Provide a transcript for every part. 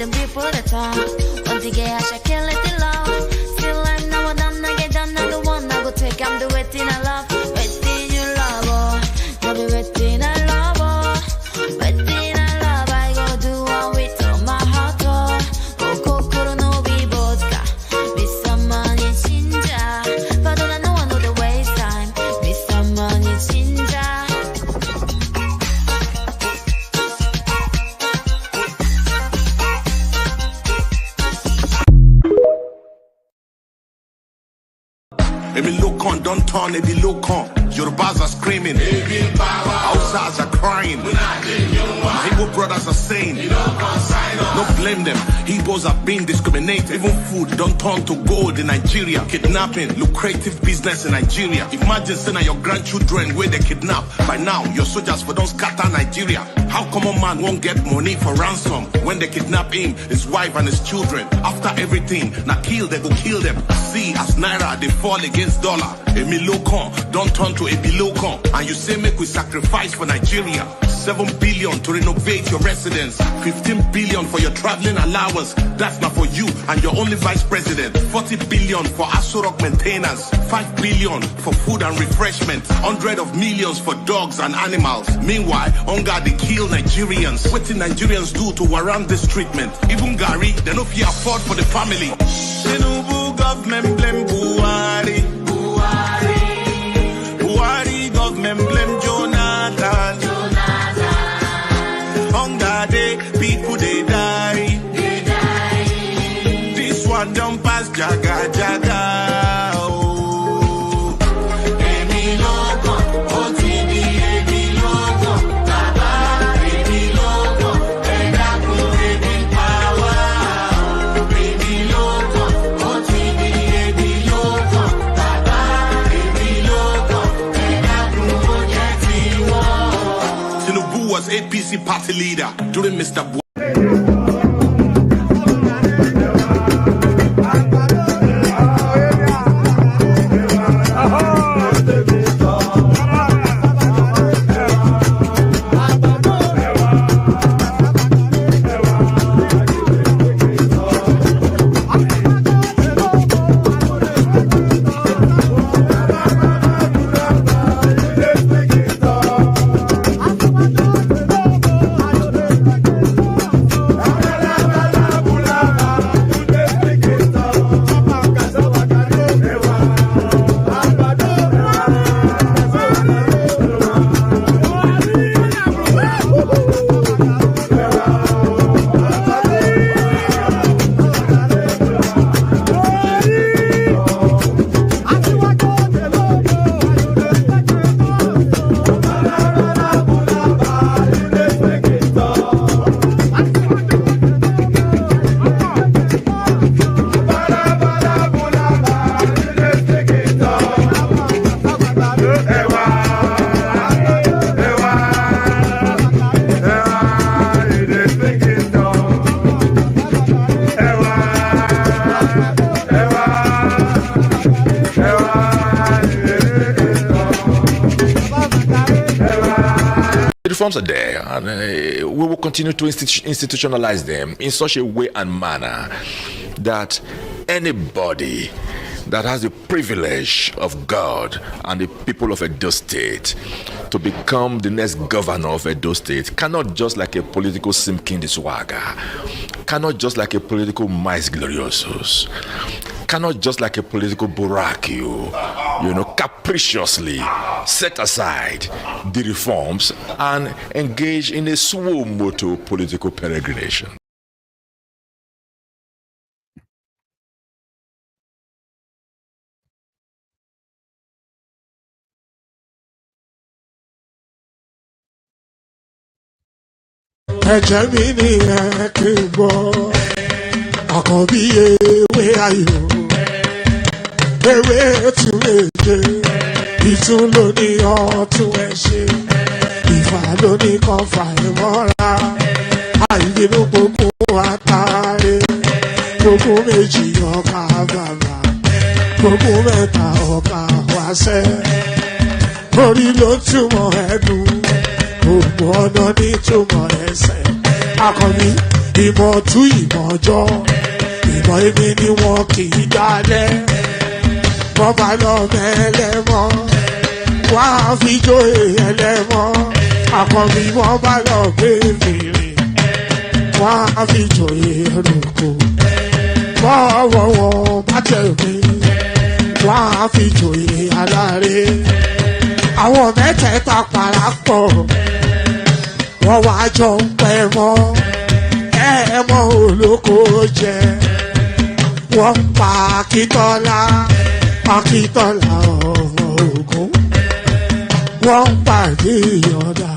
them people that talk. Once again, I shall kill it in love. Still, I'm now done, I get done, I'm the one I go take. I'm the waiting I love. Waiting you love, oh. Now be waiting I love, oh. Waiting I love, I go do one with all my heart, oh. Kokoro no be vodka. Mr. Money Chinja. But don't I know the waste time. Mr. Money Chinja. Maybe look on, don't turn, maybe look on. Yorubas are screaming, Hausas are crying, my Igbo brothers are saying, don't blame them, Igbos are being discriminated. Even food don't turn to gold in Nigeria. Kidnapping, lucrative business in Nigeria. Imagine saying your grandchildren where they kidnap. By now, your soldiers for don't scatter Nigeria. How come a man won't get money for ransom when they kidnap him, his wife and his children? After everything, now kill, they go kill them. See, as Naira, they fall against dollar. Emi Lokon, don't turn to Ebi Lokon. And you say make we sacrifice for Nigeria. 7 billion to renovate your residence. 15 billion for your traveling allowance. That's not for you and your only vice president. 40 billion for Asurok maintenance. 5 billion for food and refreshment. 100 of millions for dogs and animals. Meanwhile, hunger they kill Nigerians. What did Nigerians do to warrant this treatment? Even Gary, they no fit afford for the family. Tinubu government blame Buhari. Buhari government blame Jonathan. Hunger day, people they die. This one don't pass jaga jaga. Oh. Emi loco, OTB, Emi loco, Baba, Emi loco, Edaku, Emi power. Emi loco, OTB, Emi loco, Baba, Emi loco, Edaku, Ojeti wo. Tinubu was APC party leader during Mr. Reforms are there, and we will continue to institutionalize them in such a way and manner that anybody that has the privilege of God and the people of Edo State to become the next governor of Edo State cannot just like a political Simkin the Swagger, cannot just like a political Mais Gloriosos, cannot just like a political Burakio, capriciously set aside the reforms and engage in a suo motu political peregrination. Ewé tún méje, ìtún ló ní ọ̀tún ẹ̀ ṣe, ìfà ló ní kan fà ẹ̀ mọ́ra, àìbínú gbogbo àtàrẹ, gbogbo méjì ọkà bàbà, gbogbo mẹ́ta ọkà wáṣẹ́, orí ló túmọ̀ ẹ̀dùn, gbogbo ọ̀nà ní túmọ̀ ẹsẹ̀, akọni ìmọ̀ tú ìmọ̀ jọ ìmọ̀ èmi ni wọn kì í dalẹ̀ wọ́n bá lọ mẹ́lẹ́mọ́ wá fi jóye ẹlẹ́mọ́ àkọ́bí wọ́n bá lọ gbé fèrè wá fi jóye ẹlòkó bọ́wọ́ wọn bá tẹ̀lé wá fi jóye aláre àwọn mẹ́tẹ̀ẹ̀ta parapọ̀ wọ́n wá jọ ń pẹ́ mọ́ ẹ̀ẹ́mọ́ olóko jẹ wọ́n pa Akíntọ́lá ọmọ Ògún wọ́n pàdé ìyọ̀dà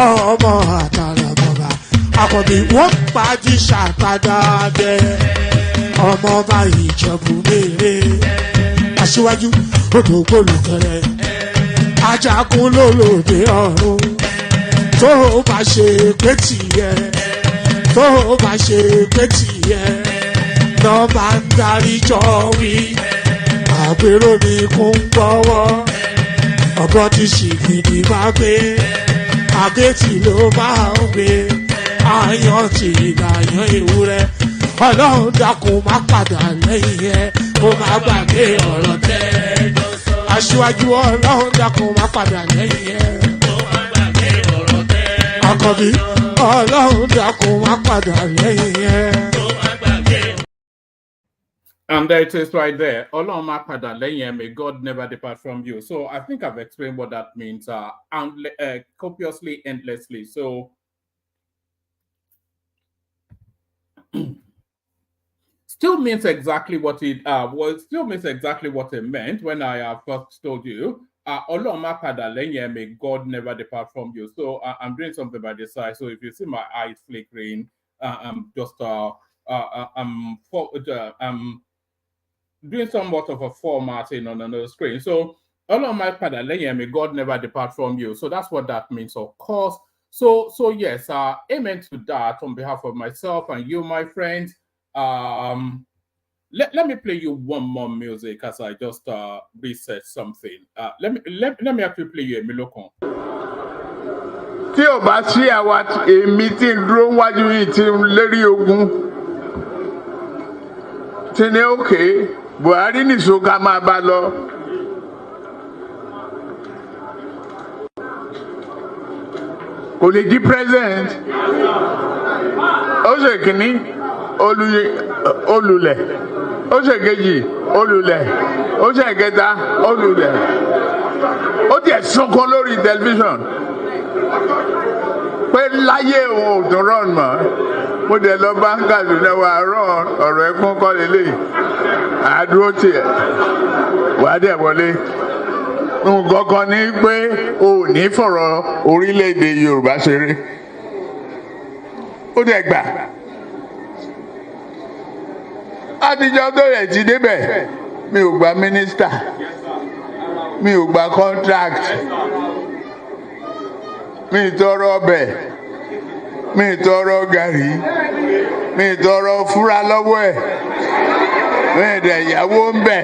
ọmọ àtàlàbọ̀bà àkọ́bí wọ́n pàdé ṣàtàdá abẹ ọmọ bá Ìjẹ̀bú mèrè aṣíwájú odò gbólùkẹrẹ ajagun lólòdì ọ̀run tó bá ṣe pé tìyẹ tó bá ṣe pé tìyẹ lọ bá ń darí jọ wí àpérò ní kún gbọ́wọ́ ọ̀bọ ti ṣìgìdì máa gbé àgétì ló máa ń gbé àyàn tí ìlàyàn ewúrẹ́ ọlọ́run dákun má padà lẹ́yìn ẹ kó má gbàgbé ọ̀rọ̀ tẹ́ aṣíwájú ọlọ́run dákun má padà lẹ́yìn ẹ kó má gbàgbé ọ̀rọ̀ tẹ́ àkọ́bí ọlọ́run dákun má padà lẹ́yìn ẹ. And there it is right there. Ọlọ́run má padà lẹ́yìn ẹ, may God never depart from you. So I think I've explained what that means copiously, endlessly. So still means exactly what it still means exactly what it meant when I first told you. Ọlọ́run má padà lẹ́yìn ẹ, may God never depart from you. So I'm doing something by the side. So if you see my eyes flickering, I'm just doing somewhat of a formatting on another screen. So Ọlọ́run má padà lẹ́yìn ẹ, may God never depart from you. So that's what that means, of course. So yes, amen to that on behalf of myself and you, my friends. Let me play you one more music as I just reset something. Let me actually play you a Milokon. Tí o bá sí àwa èmi tí ń dúró wájú yìí tí ń lérí ogun tí ní òkè Buhari nìṣó ká máa bá lọ. Kò lè di president. Ó ṣe kìíní olùlẹ̀. Ó ṣe kejì olùlẹ̀. Ó ṣe kẹta olùlẹ̀. Ó tiẹ̀ sunkún lórí tẹlifíṣàn pé láyé òun ò tún rán mọ́. Mo dẹ̀ lọ bá ń Kaduna wa rán ọ̀rọ̀ ẹkún kọ́ lélẹ́yìí. Àdúró tiẹ̀ wàá dẹ̀ wọlé. Nǹkan kan ní pé o ò ní fọ̀rọ̀ orílẹ̀-èdè Yorùbá ṣeré. Ó dẹ̀ gbà. Àtijọ́ tó yẹ ti débẹ̀, mi ò gba mínísítà, mi ò gba contract, mi ì tọrọ ọbẹ̀, mi ì tọrọ gàrí, mi ì tọrọ fúra lọ́wọ́ ẹ̀, mi ì dẹ̀ ìyàwó ń bẹ̀.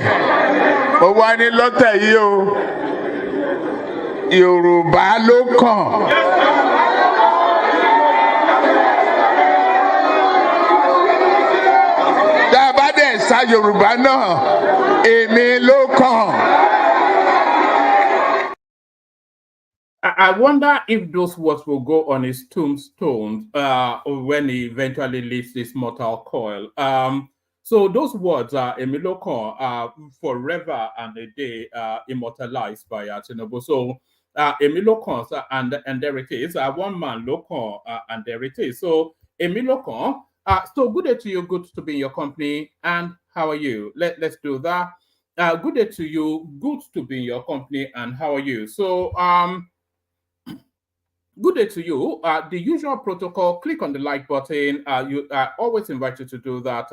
Ó wá ní lọ́tẹ̀ yìí o, Yorùbá ló kàn. Tá a bá dẹ̀ sa Yorùbá náà, èmi ló kàn. I wonder if those words will go on his tombstone when he eventually leaves this mortal coil. So those words are Emilokon forever and a day immortalized by Tinubu. So Emilokon and there it is. One man Lokon and there it is. So Emilokon. So good day to you. Good to be in your company. And how are you? Let's do that. Good day to you. Good to be in your company. And how are you? So good day to you. The usual protocol, click on the like button. You are always invited to do that.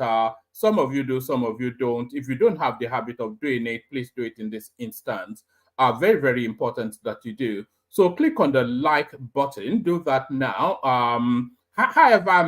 Some of you do, some of you don't. If you don't have the habit of doing it, please do it in this instance. Very, very important that you do. So click on the like button. Do that now. However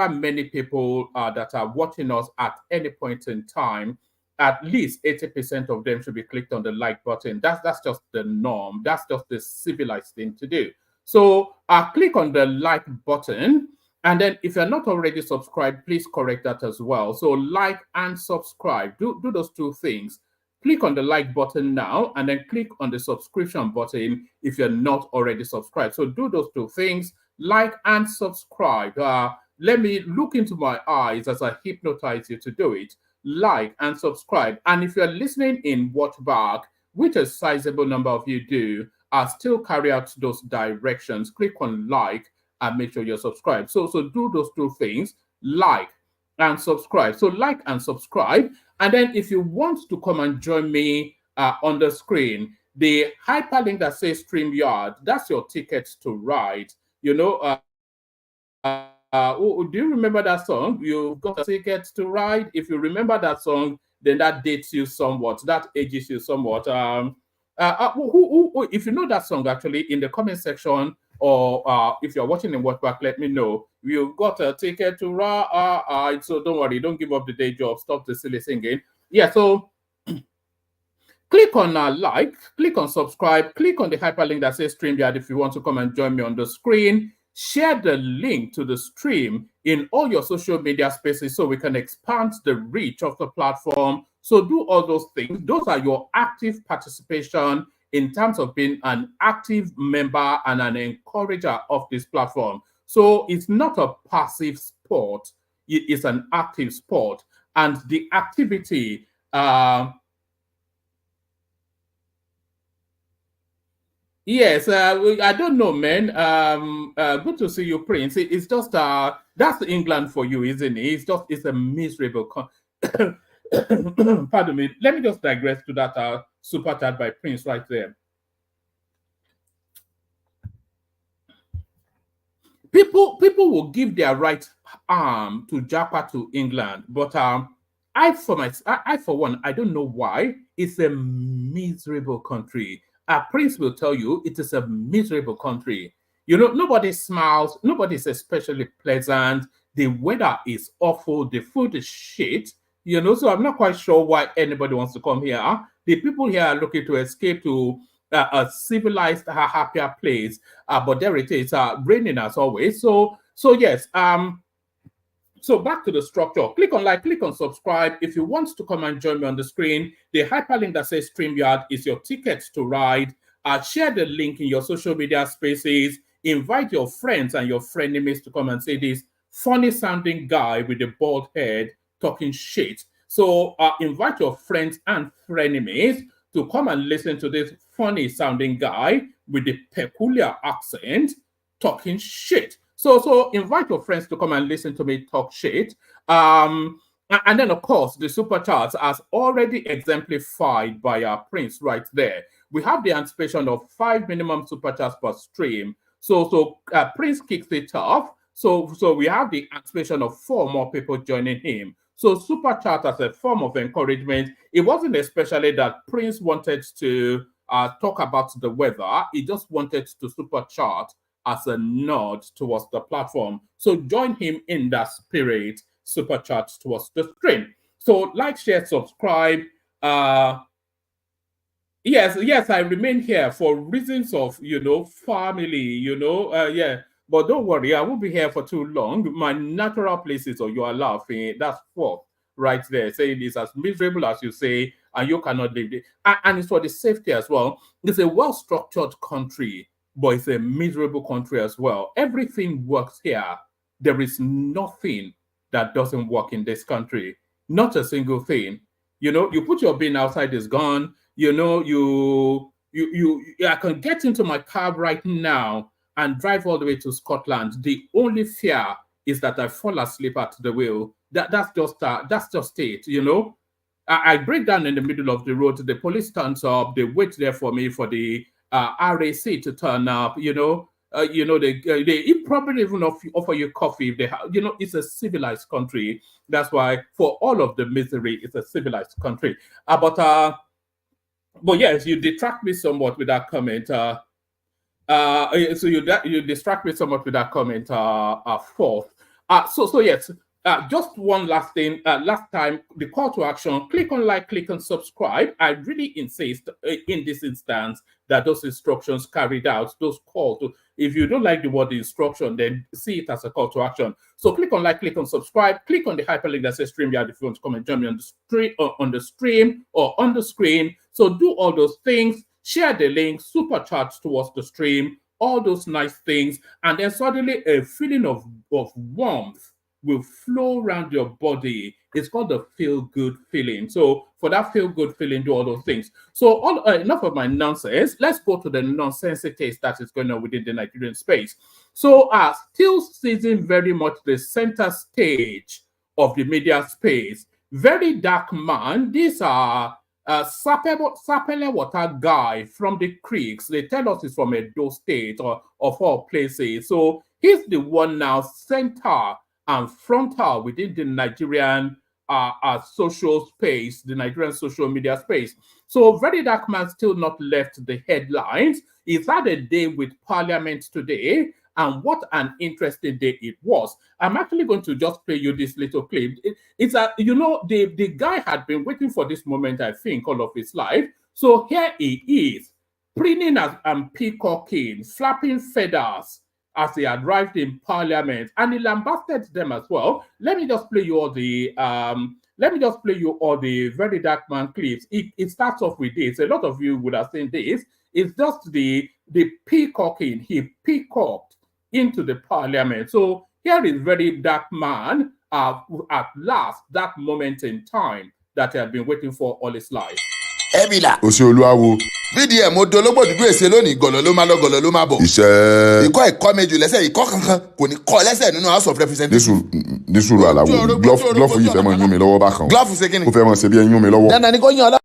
many people that are watching us at any point in time, at least 80% of them should be clicked on the like button. That's just the norm. That's just the civilized thing to do. So click on the like button. And then if you're not already subscribed, please correct that as well. So like and subscribe. Do those two things. Click on the like button now and then click on the subscription button if you're not already subscribed. So do those two things, like and subscribe. Let me look into my eyes as I hypnotize you to do it. Like and subscribe. And if you're listening in watchback, which a sizable number of you do, still carry out those directions. Click on like and make sure you're subscribed. So do those two things, like and subscribe. So like and subscribe. And then if you want to come and join me on the screen, the hyperlink that says StreamYard, that's your ticket to ride. You know, do you remember that song? You've got a ticket to ride. If you remember that song, then that dates you somewhat. That ages you somewhat. If you know that song, actually, in the comment section, or if you're watching in watchback, let me know. You've got a ticket to ride. So don't worry, don't give up the day job. Stop the silly singing. Yeah, so click on like, click on subscribe, click on the hyperlink that says StreamYard if you want to come and join me on the screen. Share the link to the stream in all your social media spaces so we can expand the reach of the platform. So do all those things. Those are your active participation in terms of being an active member and an encourager of this platform. So it's not a passive sport, it is an active sport. And the activity, yes, I don't know, man. Good to see you, Prince. It's just that's England for you, isn't it? It's a miserable pardon me. Let me just digress to that super chat by Prince right there. People will give their right arm to Japa to England, but I for one, I don't know why. It's a miserable country. Prince will tell you it is a miserable country. You know, nobody smiles, nobody's especially pleasant. The weather is awful, the food is shit. You know, so I'm not quite sure why anybody wants to come here. The people here are looking to escape to a civilized, happier place. But there it is, raining as always. So yes. So back to the structure. Click on like, click on subscribe. If you want to come and join me on the screen, the hyperlink that says StreamYard is your ticket to ride. Share the link in your social media spaces. Invite your friends and your frenemies to come and say this funny sounding guy with the bald head talking shit. So invite your friends and frenemies to come and listen to this funny sounding guy with the peculiar accent talking shit. So invite your friends to come and listen to me talk shit. And then, of course, the super charts as already exemplified by our Prince right there. We have the anticipation of 5 minimum super chats per stream. So Prince kicks it off. So we have the anticipation of 4 more people joining him. So super chat as a form of encouragement. It wasn't especially that Prince wanted to talk about the weather. He just wanted to super chat as a nod towards the platform. So join him in that spirit, super chat towards the stream. So like, share, subscribe. Yes, I remain here for reasons of, family, yeah. But don't worry, I won't be here for too long. My natural place is, you are laughing, that's 4 right there, saying it's as miserable as you say, and you cannot live it. And it's for the safety as well. It's a well-structured country, but it's a miserable country as well. Everything works here. There is nothing that doesn't work in this country. Not a single thing. You put your bin outside, it's gone. I can get into my car right now and drive all the way to Scotland. The only fear is that I fall asleep at the wheel. That's just it. I break down in the middle of the road. The police stands up. They wait there for me for the RAC to turn up. They probably even offer you coffee if they have. It's a civilized country. That's why for all of the misery, it's a civilized country. But yes, you detract me somewhat with that comment. So you distract me somewhat with that comment. Fourth. So yes, just one last thing. Last time, the call to action, click on like, click on subscribe. I really insist in this instance that those instructions carried out, those call to, if you don't like the word instruction, then see it as a call to action. So click on like, click on subscribe, click on the hyperlink that says StreamYard if you want to come and join me on the stream or on the screen. So do all those things, share the link, super chat towards the stream, all those nice things, and then suddenly a feeling of warmth will flow around your body. It's called the feel-good feeling. So for that feel-good feeling, do all those things. So enough of my nonsense. Let's go to the nonsensities that is going on within the Nigerian space. So still seizing very much the center stage of the media space. Very dark man. These are Sapele Water guy from the creeks. They tell us he's from Edo State or of all places. So he's the one now center and frontal within the Nigerian social space, the Nigerian social media space. So very dark man still not left the headlines. He's had a day with Parliament today, and what an interesting day it was. I'm actually going to just play you this little clip. The guy had been waiting for this moment, I think, all of his life. So here he is, preening and peacocking, flapping feathers, as he arrived in Parliament, and he lambasted them as well. Let me just play you all the very dark man clips. It starts off with this. A lot of you would have seen this. It's just the peacocking. He peacocked into the Parliament. So here is very dark man at last, that moment in time that he had been waiting for all his life. Ebila Oseoluawo VDM mo dologbo dudu ese lónìí gọlọ ló máa lọ gọlọ ló máa bọ̀. Iṣẹ́ ikọ́ ẹ̀kọ́ méjì lẹ́sẹ̀ ikọ́ kankan kò ní kọ́ lẹ́sẹ̀ nínú House of Representatives. Nísùúrù Àlàó glove yìí fẹ́ mọ yún mi lọ́wọ́ bákan. Glove ṣe kí ni. Ó fẹ́ mọ ṣe bí ẹ yún mi lọ́wọ́. Dandan ni kò yún ọlá.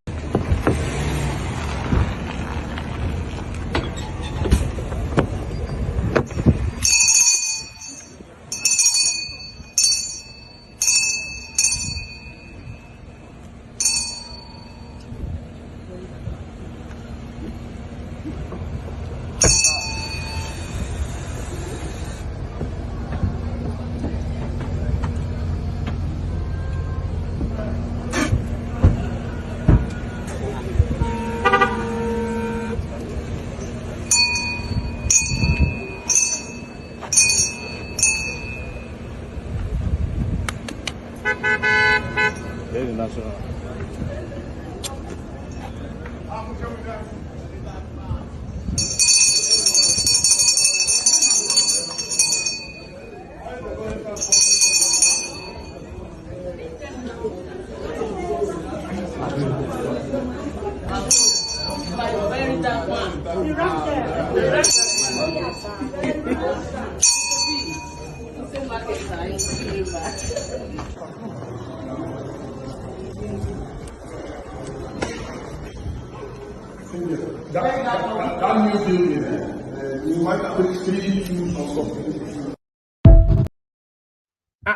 That new building, you might have 3 or something.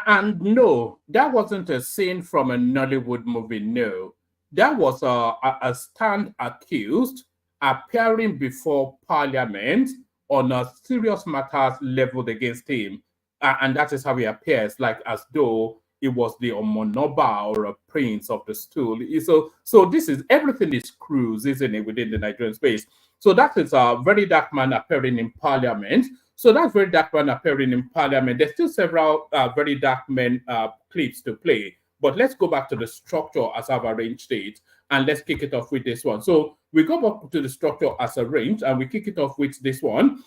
And no, that wasn't a scene from a Nollywood movie. No, that was a stand accused appearing before Parliament on a serious matters leveled against him, and that is how he appears, like as though it was the Omonoba or a prince of the stool. So this is, everything is cruise, isn't it, within the Nigerian space? So that is a very dark man appearing in Parliament. So that's very dark man appearing in Parliament. There's still several very dark men clips to play, but let's go back to the structure as I've arranged it, and let's kick it off with this one. So we go back to the structure as arranged, and we kick it off with this one.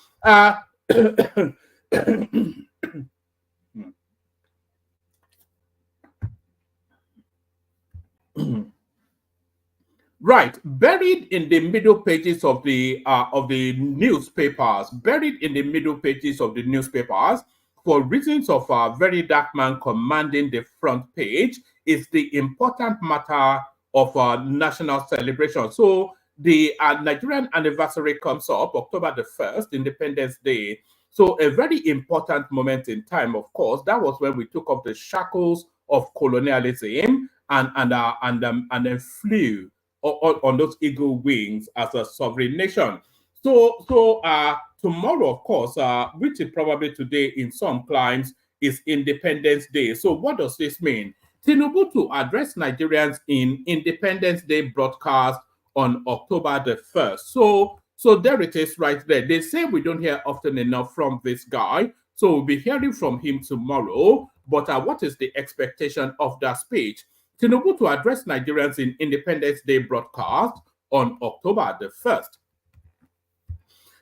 Right, buried in the middle pages of the newspapers, for reasons of a very dark man commanding the front page, is the important matter of a national celebration. So the Nigerian anniversary comes up, October the 1st, Independence Day. So a very important moment in time, of course. That was when we took off the shackles of colonialism and then flew on those eagle wings as a sovereign nation. So tomorrow, of course, which is probably today in some climes, is Independence Day. So what does this mean? Tinubu to address Nigerians in Independence Day broadcast on October the 1st. So there it is right there. They say we don't hear often enough from this guy. So we'll be hearing from him tomorrow. But what is the expectation of that speech? Tinubu to address Nigerians in Independence Day broadcast on October the 1st.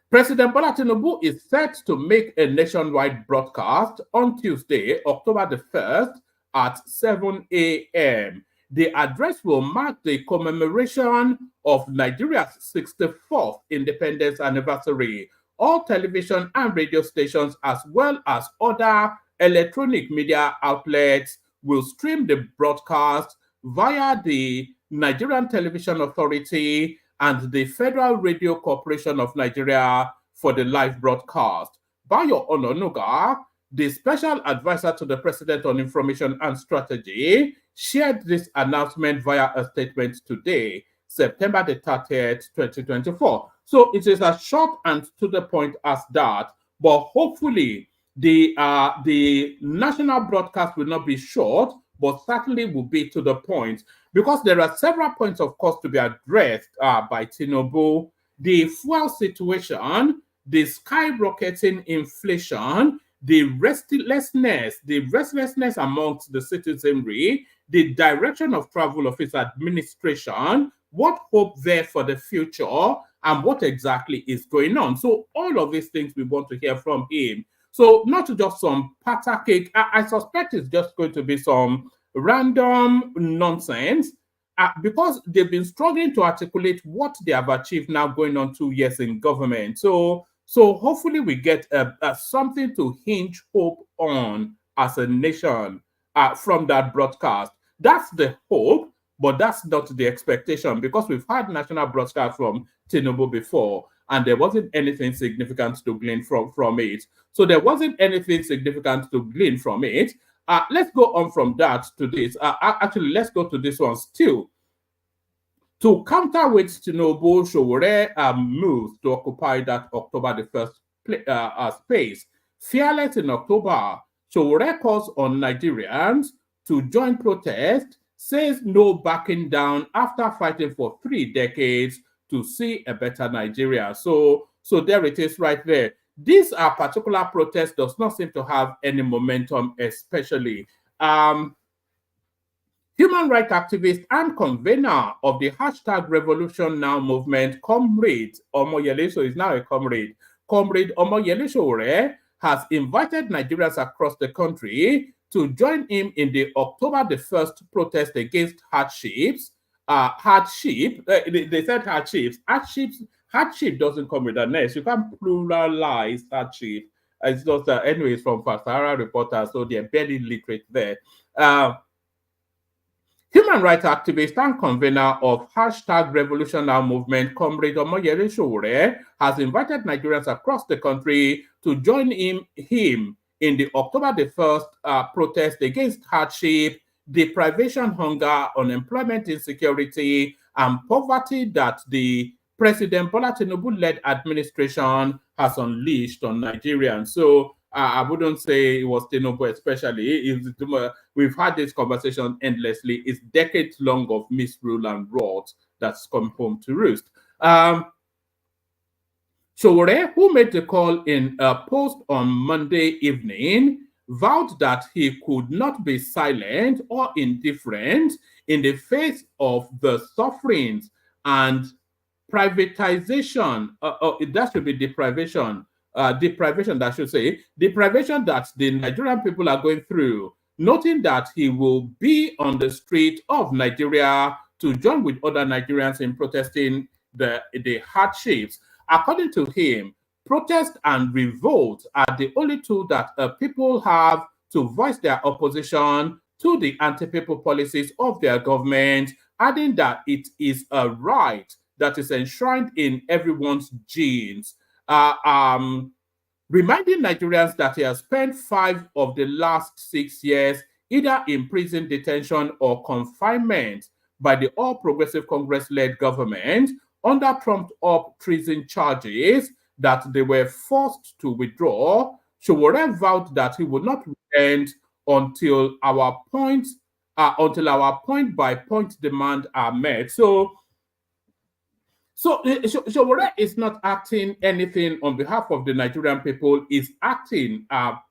President Bola Tinubu is set to make a nationwide broadcast on Tuesday, October the 1st at 7 a.m. The address will mark the commemoration of Nigeria's 64th independence anniversary. All television and radio stations, as well as other electronic media outlets, will stream the broadcast via the Nigerian Television Authority and the Federal Radio Corporation of Nigeria for the live broadcast. Bayo Ononuga, the special advisor to the President on Information and Strategy, shared this announcement via a statement today, September the 30th, 2024. So it is as short and to the point as that, but hopefully the national broadcast will not be short, but certainly will be to the point, because there are several points, of course, to be addressed by Tinubu. The fuel situation, the skyrocketing inflation, the restlessness amongst the citizenry, the direction of travel of his administration, what hope there for the future, and what exactly is going on. So all of these things we want to hear from him. So not just some patter cake. I suspect it's just going to be some random nonsense because they've been struggling to articulate what they have achieved now going on 2 years in government. So hopefully we get something to hinge hope on as a nation from that broadcast. That's the hope, but that's not the expectation, because we've had national broadcast from Tinubu before, and there wasn't anything significant to glean from it. So there wasn't anything significant to glean from it. Let's go on from that to this. Actually, let's go to this one still. To counterweight Tinubu, SOWORE moves to occupy that October the 1st space. Fearless in October, SOWORE calls on Nigerians to join protest, says no backing down after fighting for 3 decades to see a better Nigeria. So there it is right there. This particular protest does not seem to have any momentum, especially. Human rights activist and convener of the #RevolutionNow movement, Comrade Omoyele, so he's now a comrade. Comrade Omoyele SOWORE has invited Nigerians across the country to join him in the October the 1st protest against hardships. They said hardships. Hardship doesn't come with an S. You can't pluralize hardship. It's just, anyways, from Sahara Reporter, so they're barely literate there. Human rights activist and convener of #RevolutionNow movement, Comrade Omoyele SOWORE, has invited Nigerians across the country to join him in the October the 1st protest against hardship, deprivation, hunger, unemployment, insecurity, and poverty that the President Bola Tinubu-led administration has unleashed on Nigerians. So I wouldn't say it was Tinubu especially. We've had this conversation endlessly. It's decades long of misrule and rot that's come home to roost. SOWORE, who made the call in a post on Monday evening, vowed that he could not be silent or indifferent in the face of the sufferings and privatization. That should be deprivation. Deprivation that the Nigerian people are going through, noting that he will be on the street of Nigeria to join with other Nigerians in protesting the hardships. According to him, protest and revolt are the only tool that people have to voice their opposition to the anti-people policies of their government, adding that it is a right that is enshrined in everyone's genes. Reminding Nigerians that he has spent 5 of the last 6 years either in prison detention or confinement by the All Progressive Congress-led government under trumped-up treason charges that they were forced to withdraw. SOWORE vowed that he would not president until our point by point demand are met. So Sowore is not acting anything on behalf of the Nigerian people, is acting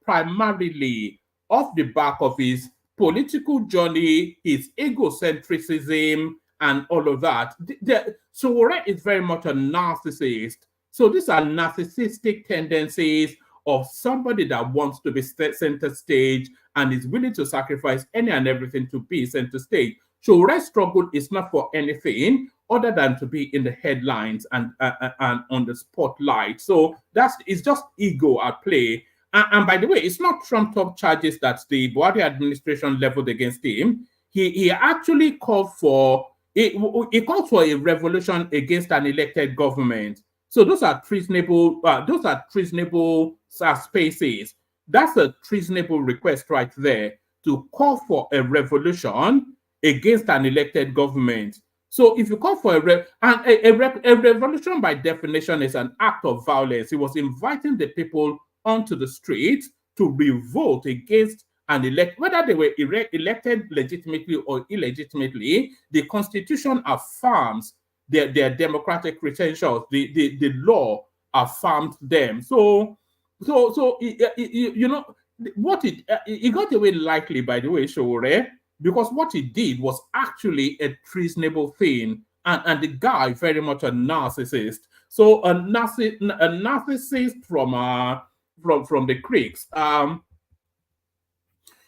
primarily off the back of his political journey, his egocentrism, and all of that. Sowore is very much a narcissist. So these are narcissistic tendencies of somebody that wants to be center stage and is willing to sacrifice any and everything to be center stage. Sowore's struggle is not for anything other than to be in the headlines and on the spotlight. So it's just ego at play. And by the way, it's not trumped up charges that the Buhari administration leveled against him. He actually called for a revolution against an elected government. So those are treasonable. Spaces. That's a treasonable request right there, to call for a revolution against an elected government. So if you call for a revolution, by definition, is an act of violence. He was inviting the people onto the street to revolt against an whether they were elected legitimately or illegitimately. The Constitution affirms their democratic credentials. The law affirmed them. So you know what it got away lightly, by the way, Sowore, because what he did was actually a treasonable thing, and the guy very much a narcissist. So a narcissist from the creeks.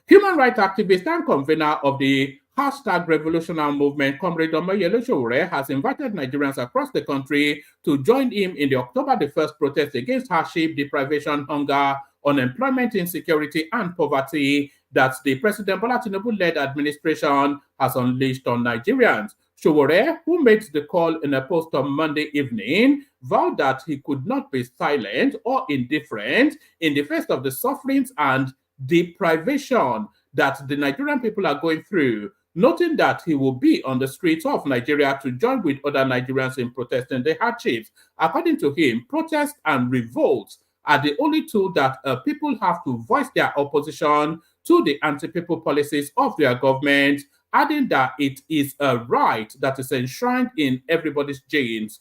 Human rights activist and convener of the #revolutionary movement, Comrade Omoyele Sowore, has invited Nigerians across the country to join him in the October the 1st protest against hardship, deprivation, hunger, unemployment, insecurity, and poverty that the President Bola Tinubu-led administration has unleashed on Nigerians. Sowore, who made the call in a post on Monday evening, vowed that he could not be silent or indifferent in the face of the sufferings and deprivation that the Nigerian people are going through, noting that he will be on the streets of Nigeria to join with other Nigerians in protesting the hardships. According to him, protests and revolts are the only tool that people have to voice their opposition to the anti-people policies of their government, adding that it is a right that is enshrined in everyone's genes.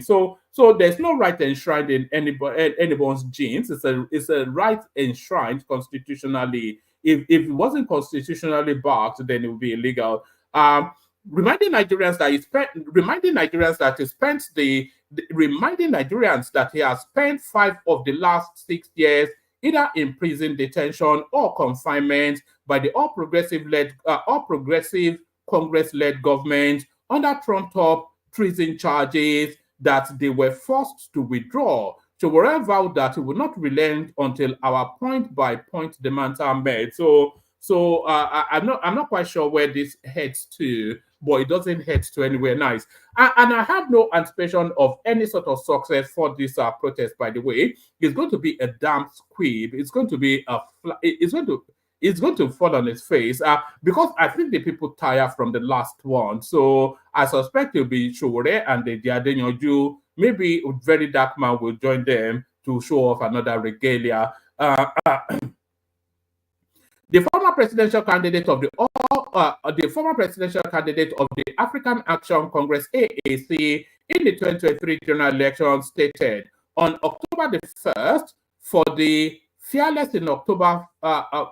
So there's no right enshrined in anyone's genes. It's a right enshrined constitutionally. If it wasn't constitutionally backed, then it would be illegal. Reminding Nigerians that he has spent 5 of the last 6 years either in prison detention or confinement by the all progressive Congress-led government under trumped-up treason charges that they were forced to withdraw. Sowore vowed that he would not relent until our point-by-point demands are met. So I'm not quite sure where this heads to, but it doesn't head to anywhere nice. And I have no anticipation of any sort of success for this protest. By the way, it's going to be a damp squib. It's going to be it's going to fall on its face because I think the people tire from the last one. So I suspect it'll be Sowore and the Adenyoju. Maybe a very dark man will join them to show off another regalia. The former presidential candidate of the African Action Congress (AAC) in the 2023 general election stated on October the 1st, for the Fearless in October, I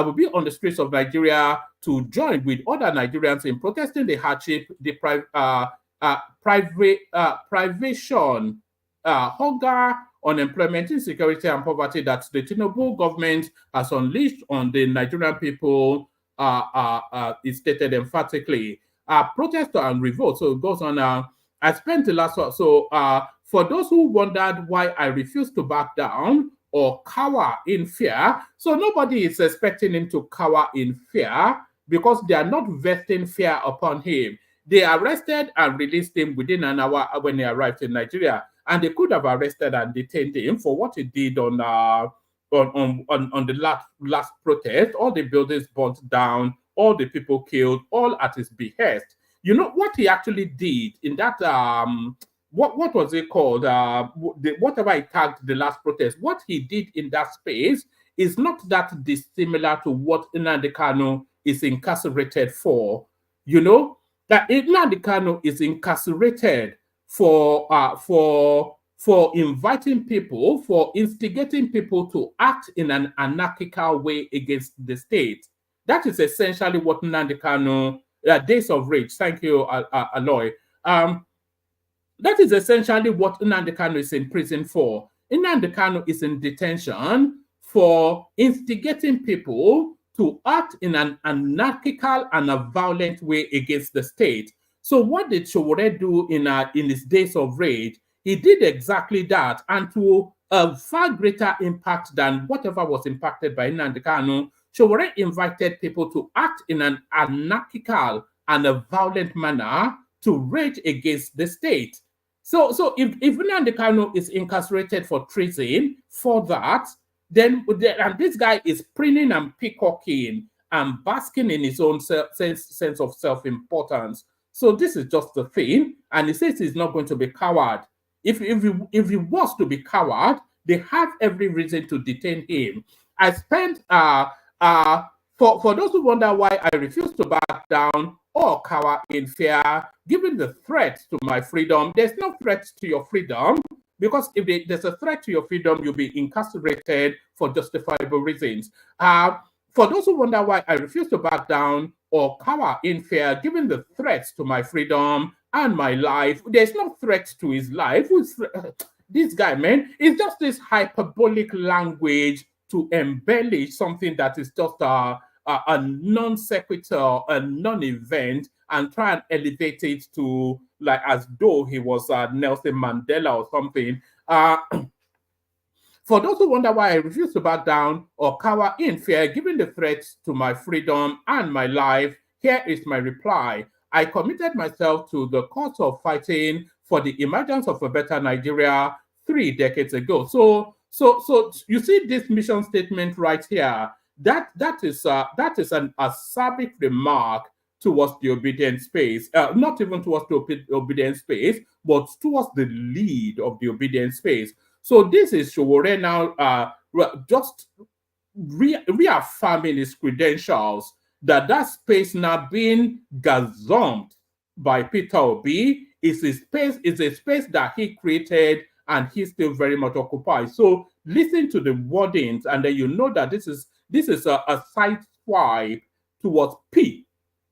will be on the streets of Nigeria to join with other Nigerians in protesting the hardship, privation, hunger, unemployment, insecurity, and poverty that the Tinubu government has unleashed on the Nigerian people, is stated emphatically. Protest and revolt. So it goes on. I spent the last one. So for those who wondered why I refused to back down or cower in fear, so nobody is expecting him to cower in fear because they are not vesting fear upon him. They arrested and released him within an hour when he arrived in Nigeria. And they could have arrested and detained him for what he did on the last protest. All the buildings burnt down, all the people killed, all at his behest. You know what he actually did in that what was it called? Whatever I tagged the last protest, what he did in that space is not that dissimilar to what Nnamdi Kanu is incarcerated for. You know, that Nnamdi Kanu is incarcerated for inviting people, for instigating people to act in an anarchical way against the state. That is essentially what Nnamdi Kanu, Days of Rage, thank you, Aloy. That is essentially what Nnamdi Kanu is in prison for. Nnamdi Kanu is in detention for instigating people to act in an anarchical and a violent way against the state. So what did SOWORE do in his Days of Rage? He did exactly that, and to a far greater impact than whatever was impacted by Nnamdi Kanu. SOWORE invited people to act in an anarchical and a violent manner to rage against the state. So if Nnamdi Kanu is incarcerated for treason for that, then and this guy is preening and peacocking and basking in his own sense of self-importance. So this is just the thing, and he says he's not going to be coward. If he was to be coward, they have every reason to detain him. I spent for those who wonder why I refuse to back down or cower in fear, given the threat to my freedom. There's no threat to your freedom, because if there's a threat to your freedom, you'll be incarcerated for justifiable reasons. For those who wonder why I refuse to back down or cower in fear, given the threats to my freedom and my life, there's no threat to his life. This guy, man, it's just this hyperbolic language to embellish something that is just a non sequitur, a non-event, and try and elevate it to like as though he was Nelson Mandela or something. For those who wonder why I refuse to back down or cower in fear, given the threats to my freedom and my life, here is my reply. I committed myself to the cause of fighting for the emergence of a better Nigeria 3 decades ago. So you see this mission statement right here. That is an acerbic remark towards the obedient space, not even towards the obedient space, but towards the lead of the obedient space. So this is SOWORE now just reaffirming his credentials that space now being gazumped by Peter Obi is a space that he created and he still very much occupies. So listen to the wordings, and then you know that this is a side swipe towards P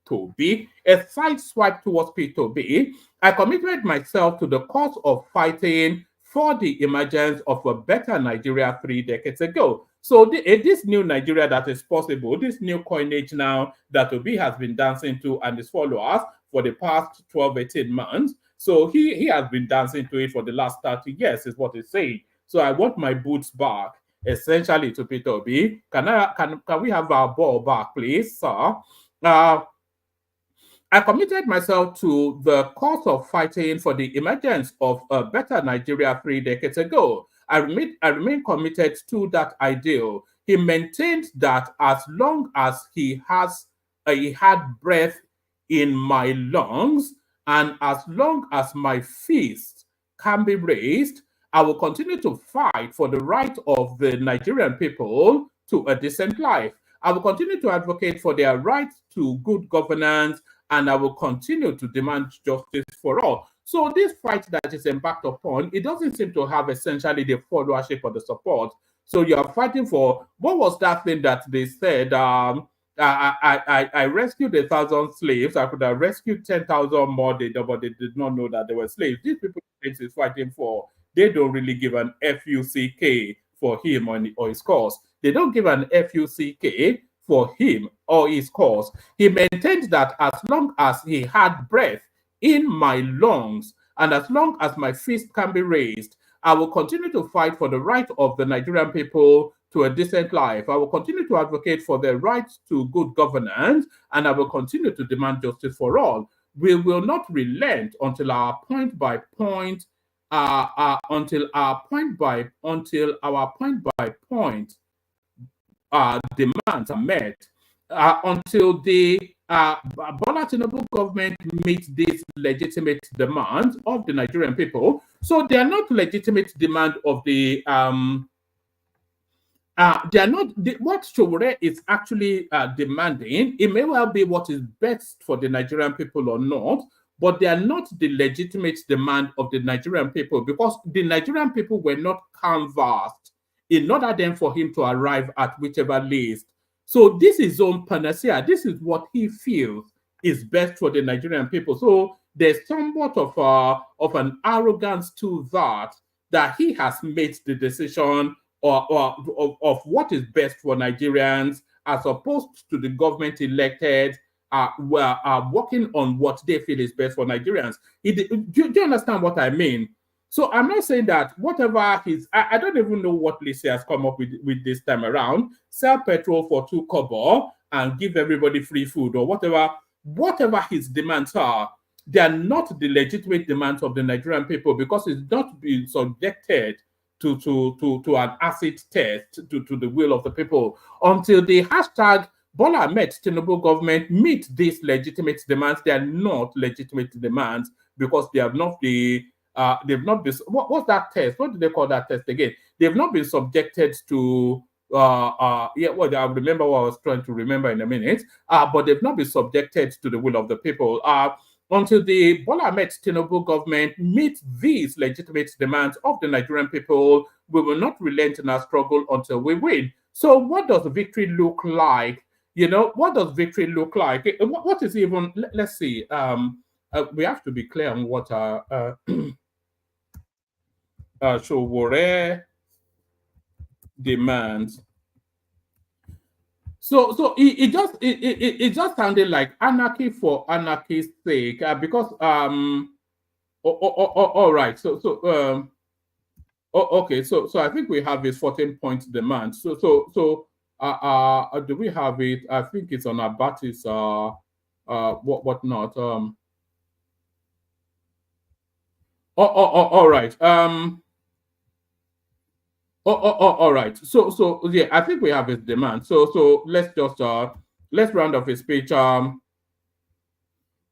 to B, a side swipe towards P to B. I committed myself to the cause of fighting for the emergence of a better Nigeria 3 decades ago. So this new Nigeria that is possible, this new coinage now that Obi has been dancing to and his followers for the past 12, 18 months. So he has been dancing to it for the last 30 years, is what he's saying. So I want my boots back, essentially, to Peter Obi. Can we have our ball back, please, sir? I committed myself to the cause of fighting for the emergence of a better Nigeria 3 decades ago. I remain committed to that ideal. He maintained that as long as he had breath in my lungs, and as long as my fist can be raised, I will continue to fight for the right of the Nigerian people to a decent life. I will continue to advocate for their right to good governance, and I will continue to demand justice for all. So this fight that is embarked upon, it doesn't seem to have essentially the followership or the support. So you are fighting for, what was that thing that they said? I rescued 1,000 slaves. I could have rescued 10,000 more, but they did not know that they were slaves. These people is fighting for, they don't really give an FUCK for him or his cause. They don't give an FUCK for him or his cause. He maintained that as long as he had breath in my lungs and as long as my fist can be raised, I will continue to fight for the right of the Nigerian people to a decent life. I will continue to advocate for their right to good governance, and I will continue to demand justice for all. We will not relent until our point by point demands are met, until the Bola Tinubu government meet these legitimate demands of the Nigerian people. So they are not legitimate demand of the they are not what SOWORE is actually demanding. It may well be what is best for the Nigerian people or not, but they are not the legitimate demand of the Nigerian people because the Nigerian people were not canvassed in order then for him to arrive at whichever list. So this is his own panacea. This is what he feels is best for the Nigerian people. So there's somewhat of an arrogance to that he has made the decision of what is best for Nigerians as opposed to the government elected working on what they feel is best for Nigerians. Do you understand what I mean? So I'm not saying that whatever I don't even know what Lisa has come up with this time around. Sell petrol for 2 kobo and give everybody free food or whatever his demands are. They are not the legitimate demands of the Nigerian people because it's not been subjected to an acid test to the will of the people until the hashtag Bola Ahmed Tinubu government meet these legitimate demands. They are not legitimate demands because they have not been what's that test? What do they call that test again? They've not been subjected to I'll remember what I was trying to remember in a minute. But they've not been subjected to the will of the people. Until the Bola Ahmed Tinubu government meet these legitimate demands of the Nigerian people, we will not relent in our struggle until we win. So what does victory look like? What does victory look like? What is even, let's see, we have to be clear on what SOWORE demands. So it just sounded like anarchy for anarchy's sake because all right okay so I think we have this 14-point demand. So do we have it? I think it's on Abatis what not all right all right. So yeah, I think we have his demand. So let's just let's round off his speech.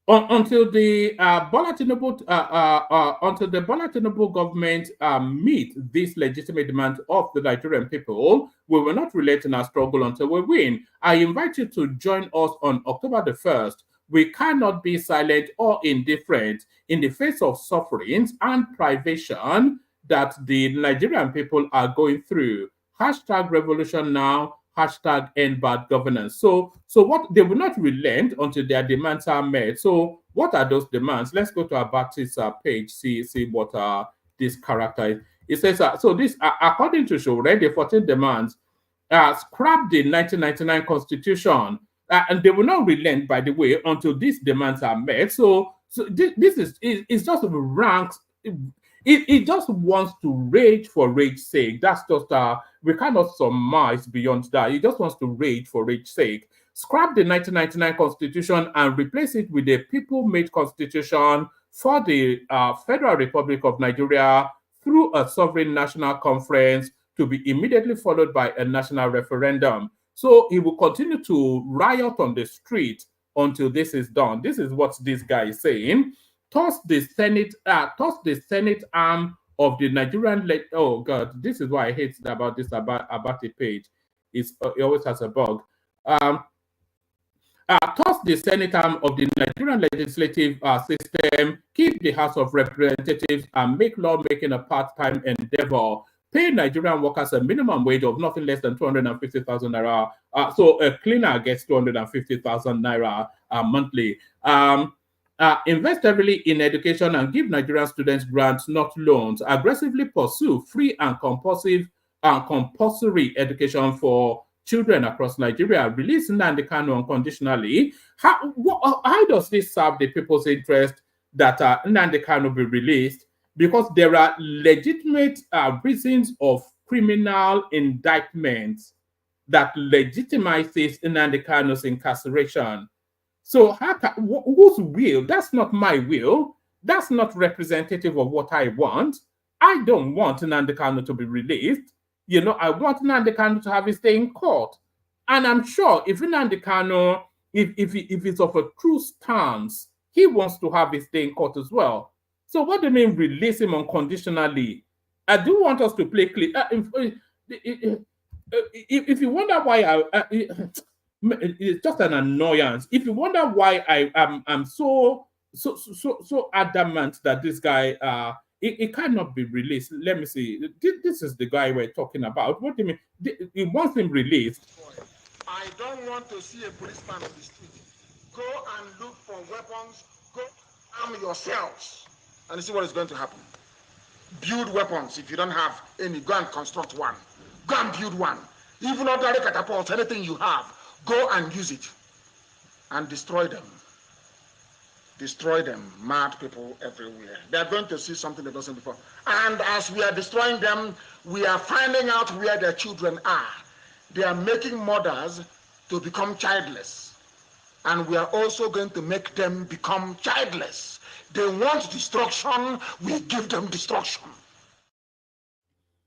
Until the Bola Tinubu government meet these legitimate demands of the Nigerian people, we will not relent in our struggle until we win. I invite you to join us on October the 1st. We cannot be silent or indifferent in the face of sufferings and privation that the Nigerian people are going through. Hashtag revolution now, hashtag end bad governance. So what they will not relent until their demands are met. So what are those demands? Let's go to Abatis page, see what this character is. It says, so this, according to SOWORE, the 14 demands, scrap the 1999 constitution, and they will not relent, by the way, until these demands are met. So this is just ranks. It just wants to rage for rage's sake. That's just we cannot surmise beyond that. It just wants to rage for rage's sake. Scrap the 1999 constitution and replace it with a people-made constitution for the Federal Republic of Nigeria through a sovereign national conference to be immediately followed by a national referendum. So he will continue to riot on the street until this is done. This is what this guy is saying. Toss the Senate arm of the Nigerian. Oh God, this is why I hate about this about the page. It always has a bug. Toss the Senate arm of the Nigerian legislative system. Keep the House of Representatives and make lawmaking a part-time endeavor. Pay Nigerian workers a minimum wage of nothing less than 250,000 naira. So a cleaner gets 250,000 naira monthly. Invest heavily in education and give Nigerian students grants, not loans. Aggressively pursue free and compulsory education for children across Nigeria. Release Nnamdi Kanu unconditionally. How does this serve the people's interest that Nnamdi Kanu be released? Because there are legitimate reasons of criminal indictments that legitimizes Nnamdi Kanu's incarceration. So whose will? That's not my will. That's not representative of what I want. I don't want Nnamdi Kanu to be released. I want Nnamdi Kanu to have his day in court. And I'm sure if Nnamdi Kanu, if it's of a true stance, he wants to have his day in court as well. So what do you mean release him unconditionally? I do want us to play clear. If you wonder why it's just an annoyance. If you wonder why I'm so adamant that this guy it cannot be released. Let me see. This is the guy we're talking about. What do you mean? He wants him released. I don't want to see a policeman on the street. Go and look for weapons. Go arm yourselves, and see what is going to happen. Build weapons. If you don't have any, go and construct one. Go and build one. Even ordinary catapults, anything you have, go and use it and destroy them. Destroy them. Mad people everywhere. They are going to see something they wasn't before. And as we are destroying them, we are finding out where their children are. They are making mothers to become childless. And we are also going to make them become childless. They want destruction, we give them destruction.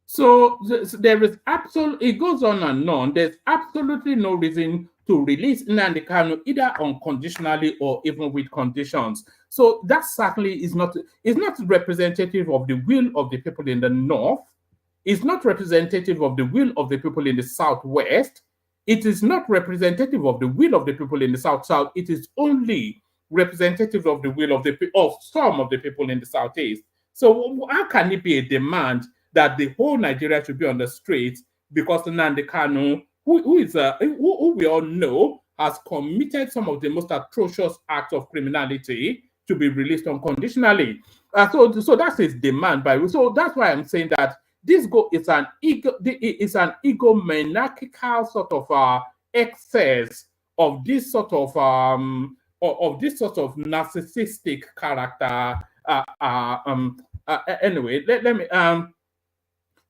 So there is absolutely, it goes on and on. There's absolutely no reason to release Nnamdi Kanu either unconditionally or even with conditions. So that certainly is not representative of the will of the people in the north. It's not representative of the will of the people in the southwest. It is not representative of the will of the people in the south-south. It is only representative of the will of some of the people in the southeast. So how can it be a demand that the whole Nigeria should be on the streets because Nnamdi Kanu, who we all know has committed some of the most atrocious acts of criminality, to be released unconditionally? So that's his demand. So that's why I'm saying that this is an egomaniacal sort of excess of this sort of narcissistic character. Anyway, let me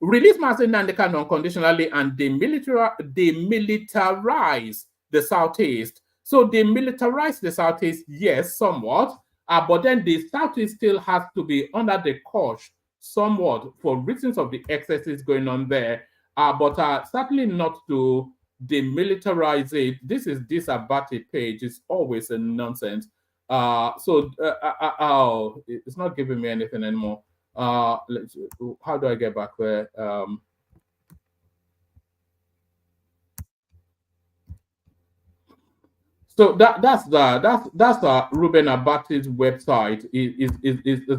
release Mazen Nnamdi Kanu unconditionally and demilitarize the Southeast. So demilitarize the Southeast, yes, somewhat, but then the Southeast still has to be under the cosh somewhat for reasons of the excesses going on there, but certainly not to demilitarize it. This Abati page is always a nonsense. It's not giving me anything anymore. How do I get back there? So that's Ruben Abati's website. Is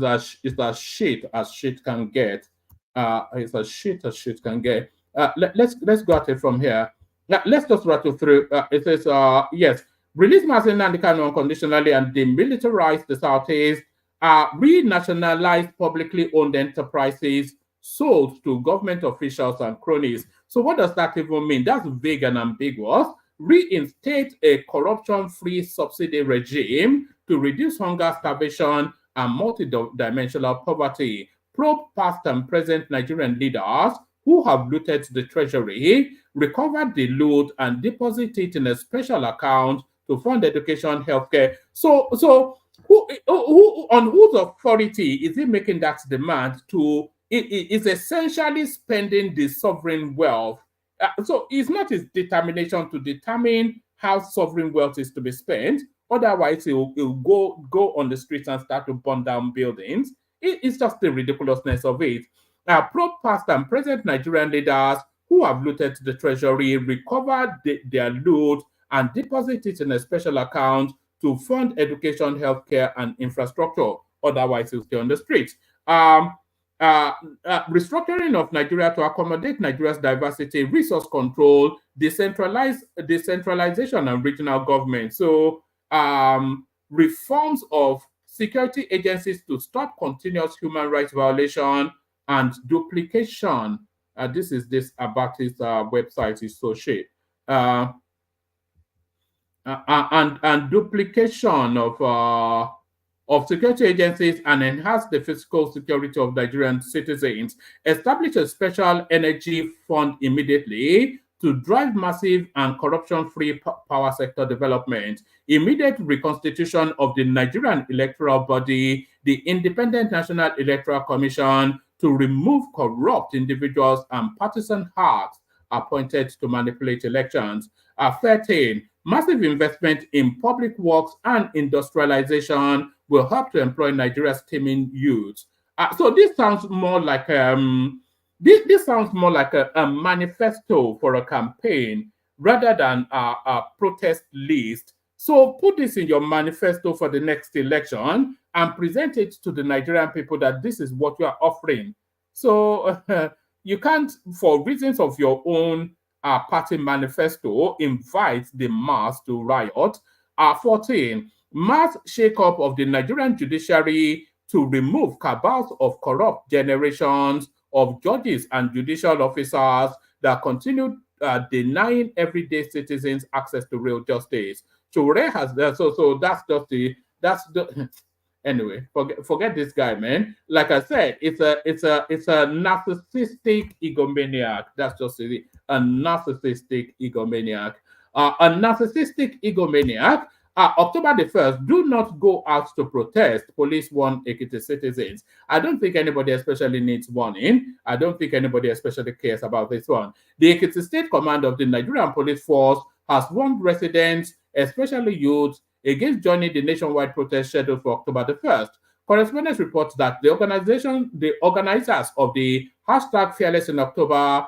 as shit as shit can get. It's as shit can get. Let's go at it from here. Let's just rattle through. It says yes, release Mazen Nnamdi Kanu unconditionally and demilitarize the Southeast. Renationalize publicly owned enterprises sold to government officials and cronies. So what does that even mean? That's vague and ambiguous. Reinstate a corruption-free subsidy regime to reduce hunger, starvation, and multi-dimensional poverty. Probe past and present Nigerian leaders who have looted the treasury, recovered the loot, and deposit it in a special account to fund education, healthcare. So who on whose authority is he making that demand to? It is essentially spending the sovereign wealth. So it's not his determination to determine how sovereign wealth is to be spent. Otherwise, he'll go on the streets and start to burn down buildings. It's just the ridiculousness of it. Probe past and present Nigerian leaders who have looted the treasury, recovered their loot, and deposit it in a special account to fund education, healthcare, and infrastructure. Otherwise, he'll stay on the streets. Restructuring of Nigeria to accommodate Nigeria's diversity, resource control, decentralization, and regional government. So reforms of security agencies to stop continuous human rights violation and duplication. This Abati's website is so shit. And duplication of security agencies and enhance the physical security of Nigerian citizens. Establish a special energy fund immediately to drive massive and corruption-free power sector development. Immediate reconstitution of the Nigerian electoral body, the Independent National Electoral Commission, to remove corrupt individuals and partisan hacks appointed to manipulate elections. 13, Massive investment in public works and industrialization will help to employ Nigeria's teeming youth. So this sounds more like this sounds more like a manifesto for a campaign rather than a protest list. So put this in your manifesto for the next election and present it to the Nigerian people that this is what you are offering. So you can't, for reasons of your own party manifesto, invite the mass to riot. 14, mass shake-up of the Nigerian judiciary to remove cabals of corrupt generations of judges and judicial officers that continue denying everyday citizens access to real justice. SOWORE has so that's just the anyway, forget this guy, man. Like I said, it's a narcissistic egomaniac. That's just it. A narcissistic egomaniac. A narcissistic egomaniac. October the 1st, do not go out to protest. Police warn Ekiti citizens. I don't think anybody especially needs warning. I don't think anybody especially cares about this one. The Ekiti State Command of the Nigerian Police Force has warned residents, especially youths, against joining the nationwide protest scheduled for October the 1st. Correspondence reports that the organizers of the hashtag Fearless in October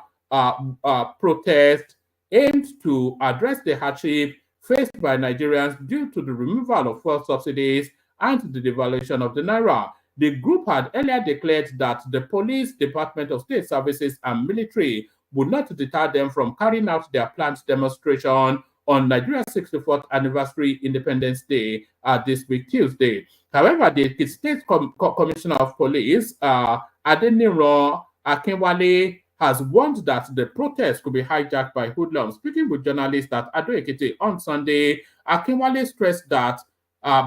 protest aimed to address the hardship faced by Nigerians due to the removal of fuel subsidies and the devaluation of the naira. The group had earlier declared that the police, Department of State Services, and military would not deter them from carrying out their planned demonstration on Nigeria's 64th anniversary Independence Day this week, Tuesday. However, the State Commissioner of Police, Adeniro Akinwale, has warned that the protest could be hijacked by hoodlums. Speaking with journalists at Ado Ekiti on Sunday, Akinwale stressed that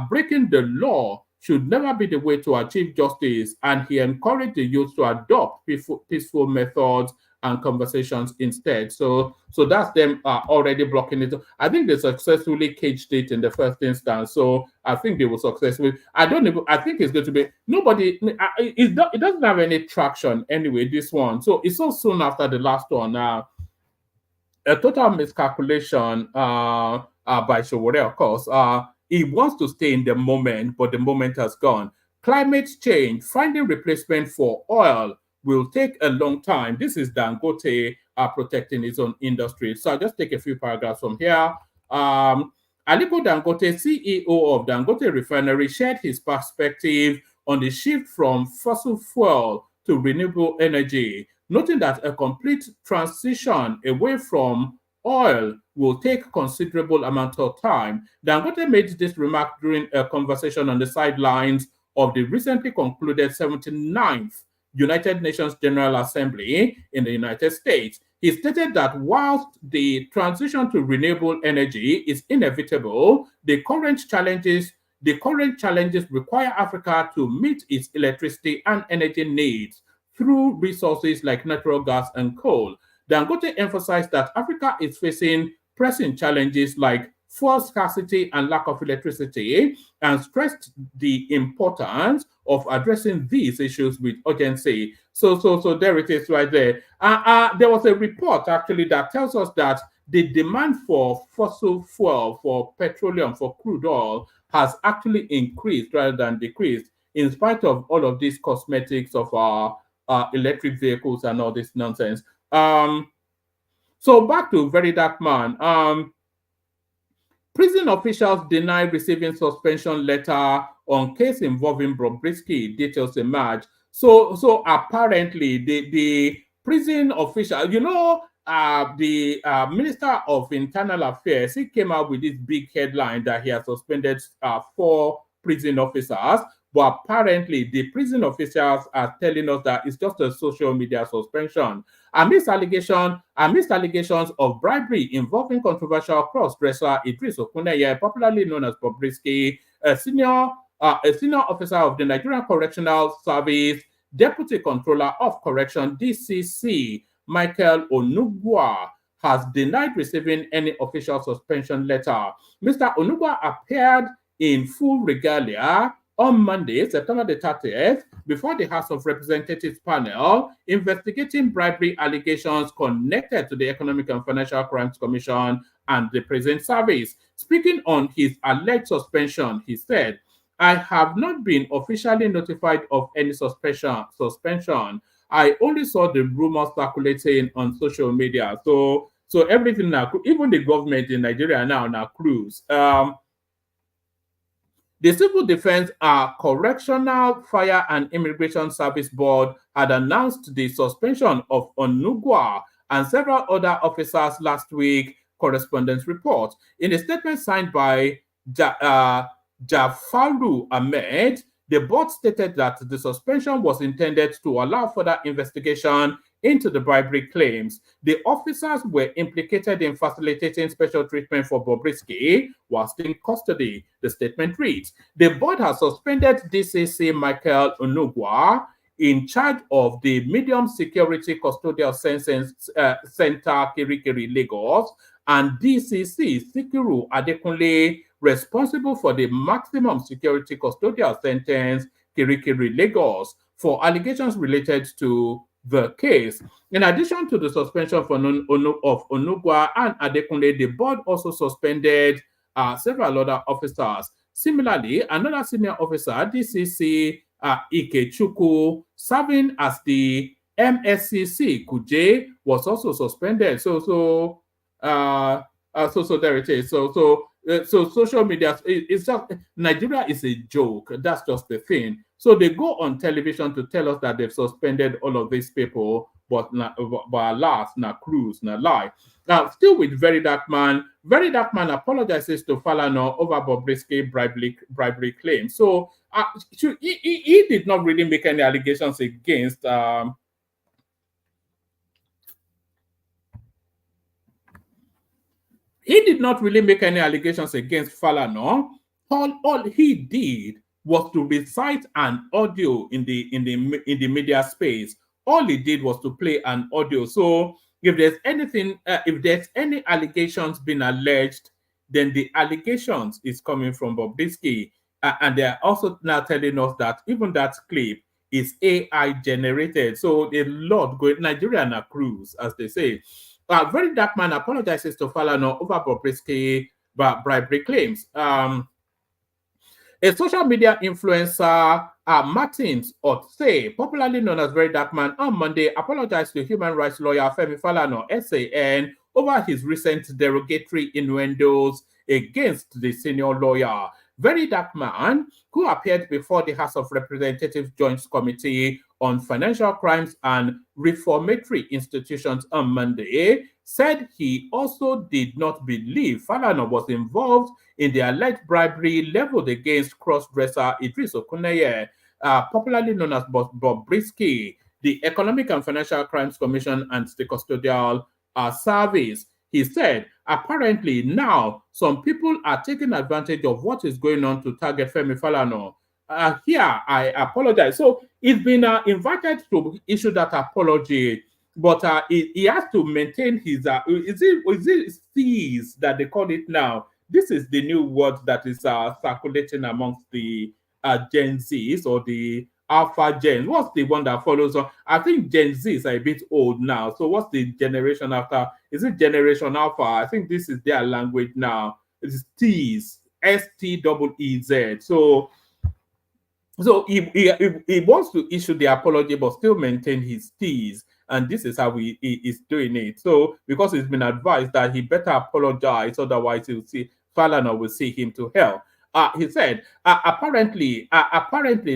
breaking the law should never be the way to achieve justice, and he encouraged the youth to adopt peaceful methods and conversations instead. So that's them already blocking it. I think they successfully caged it in the first instance. So I think they will successfully. I think it's going to be nobody. It doesn't have any traction anyway. This one. So it's so soon after the last one. A total miscalculation by SOWORE, of course. He wants to stay in the moment, but the moment has gone. Climate change, finding replacement for oil will take a long time. This is Dangote protecting his own industry. So I'll just take a few paragraphs from here. Aliko Dangote, CEO of Dangote Refinery, shared his perspective on the shift from fossil fuel to renewable energy, noting that a complete transition away from oil will take considerable amount of time. Dangote made this remark during a conversation on the sidelines of the recently concluded 79th United Nations General Assembly in the United States. He stated that whilst the transition to renewable energy is inevitable, the current challenges require Africa to meet its electricity and energy needs through resources like natural gas and coal. Dangote emphasized that Africa is facing pressing challenges like fuel scarcity and lack of electricity, and stressed the importance of addressing these issues with urgency. So there it is right there. There was a report actually that tells us that the demand for fossil fuel, for petroleum, for crude oil has actually increased rather than decreased, in spite of all of these cosmetics of electric vehicles and all this nonsense. So back to Very Dark Man. Prison officials deny receiving suspension letter on case involving Bobrisky. Details emerge. So apparently the prison official, the Minister of Internal Affairs, he came out with this big headline that he has suspended 4 prison officers. But apparently, the prison officials are telling us that it's just a social media suspension. Amidst allegations of bribery involving controversial cross-dresser Idris Okuneye, popularly known as Bobrisky, a senior officer of the Nigerian Correctional Service, Deputy Controller of Correction (DCC), Michael Onugwa, has denied receiving any official suspension letter. Mr. Onugwa appeared in full regalia on Monday, September the 30th, before the House of Representatives panel investigating bribery allegations connected to the Economic and Financial Crimes Commission and the Prison Service. Speaking on his alleged suspension, he said, I have not been officially notified of any suspension. I only saw the rumors circulating on social media. So everything now, even the government in Nigeria now cruise. The Civil Defense Correctional Fire and Immigration Service Board had announced the suspension of Onugwa and several other officers last week, correspondence report. In a statement signed by Jafaru Ahmed, the board stated that the suspension was intended to allow further investigation into the bribery claims. The officers were implicated in facilitating special treatment for Bobrisky whilst in custody. The statement reads, the board has suspended DCC Michael Onugwa in charge of the Medium Security Custodial Center Kirikiri, Lagos, and DCC Sikiru Adekunle, responsible for the Maximum Security Custodial Sentence Kirikiri, Lagos, for allegations related to the case. In addition to the suspension of Onugwa and Adekunle, the board also suspended several other officers. Similarly, another senior officer, DCC Ikechukwu, serving as the MSCC Kuje, was also suspended. So there it is. So social media, it's just, Nigeria is a joke. That's just the thing. So they go on television to tell us that they've suspended all of these people, but alas, na cruise, na lie. Now, still with Very Dark Man apologizes to Falana over Bobrisky bribery claims. So he did not really make any allegations against he did not really make any allegations against Falana. All he did was to recite an audio in the media space. All he did was to play an audio. So if there's anything, if there's any allegations being alleged, then the allegations is coming from Bobrisky. And they're also now telling us that even that clip is AI generated. So a lot going Nigerian a cruise, as they say. Very Dark Man apologizes to Falana over Bobrisky bribery claims. A social media influencer, Martins Otse, popularly known as Very Dark Man, on Monday apologized to human rights lawyer Femi Falana, SAN, over his recent derogatory innuendos against the senior lawyer. Very Dark Man, who appeared before the House of Representatives Joint Committee on Financial Crimes and Reformatory Institutions on Monday, said he also did not believe Falana was involved in the alleged bribery leveled against cross-dresser Idris Okuneye, popularly known as Bobrisky, the Economic and Financial Crimes Commission and the Custodial Service. He said, apparently now some people are taking advantage of what is going on to target Femi Falana. Here, I apologize. So he's been invited to issue that apology, but he has to maintain his, is it steez that they call it now? This is the new word that is circulating amongst the Gen Zs or the Alpha Gen. What's the one that follows on? I think Gen Zs are a bit old now. So what's the generation after? Is it Generation Alpha? I think this is their language now. It's T's, STEEZ. So he wants to issue the apology, but still maintain his T's. And this is how he is doing it. So because he's been advised that he better apologize, otherwise he'll see Falana will see him to hell. He said, apparently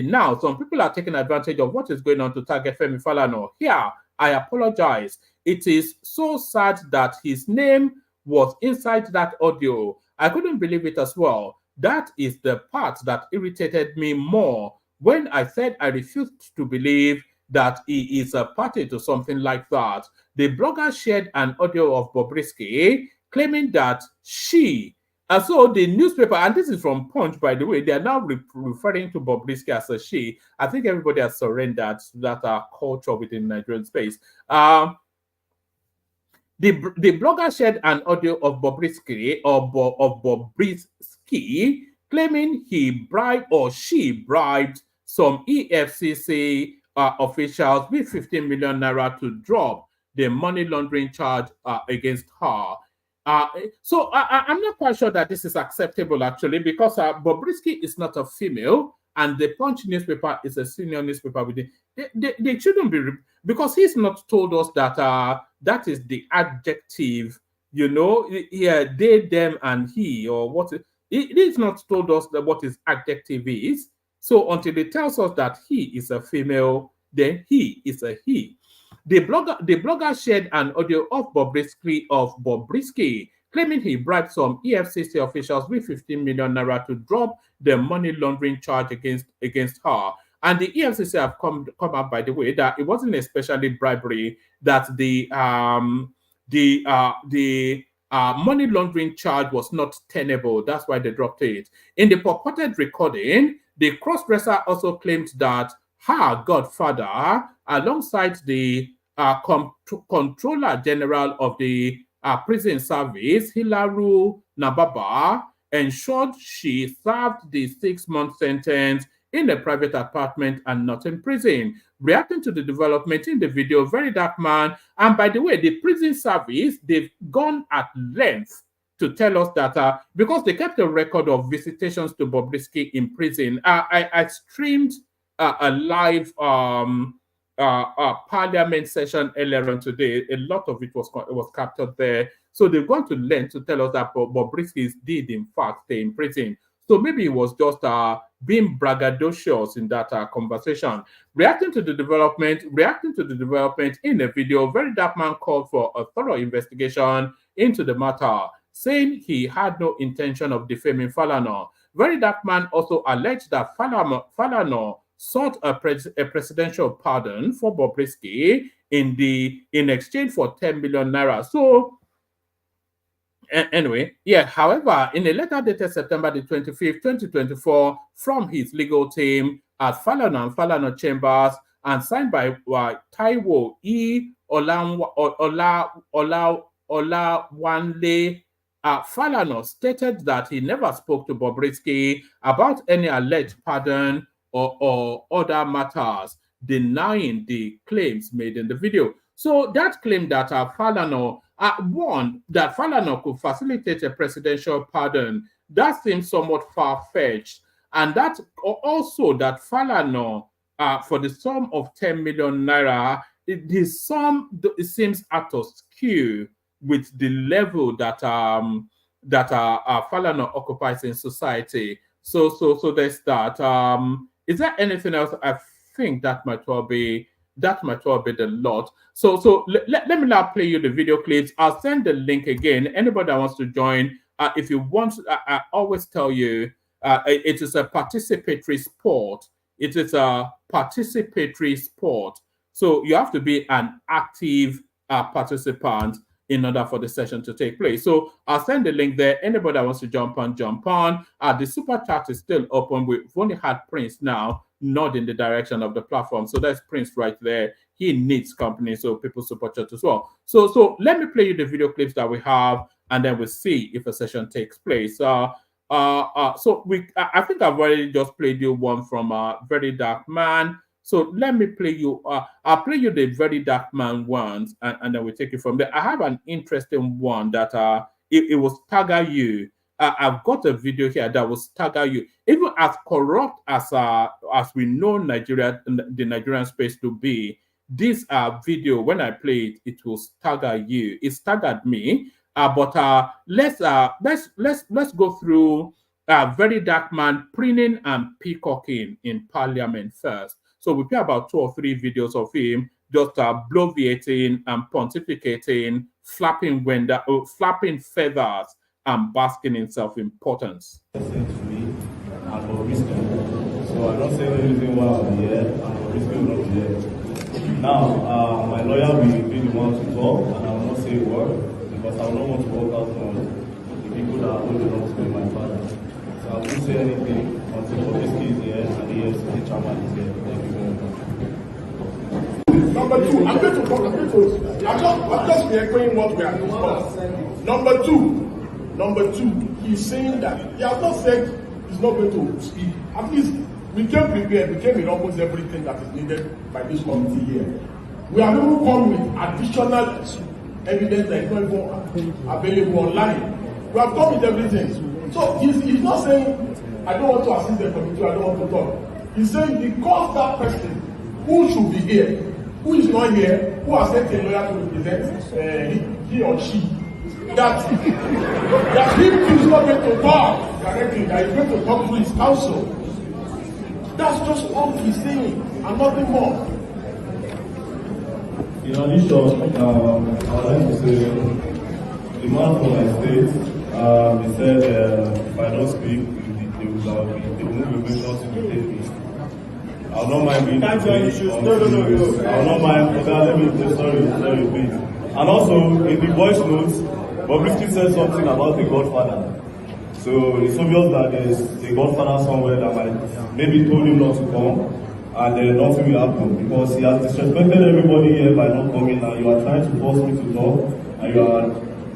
now some people are taking advantage of what is going on to target Femi Falana. Here, I apologize. It is so sad that his name was inside that audio. I couldn't believe it as well. That is the part that irritated me more when I said I refused to believe that he is a party to something like that. The blogger shared an audio of Bobrisky claiming that she, and so the newspaper, and this is from Punch, by the way, they are now referring to Bobrisky as a she. I think everybody has surrendered to that culture within Nigerian space. The blogger shared an audio of Bobrisky claiming he bribed or she bribed some EFCC officials with 15 million naira to drop the money laundering charge against her. So I'm not quite sure that this is acceptable, actually, because Bobrisky is not a female, and the Punch newspaper is a senior newspaper. They shouldn't be, because he's not told us that that is the adjective, you know, yeah, they, them, and he, or what. He's not told us that what his adjective is. So until he tells us that he is a female, then he is a he. The blogger shared an audio of Bobrisky claiming he bribed some EFCC officials with 15 million naira to drop the money laundering charge against her. And the EFCC have come up, by the way, that it wasn't especially bribery, that the money laundering charge was not tenable. That's why they dropped it. In the purported recording, the cross-dresser also claimed that her godfather, alongside the Controller General of the prison service, Hilaru Nababa, ensured she served the 6-month sentence in a private apartment and not in prison. Reacting to the development in the video, Very Dark Man, and by the way, the prison service, they've gone at length to tell us that because they kept a record of visitations to Bobrisky in prison. I streamed a live parliament session earlier on today. A lot of it was captured there. So they've gone to length to tell us that Bobrisky did in fact stay in prison. So maybe it was just being braggadocious in that conversation. Reacting to the development in a video, Very Dark Man called for a thorough investigation into the matter, saying he had no intention of defaming Falana. Very Dark Man also alleged that Falana sought a presidential pardon for Bobrisky in exchange for 10 million naira. So anyway, yeah, however, in a letter dated September the 25th, 2024, from his legal team at Falana and Falana Chambers, and signed by Taiwo E. Olawanle, Falana stated that he never spoke to Bobrisky about any alleged pardon or other matters, denying the claims made in the video. So that claim that Falana warned that Falana could facilitate a presidential pardon, that seems somewhat far-fetched. And that also that Falana, for the sum of 10 million naira, the sum seems out of skew with the level that Falana occupies in society. So there's that. Is there anything else? I think that might well be the lot. So let me now play you the video clips. I'll send the link again. Anybody that wants to join, if you want, I always tell you, it is a participatory sport. It is a participatory sport. So you have to be an active participant in order for the session to take place. So I'll send the link there. Anybody that wants to jump on, jump on. The super chat is still open. We've only had Prince now, not in the direction of the platform. So that's Prince right there. He needs company, so people super chat as well. So let me play you the video clips that we have, and then we'll see if a session takes place. I think I've already just played you one from Very Dark Man. So let me play you, I'll play you the Very Dark Man ones, and then we'll take it from there. I have an interesting one that it was Stagger You. I've got a video here that will stagger you. Even as corrupt as we know Nigeria, the Nigerian space to be, this video, when I play it, it will stagger you. It staggered me. But let's go through Very Dark Man preening and peacocking in Parliament first. So we play about 2 or 3 videos of him just bloviating and pontificating, flapping feathers, and basking in self-importance. So I don't say anything while I'm here, and risk will not be here. Now, my lawyer will be the one to talk, and I will not say a word, because I don't want to walk out from the people that are holding on to my father. So I won't say anything until Bobrisky is here and the EFCC chairman is here. Thank you very much. Number 2, I'm just echoing what we have discussed. Number two, he's saying that he has not said is not going to speak. At least we came prepared, we came with almost everything that is needed by this committee here. We have even come with additional evidence that is not even available online. We have come with everything. So he's not saying, I don't want to assist the committee, I don't want to talk. He's saying because that person who should be here, who is not here, who has sent a lawyer to represent he or she, that he is not going to talk directly, that he's going to talk to his counsel. That's just all he's saying, and nothing more. In addition, I would like to say, the man from my state, he said, if I don't speak, they will move eventually to take me. I will not mind being no. I will not mind, okay, let me say sorry, please. And also, in the voice notes, Bobrisky said something about the Godfather. So it's obvious that there's a Godfather somewhere that might maybe told him not to come, and then nothing will happen because he has disrespected everybody here by not coming, and you are trying to force me to talk, and you are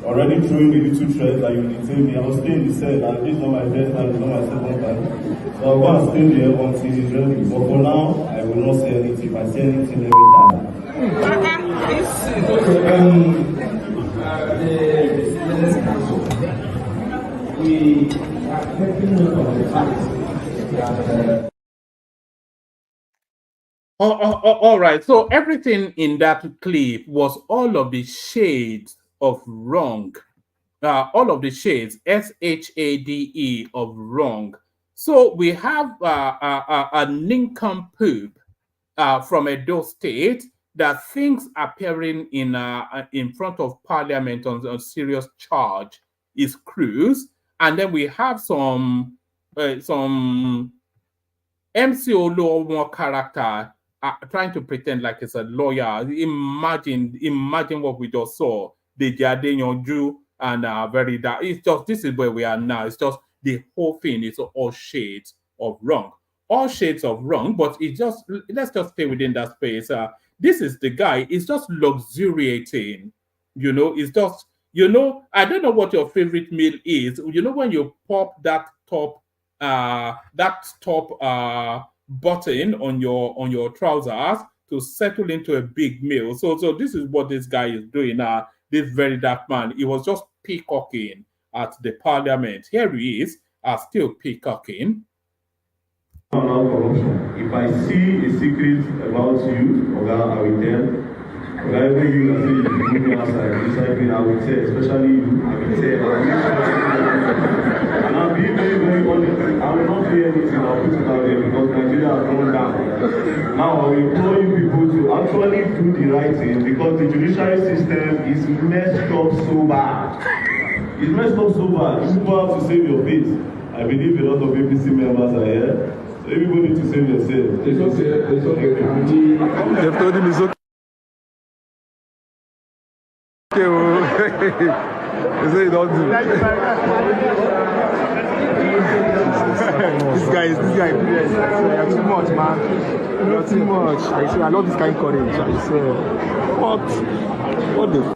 already throwing the little threat that you detain me. I was staying in the cell, and this is not my first time, it's not my second time. So I'll go and stay there until he's ready. But for now, I will not say anything. If I say anything, let me die. We are taking note of the fact that all right. So everything in that clip was all of the shades of wrong. All of the shades, SHADE of wrong. So we have a nincompoop from Edo State that thinks appearing in front of Parliament on a serious charge is cruise, and then we have some MC Oluomo character trying to pretend like it's a lawyer. Imagine what we just saw. The Jadenyonju and very dark. It's just, this is where we are now. It's just the whole thing is all shades of wrong. All shades of wrong, but it just, let's just stay within that space. This is the guy, it's just luxuriating. You know, it's just, you know, I don't know what your favorite meal is. You know, when you pop that top button on your trousers to settle into a big meal. So this is what this guy is doing now. This very dark man, he was just peacocking at the Parliament. Here he is, still peacocking. If I see a secret about you, Oga, I will tell. Oga, even you can say you put me outside, I will tell, especially you, I will tell. And I'll be very, very honest. I will not say anything, I'll put it out there because Nigeria has gone down. Now I will implore you people to actually do the right thing because the judiciary system is messed up so bad. It's messed up so bad. You people have to save your face. I believe a lot of APC members are here. Everybody to save yourself. it's okay. They've told him it's okay. He said he don't do. This guy, you're too much, man. You're too much. I swear, I love this kind of courage. I swear. What the?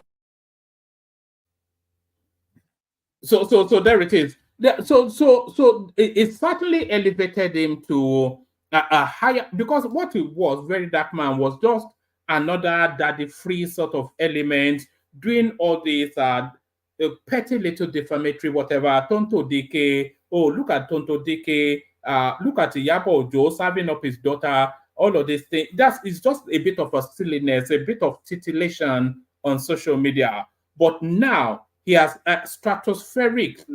So there it is. So it certainly elevated him to a higher, because what he was, very dark man, was just another daddy-free sort of element doing all these petty little defamatory whatever. Tonto Dike, oh, look at Tonto Dike, look at Yapo Ojo serving up his daughter, all of these things. It's just a bit of a silliness, a bit of titillation on social media. But now he has stratospheric,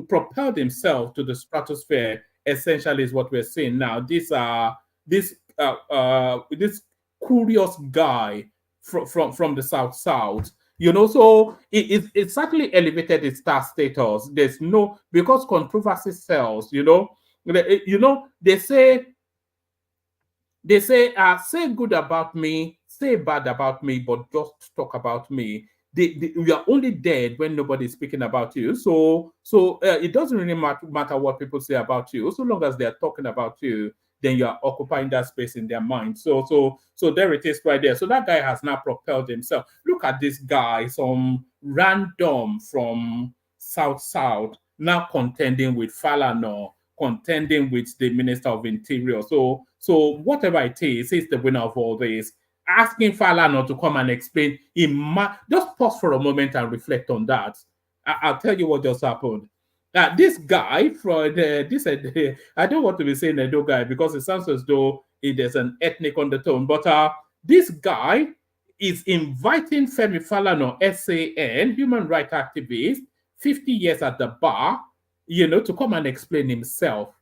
propelled himself to the stratosphere, essentially is what we're seeing now. This curious guy from the South, you know, so it certainly elevated its star status. There's no, because controversy sells, you know, they say say good about me, say bad about me, but just talk about me. You are only dead when nobody's speaking about you. So it doesn't really matter what people say about you, so long as they are talking about you, then you are occupying that space in their mind. So there it is right there. So that guy has now propelled himself. Look at this guy, some random from South, now contending with Falana, contending with the Minister of Interior. So whatever it is, he's the winner of all this. Asking Falana to come and explain, just pause for a moment and reflect on that. I'll tell you what just happened. This guy from I don't want to be saying Edo guy because it sounds as though there's an ethnic undertone, but this guy is inviting Femi Falana, SAN, human rights activist, 50 years at the bar, to come and explain himself.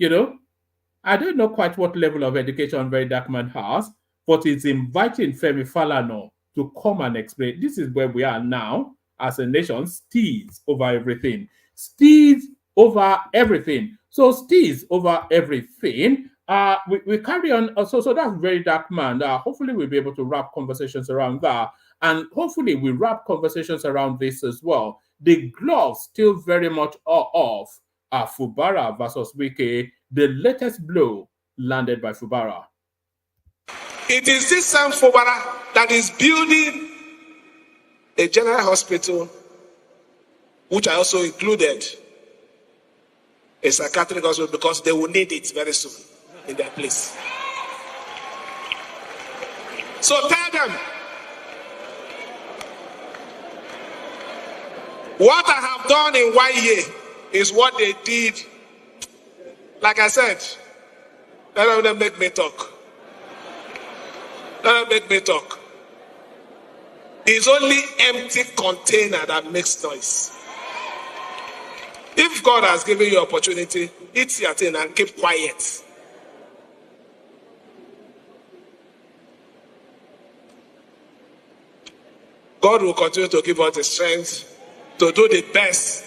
I don't know quite what level of education Very Dark Man has, but it's inviting Femi Falana to come and explain. This is where we are now as a nation, steeds over everything. Steeds over everything. So steeds over everything. We carry on. So that's Very Dark Man. Hopefully we'll be able to wrap conversations around that. And hopefully we wrap conversations around this as well. The gloves still very much are off. Fubara versus Wike. The latest blow landed by Fubara. It is this Sam Fubara that is building a general hospital, which I also included a psychiatric hospital because they will need it very soon in their place. So tell them, what I have done in 1 year is what they did. Like I said, let them make me talk. Let them make me talk. It's only empty container that makes noise. If God has given you opportunity, eat your thing and keep quiet. God will continue to give us the strength to do the best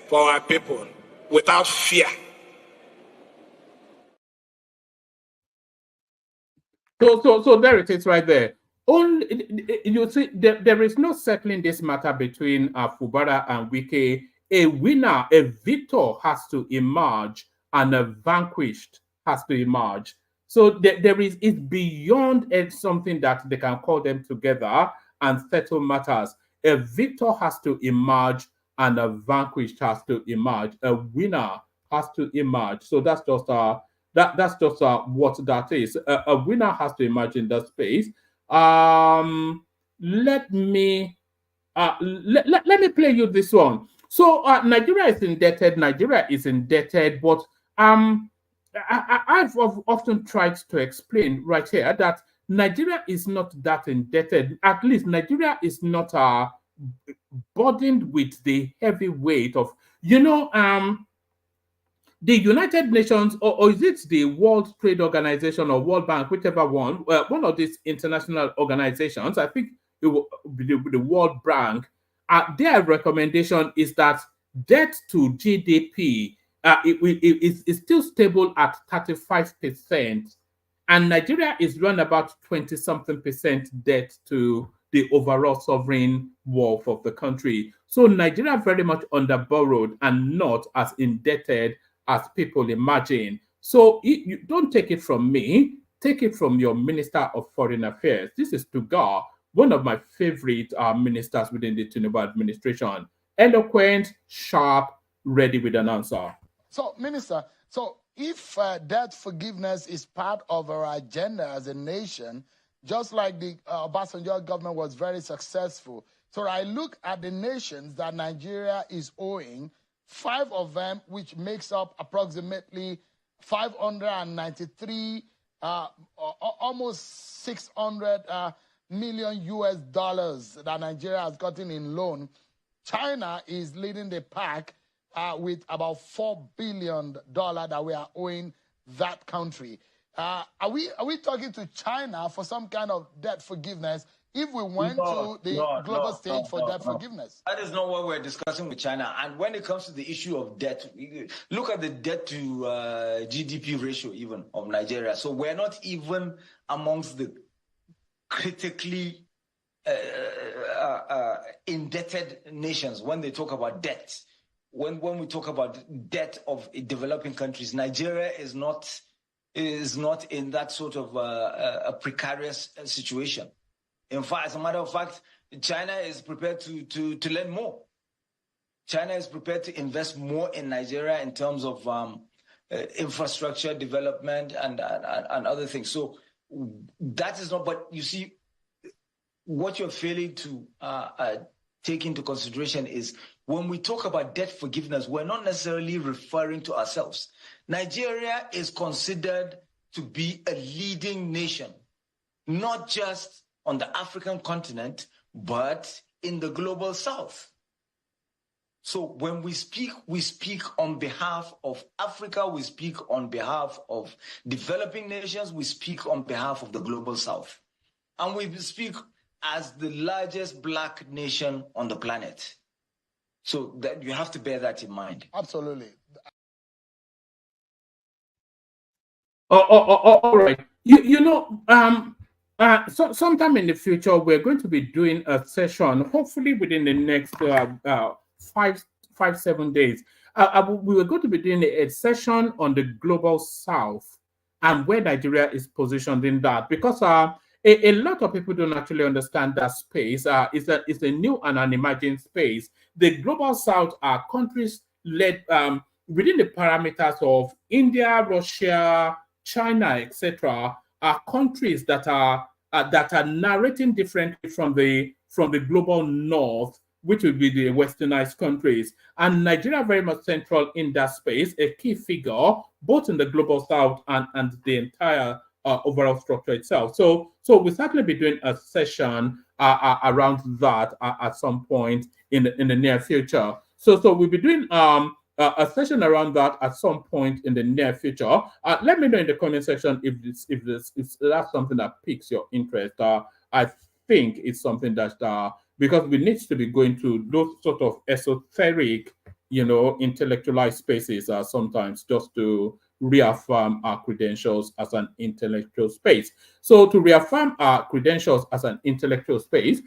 for our people without fear. So there it is right there. Only you see, there is no settling this matter between Fubara and Wike. A winner, a victor has to emerge, and a vanquished has to emerge. So it's beyond something that they can call them together and settle matters. A victor has to emerge, and a vanquished has to emerge. A winner has to emerge. So that's just that's just what that is. A winner has to emerge in that space. Let me play you this one. So Nigeria is indebted, but I've often tried to explain right here that Nigeria is not that indebted. At least Nigeria is not burdened with the heavy weight of, the United Nations, or is it the World Trade Organization or World Bank, whichever one of these international organizations, I think it will be the World Bank, their recommendation is that debt to GDP is still stable at 35%. And Nigeria is run about 20-something% debt to the overall sovereign wealth of the country. So Nigeria very much underborrowed and not as indebted as people imagine. So you don't take it from me, take it from your Minister of Foreign Affairs. This is Tugar, one of my favorite ministers within the Tinubu administration. Eloquent, sharp, ready with an answer. So, Minister, if debt forgiveness is part of our agenda as a nation, just like the Obasanjo government was very successful, so I look at the nations that Nigeria is owing, 5 of them, which makes up approximately 593, almost 600 million US dollars that Nigeria has gotten in loan. China is leading the pack with about $4 billion that we are owing that country. Are we talking to China for some kind of debt forgiveness if we went to the global stage for debt forgiveness? That is not what we're discussing with China. And when it comes to the issue of debt, look at the debt to GDP ratio even of Nigeria. So we're not even amongst the critically indebted nations when they talk about debt. When we talk about debt of developing countries, Nigeria is not in that sort of a precarious situation. In fact, as a matter of fact, China is prepared to lend more. China is prepared to invest more in Nigeria in terms of infrastructure development and other things. So that is not, but you see, what you're failing to take into consideration is when we talk about debt forgiveness, we're not necessarily referring to ourselves. Nigeria is considered to be a leading nation, not just on the African continent, but in the global south. So when we speak on behalf of Africa, we speak on behalf of developing nations, we speak on behalf of the global south. And we speak as the largest black nation on the planet. So that you have to bear that in mind. Absolutely. All right. So sometime in the future, we're going to be doing a session, hopefully within the next 7 days. We were going to be doing a session on the global south and where Nigeria is positioned in that, because a lot of people don't actually understand that space. It's a new and an emerging space. The global south are countries led within the parameters of India, Russia, China, etc., are countries that are narrating differently from the global north, which would be the westernized countries. And Nigeria very much central in that space, a key figure, both in the global south and the entire overall structure itself. So we'll certainly be doing a session around that at some point in the near future. So we'll be doing a session around that at some point in the near future. Let me know in the comment section if that's something that piques your interest. I think it's something that because we need to be going to those sort of esoteric, intellectualized spaces sometimes just to reaffirm our credentials as an intellectual space. So to reaffirm our credentials as an intellectual space,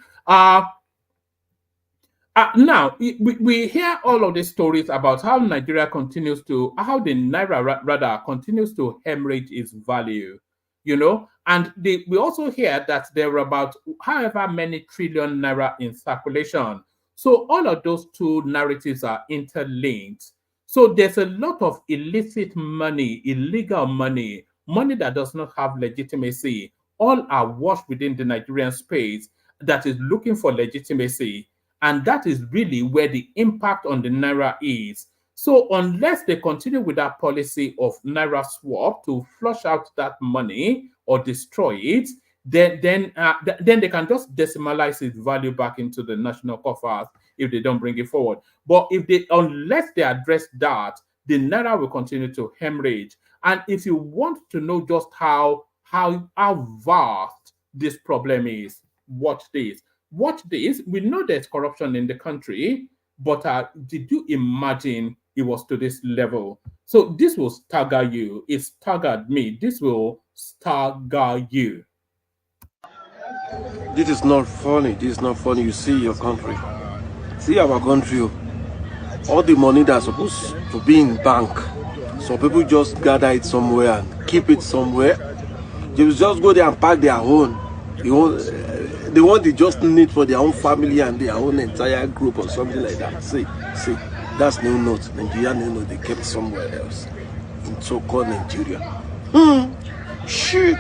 now, we hear all of these stories about how Nigeria continues to, how the Naira rather continues to hemorrhage its value, and we also hear that there are about however many trillion Naira in circulation. So all of those two narratives are interlinked. So there's a lot of illicit money, illegal money, money that does not have legitimacy, all are washed within the Nigerian space that is looking for legitimacy. And that is really where the impact on the Naira is. So unless they continue with that policy of Naira swap to flush out that money or destroy it, then they can just decimalize its value back into the national coffers if they don't bring it forward. But unless they address that, the Naira will continue to hemorrhage. And if you want to know just how vast this problem is, watch this. Watch this. We know there's corruption in the country, but did you imagine it was to this level? So this will stagger you. It staggered me. This will stagger you. This is not funny. This is not funny. You see your country. See our country. All the money that's supposed to be in bank, some people just gather it somewhere and keep it somewhere. They will just go there and pack their own. The one they just need for their own family and their own entire group or something like that. See, that's new note. Nigeria new note, they kept somewhere else in so-called Nigeria. Shit.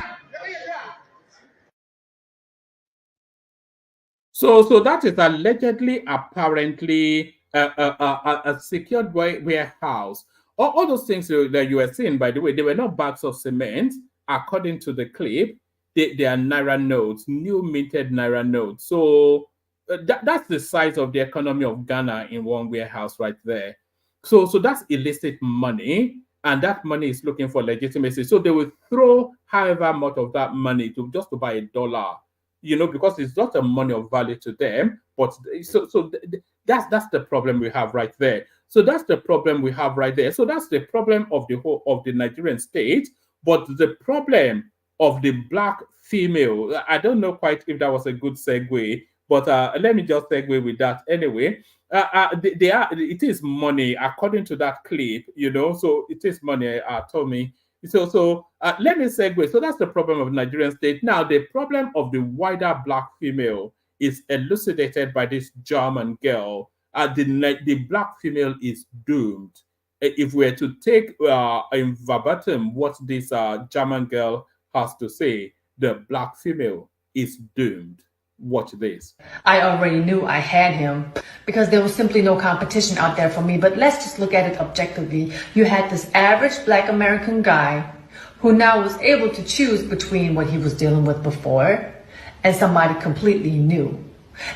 So that is allegedly, apparently, a secured warehouse. All those things that you were seeing, by the way, they were not bags of cement, according to the clip. They are Naira notes, new minted Naira notes. So that's the size of the economy of Ghana in one warehouse right there. So that's illicit money, and that money is looking for legitimacy. So they will throw however much of that money just to buy $1, because it's not a money of value to them. But that's the problem we have right there. So that's the problem we have right there. So that's the problem of the Nigerian state. But the problem of the black female, I don't know quite if that was a good segue, but let me just segue with that anyway. It is money according to that clip, so it is money, Tommy. So let me segue. So that's the problem of the Nigerian state. Now, the problem of the wider black female is elucidated by this German girl. the black female is doomed. If we were to take in verbatim what this German girl has to say, the black female is doomed. Watch this. I already knew I had him because there was simply no competition out there for me. But let's just look at it objectively. You had this average black American guy who now was able to choose between what he was dealing with before and somebody completely new.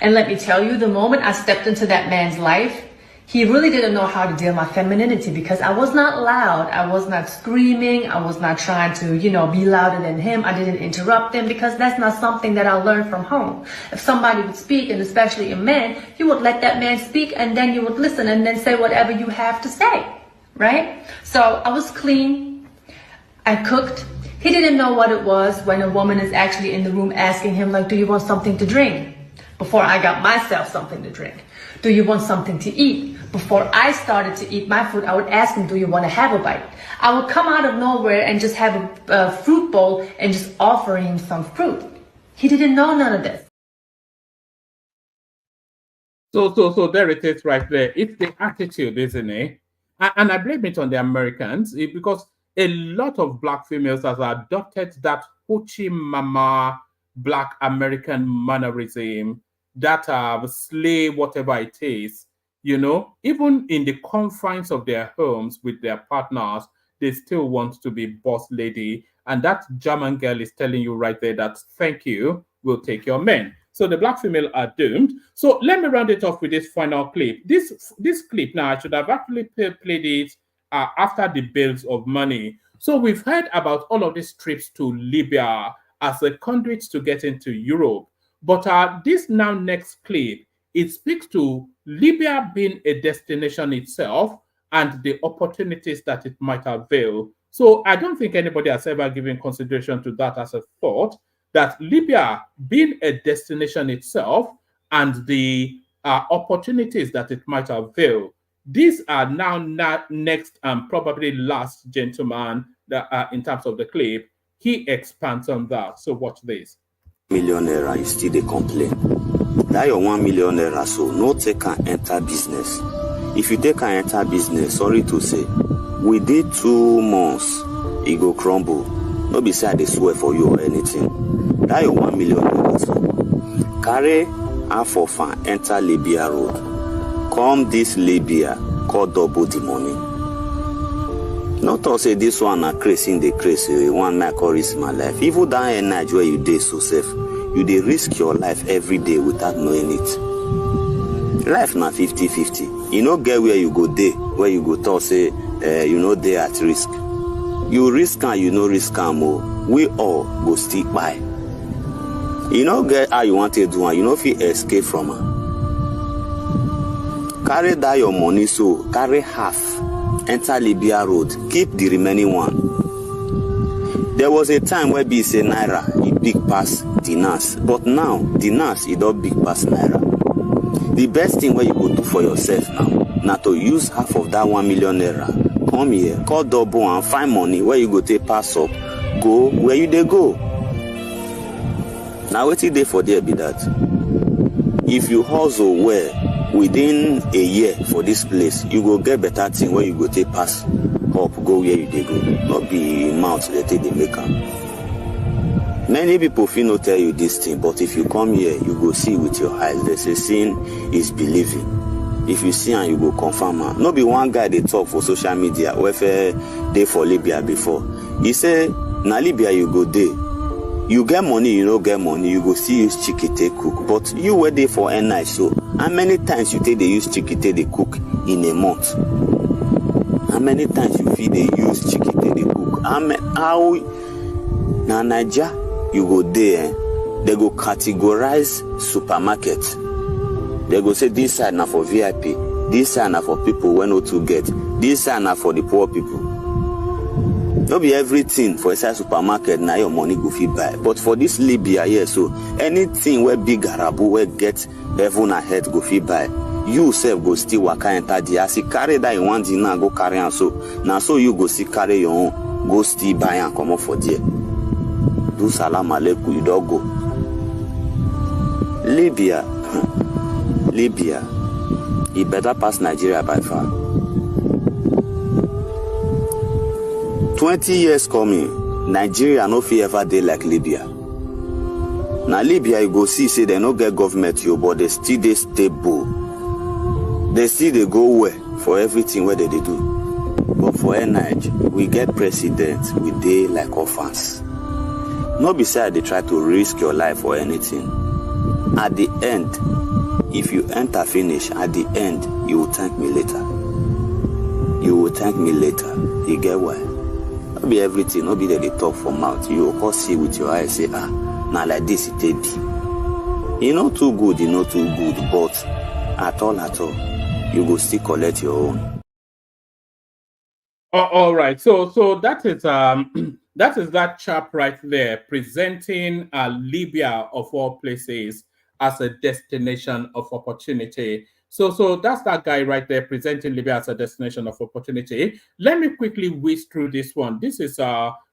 And let me tell you, the moment I stepped into that man's life, he really didn't know how to deal with my femininity because I was not loud. I was not screaming. I was not trying to, be louder than him. I didn't interrupt him because that's not something that I learned from home. If somebody would speak, and especially a man, you would let that man speak and then you would listen and then say whatever you have to say, right? So I was clean. I cooked. He didn't know what it was when a woman is actually in the room asking him, like, do you want something to drink? Before I got myself something to drink. Do you want something to eat? Before I started to eat my food, I would ask him, do you want to have a bite? I would come out of nowhere and just have a fruit bowl and just offer him some fruit. He didn't know none of this. So there it is right there. It's the attitude, isn't it? And I blame it on the Americans because a lot of black females have adopted that hoochie mama black American mannerism, that slay whatever it is, even in the confines of their homes with their partners, they still want to be boss lady. And that German girl is telling you right there that thank you, we'll take your men. So the black female are doomed. So let me round it off with this final clip. This clip now, I should have actually played it after the bills of money. So we've heard about all of these trips to Libya as a conduit to get into Europe. But this now next clip, it speaks to Libya being a destination itself and the opportunities that it might avail. So I don't think anybody has ever given consideration to that as a thought, that Libya being a destination itself and the opportunities that it might avail. These are now next and probably last gentleman that in terms of the clip. He expands on that. So watch this. Millionaire, you still they complain. That your 1 million naira, so no take and enter business. If you take and enter business, sorry to say, within 2 months, it go crumble. No be say they swear for you or anything. That your 1 million naira, so carry half of and enter Libya road. Come this Libya, call double the money. Not to say this one are crazy in the crazy, one make or risk my life. Even down in night where you day so safe, you dey risk your life every day without knowing it. Life na 50-50. You know get where you go day, where you go talk say, they at risk. You risk and you know risk and more. We all go stick by. You know get how you want to do and you know if you escape from her. Carry that your money so carry half. Enter Libya road, keep the remaining one. There was a time where be say Naira, it big pass dinars. But now, dinars, it don't big pass Naira. The best thing where you go do for yourself now to use half of that 1 million naira. Come here, call double and find money where you go take pass up. Go where you they go. Now what's it there for there be that? If you hustle well, within a year for this place, you go get better thing where you go take pass up, go where you they go. Not be mouth they take the maker. Many people feel not tell you this thing, but if you come here, you go see with your eyes. They say seeing is believing. If you see and you go confirm. Not be one guy they talk for social media, where they for Libya before. He say, na Libya you go there. You get money, you don't get money, you go see use chikite cook. But you were there for a night, so how many times you take they use chikite they cook in a month? How many times you feel they use chikite they cook? How na Nigeria you go there, they go categorize supermarket. They go say this side now for VIP, this side now for people when not to get, this side now for the poor people. Not be everything for inside supermarket now your money go fit buy. But for this Libya here, so anything where big Arabu where get heaven ahead go fit buy. You self go still waka enter the as carry that in one dinner go carry and so now so you go see carry your own go still buy and come up for there. Do salam aleikum, you don't go. Libya. It better pass Nigeria by far. 20 years coming, Nigeria no fit ever dey like Libya. Now Libya, you go see, say they no get government, but they still dey stable. They still dey go well for everything where they do. But for NIG, we get president, we dey like orphans. No beside they try to risk your life or anything. At the end, if you enter finish, at the end, you will thank me later. You will thank me later. You get why? No be everything, no be that they talk for mouth. You will see with your eyes, say, now like this it be. You know too good, you know too good, but at all, you go still collect your own. All right. So that is that is that chap right there presenting Libya of all places as a destination of opportunity. So that's that guy right there presenting Libya as a destination of opportunity. Let me quickly whiz through this one. This is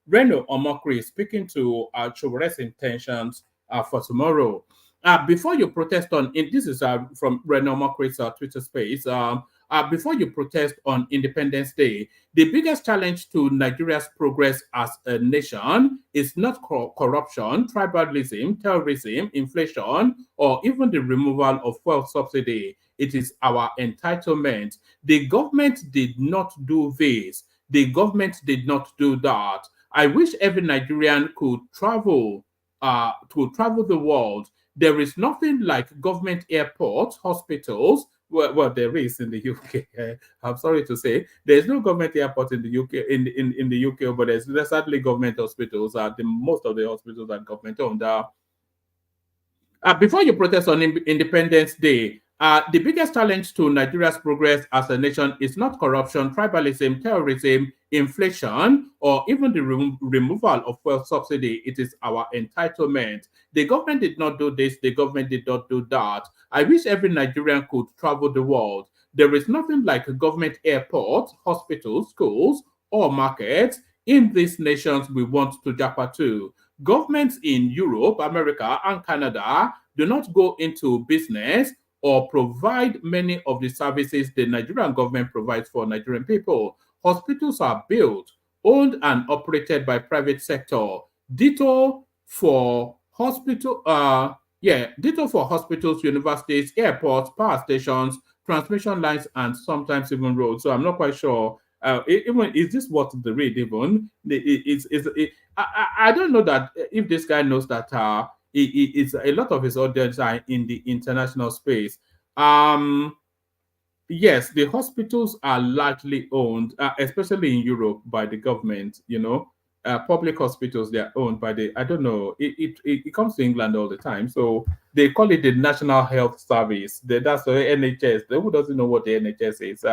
Reno Omokri speaking to SOWORE's intentions for tomorrow. Before you protest on, this is from Reno Omokri's Twitter space. Before you protest on Independence Day, the biggest challenge to Nigeria's progress as a nation is not corruption, tribalism, terrorism, inflation, or even the removal of fuel subsidy. It is our entitlement. The government did not do this. The government did not do that. I wish every Nigerian could travel the world. There is nothing like government airports, hospitals. Well, there is in the UK. I'm sorry to say, there's no government airport in the UK. In the UK, but there's certainly government hospitals. Most of the hospitals are government owned. Before you protest on Independence Day, the biggest challenge to Nigeria's progress as a nation is not corruption, tribalism, terrorism, inflation, or even the removal of fuel subsidy. It is our entitlement. The government did not do this. The government did not do that. I wish every Nigerian could travel the world. There is nothing like a government airport, hospitals, schools, or markets in these nations we want to japa to. Governments in Europe, America, and Canada do not go into business or provide many of the services the Nigerian government provides for Nigerian people. Hospitals are built, owned, and operated by private sector. Ditto for hospitals, universities, airports, power stations, transmission lines, and sometimes even roads. So I'm not quite sure. Even is this what the read even? I don't know that if this guy knows that it's a lot of his audience are in the international space. Yes, the hospitals are largely owned, especially in Europe, by the government. Public hospitals, they're owned by the, I don't know, it comes to England all the time. So they call it the National Health Service. That's the NHS. Who doesn't know what the NHS is?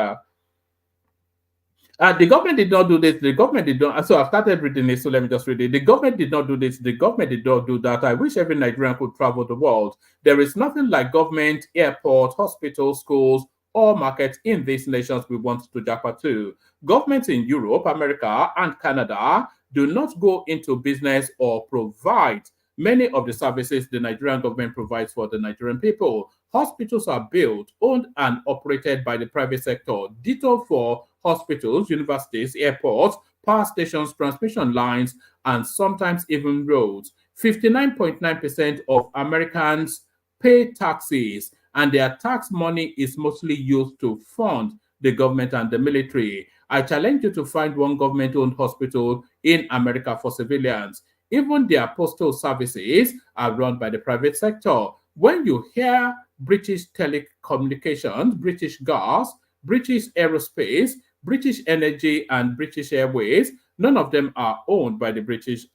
The government did not do this. The government did not. So I've started reading this, so let me just read it. The government did not do this. The government did not do that. I wish every Nigerian could travel the world. There is nothing like government, airport, hospitals, schools, or markets in these nations we want to japa to. Governments in Europe, America, and Canada do not go into business or provide many of the services the Nigerian government provides for the Nigerian people. Hospitals are built, owned, and operated by the private sector. Ditto for hospitals, universities, airports, power stations, transmission lines, and sometimes even roads. 59.9% of Americans pay taxes, and their tax money is mostly used to fund the government and the military. I challenge you to find one government-owned hospital in America for civilians. Even their postal services are run by the private sector. When you hear British Telecommunications, British Gas, British Aerospace, British Energy, and British Airways, none of them are owned by the British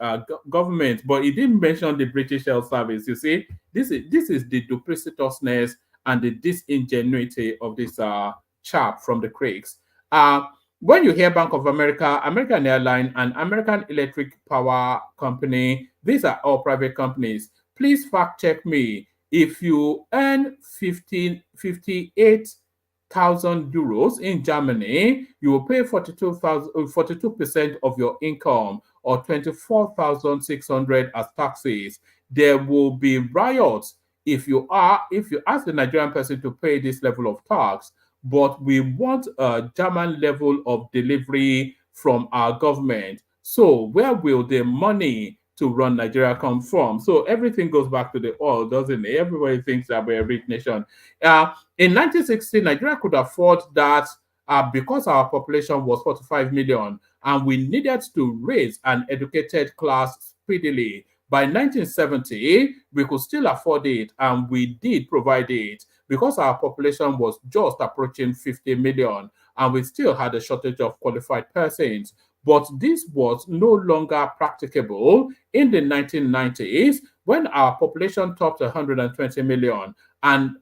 government. But he didn't mention the British Health Service. You see, this is the duplicitousness and the disingenuity of this chap from the Craigs. When you hear Bank of America, American Airlines, and American Electric Power Company, these are all private companies. Please fact check me. If you earn 58,000 euros in Germany, you will pay 42% of your income, or 24,600 as taxes. There will be riots if you ask the Nigerian person to pay this level of tax. but we want a German level of delivery from our government. So where will the money to run Nigeria come from? So everything goes back to the oil, doesn't it? Everybody thinks that we're a rich nation. In 1960, Nigeria could afford that because our population was 45 million and we needed to raise an educated class speedily. By 1970, we could still afford it, and we did provide it because our population was just approaching 50 million and we still had a shortage of qualified persons. But this was no longer practicable in the 1990s when our population topped 120 million. And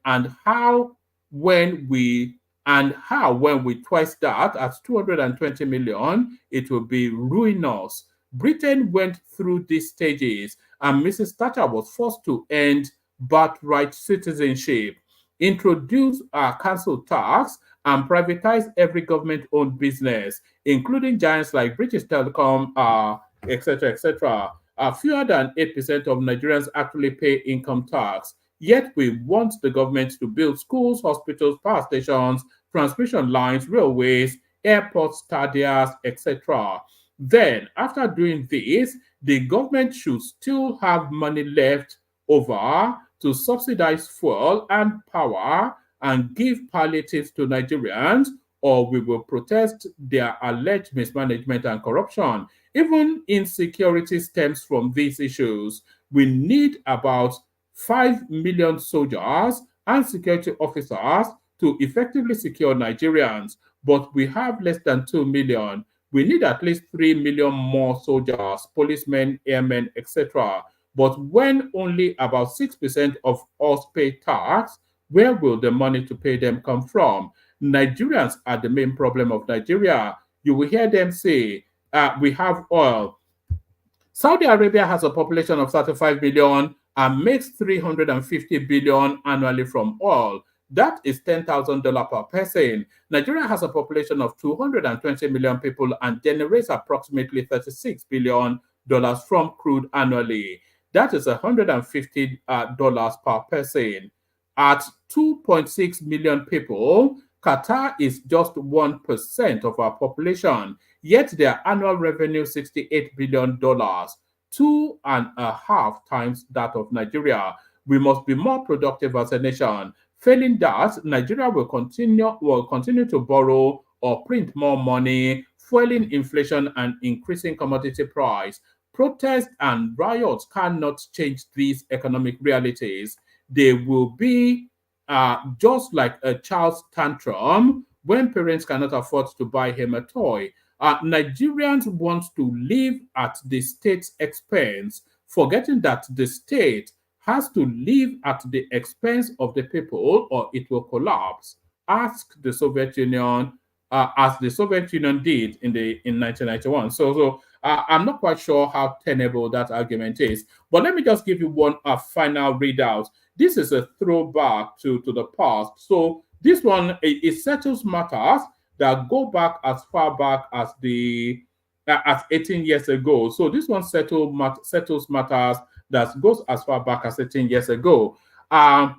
how when we twice that at 220 million, it will be ruinous. Britain went through these stages, and Mrs. Thatcher was forced to end birthright citizenship, introduce a council tax, and privatize every government-owned business, including giants like British Telecom, etc., etc. Fewer than 8% of Nigerians actually pay income tax. Yet we want the government to build schools, hospitals, power stations, transmission lines, railways, airports, stadiums, etc. Then, after doing this, the government should still have money left over to subsidize fuel and power and give palliatives to Nigerians, or we will protest their alleged mismanagement and corruption. Even insecurity stems from these issues. We need about 5 million soldiers and security officers to effectively secure Nigerians, but we have less than 2 million. We need at least 3 million more soldiers, policemen, airmen, etc. But when only about 6% of us pay tax, where will the money to pay them come from? Nigerians are the main problem of Nigeria. You will hear them say, we have oil. Saudi Arabia has a population of 35 million and makes 350 billion annually from oil. That is $10,000 per person. Nigeria has a population of 220 million people and generates approximately $36 billion from crude annually. That is $150 per person. At 2.6 million people, Qatar is just 1% of our population, yet their annual revenue is $68 billion, 2.5 times that of Nigeria. We must be more productive as a nation. Failing that, Nigeria will continue to borrow or print more money, fueling inflation and increasing commodity price. Protests and riots cannot change these economic realities. They will be just like a child's tantrum when parents cannot afford to buy him a toy. Nigerians want to live at the state's expense, forgetting that the state has to live at the expense of the people or it will collapse. Ask the Soviet Union, as the Soviet Union did in 1991. So I'm not quite sure how tenable that argument is. But let me just give you one final readout. This is a throwback to the past. So this one, it settles matters that go back as far back as as 18 years ago. So this one settles matters that goes as far back as 18 years ago. Ladoja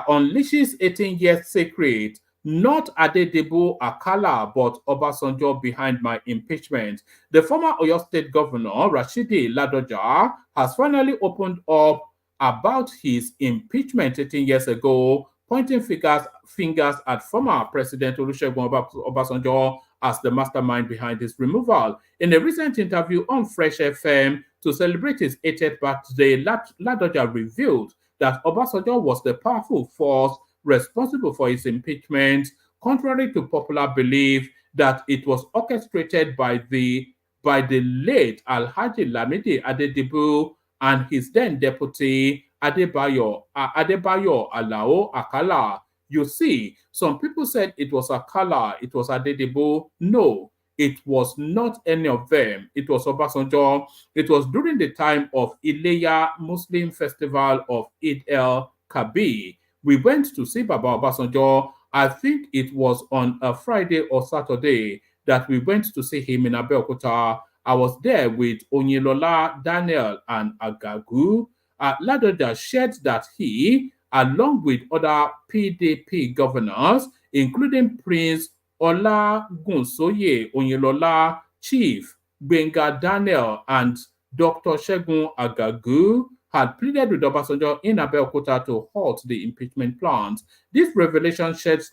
unleashes 18-year secret. Not Adedibu Akala, but Obasanjo behind my impeachment. The former Oyo State Governor, Rashidi Ladoja, has finally opened up about his impeachment 18 years ago, pointing fingers at former President Olusegun Obasanjo as the mastermind behind his removal. In a recent interview on Fresh FM to celebrate his 80th birthday, Ladoja revealed that Obasanjo was the powerful force responsible for his impeachment, contrary to popular belief that it was orchestrated by the late Alhaji Lamidi Adedibu and his then deputy Adebayo Alao Akala. You see, some people said it was Akala, it was Adedibu. No, it was not any of them. It was Obasanjo. It was during the time of Ileya Muslim festival of Eid el-Kabir. We went to see Baba Obasanjo. I think it was on a Friday or Saturday that we went to see him in Abeokuta. I was there with Onyilola, Daniel, and Agagu. Ladoja shared that he along with other PDP governors, including Prince Olagunsoye Oyinlola, Chief Gbenga Daniel, and Dr. Segun Agagu, had pleaded with Obasanjo in Abeokuta to halt the impeachment plans. This revelation sheds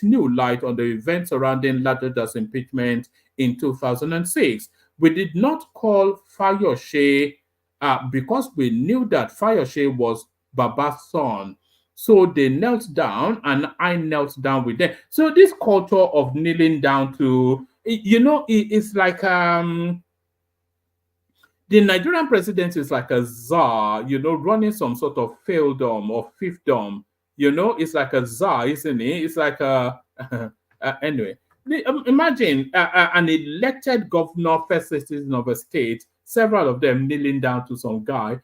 new light on the events surrounding Ladoja's impeachment in 2006. We did not call Fayose because we knew that Fayose was Baba's son. So they knelt down and I knelt down with them. So this culture of kneeling down to, it's like the Nigerian president is like a czar, running some sort of feudom or fiefdom. It's like a czar, isn't it? It's like a anyway. Imagine an elected governor, first citizen of a state, several of them kneeling down to some guy.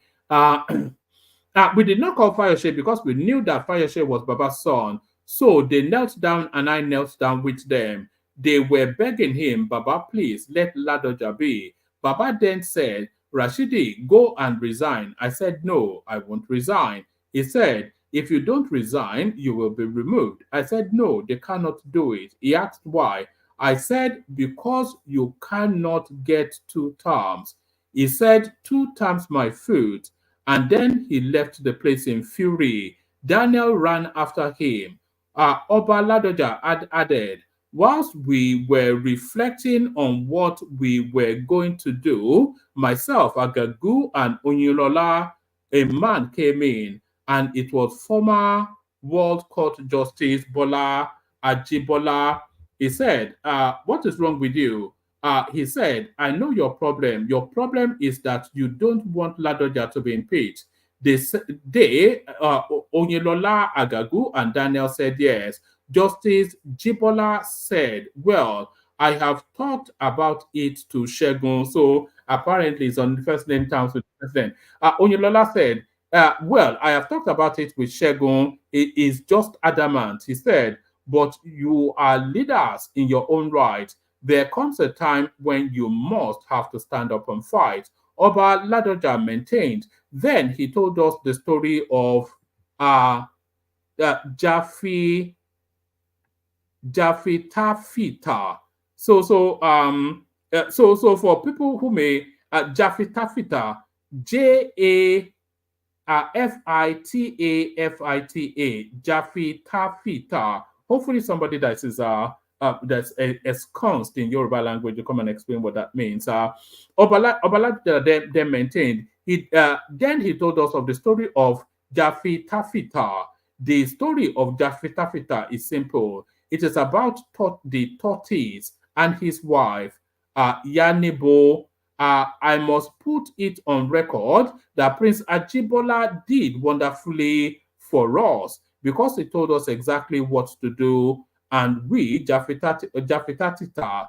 We did not call Fayose because we knew that Fayose was Baba's son. So they knelt down and I knelt down with them. They were begging him, Baba, please let Ladoja be. Baba then said, Rashidi, go and resign. I said, no, I won't resign. He said, if you don't resign, you will be removed. I said, no, they cannot do it. He asked why. I said, because you cannot get 2 terms. He said, 2 terms my foot. And then he left the place in fury. Daniel ran after him. Oba Ladoja added, whilst we were reflecting on what we were going to do, myself, Agagu, and Oyinlola, a man came in, and it was former World Court Justice Bola Ajibola. He said, what is wrong with you? He said, I know your problem. Your problem is that you don't want Ladoja to be impeached. Oyinlola, Agagu, and Daniel said yes. Justice Jibola said, well, I have talked about it to Segun. So apparently it's on first name terms with the president. Oyinlola said, well, I have talked about it with Segun. It is just adamant. He said, but you are leaders in your own right. There comes a time when you must have to stand up and fight. Oba Ladoja maintained. Then he told us the story of Jaffi Tafita. So for people who may Jaffi Tafita, Fitafita, Jaffi Tafita. Hopefully somebody that is that's ensconced in Yoruba language to come and explain what that means. Obalade then maintained. Then he told us of the story of Jaffi Tafita. The story of Jaffi Tafita is simple. It is about the tortoise and his wife, Yanibo. I must put it on record that Prince Ajibola did wonderfully for us because he told us exactly what to do. And we, Jaffitatita,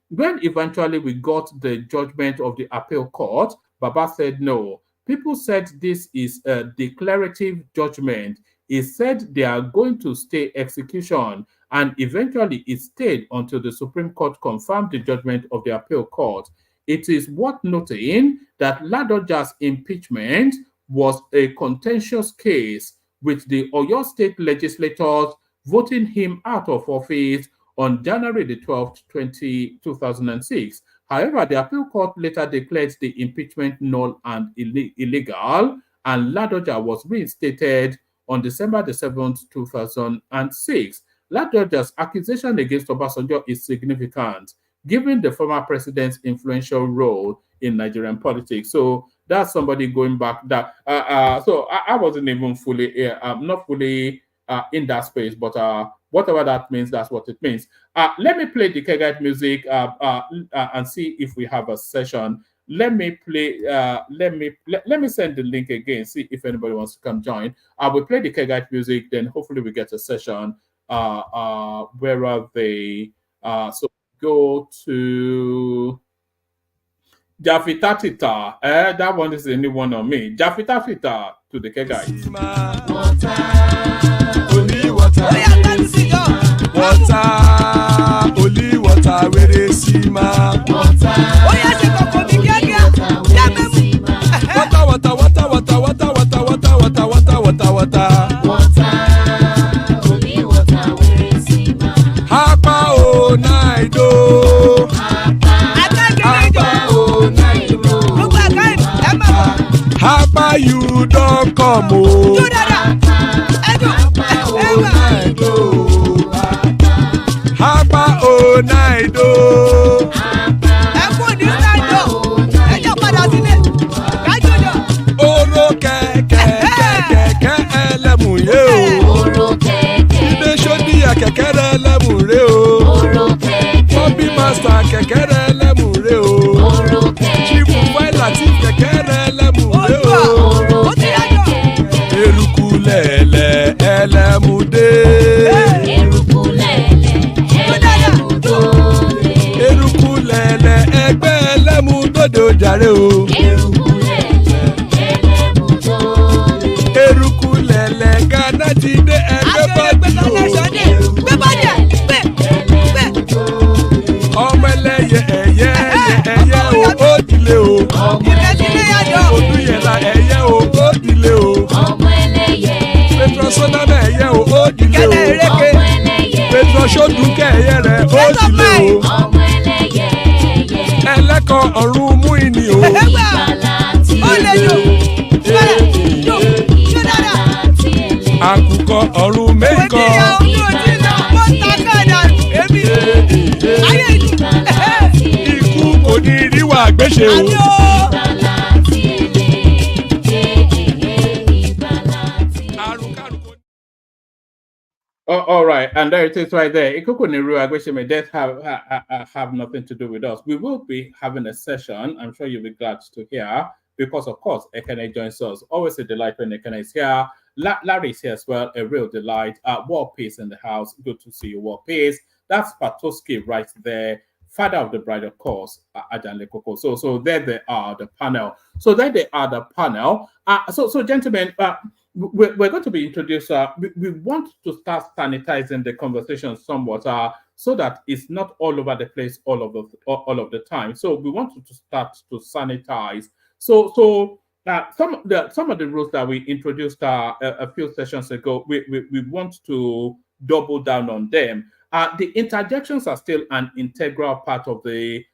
when eventually we got the judgment of the appeal court, Baba said no. People said this is a declarative judgment. He said they are going to stay execution, and eventually it stayed until the Supreme Court confirmed the judgment of the appeal court. It is worth noting that Ladoja's impeachment was a contentious case, with the Oyo State legislators voting him out of office on January the 12th, 2006. However, the appeal court later declared the impeachment null and illegal, and Ladoja was reinstated on December the 7th, 2006. Ladoja's accusation against Obasanjo is significant, given the former president's influential role in Nigerian politics. So that's somebody going back. That so I wasn't even fully, not fully in that space, but whatever that means, that's what it means. Let me play the Kegite music and see if we have a session. Let me play. Let me send the link again. See if anybody wants to come join. I will play the Kegite music. Then hopefully we get a session. Where are they? So go to Jaffitatita. That one is the new one on me. Jaffitatita to the Kegite. Water, only water, where they see ma. Water, oh yeah, she go come again. Water, water, water, water, water, water, water, water, water, water, water, you don't come. Oh. Hapa o naido. Oro kẹ̀kẹ́ ẹlẹ́mùrè o. Ilé sọ́díyà kẹ̀kẹ́ rẹ ẹlẹ́mùrè o. Bobby master kẹ̀kẹ́ rẹ ẹlẹ́mùrè o. Chifu Failati kẹ̀kẹ́ rẹ ẹlẹ́mùrè o. Eruku lẹ̀lẹ̀ ẹlẹ́mùdé. Eruku lẹ̀lẹ̀ ẹgbẹ́ ẹlẹ́mùdódò jàre o. Eruku lẹ̀lẹ̀ Ghana ti dé ẹgbẹ́ bọ́dì o. Ọmọ ẹlẹ́yẹ ẹyẹ o ó dilé o. Odúyẹ̀lá ẹyẹ o ó dilé o. Petrosoname ẹyẹ o ó dilé o. Petrosodunke ẹyẹ rẹ ó dilé o. Ẹlẹ́kọ̀ ọ̀run mú ìní o. Àkùkọ ọ̀run mẹ́kọ̀. Ikú kò ní ríwà gbéṣe o. All right, and there it is right there. Ikukuniru Agweshime, that have nothing to do with us. We will be having a session. I'm sure you'll be glad to hear, because of course Ekene joins us. Always a delight when Ekene is here. Larry is here as well, a real delight. War Peace in the house. Good to see you, War Peace. That's Patoski right there. Father of the bride, of course, Ajan Lekoko. So there they are, the panel. So gentlemen, we're going to be introduced. We want to start sanitizing the conversation somewhat, so that it's not all over the place all of the time. So we want to start to sanitize. So some of the rules that we introduced a few sessions ago, we want to double down on them. The interjections are still an integral part of the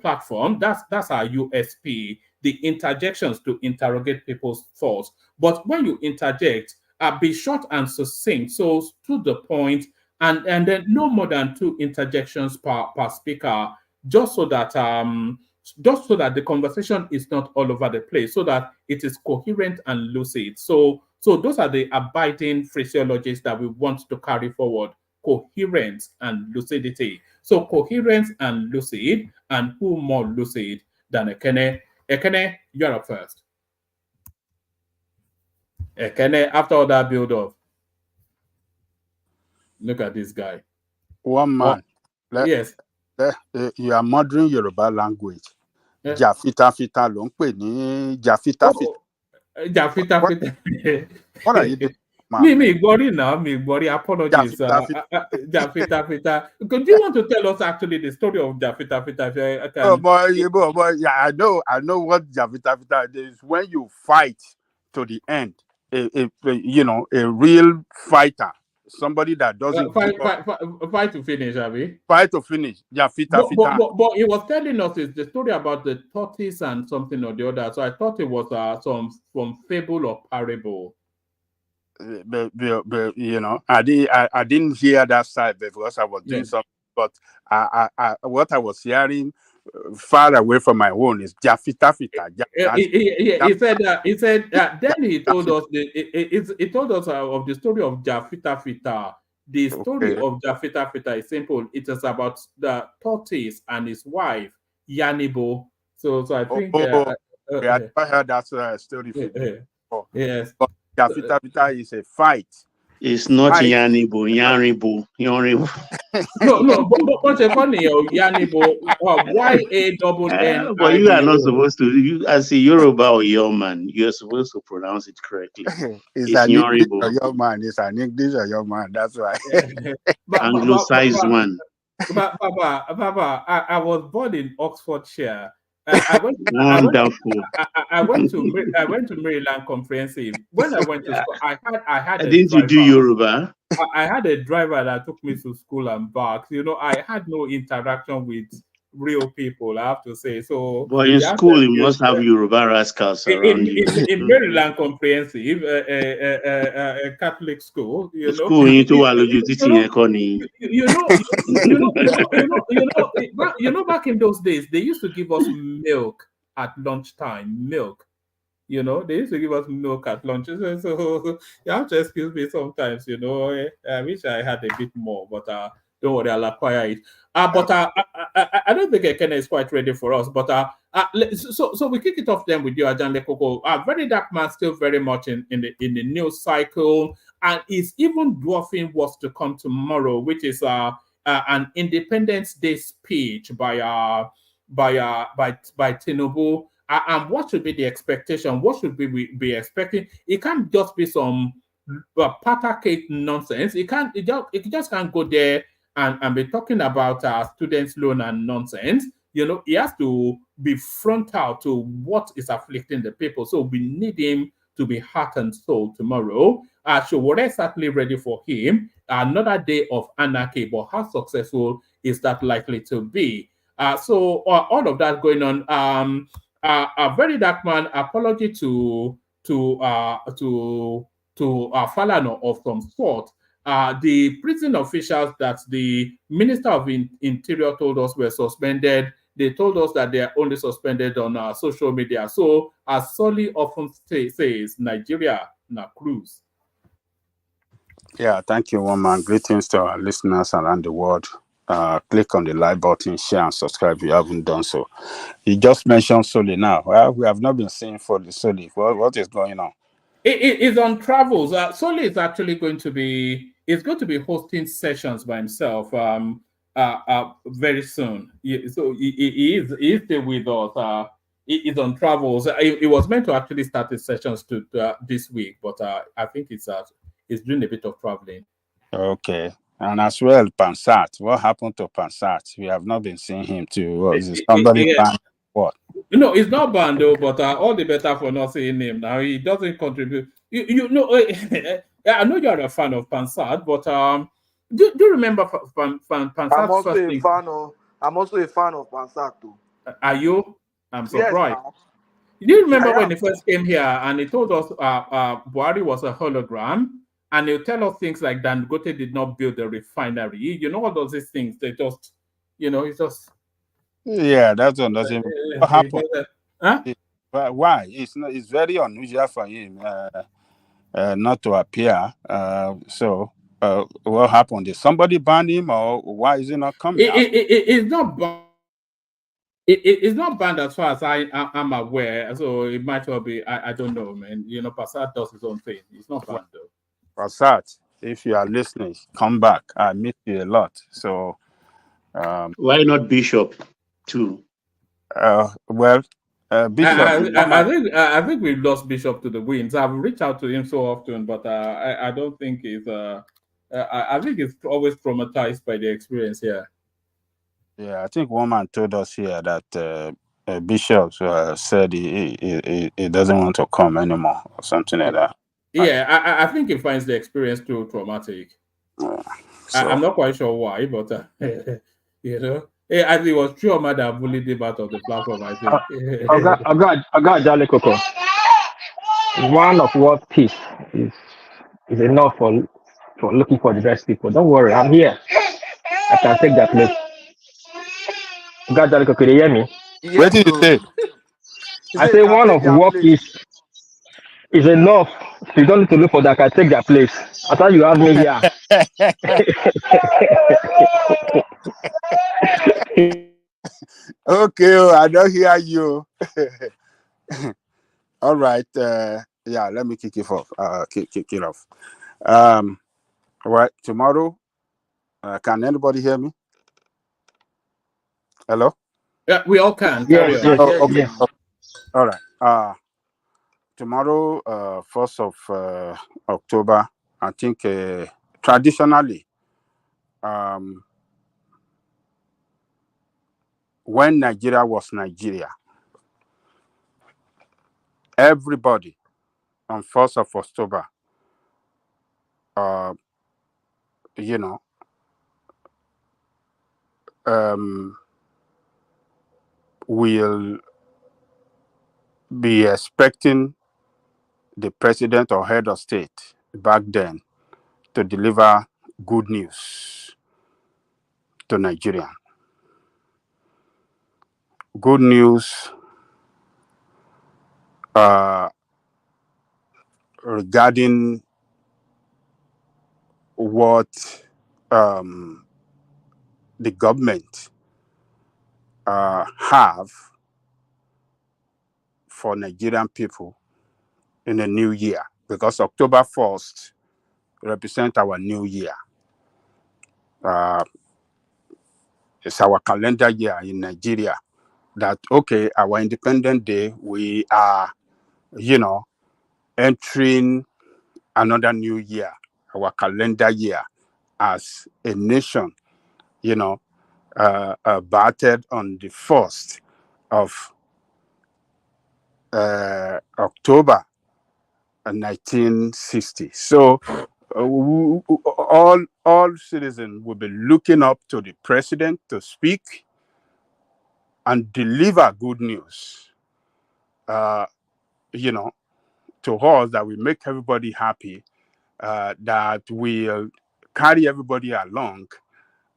platform. That's our USP. The interjections to interrogate people's thoughts. But when you interject, be short and succinct, so to the point, and then no more than 2 interjections per speaker, just so that the conversation is not all over the place, so that it is coherent and lucid. So those are the abiding phraseologies that we want to carry forward: coherence and lucidity. So coherence and lucid, and who more lucid than Ekene? Ekene, you're up first. Ekene, after all that build-up, look at this guy. One man. Yes. You are murdering Yoruba language. Jafita fita ló ń pè ní Jafita fita. Jafita fita. What are you doing? Me worry now. Me worry. Apologies. Jafita fita. Do you want to tell us actually the story of Jafita fita? Oh boy, yeah, I know what Jafita fita is. When you fight to the end, a real fighter, somebody that doesn't fight to finish, Abby. Fight to finish. Jafita fita. But he was telling us is the story about the tortoise and something or the other. So I thought it was some fable or parable. But I didn't hear that side because I was doing something. But what I was hearing far away from my own is Jafita fita. He said then he told us he told us of the story of Jafita fita. The story of Jafita fita is simple. It is about the tortoise and his wife Yanibo. So I think I never heard that story before. Yes. But Jafita fita is a fight. It's not Yanibo. No, but what's funny, Yanibo, Y-A-N-N. But you are not supposed to. You as a Yoruba or Yoruban, you are supposed to pronounce it correctly. It's an English or Yoruban. It's an English or Yoruban. That's why. Anglicized one. Baba, I was born in Oxfordshire. Wonderful. I went to Maryland Comprehensive. When I went to school, I had. Didn't you do Yoruba? I had a driver that took me to school and back. I had no interaction with real people, I have to say. So But in you have to school, you excuse must have Yoruba rascals around you. in Maryland Comprehensive, a Catholic school, you know, School yín tó wà lójú títì yẹn kọ́ ni. Back in those days, they used to give us milk at lunchtime. Milk. You know, they used to give us milk at lunch. So you have to excuse me sometimes, you know. I wish I had a bit more, but don't worry, I'll acquire it. But I don't think Ekene is quite ready for us. But so we kick it off then with you, Ajanle Koko. Very Dark Man still very much in the news cycle, and is even dwarfing what's to come tomorrow, which is an Independence Day speech by Tinubu. And what should be the expectation? What should we be expecting? It can't just be some patacake nonsense. It just can't go there and be talking about students' loan and nonsense. You know, he has to be frontal to what is afflicting the people. So we need him to be heart and soul tomorrow. So we're certainly ready for him. Another day of anarchy, but how successful is that likely to be? So all of that going on. A very dark man apology to Falano of some sort. The prison officials that the Minister of Interior told us were suspended, they told us that they are only suspended on social media. So, as Solly often says, Nigeria na cruise. Yeah, thank you, woman. Greetings to our listeners around the world. Click on the like button, share, and subscribe if you haven't done so. You just mentioned Soli now. Well, we have not been seeing for the Soli. What is going on? It is on travels. Soli is actually going to be hosting sessions by himself very soon. So he is still with us. He is on travels. It was meant to actually start his sessions this week, but I think it's doing a bit of traveling. Okay. And as well, Pansat. What happened to Pansat? We have not been seeing him too. What, is somebody banned? What? No, it's not banned though, but all the better for not seeing him now. He doesn't contribute. You know, I know you're a fan of Pansat, but do you remember Pansat's I'm also first a thing? I'm also a fan of Pansat too. Are you? I'm surprised. Yes, Do you remember when he first came here and he told us Buhari was a hologram, and he'll tell us things like Dangote did not build the refinery. You know, all those things. They just, you know, it's just. Yeah, that one doesn't. What happened? Huh? But why? It's not. It's very unusual for him not to appear. So, what happened? Did somebody ban him, or why is he not coming? It's not banned. It's not banned as far as I'm aware. So it might well be. I don't know, man. You know, Passat does his own thing. It's not banned though. Passat, if you are listening, come back. I miss you a lot. So, why not Bishop too? Well, Bishop. I think we've lost Bishop to the winds. I've reached out to him so often, but I don't think he's. I think he's always traumatized by the experience here. Yeah, I think one man told us here that Bishop said he doesn't want to come anymore or something like that. Yeah, I think he finds the experience too traumatic. I'm not quite sure why, but you know, I think it was Chioma that bullied him out of the platform. I think. I got Jolly Coco. One of what peace is enough for looking for the best people. Don't worry, I'm here. I can take that place. God, Jolly Coco, you hear me? Yes, Where did you say? I say one of what peace is enough. You don't need to look for that. I can take that place. I thought you have me here. Okay, I don't hear you. All right. Yeah, let me kick it off. Kick it off. All right. Tomorrow, can anybody hear me? Hello? Yeah, we all can. Yes, carry on. Okay. All right. Tomorrow, 1st of October, I think traditionally, when Nigeria was Nigeria, everybody on 1st of October, you know, will be expecting the president or head of state back then to deliver good news to Nigeria. Good news regarding what the government have for Nigerian people in the new year, because October 1st represents our new year. It's our calendar year in Nigeria. That, okay, our Independent Day, we are, entering another new year, our calendar year as a nation, battered on the 1st of October 1960. So all citizens will be looking up to the president to speak and deliver good news, to us, that will make everybody happy, that will carry everybody along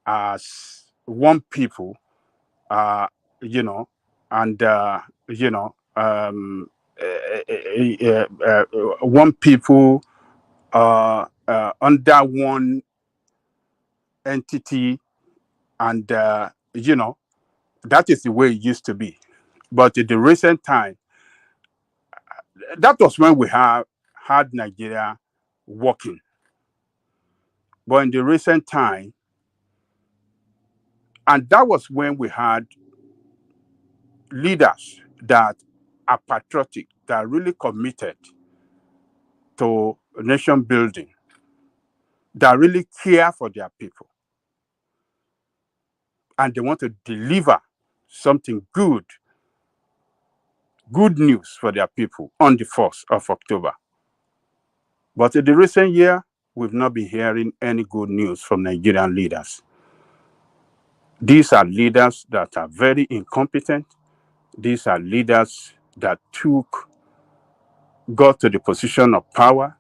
as one people, and one people under one entity, and that is the way it used to be. But in the recent time, that was when we had Nigeria working. But in the recent time, and that was when we had leaders that are patriotic, that are really committed to nation building, that really care for their people, and they want to deliver something good news for their people on the 1st of October. But in the recent year, we've not been hearing any good news from Nigerian leaders. These are leaders that are very incompetent. These are leaders that got to the position of power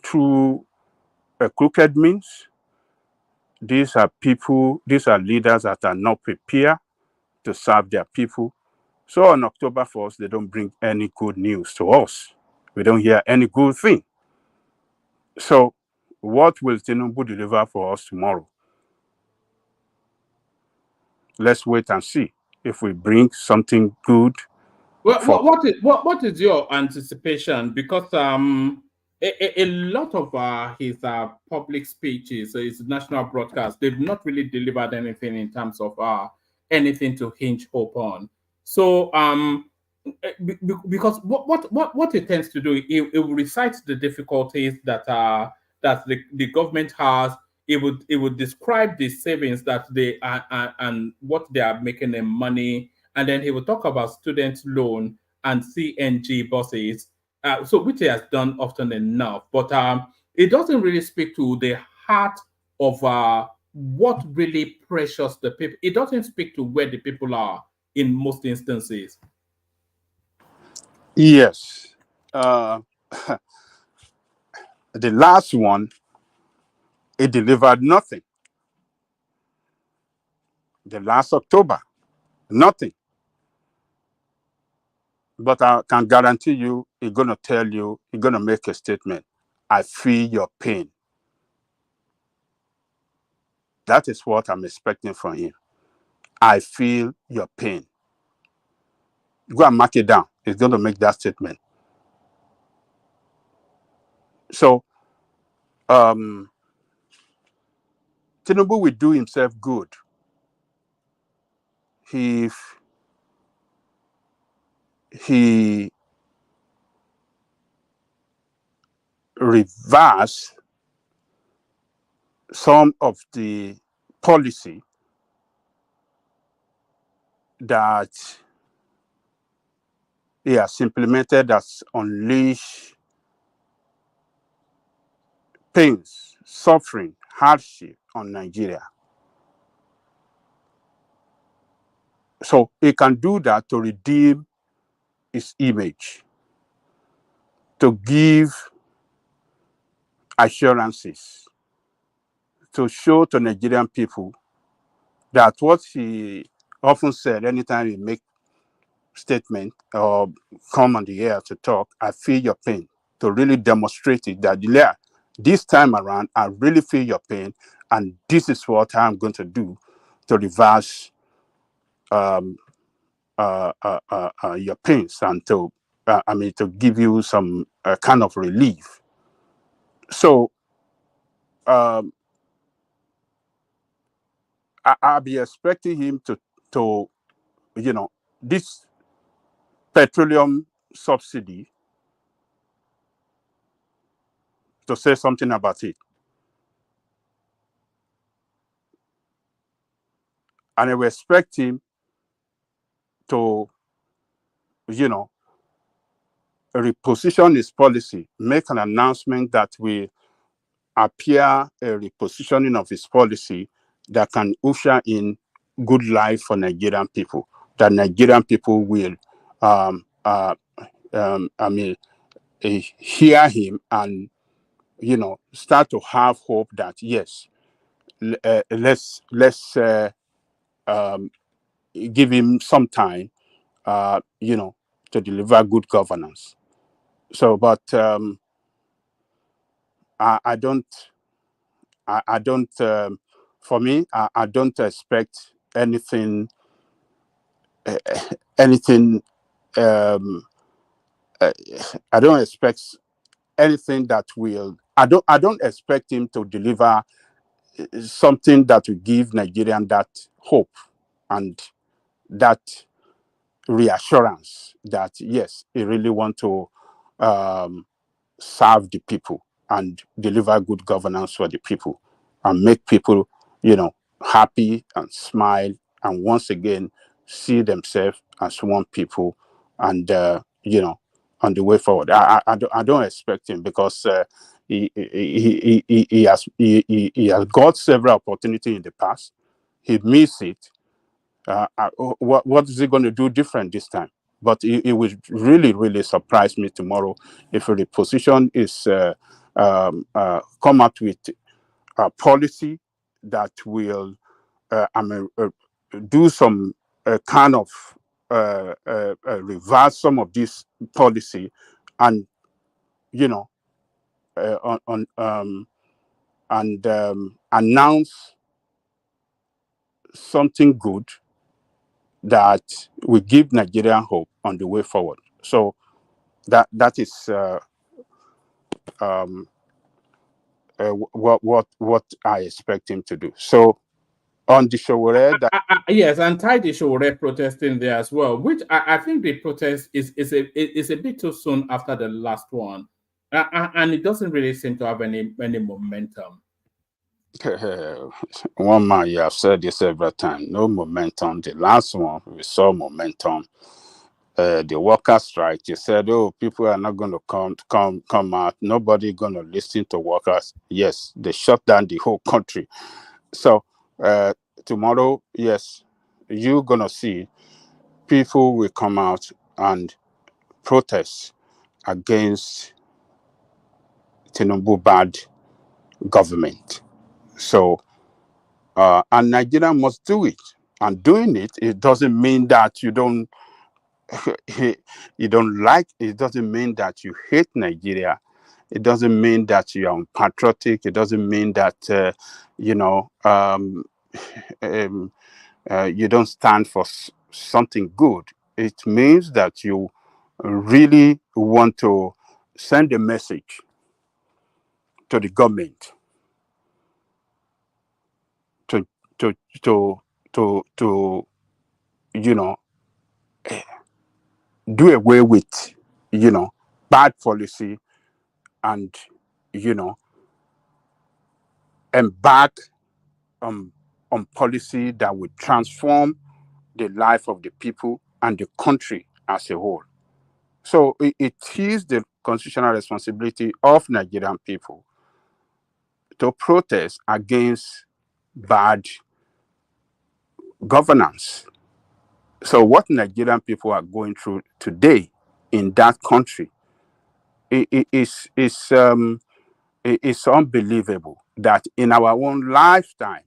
through a crooked means. These are leaders that are not prepared to serve their people. So on October 1st, they don't bring any good news to us. We don't hear any good thing. So what will Tinubu deliver for us tomorrow? Let's wait and see if we bring something good. Well, what is your anticipation? Because a lot of his public speeches, his national broadcast, they've not really delivered anything in terms of anything to hinge hope on. So because what it tends to do, it will recite the difficulties that the government has. It would describe the savings that they are and what they are making in money, and then he will talk about student loan and CNG buses, so which he has done often enough. But it doesn't really speak to the heart of what really pressures the people. It doesn't speak to where the people are in most instances. Yes. The last one, it delivered nothing. The last October, nothing. But I can guarantee you, he's going to tell you, he's going to make a statement. I feel your pain. That is what I'm expecting from him. I feel your pain. Go and mark it down. He's going to make that statement. So, Tinubu will do himself good if he reverse some of the policy that he has implemented that's unleash pains, suffering, hardship on Nigeria. So he can do that to redeem his image, to give assurances, to show to Nigerian people that what he often said anytime he make statement or come on the air to talk, I feel your pain, to really demonstrate it that, yeah, this time around, I really feel your pain, and this is what I'm going to do to reverse your pains and to, to give you some kind of relief. So I'll be expecting him to, this petroleum subsidy, to say something about it. And I will expect him to, reposition his policy, make an announcement that will appear a repositioning of his policy that can usher in good life for Nigerian people, that Nigerian people will, hear him and, start to have hope that, yes, let's give him some time, to deliver good governance. So, but I don't, for me, I don't expect anything, anything. I don't expect anything that will. I don't expect him to deliver something that will give Nigerian that hope and that reassurance that, yes, he really want to serve the people and deliver good governance for the people and make people, happy and smile and once again see themselves as one people and, on the way forward. I don't expect him because he has got several opportunities in the past. He missed it. What is he going to do different this time? But it would really, really surprise me tomorrow if the position is come up with a policy that will, do some kind of reverse some of this policy, and announce something good that will give Nigerian hope on the way forward. So that is what I expect him to do. So on the SOWORE, yes, and tied the SOWORE protesting there as well, which I think the protest is a bit too soon after the last one, and it doesn't really seem to have any momentum. One man, you have said this several times, no momentum. The last one, we saw momentum. The worker strike, you said, oh, people are not going to come out. Nobody going to listen to workers. Yes, they shut down the whole country. So tomorrow, yes, you're going to see people will come out and protest against Tinubu bad government. So, and Nigeria must do it. And doing it, it doesn't mean that you don't like, it doesn't mean that you hate Nigeria. It doesn't mean that you are unpatriotic. It doesn't mean that you don't stand for something good. It means that you really want to send a message to the government to do away with bad policy and embark on policy that would transform the life of the people and the country as a whole. So it is the constitutional responsibility of Nigerian people to protest against bad governance. So what Nigerian people are going through today in that country is unbelievable that in our own lifetime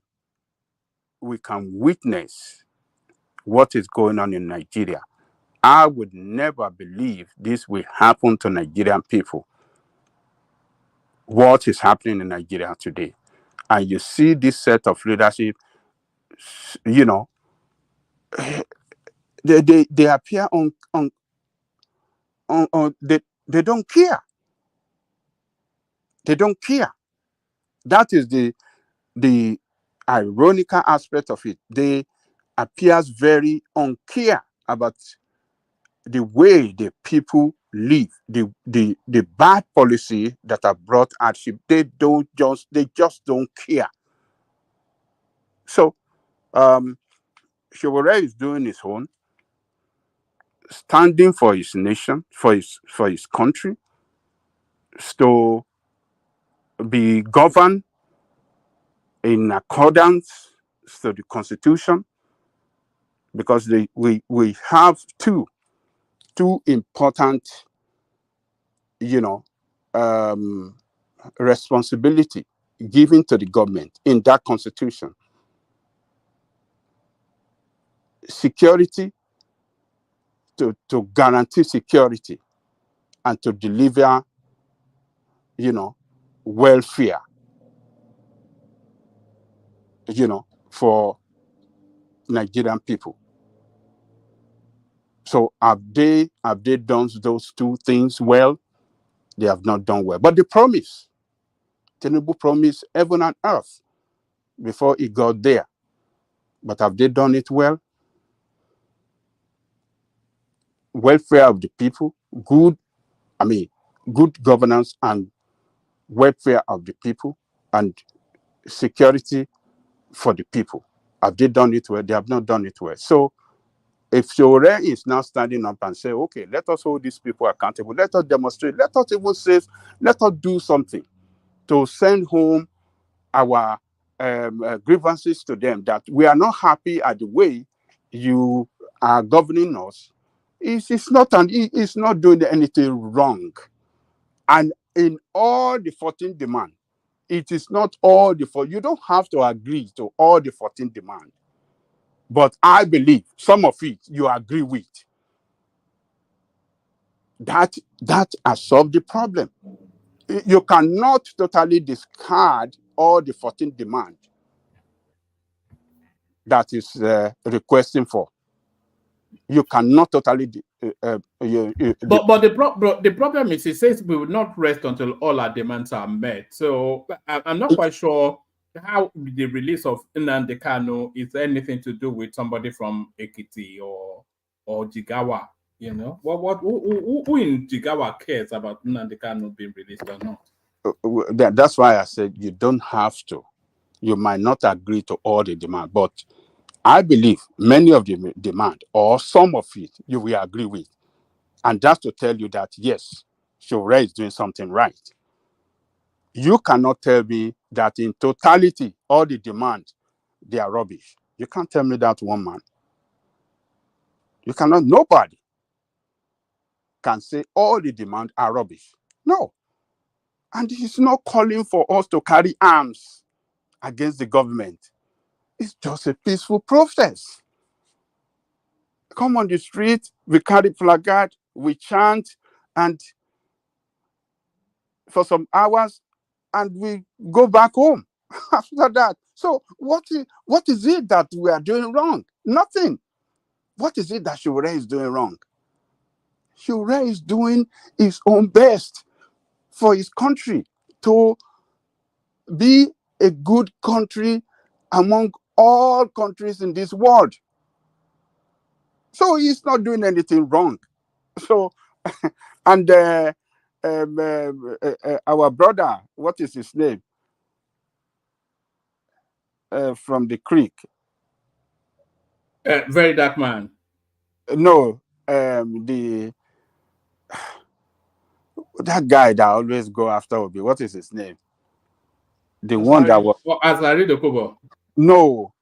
we can witness what is going on in Nigeria. I would never believe this will happen to Nigerian people. What is happening in Nigeria today? And you see this set of leadership, you know, they appear on they don't care. They don't care. That is the ironical aspect of it. They appears very uncare about the way the people live, the bad policy that have brought hardship. They just don't care. So SOWORE is doing his own, standing for his nation, for his country, to be governed in accordance to the constitution, because we have two important, you know, responsibility given to the government in that constitution: security, to guarantee security, and to deliver, you know, welfare, you know, for Nigerian people. So have they done those two things well? They have not done well. But the promise, Tinubu promised heaven and earth before he got there. But have they done it well? Welfare of the people, good governance and welfare of the people, and security for the people. Have they done it well? They have not done it well. So if SOWORE is now standing up and say, okay, let us hold these people accountable, let us demonstrate, let us even say, let us do something to send home our grievances to them, that we are not happy at the way you are governing us. It's not doing anything wrong. And in all the 14 demands, it is not all the 14. You don't have to agree to all the 14 demands. But I believe some of it you agree with. That has solved the problem. You cannot totally discard all the 14 demands that is requesting for. You cannot totally. But the problem is, it says we will not rest until all our demands are met. So I'm not quite sure how the release of Nnamdi Kanu is anything to do with somebody from Ekiti or Jigawa. You know, who in Jigawa cares about Nnamdi Kanu being released or not? That's why I said you don't have to. You might not agree to all the demand, but I believe many of the demand, or some of it, you will agree with. And that's to tell you that, yes, SOWORE is doing something right. You cannot tell me that in totality, all the demand, they are rubbish. You can't tell me that, one man. You cannot, nobody can say all the demand are rubbish. No. And he's not calling for us to carry arms against the government. It's just a peaceful process. Come on the street, we carry placard, we chant, and for some hours, and we go back home after that. So what is it that we are doing wrong? Nothing. What is it that SOWORE is doing wrong? SOWORE is doing his own best for his country to be a good country among all countries in this world. So he's not doing anything wrong. So, and our brother, what is his name? From the creek. Very dark man. No, that guy that always go after Obi. What is his name? The one that was. Azari Dokubo. No.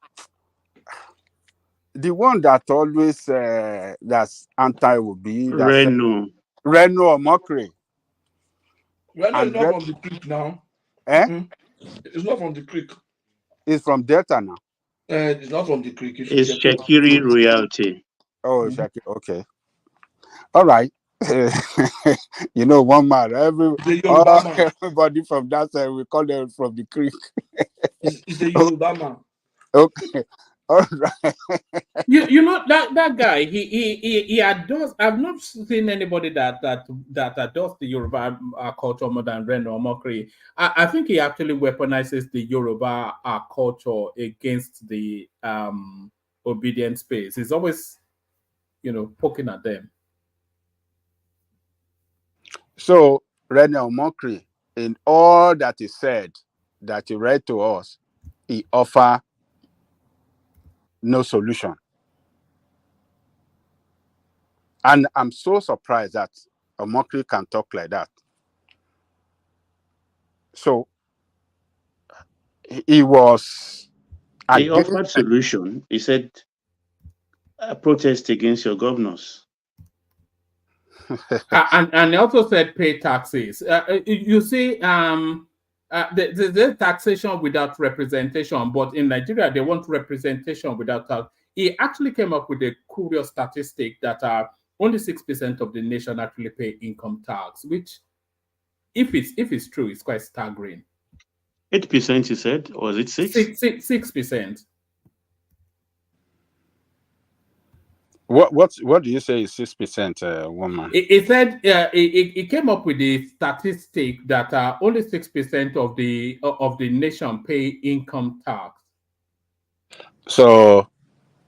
the one that always that's anti will be that's Reno or Mockery. Reno is not from the creek now. It's not from the creek. It's from Delta now. It's not from the creek. It's Shakiri royalty. Oh, Shakiri. Okay. All right. You know, one man. Everybody from that side, we call them from the creek. It's the Yoruba man. Okay. All right. You know that guy. He adores. I've not seen anybody that adores the Yoruba culture more than Reno Omokri. I think he actually weaponizes the Yoruba culture against the obedient space. He's always, poking at them. So Reno Omokri, in all that he said, that he read to us, he offer no solution. And I'm so surprised that Omokri can talk like that. So he was. He offered solution. He said, protest against your governors. And he also said pay taxes. You see, the taxation without representation, but in Nigeria they want representation without tax. He actually came up with a curious statistic that only 6% of the nation actually pay income tax, which, if it's true, is quite staggering. 8%, you said, or was it 6? 6%. What do you say is 6%, woman? It said it came up with a statistic that only 6% of the nation pay income tax. So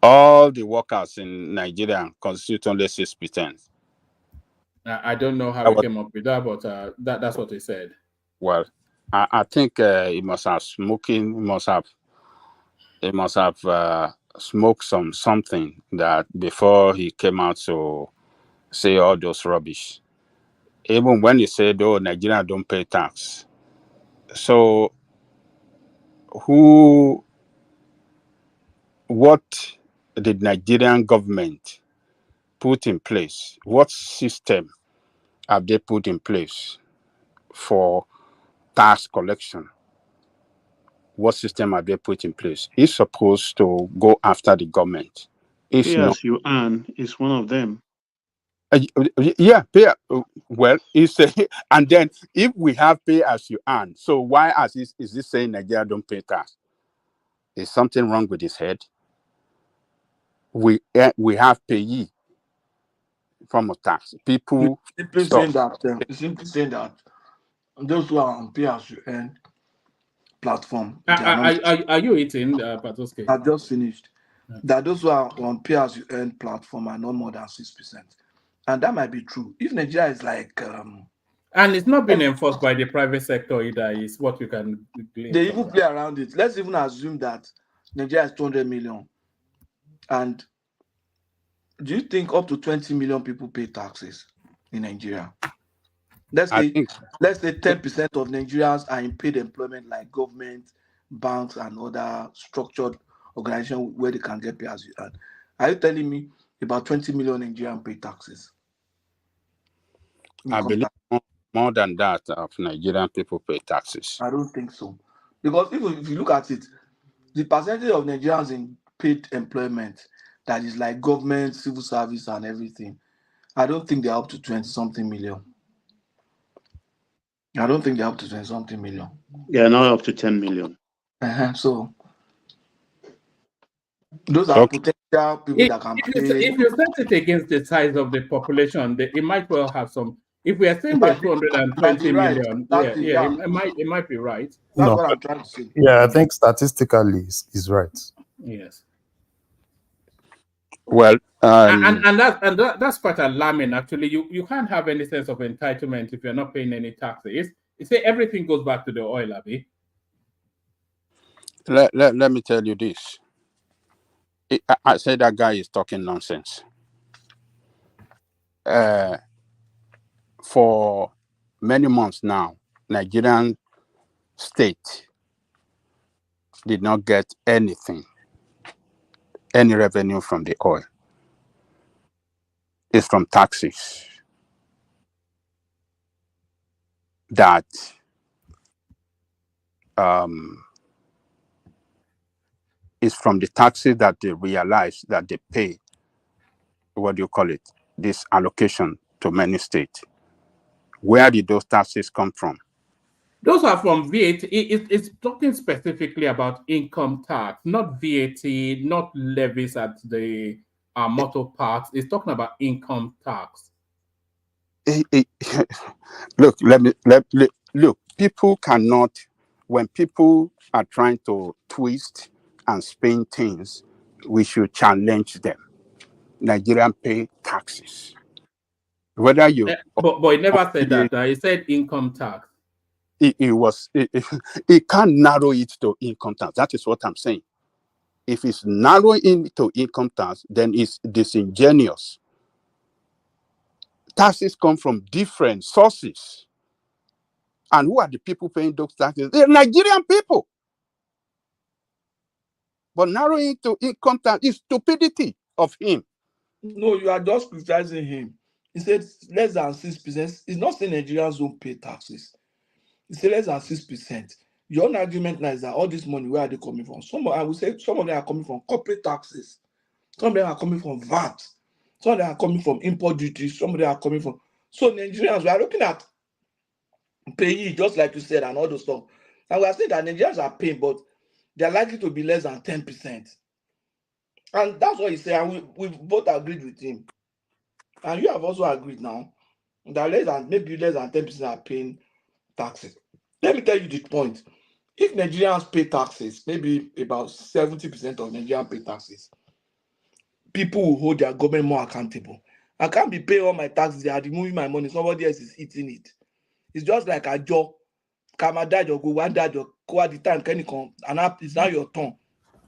all the workers in Nigeria constitute only 6%. I don't know how he came up with that, but that's what he said. Well, I think he must have smoking. He must have smoked something that before he came out to say all those rubbish. Even when he said, "Oh, Nigeria don't pay tax," so what did Nigerian government put in place? What system have they put in place for tax collection? What system have they put in place? It's supposed to go after the government. It's Pay not. as you earn is one of them. Yeah, pay. Well, it's and then if we have pay as you earn, so why is this saying Nigeria don't pay tax? Is something wrong with his head? We have payee form of tax. People Simply saying that those who are on pay as you earn platform. Are you eating, Patoske? I've just finished. That those who are on pay as you earn platform are not more than 6%, and that might be true. If Nigeria is like, and it's not been enforced by the private sector either, is what you can glean. They even play around it. Let's even assume that Nigeria is 200 million, and do you think up to 20 million people pay taxes in Nigeria? Let's say 10% of Nigerians are in paid employment, like government, banks, and other structured organizations where they can get pay as you earn. Are you telling me about 20 million Nigerians pay taxes? I believe more than that of Nigerian people pay taxes. I don't think so. Because if you look at it, the percentage of Nigerians in paid employment that is like government, civil service, and everything, I don't think they're up to 20-something million. I don't think they're up to 20-something million. They are not up to 10 million. So those are potential people that can pay. If you set it against the size of the population, it might well have some. If we are saying we're 220 million, it might be right. That's what I'm trying to say. Yeah, I think statistically is right. Yes. Well, and that's quite alarming. Actually, you can't have any sense of entitlement if you're not paying any taxes. You say everything goes back to the oil, Abi. Let me tell you this. I say that guy is talking nonsense. For many months now, Nigerian state did not get anything any revenue from the oil. It's from taxes that is from the taxes that they realize that they pay, what do you call it, this allocation to many states. Where did those taxes come from? Those are from VAT. It's talking specifically about income tax, not VAT, not levies at the motor parks. It's talking about income tax. Look, look, people cannot, when people are trying to twist and spin things, we should challenge them. Nigerian pay taxes. Whether you... But it never said that. It said income tax. It can't narrow it to income tax. That is what I'm saying. If it's narrowing into income tax, then it's disingenuous. Taxes come from different sources. And who are the people paying those taxes? They're Nigerian people. But narrowing to income tax is stupidity of him. No, you are just criticizing him. He said less than 6%. He's not saying Nigerians don't pay taxes. He said less than 6%. Your own argument now is that all this money, where are they coming from? I would say some of them are coming from corporate taxes. Some of them are coming from VAT. Some of them are coming from import duties. Some of them are coming from... So Nigerians, we are looking at payee, just like you said, and all those stuff. And we are saying that Nigerians are paying, but they are likely to be less than 10%. And that's what he said, and we both agreed with him. And you have also agreed now that maybe less than 10% are paying taxes. Let me tell you the point. If Nigerians pay taxes, maybe about 70% of Nigerians pay taxes, people will hold their government more accountable. I can't be paying all my taxes, they are removing my money, somebody else is eating it. It's just like a job. Kamadajo go one dajo go at the time can come and it's now your turn.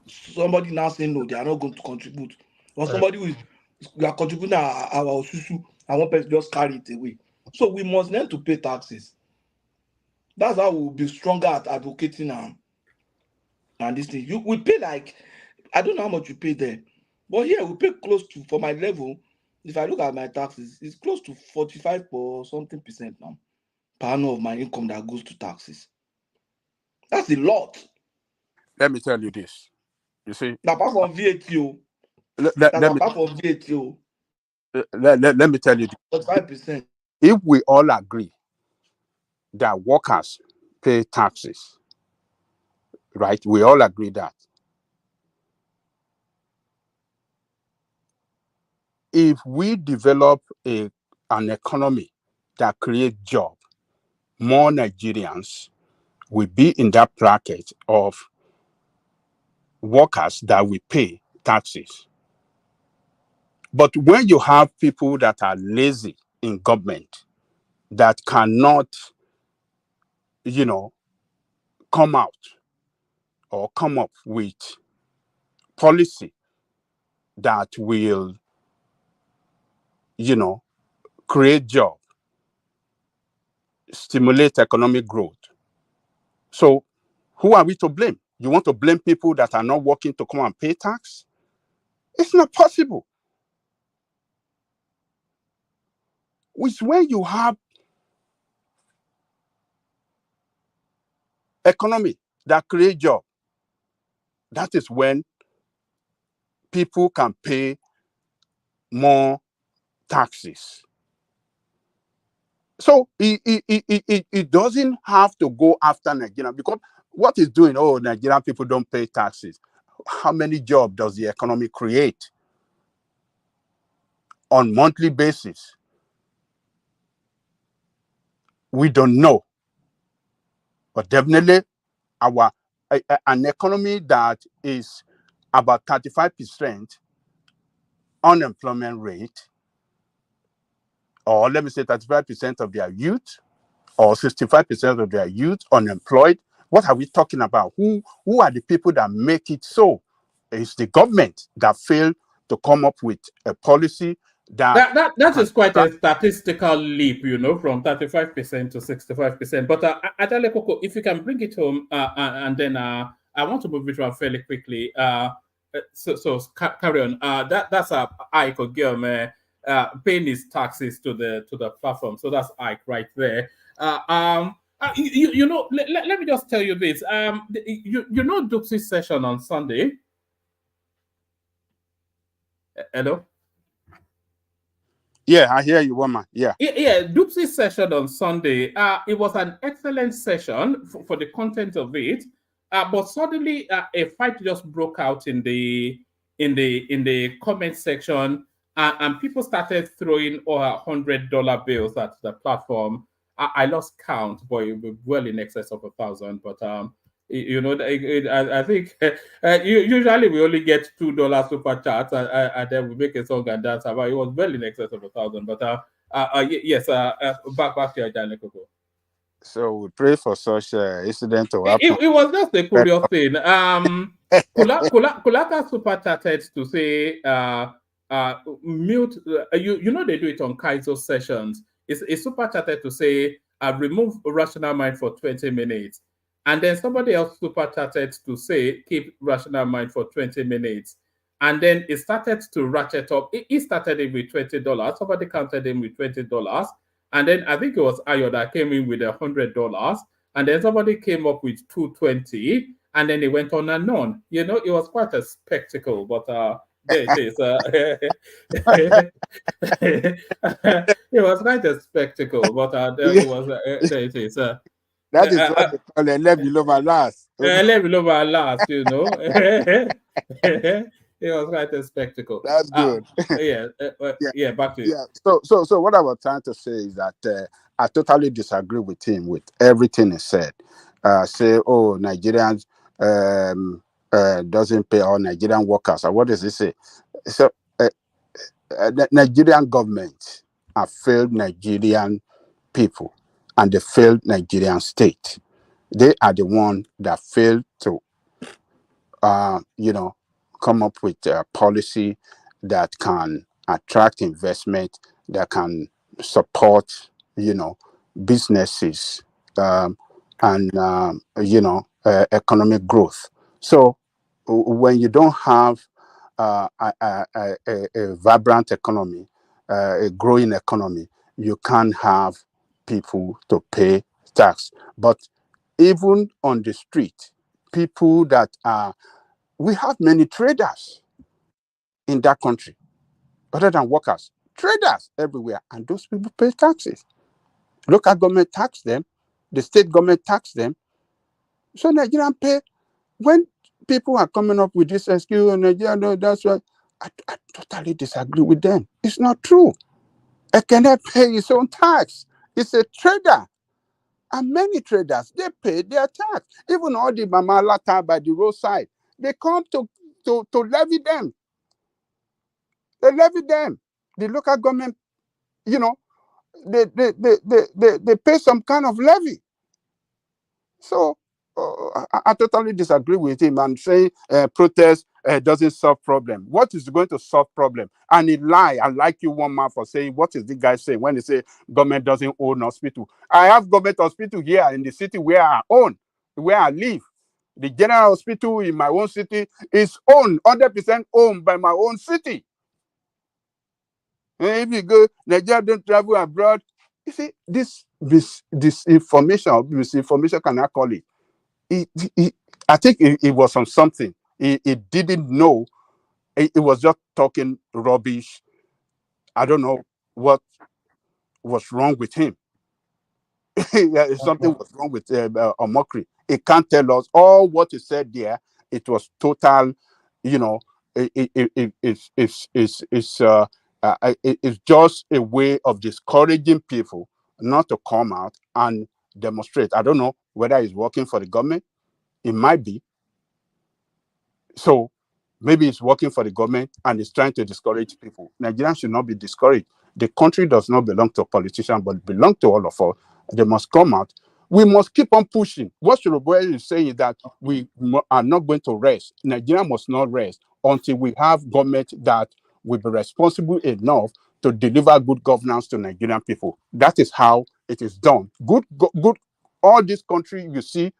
Somebody now saying no, they are not going to contribute. Or somebody who is we are contributing our susu and one person just carry it away. So we must learn to pay taxes. That's how we'll be stronger at advocating and this thing. We pay like, I don't know how much you pay there, but here we pay close to, for my level, if I look at my taxes, it's close to 45 or something percent now per annum of my income that goes to taxes. That's a lot. Let me tell you this. You see, apart from VAT, let me tell you this. 45%. If we all agree that workers pay taxes, right? We all agree that. If we develop an economy that creates jobs, more Nigerians will be in that bracket of workers that will pay taxes. But when you have people that are lazy in government, that cannot, come out or come up with policy that will, create jobs, stimulate economic growth. So who are we to blame? You want to blame people that are not working to come and pay tax? It's not possible. It's when you have economy that create jobs, that is when people can pay more taxes. So it doesn't have to go after Nigeria, because what is doing, Nigerian people don't pay taxes. How many jobs does the economy create on monthly basis? We don't know. But definitely an economy that is about 35% unemployment rate, or let me say 35% of their youth, or 65% of their youth unemployed. What are we talking about? Who are the people that make it so? It's the government that failed to come up with a policy that is quite a statistical leap, from 35% to 65%. But Adale Koko, if you can bring it home, and then I want to move it around fairly quickly. carry on. That's Ike Ogiome paying his taxes to the platform. So that's Ike right there. You know, let me just tell you this. You know Duxie's session on Sunday. Hello. Yeah, I hear you, woman. Yeah. Duxie's session on Sunday. It was an excellent session for the content of it. But suddenly a fight just broke out in the comment section, and people started throwing $100 bills at the platform. I lost count, but it was well in excess of 1,000. But you know, I think usually we only get $2 super chats, and then we make a song and dance. But it was well in excess of 1,000. But yes, back to your Daniel Coco. So we pray for such incident to happen. It was just a curious thing. Kulaka super chatted to say, mute. You know they do it on Kaizo sessions. It's super chatted to say, remove Rational Mind for 20 minutes. And then somebody else super chatted to say, keep Rational Mind for 20 minutes. And then it started to ratchet up. It started in with $20. Somebody counted him with $20. And then I think it was Ayo that came in with $100. And then somebody came up with $220. And then it went on and on. You know, it was quite a spectacle. But there it is. It was quite a spectacle. But there it was. There it is. That is what they call a level over last. Level over last, you know. It was quite a spectacle. That's good. Back to you. Yeah. So what I was trying to say is that I totally disagree with him with everything he said. Say, oh, Nigerians doesn't pay all Nigerian workers. Or what does he say? So the Nigerian government have failed Nigerian people, and they failed Nigerian state. They are the one that failed to, come up with a policy that can attract investment, that can support, businesses, and economic growth. So when you don't have a vibrant economy, a growing economy, you can't have people to pay tax. But even on the street, people that are, we have many traders in that country, other than workers, traders everywhere, and those people pay taxes. Local government tax them, the state government tax them. So Nigerian pay. When people are coming up with this excuse, Nigeria, no, that's why I totally disagree with them. It's not true. I cannot pay his own tax. It's a trader. And many traders, they pay their tax. Even all the mama lata by the roadside, they come to levy them. They levy them. The local government, they pay some kind of levy. So I totally disagree with him and say protest doesn't solve problem. What is going to solve problem? And he lie. I like you, one man, for saying, what is the guy saying when he say government doesn't own hospital? I have government hospital here in the city where I own, where I live. The general hospital in my own city is owned, 100% owned by my own city. And if you go, Nigeria don't travel abroad. You see, this information can I call it? I think it was on something. He didn't know. It was just talking rubbish. I don't know what was wrong with him. Something was wrong with Omokri. He can't tell us all what he said there. It was total, it's just a way of discouraging people not to come out and demonstrate. I don't know whether he's working for the government. It might be. So maybe it's working for the government and it's trying to discourage people. Nigerians should not be discouraged. The country does not belong to a politician, but belong to all of us. They must come out. We must keep on pushing. What Shoroboye is saying is that we are not going to rest. Nigeria must not rest until we have government that will be responsible enough to deliver good governance to Nigerian people. That is how it is done. Good. All this country you see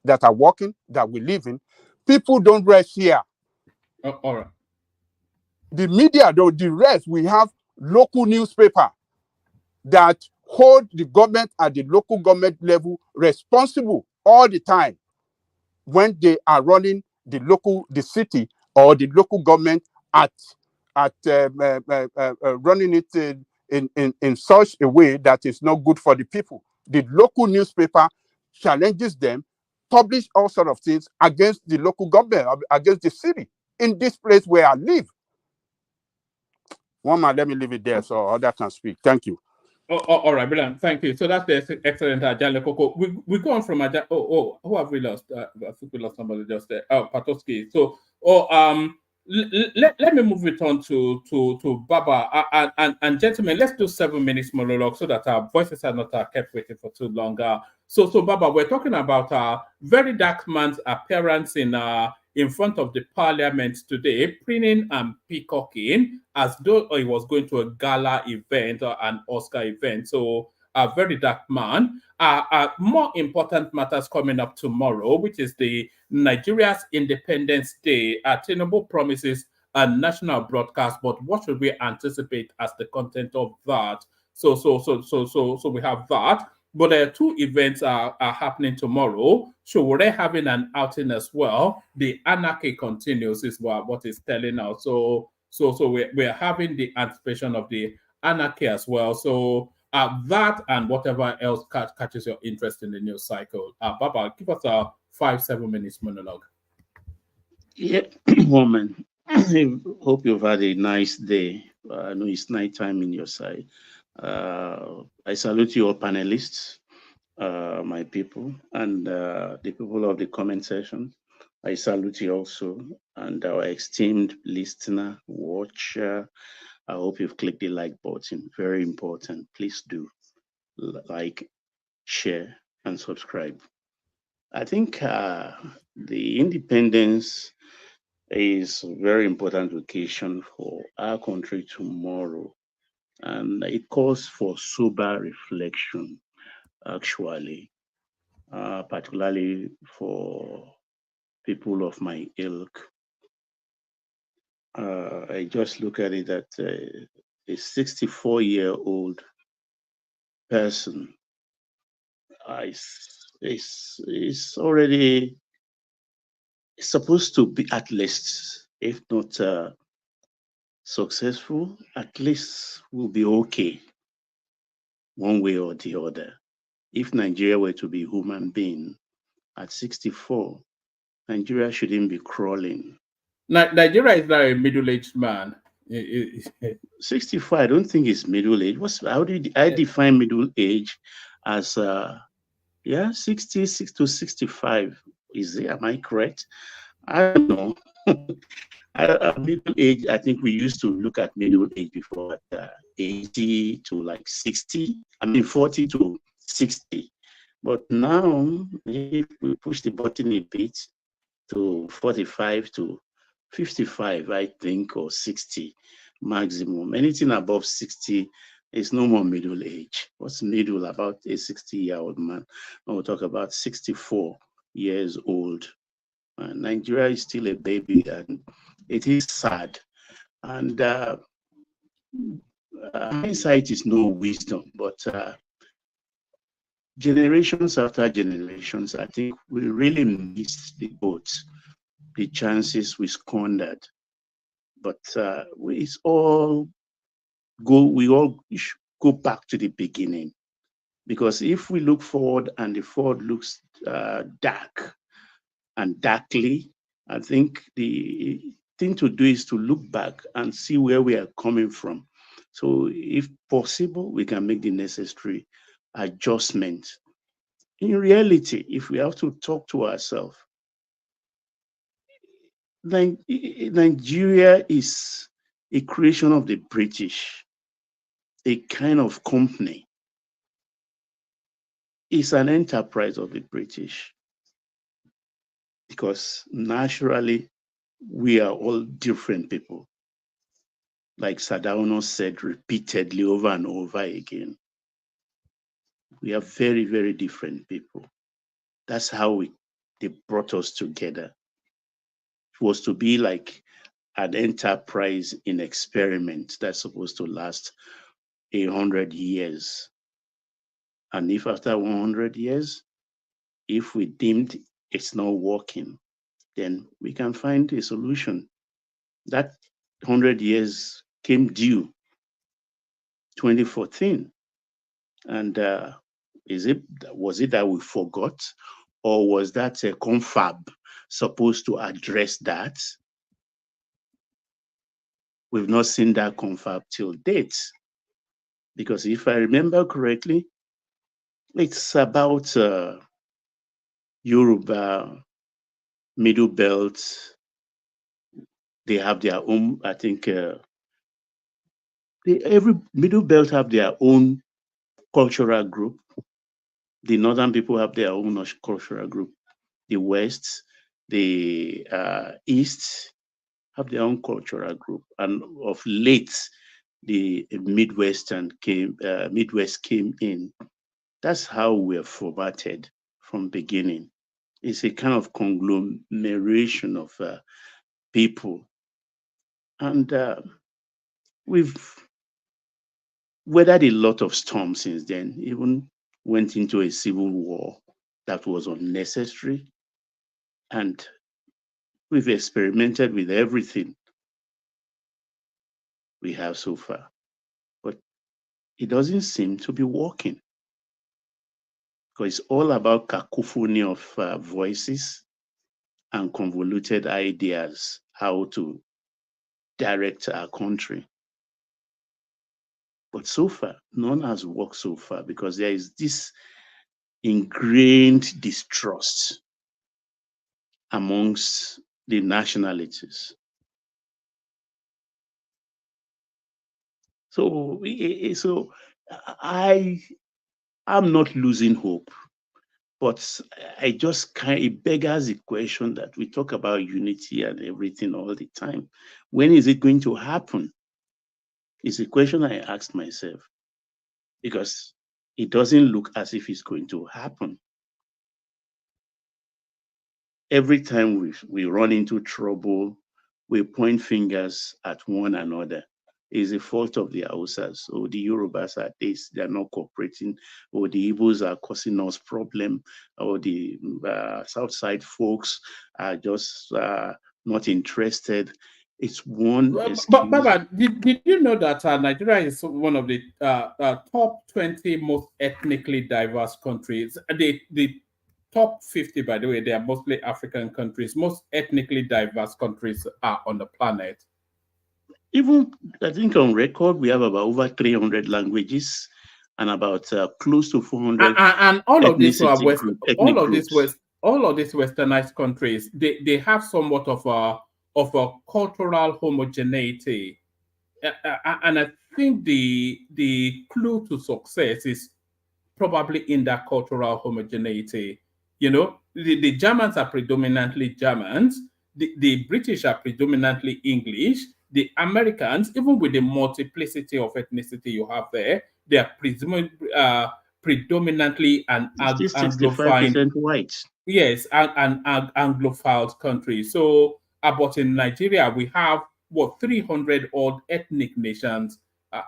that are working, that we live in, people don't rest here. All right. The media, though, the rest, we have local newspaper that hold the government at the local government level responsible all the time when they are running the city or the local government at running it in such a way that is not good for the people. The local newspaper challenges them, publish all sort of things against the local government, against the city in this place where I live. One man, let me leave it there so others can speak. Thank you. All right, brilliant. Thank you. So that's the excellent Ajale Koko. We go on from Ajale. Who have we lost? I think we lost somebody just there. Oh, Patoski. So, let me move it on to Baba and gentlemen. Let's do 7 minutes monologue so that our voices are not kept waiting for too long. So Baba, we're talking about very dark man's appearance in front of the parliament today, preening and peacocking as though he was going to a gala event or an Oscar event. So a very dark man. More important matters coming up tomorrow, which is the Nigeria's Independence Day. Tinubu promises a national broadcast, but what should we anticipate as the content of that? So we have that. But 2 events are happening tomorrow. So we're having an outing as well. The anarchy continues is what it's telling us. So we're having the anticipation of the anarchy as well. So that and whatever else catches your interest in the news cycle. Baba, give us a 5-7 minutes monologue. Yeah, woman. I hope you've had a nice day. I know it's nighttime in your side. I salute you all panelists, my people, and the people of the comment section. I salute you also, and our esteemed listener, watcher. I hope you've clicked the like button. Very important. Please do like, share, and subscribe. I think the independence is a very important occasion for our country tomorrow. And it calls for sober reflection, actually, particularly for people of my ilk. I just look at it that a 64-year-old person is already supposed to be, at least, if not successful, at least will be okay one way or the other. If Nigeria were to be human being at 64, Nigeria shouldn't be crawling. Nigeria is now a middle-aged man. 64, I don't think it's middle age. How do I define middle age as 66 to 65? Am I correct? I don't know. Middle age, I think we used to look at middle age before at 80 to like 60. 40 to 60. But now, if we push the button a bit to 45 to 55, I think, or 60 maximum. Anything above 60 is no more middle age. What's middle about a 60-year-old man? Now we'll talk about 64 years old. Nigeria is still a baby, and it is sad. And hindsight is no wisdom, but generations after generations, I think we really missed the boat, the chances we squandered. But we all should go back to the beginning, because if we look forward and the forward looks dark and darkly, I think the thing to do is to look back and see where we are coming from. So if possible, we can make the necessary adjustment. In reality, if we have to talk to ourselves, Nigeria is a creation of the British, a kind of company. It's an enterprise of the British, because naturally we are all different people. Like Sadauno said repeatedly over and over again, we are very, very different people. That's how they brought us together. It was to be like an enterprise in experiment that's supposed to last 100 years. And if after 100 years, if we deemed it's not working, then we can find a solution. That 100 years came due 2014. And was it that we forgot, or was that a confab supposed to address that? We've not seen that confab till date. Because if I remember correctly, it's about Yoruba, Middle Belt. They have their own, I think, every Middle Belt have their own cultural group. The Northern people have their own cultural group. The West, the East have their own cultural group. And of late, the Midwest came in. That's how we're formatted from beginning. It's a kind of conglomeration of people. And we've weathered a lot of storms since then, even went into a civil war that was unnecessary. And we've experimented with everything we have so far. But it doesn't seem to be working. Because it's all about cacophony of voices and convoluted ideas, how to direct our country. But so far, none has worked so far because there is this ingrained distrust amongst the nationalities. So I'm not losing hope, but I just it beggars the question that we talk about unity and everything all the time. When is it going to happen? It's a question I asked myself because it doesn't look as if it's going to happen. Every time we run into trouble, we point fingers at one another. It's the fault of the Hausas, or the Yorubas are this, they're not cooperating, or the Igbos are causing us problem, or the Southside folks are just not interested. It's one excuse. But Baba, did you know that Nigeria is one of the top 20 most ethnically diverse countries? The top 50, by the way, they are mostly African countries. Most ethnically diverse countries are on the planet. Even, I think on record, we have about over 300 languages and about close to 400 and all of these are all of these westernized countries, they have somewhat of a cultural homogeneity. And I think the clue to success is probably in that cultural homogeneity. You know, the Germans are predominantly Germans, the British are predominantly English, the Americans, even with the multiplicity of ethnicity you have there, they are predominantly an Anglophile, 65% white. Yes, an Anglophile country. So, but in Nigeria, we have 300 odd ethnic nations. I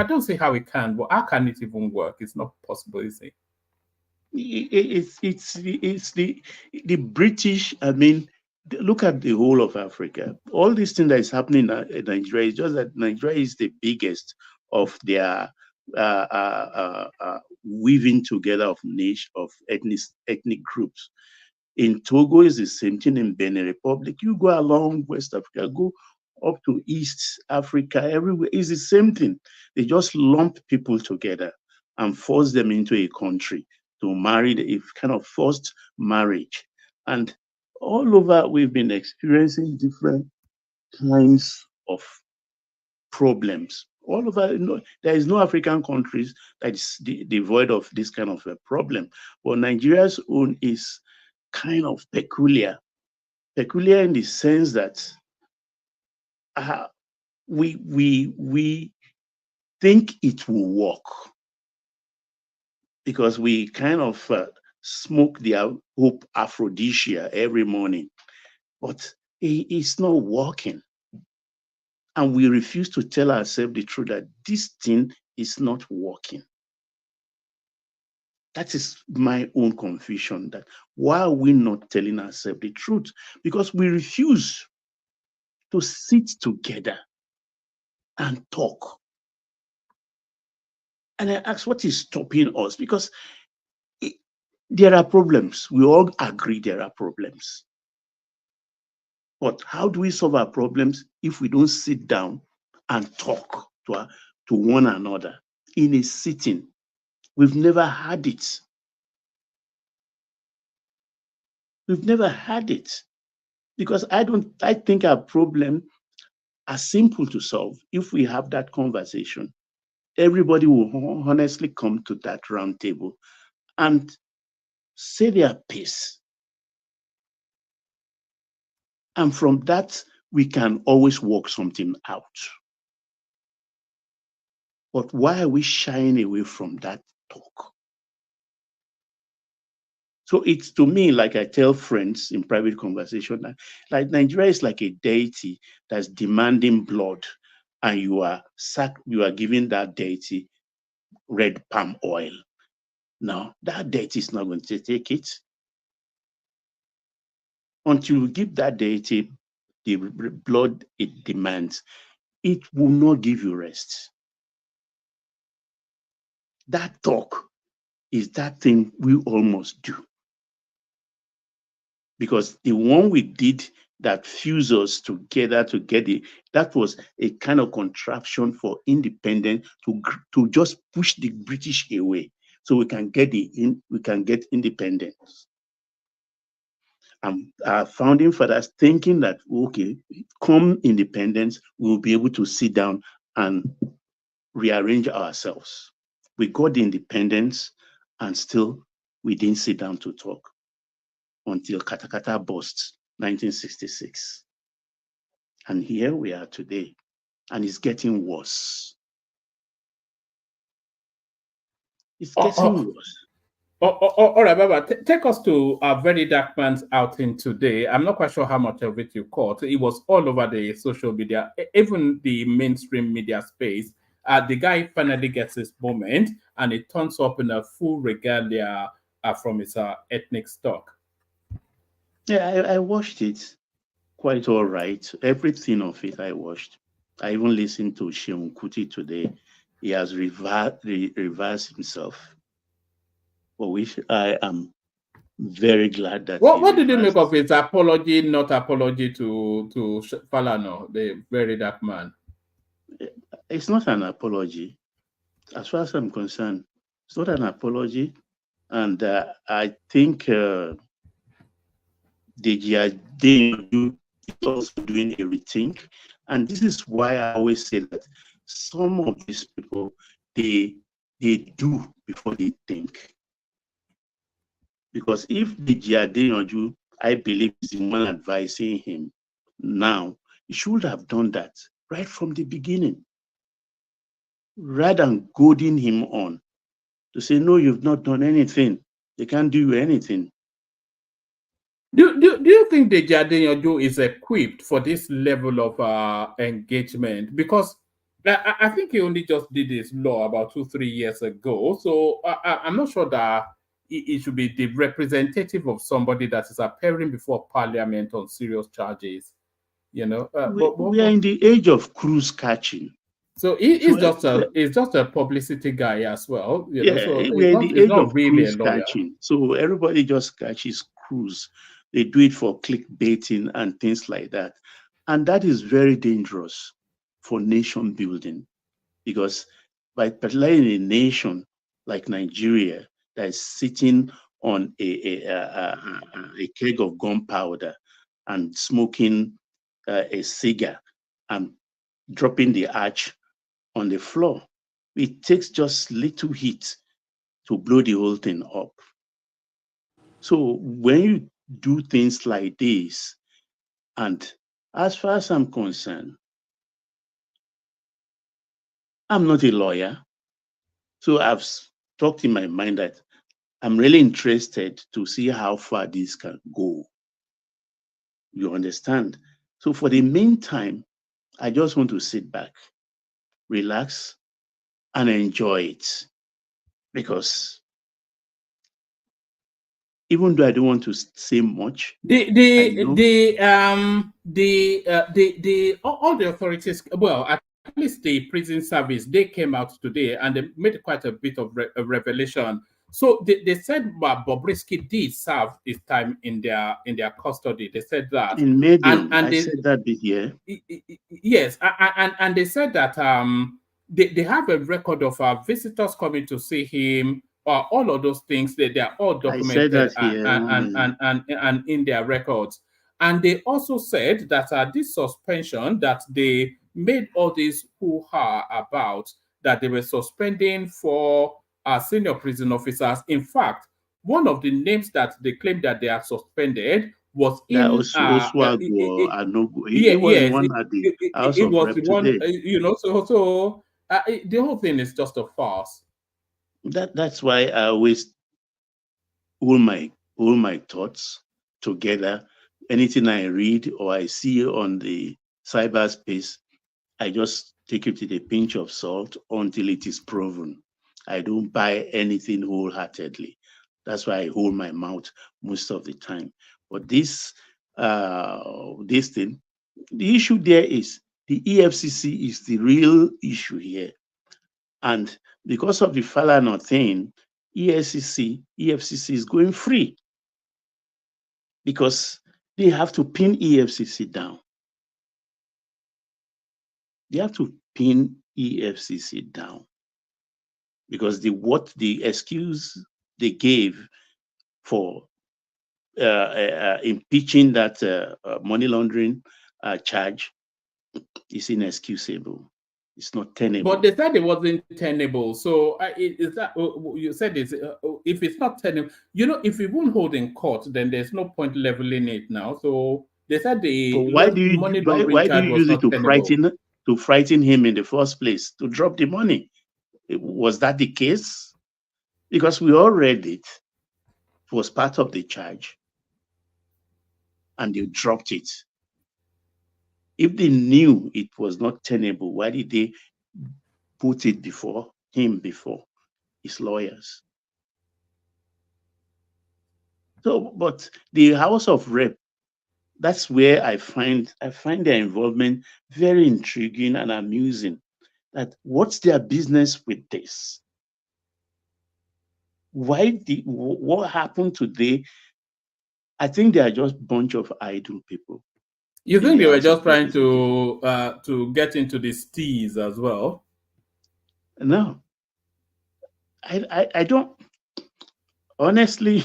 don't see how it can, but how can it even work? It's not possible, is it? It's the British. I mean, look at the whole of Africa. All this thing that is happening in Nigeria is just that Nigeria is the biggest of their weaving together of ethnic groups. In Togo is the same thing. In Benin Republic, you go along West Africa, go up to East Africa, everywhere is the same thing. They just lump people together and force them into a country to marry, a kind of forced marriage. And all over, we've been experiencing different kinds of problems. All over, there is no African countries that is devoid of this kind of a problem. But Nigeria's own is kind of peculiar in the sense that we think it will work because we kind of smoke the hope aphrodisia every morning. But It's not working. And we refuse to tell ourselves the truth that this thing is not working. That is my own confusion, that why are we not telling ourselves the truth? Because we refuse to sit together and talk. And I ask, what is stopping us? Because there are problems. We all agree there are problems. But how do we solve our problems if we don't sit down and talk to one another in a sitting? We've never had it. We've never had it. Because I think our problem are simple to solve. If we have that conversation, everybody will honestly come to that round table and say their piece. And from that, we can always work something out. But why are we shying away from that talk? So it's, to me, like I tell friends in private conversation, like Nigeria is like a deity that's demanding blood, and you are giving that deity red palm oil. Now, that deity is not going to take it. Until you give that deity the blood it demands, it will not give you rest. That talk is that thing we almost do. Because the one we did that fused us together to get it, that was a kind of contraption for independence to just push the British away, so we can get independence. And our founding fathers thinking that, okay, come independence, we'll be able to sit down and rearrange ourselves. We got the independence, and still we didn't sit down to talk until Katakata burst, 1966. And here we are today, and it's getting worse. It's getting worse. All right, Baba, take us to a very dark man's outing today. I'm not quite sure how much of it you caught. It was all over the social media, even the mainstream media space. The guy finally gets his moment, and it turns up in a full regalia from his ethnic stock. Yeah, I watched it. Quite all right. Everything of it I watched. I even listened to Sheung Kuti today. He has reversed himself, for which I am very glad that. What did you make of his apology, not apology to Falano, the very dark man? It's not an apology. As far as I'm concerned, it's not an apology. And I think the Deji is also doing a rethink. And this is why I always say that some of these people, they do before they think. Because if Deji Adeyanju, I believe, is the one advising him now, he should have done that right from the beginning, rather than goading him on to say, no, you've not done anything. They can't do you anything. Do you think the Adeyanju is equipped for this level of engagement? Because I think he only just did his law about 2-3 years ago. So I'm not sure that it should be the representative of somebody that is appearing before Parliament on serious charges. You know, we are in the age of cruise catching. So he's just a publicity guy as well. You know, so we're in the age of really cruise catching. So everybody just catches cruise. They do it for clickbaiting and things like that. And that is very dangerous for nation building, because particularly in a nation like Nigeria that is sitting on a keg of gunpowder and smoking a cigar and dropping the ash on the floor, it takes just little heat to blow the whole thing up. So when you do things like this, and as far as I'm concerned, I'm not a lawyer. So I've talked in my mind that I'm really interested to see how far this can go. You understand? So for the meantime, I just want to sit back, relax, and enjoy it. Because even though I don't want to say much, all the authorities, well, at least the prison service, they came out today and they made quite a bit of a revelation. So they said Bobrisky did serve his time in their custody. They said that in Medium, and I said that bit here. Yes, and they said that they have a record of visitors coming to see him. All of those things they are all documented and in their records. And they also said that this suspension that they made all this hoo-ha about, that they were suspending for senior prison officers. In fact, one of the names that they claim that they are suspended was in It was the one at the House of Rep today. The whole thing is just a farce. That's why I always hold my thoughts together. Anything I read or I see on the cyberspace, I just take it with a pinch of salt until it is proven. I don't buy anything wholeheartedly. That's why I hold my mouth most of the time. But this thing, the issue there is the EFCC is the real issue here. And because of the Falana thing, EFCC is going free because they have to pin EFCC down. They have to pin EFCC down because the excuse they gave for impeaching that money laundering charge is inexcusable. It's not tenable. But they said it wasn't tenable. So is that you said it's if it's not tenable, if it won't hold in court, then there's no point leveling it now. So they said why do you use it to frighten him in the first place, to drop the money? Was that the case? Because we all read it. It was part of the charge, and they dropped it. If they knew it was not tenable, why did they put it before his lawyers? So, but the House of Rep, that's where I find their involvement very intriguing and amusing. That what's their business with this? What happened today? I think they are just a bunch of idle people. You think they were just trying to get into the steez as well? No, I don't. Honestly,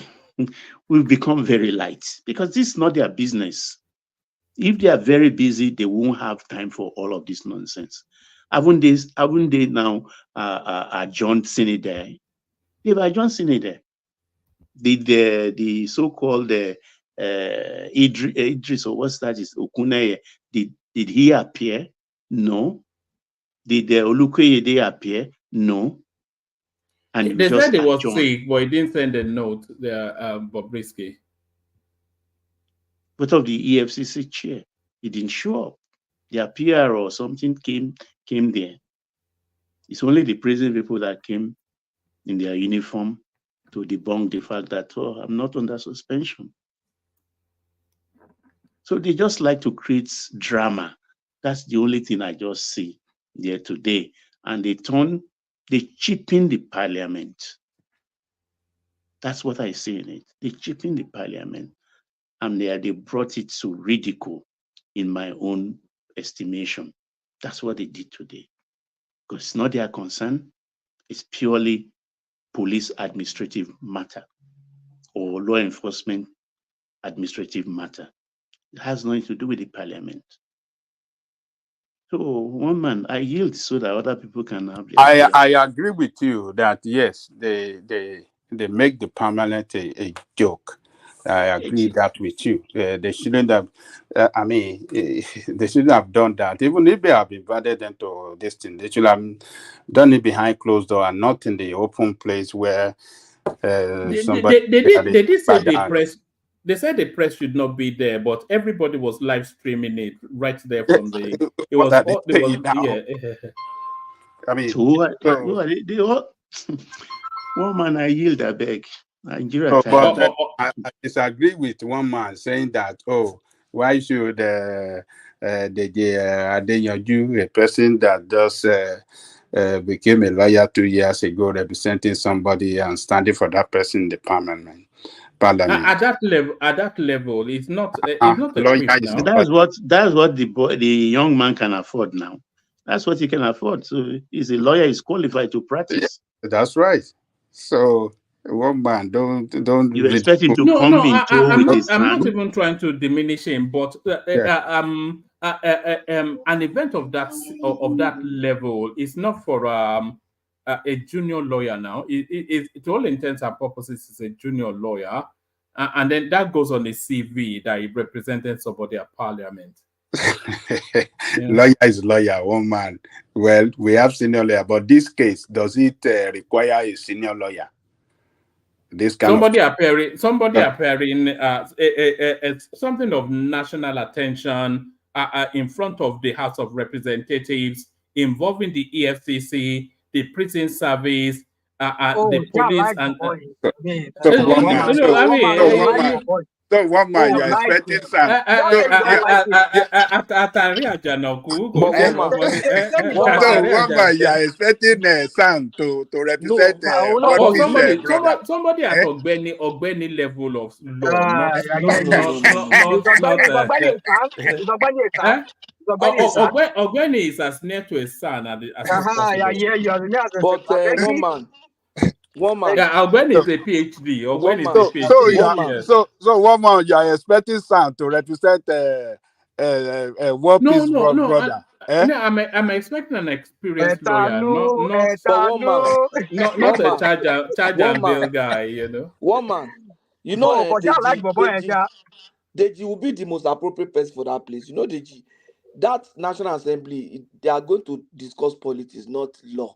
we've become very light because this is not their business. If they are very busy, they won't have time for all of this nonsense. Haven't they now adjourned Sinide? They've adjourned Sinide. The so-called Idris, or what's that is Okuneye, did he appear? No. Did the Olukoyede appear? No. And they said he was sick, but he didn't send a note there, Bobrisky. But of the EFCC chair, he didn't show up. Their PR or something came there. It's only the prison people that came in their uniform to debunk the fact that, I'm not under suspension. So they just like to create drama. That's the only thing I just see there today. And they cheapen the parliament. That's what I see in it. They cheapen the parliament. And they brought it to ridicule, in my own estimation. That's what they did today. Because it's not their concern. It's purely police administrative matter or law enforcement administrative matter. It has nothing to do with the parliament. So, one man, I yield so that other people can have their I agree with you that yes, they make the parliament a joke. I agree that with you. They shouldn't have. They shouldn't have done that. Even if they have invited them to this thing, they should have done it behind closed door and not in the open place where somebody. They did say they said the press should not be there, but everybody was live streaming it right there from the. It What was are they all. It was saying now? yeah. I mean, So, so, they all, one man, I yield, I beg. Nigeria no, tired. but I disagree with one man saying that, oh, why should Adeyanju, a person that just became a lawyer 2 years ago, representing somebody and standing for that person in the parliament? At that level, it's not a Lawyer quiz is now. That's what the young man can afford now. That's what he can afford. So he's a lawyer, he's qualified to practice. That's right. So one man don't You expect him to No, come in tow I'm with not. his I'm not hand? even trying to diminish him, but an event of that level is not for a junior lawyer now. To all intents and purposes, is a junior lawyer, and then that goes on the CV that he represented somebody at parliament. Lawyer is lawyer, one man. Well, we have senior lawyer, but this case, does it require a senior lawyer? This kind Somebody of appearing, something of national attention in front of the House of Representatives, involving the EFCC, the prison service, the police, and so one man, you're expecting some. But one man, you're expecting Sam to represent what is brother. Somebody at Ogbeni level of law, Ogbeni is as near to a son as possible. One man. Yeah, Ogbeni is a PhD. Ogbeni is a PhD. So one man, you are expecting Sam to represent One Piece brother. I'm expecting an experienced lawyer, not a charge and bail guy, you know. One man. You know, Deji will be the most appropriate person for that place. You know, Deji, that National Assembly, they are going to discuss politics, not law.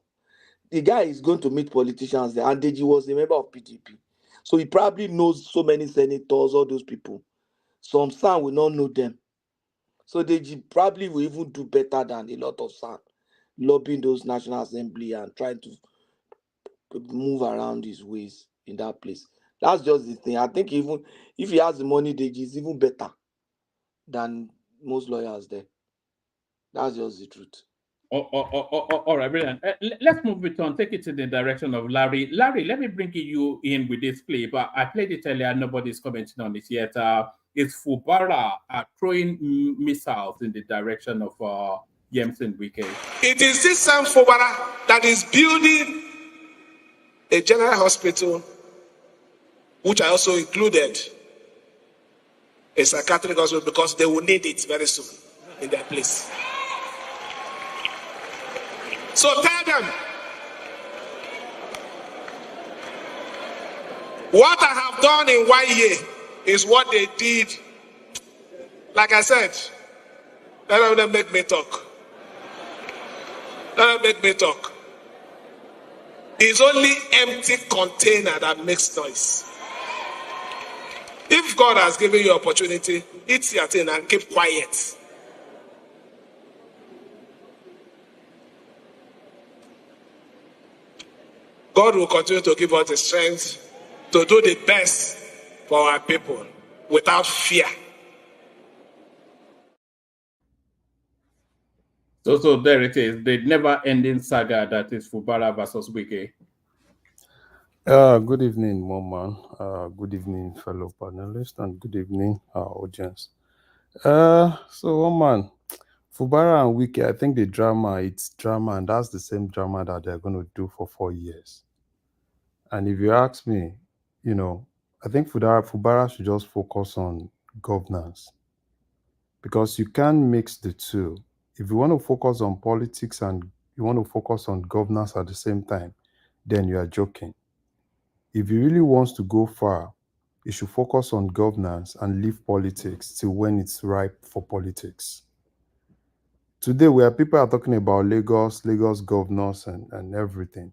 The guy is going to meet politicians there, and Deji was a member of PDP. So he probably knows so many senators, all those people. Some San will not know them. So Deji probably will even do better than a lot of San, lobbying those National Assembly and trying to move around his ways in that place. That's just the thing. I think even if he has the money, Deji is even better than most lawyers there. That's just the truth. All right, brilliant. Let's move it on. Take it to the direction of Larry. Larry, let me bring you in with this clip. I played it earlier. Nobody's commenting on it yet. It's Fubara throwing missiles in the direction of Yemsen Wike. It is this Sam Fubara that is building a general hospital, which I also included a psychiatric hospital, because they will need it very soon in their place. So tell them, what I have done in 1 year is what they did. Like I said, let them make me talk. Let them make me talk. It's only empty container that makes noise. If God has given you opportunity, eat your thing and keep quiet. God will continue to give us the strength to do the best for our people without fear. So there it is, the never-ending saga that is Fubara versus Wike. Good evening, Moman. Good evening, fellow panelists, and good evening, audience. So, Moman, Fubara and Wike, I think it's drama, and that's the same drama that they're going to do for 4 years. And if you ask me, I think Fubara should just focus on governance, because you can't mix the two. If you want to focus on politics and you want to focus on governance at the same time, then you are joking. If he really wants to go far, he should focus on governance and leave politics till when it's ripe for politics. Today, where people are talking about Lagos governors and everything,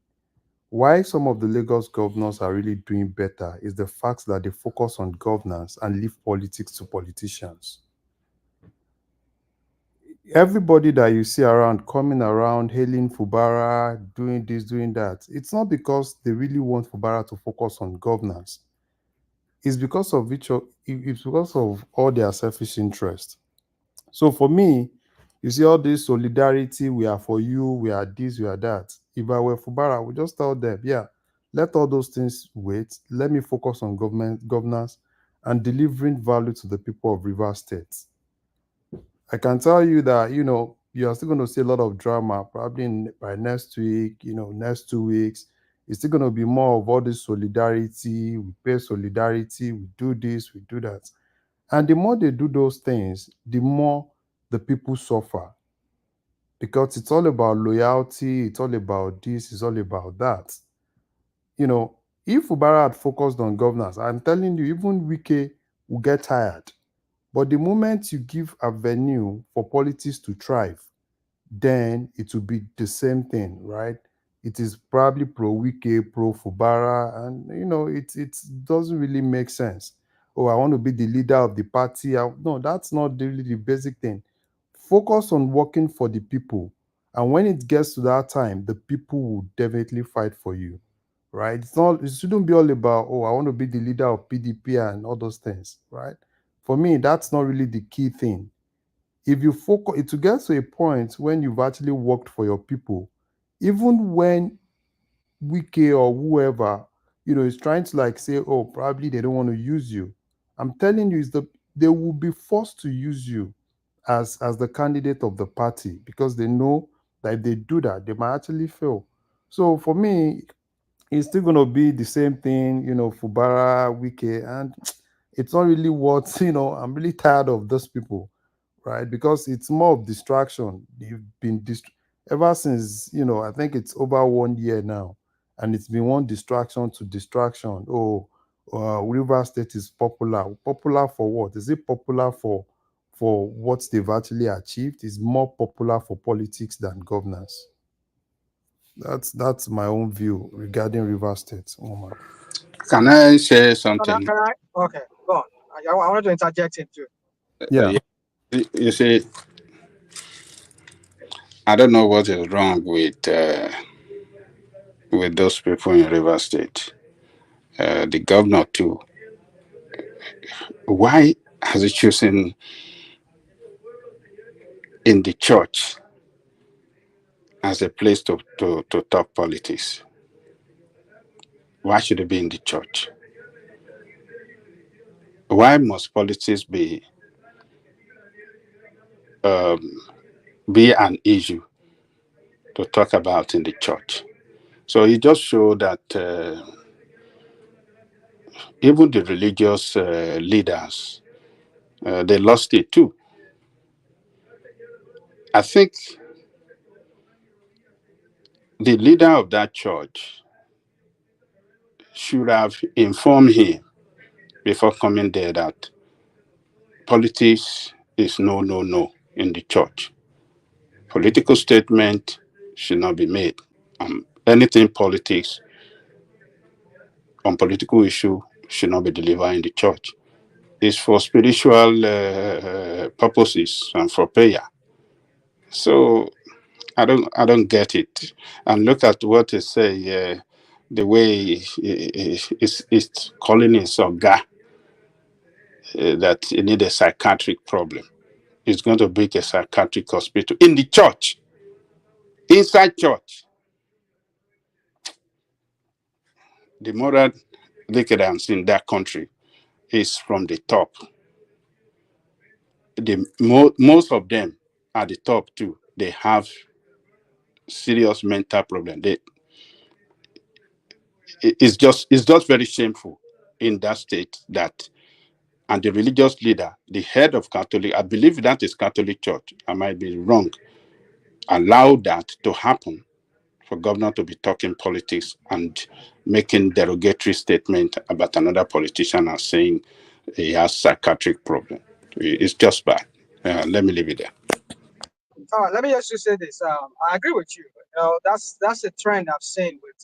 Why some of the Lagos governors are really doing better is the fact that they focus on governance and leave politics to politicians. Everybody that you see around, coming around, hailing Fubara, doing this, doing that, it's not because they really want Fubara to focus on governance. It's because of it's because of all their selfish interest. So for me, you see all this solidarity, we are for you, we are this, we are that. If I were Fubara, I would just tell them, yeah, let all those things wait. Let me focus on governance and delivering value to the people of Rivers State. I can tell you that, you are still going to see a lot of drama probably by next week, next 2 weeks. It's still going to be more of all this solidarity. We pay solidarity, we do this, we do that. And the more they do those things, the more the people suffer. Because it's all about loyalty, it's all about this, it's all about that. If Ubara had focused on governance, I'm telling you, even Wike will get tired. But the moment you give a venue for politics to thrive, then it will be the same thing, right? It is probably pro Wike, pro Fubara, and it doesn't really make sense. Oh, I want to be the leader of the party. No, that's not really the basic thing. Focus on working for the people, and when it gets to that time, the people will definitely fight for you, right? It shouldn't be all about, oh, I want to be the leader of PDP and all those things, right? For me, that's not really the key thing. If you focus, it will get to a point when you've actually worked for your people, even when Wike or whoever, is trying to say, oh, probably they don't want to use you. I'm telling you, they will be forced to use you as the candidate of the party, because they know that if they do that, they might actually fail. So for me, it's still going to be the same thing, Fubara, Wike, and it's not really what, I'm really tired of those people, right? Because it's more of distraction. You've been ever since, I think it's over 1 year now, and it's been one distraction to distraction. Oh, River State is popular. Popular for what? Is it popular for what they've actually achieved? Is more popular for politics than governance. That's my own view regarding River State. Omar. Can I say something? Can I? Okay, go on. I wanted to interject into. Yeah. You see, I don't know what is wrong with those people in River State. The governor too. Why has he chosen in the church as a place to talk politics? Why should it be in the church? Why must politics be an issue to talk about in the church? So it just showed that even the religious leaders, they lost it too. I think the leader of that church should have informed him before coming there that politics is no in the church. Political statement should not be made. Anything politics on political issue should not be delivered in the church. It's for spiritual purposes and for prayer. So I don't get it. And look at what they say. The way it's calling it Soga, that it need a psychiatric problem. It's going to build a psychiatric hospital in the church, inside church. The moral decadence in that country is from the top. Most of them at the top too, they have serious mental problem. It's just very shameful in that state that, and the religious leader, the head of Catholic, I believe that is Catholic Church, I might be wrong, allow that to happen, for governor to be talking politics and making derogatory statement about another politician and saying he has psychiatric problem. It's just bad. Let me leave it there. Let me just say this. I agree with you. That's a trend I've seen with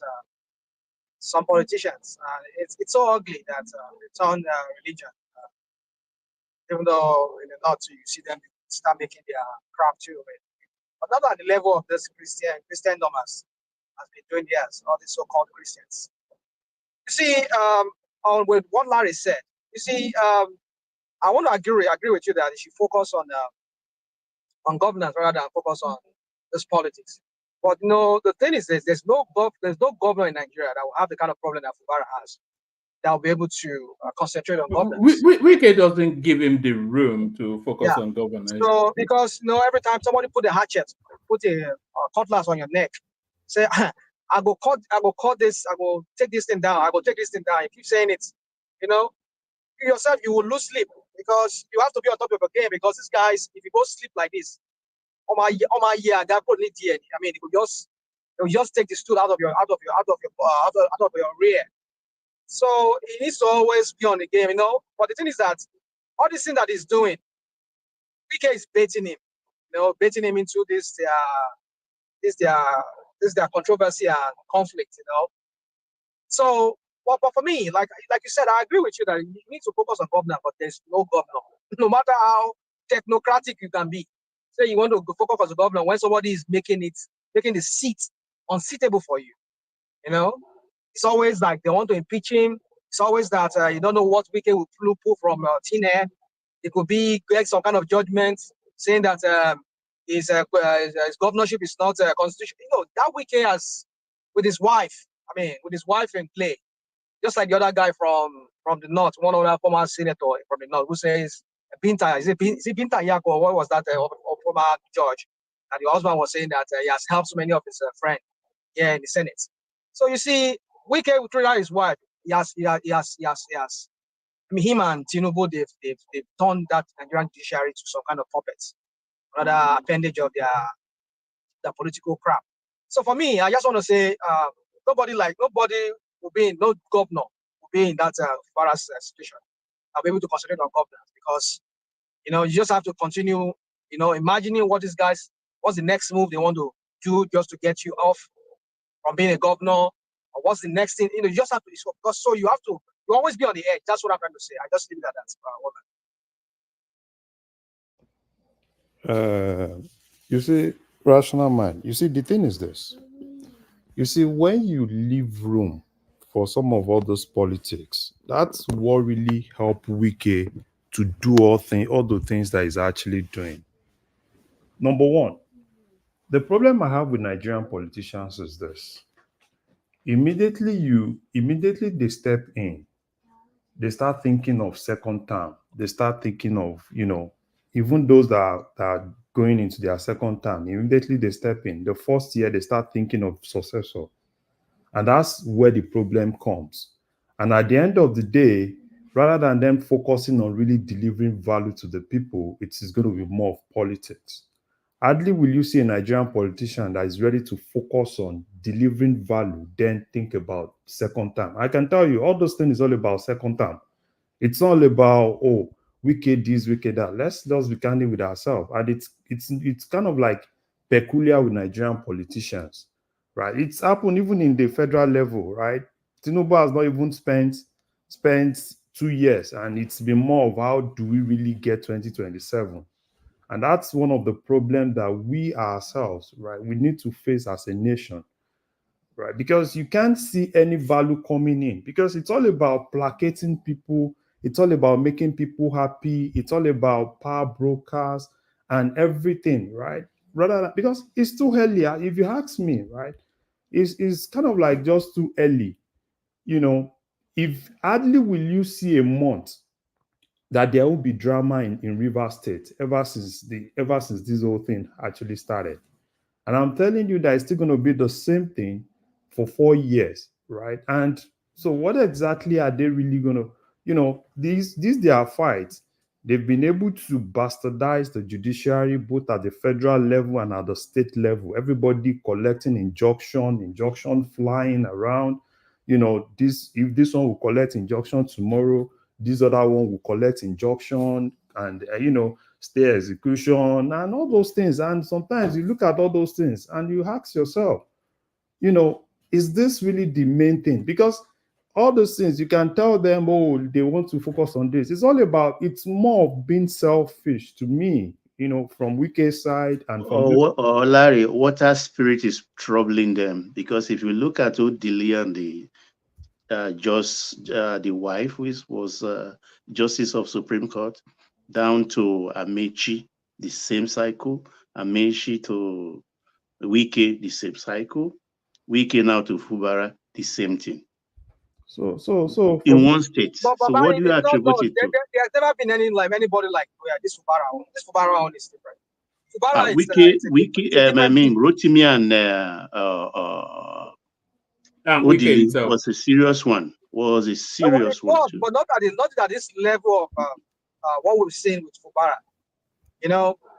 some politicians. It's so ugly that they turn religion. Even though in the north you see them start making their crap too. But not at the level of this Christendom has been doing years, all these so-called Christians. You see, on with what Larry said, you see, I want to agree with you that you should focus on governance rather than focus on this politics. But no, the thing is this, there's no governor in Nigeria that will have the kind of problem that Fubara has, that will be able to concentrate on governance. Wike doesn't give him the room to focus on governance. So because every time somebody put a hatchet, put a cutlass on your neck, say, I go cut this, I go take this thing down, I go take this thing down. You keep saying it, you yourself, you will lose sleep because you have to be on top of the game. Because these guys, if you go sleep like this, I mean, it will just take the stool out of your rear. So he needs to always be on the game, But the thing is that all this thing that he's doing, PK is baiting him, baiting him into this their controversy and conflict, So, but for me, like you said, I agree with you that you need to focus on governor, but there's no governor. No matter how technocratic you can be, say you want to focus on the governor when somebody is making the seat unseatable for you, It's always like they want to impeach him. It's always that you don't know what Wike will pull from thin air. It could be get some kind of judgment saying that his governorship is not constitutional. That Wike has with his wife in play, just like the other guy from the north, one other former senator from the north who says Binta, is it Binta Yako, or what was that former judge? And the husband was saying that he has helped so many of his friends here in the Senate. So you see, Wike will treat out his wife. He has. I mean, him and Tinubu, they've turned that Nigerian judiciary to some kind of puppets, another appendage of their political crap. So for me, I just want to say, nobody will be in, no governor will be in that situation. I'll be able to concentrate on governance because, you just have to continue, imagining what's the next move they want to do just to get you off from being a governor, or what's the next thing, you just have to, so you have to, you always be on the edge. That's what I'm trying to say. I just leave it at that. You see, rational mind. You see, the thing is this. You see, when you leave room for some of all those politics, that's what really helped Wike to do all the things that he's actually doing. Number one, the problem I have with Nigerian politicians is this. Immediately they step in, they start thinking of second term. They start thinking of, even those that are going into their second term, immediately they step in. The first year, they start thinking of successor. And that's where the problem comes. And at the end of the day, rather than them focusing on really delivering value to the people, it is going to be more of politics. Hardly will you see a Nigerian politician that is ready to focus on delivering value, then think about second term. I can tell you, all those things is all about second term. It's all about, Wike this, Wike that. Let's just be candid with ourselves. And it's kind of like peculiar with Nigerian politicians, right? It's happened even in the federal level, right? Tinubu has not even spent 2 years, and it's been more of how do we really get 2027. And that's one of the problems that we ourselves, right, we need to face as a nation, right? Because you can't see any value coming in because it's all about placating people. It's all about making people happy. It's all about power brokers and everything, right? Because it's too early. If you ask me, right, it's kind of like just too early. If hardly will you see a month that there will be drama in River State ever since this whole thing actually started. And I'm telling you that it's still going to be the same thing for 4 years, right? And so what exactly are they really going to, these their fights, they've been able to bastardize the judiciary both at the federal level and at the state level. Everybody collecting injunction flying around. If this one will collect injunction tomorrow, this other one will collect injunction and, stay execution and all those things. And sometimes you look at all those things and you ask yourself, is this really the main thing? Because all those things, you can tell them, oh, they want to focus on this. It's all about, it's more of being selfish to me, from Wike's side and from Or Larry, water spirit is troubling them, because if you look at Odili and the wife, who was Justice of Supreme Court, down to Amechi, the same cycle. Amechi to Wike, the same cycle. Wike now to Fubara, the same thing. So in one state. But So what do you attribute it to? There's never been anybody like this Fubara one. This Fubara one is different. Fubara is Rotimi and Odili was a serious one. Was a serious one too. But not at this level of what we've seen with Fubara.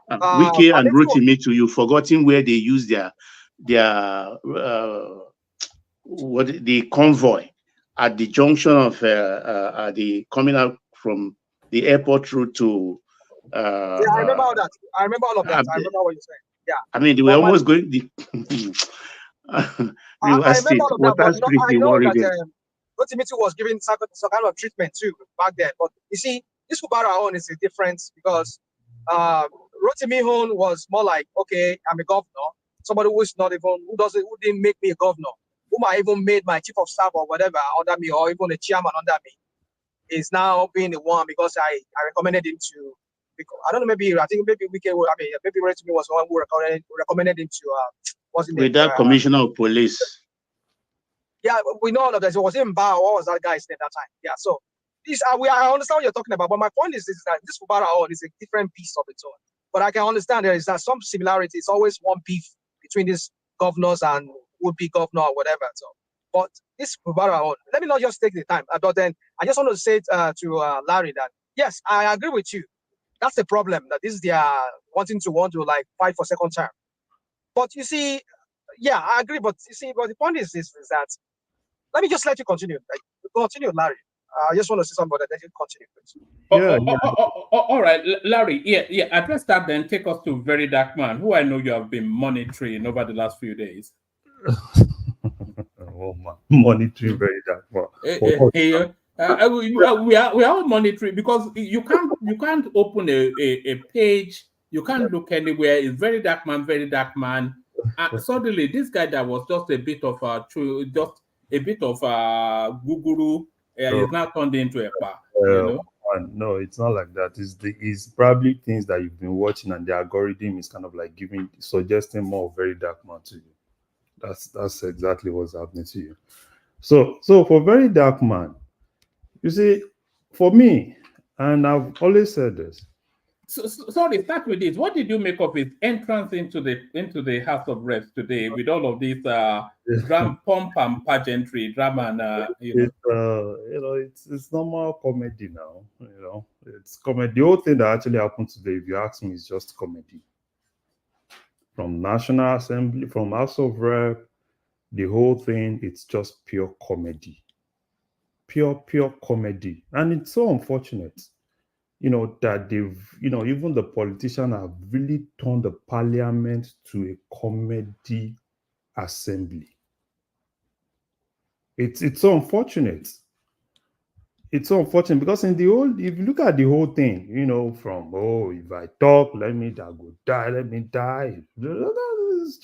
Wike and Rotimi too. You've forgotten where they use their the convoy at the junction of the coming out from the airport route to. Yeah, I remember all that. I remember all of that. I remember what you're saying. Yeah. I mean, they were almost going. I remember all of that, but I know that Rotimi was giving some kind of treatment too back then. But you see, this Fubara own is different because Rotimi own was more like, okay, I'm a governor. Somebody who didn't make me a governor, whom I even made my chief of staff or whatever under me, or even a chairman under me, is now being the one because I recommended him to. Because, I don't know, maybe Rotimi was the one who recommended him to. With that commissioner of police. Yeah, we know all of that. It was him, Bao. What was that guy's name that time? Yeah, so I understand what you're talking about, but my point is that this Fubara is a different piece of its own. But I can understand there is some similarity. It's always one beef between these governors and would-be governor or whatever. So, but this Fubara, let me not just take the time. But then I just want to say to Larry that yes, I agree with you. That's the problem. That this is their wanting to like fight for second term. But you see, yeah, I agree. But you see, but the point is that let me just let you continue. Continue, Larry. I just want to say something, but then you continue. All right, Larry. Yeah. Address that, then take us to Very Dark Man, who I know you have been monitoring over the last few days. Oh man, monitoring Very Dark Man. We are all monitoring because you can't open a page. You can't look anywhere. It's Very Dark Man, Very Dark Man. Suddenly, this guy that was just a bit of guru is now turned into a bar. No, it's not like that. It's probably things that you've been watching, and the algorithm is kind of like suggesting more of Very Dark Man to you. That's exactly what's happening to you. So for Very Dark Man, you see, for me, and I've always said this. Sorry, start with this. What did you make of his entrance into the House of Reps today with all of this pomp and pageantry, drama, and it's normal comedy now. It's comedy. The whole thing that actually happened today, if you ask me, is just comedy. From National Assembly, from House of Rep, the whole thing, it's just pure comedy. Pure comedy. And it's so unfortunate, that they've, even the politicians have really turned the parliament to a comedy assembly. It's so unfortunate. It's so unfortunate because if you look at the whole thing, from, if I talk, I go die, let me die. It's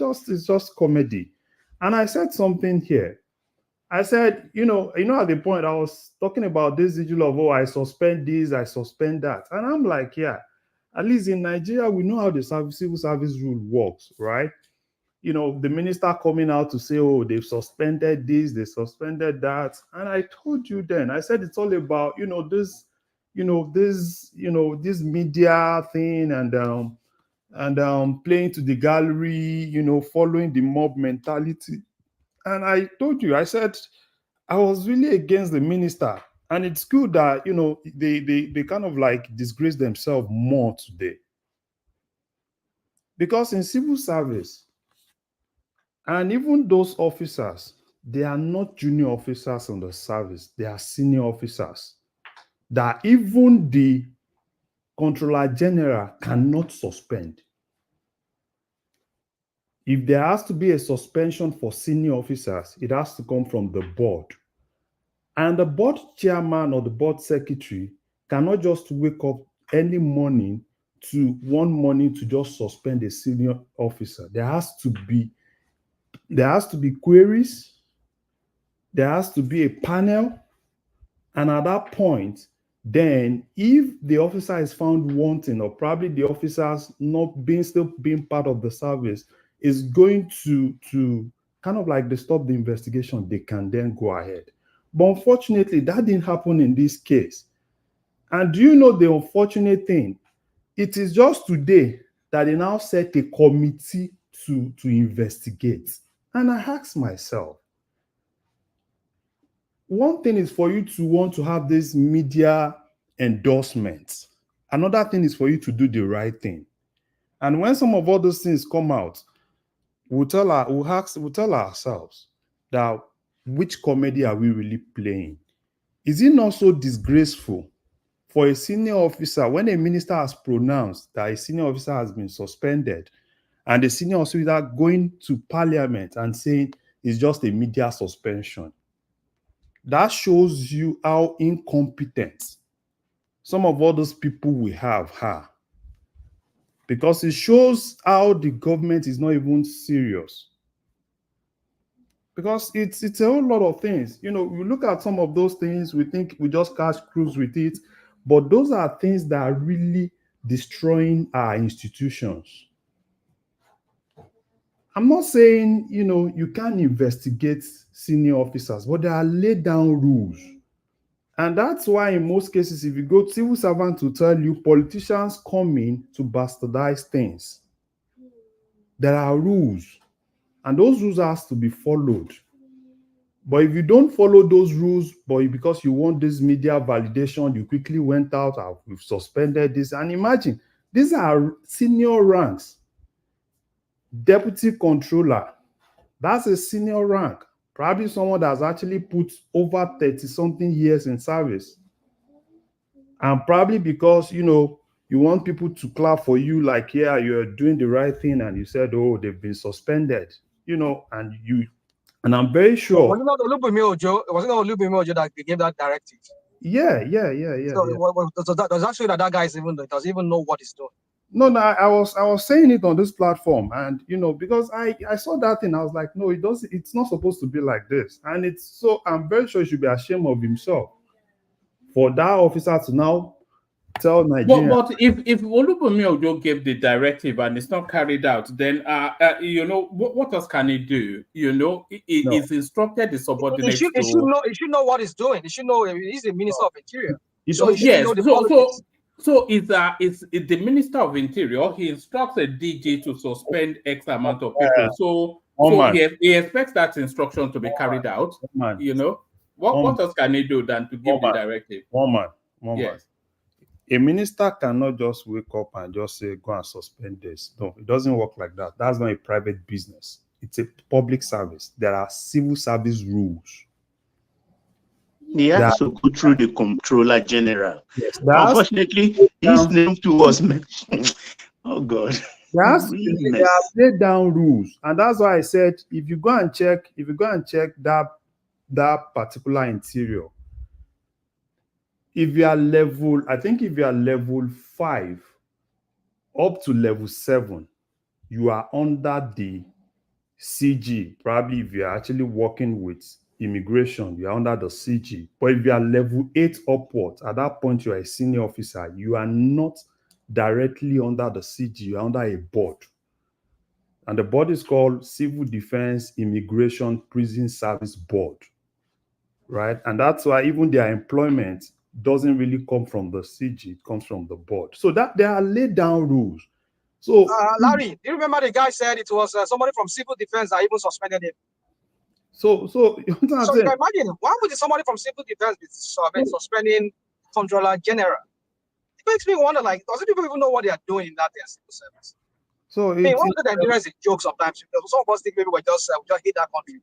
just comedy. And I said something here. I said, at the point I was talking about this issue of, I suspend this, I suspend that. And I'm like, yeah, at least in Nigeria, we know how the civil service rule works, right? The minister coming out to say, they've suspended this, they suspended that. And I told you then, I said, it's all about, this media thing and playing to the gallery, following the mob mentality. And I told you, I said, I was really against the minister. And it's good that, they kind of like disgrace themselves more today. Because in civil service, and even those officers, they are not junior officers on the service. They are senior officers that even the Controller General cannot suspend. If there has to be a suspension for senior officers, it has to come from the board. And the board chairman or the board secretary cannot just wake up any morning to just suspend a senior officer. There has to be queries, there has to be a panel, and at that point, then if the officer is found wanting, or probably the officers still being part of the service, is going to kind of like they stop the investigation, they can then go ahead. But unfortunately, that didn't happen in this case. And do you know the unfortunate thing? It is just today that they now set a committee to investigate. And I ask myself, one thing is for you to want to have this media endorsement. Another thing is for you to do the right thing. And when some of all those things come out, we'll tell ourselves that which comedy are we really playing? Is it not so disgraceful for a senior officer, when a minister has pronounced that a senior officer has been suspended, and the senior officer going to parliament and saying it's just a media suspension? That shows you how incompetent some of all those people we have are. Because it shows how the government is not even serious. Because it's a whole lot of things. You know, we look at some of those things, we think we just catch cruise with it, but those are things that are really destroying our institutions. I'm not saying, you know, you can't investigate senior officers, but there are laid down rules. And that's why in most cases, if you go to civil servants to tell you, politicians come in to bastardize things. There are rules, and those rules have to be followed. But if you don't follow those rules, but because you want this media validation, you quickly went out and we've suspended this. And imagine, these are senior ranks. Deputy controller, that's a senior rank. Probably someone that's actually put over 30-something years in service. And probably because, you know, you want people to clap for you, like, yeah, you're doing the right thing, and you said, oh, they've been suspended, you know, and I'm very sure. Was it not Olubimi Ojo that gave that directive? Yeah. So does that show that guy does even know what he's doing? No, I was saying it on this platform, and you know, because I saw that thing, I was like, no, it's not supposed to be like this. And I'm very sure he should be ashamed of himself for that officer to now tell Nigeria. But if Olubimi Ojo gave the directive and it's not carried out, then you know, what else can he do? You know, he's instructed the subordinates he should know what he's doing. He should know. He's the Minister of Interior. So it's the Minister of Interior. He instructs a DG to suspend X amount of people. He expects that instruction to be carried out. You know, what else can he do than to give the directive? One man. A minister cannot just wake up and just say, go and suspend this. No, it doesn't work like that. That's not a private business. It's a public service. There are civil service rules. He has to go through the Comptroller General. Yes, unfortunately, his name too was mentioned. Oh God. There are laid down rules. And that's why I said, if you go and check that particular interior, if you are level 5 up to level 7, you are under the CG. Probably if you are actually working with immigration, you are under the CG. But if you are level 8 upward, at that point you are a senior officer. You are not directly under the CG, you are under a board. And the board is called Civil Defense Immigration Prison Service Board. Right? And that's why even their employment doesn't really come from the CG, it comes from the board. So that there are laid down rules. So Larry, do you remember the guy said it was somebody from Civil Defense that even suspended him? So you can imagine, why would somebody from Civil Defense be suspending Comptroller General? It makes me wonder, like, doesn't people even know what they are doing in that civil service? So one of the Nigerians is a joke sometimes. Some of us think maybe we just hate that country.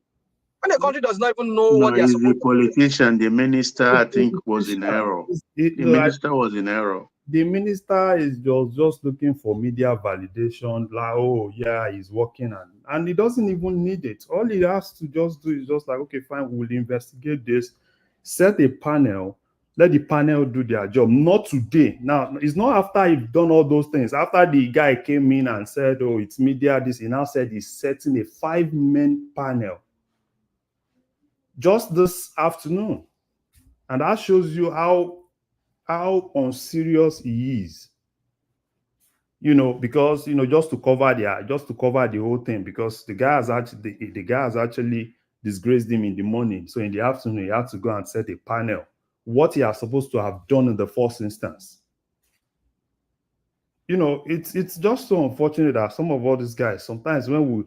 When the country does not even know what they are supposed to do. The politician, the minister, I think, was in error. The minister was in error. the minister is just looking for media validation, like, oh yeah, he's working, and he doesn't even need it. All he has to just do is just like, okay, fine, we'll investigate this, set a panel, let the panel do their job. Not today. Now, it's not after he's done all those things. After the guy came in and said, oh, it's media, this, he now said he's setting a 5-man panel just this afternoon. And that shows you how unserious he is. You know, because, you know, just to cover the whole thing, because the guy has actually disgraced him in the morning. So in the afternoon, he had to go and set a panel. What he has supposed to have done in the first instance. You know, it's just so unfortunate that some of all these guys, sometimes when we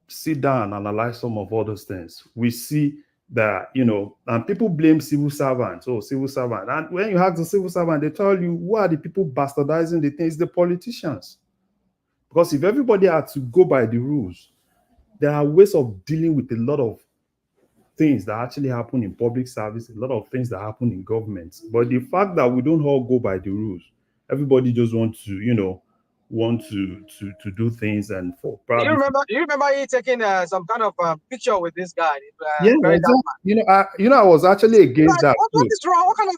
sit down and analyze some of all those things, we see that, you know, and people blame civil servants. Oh, civil servant. And when you ask the civil servant, they tell you, who are the people bastardizing the things? The politicians. Because if everybody had to go by the rules, there are ways of dealing with a lot of things that actually happen in public service, a lot of things that happen in government. But the fact that we don't all go by the rules, everybody just wants to, you know, to do things, and for probably. Do you remember he taking some kind of picture with this guy? Yeah, exactly. I was actually against that. What is wrong? What kind of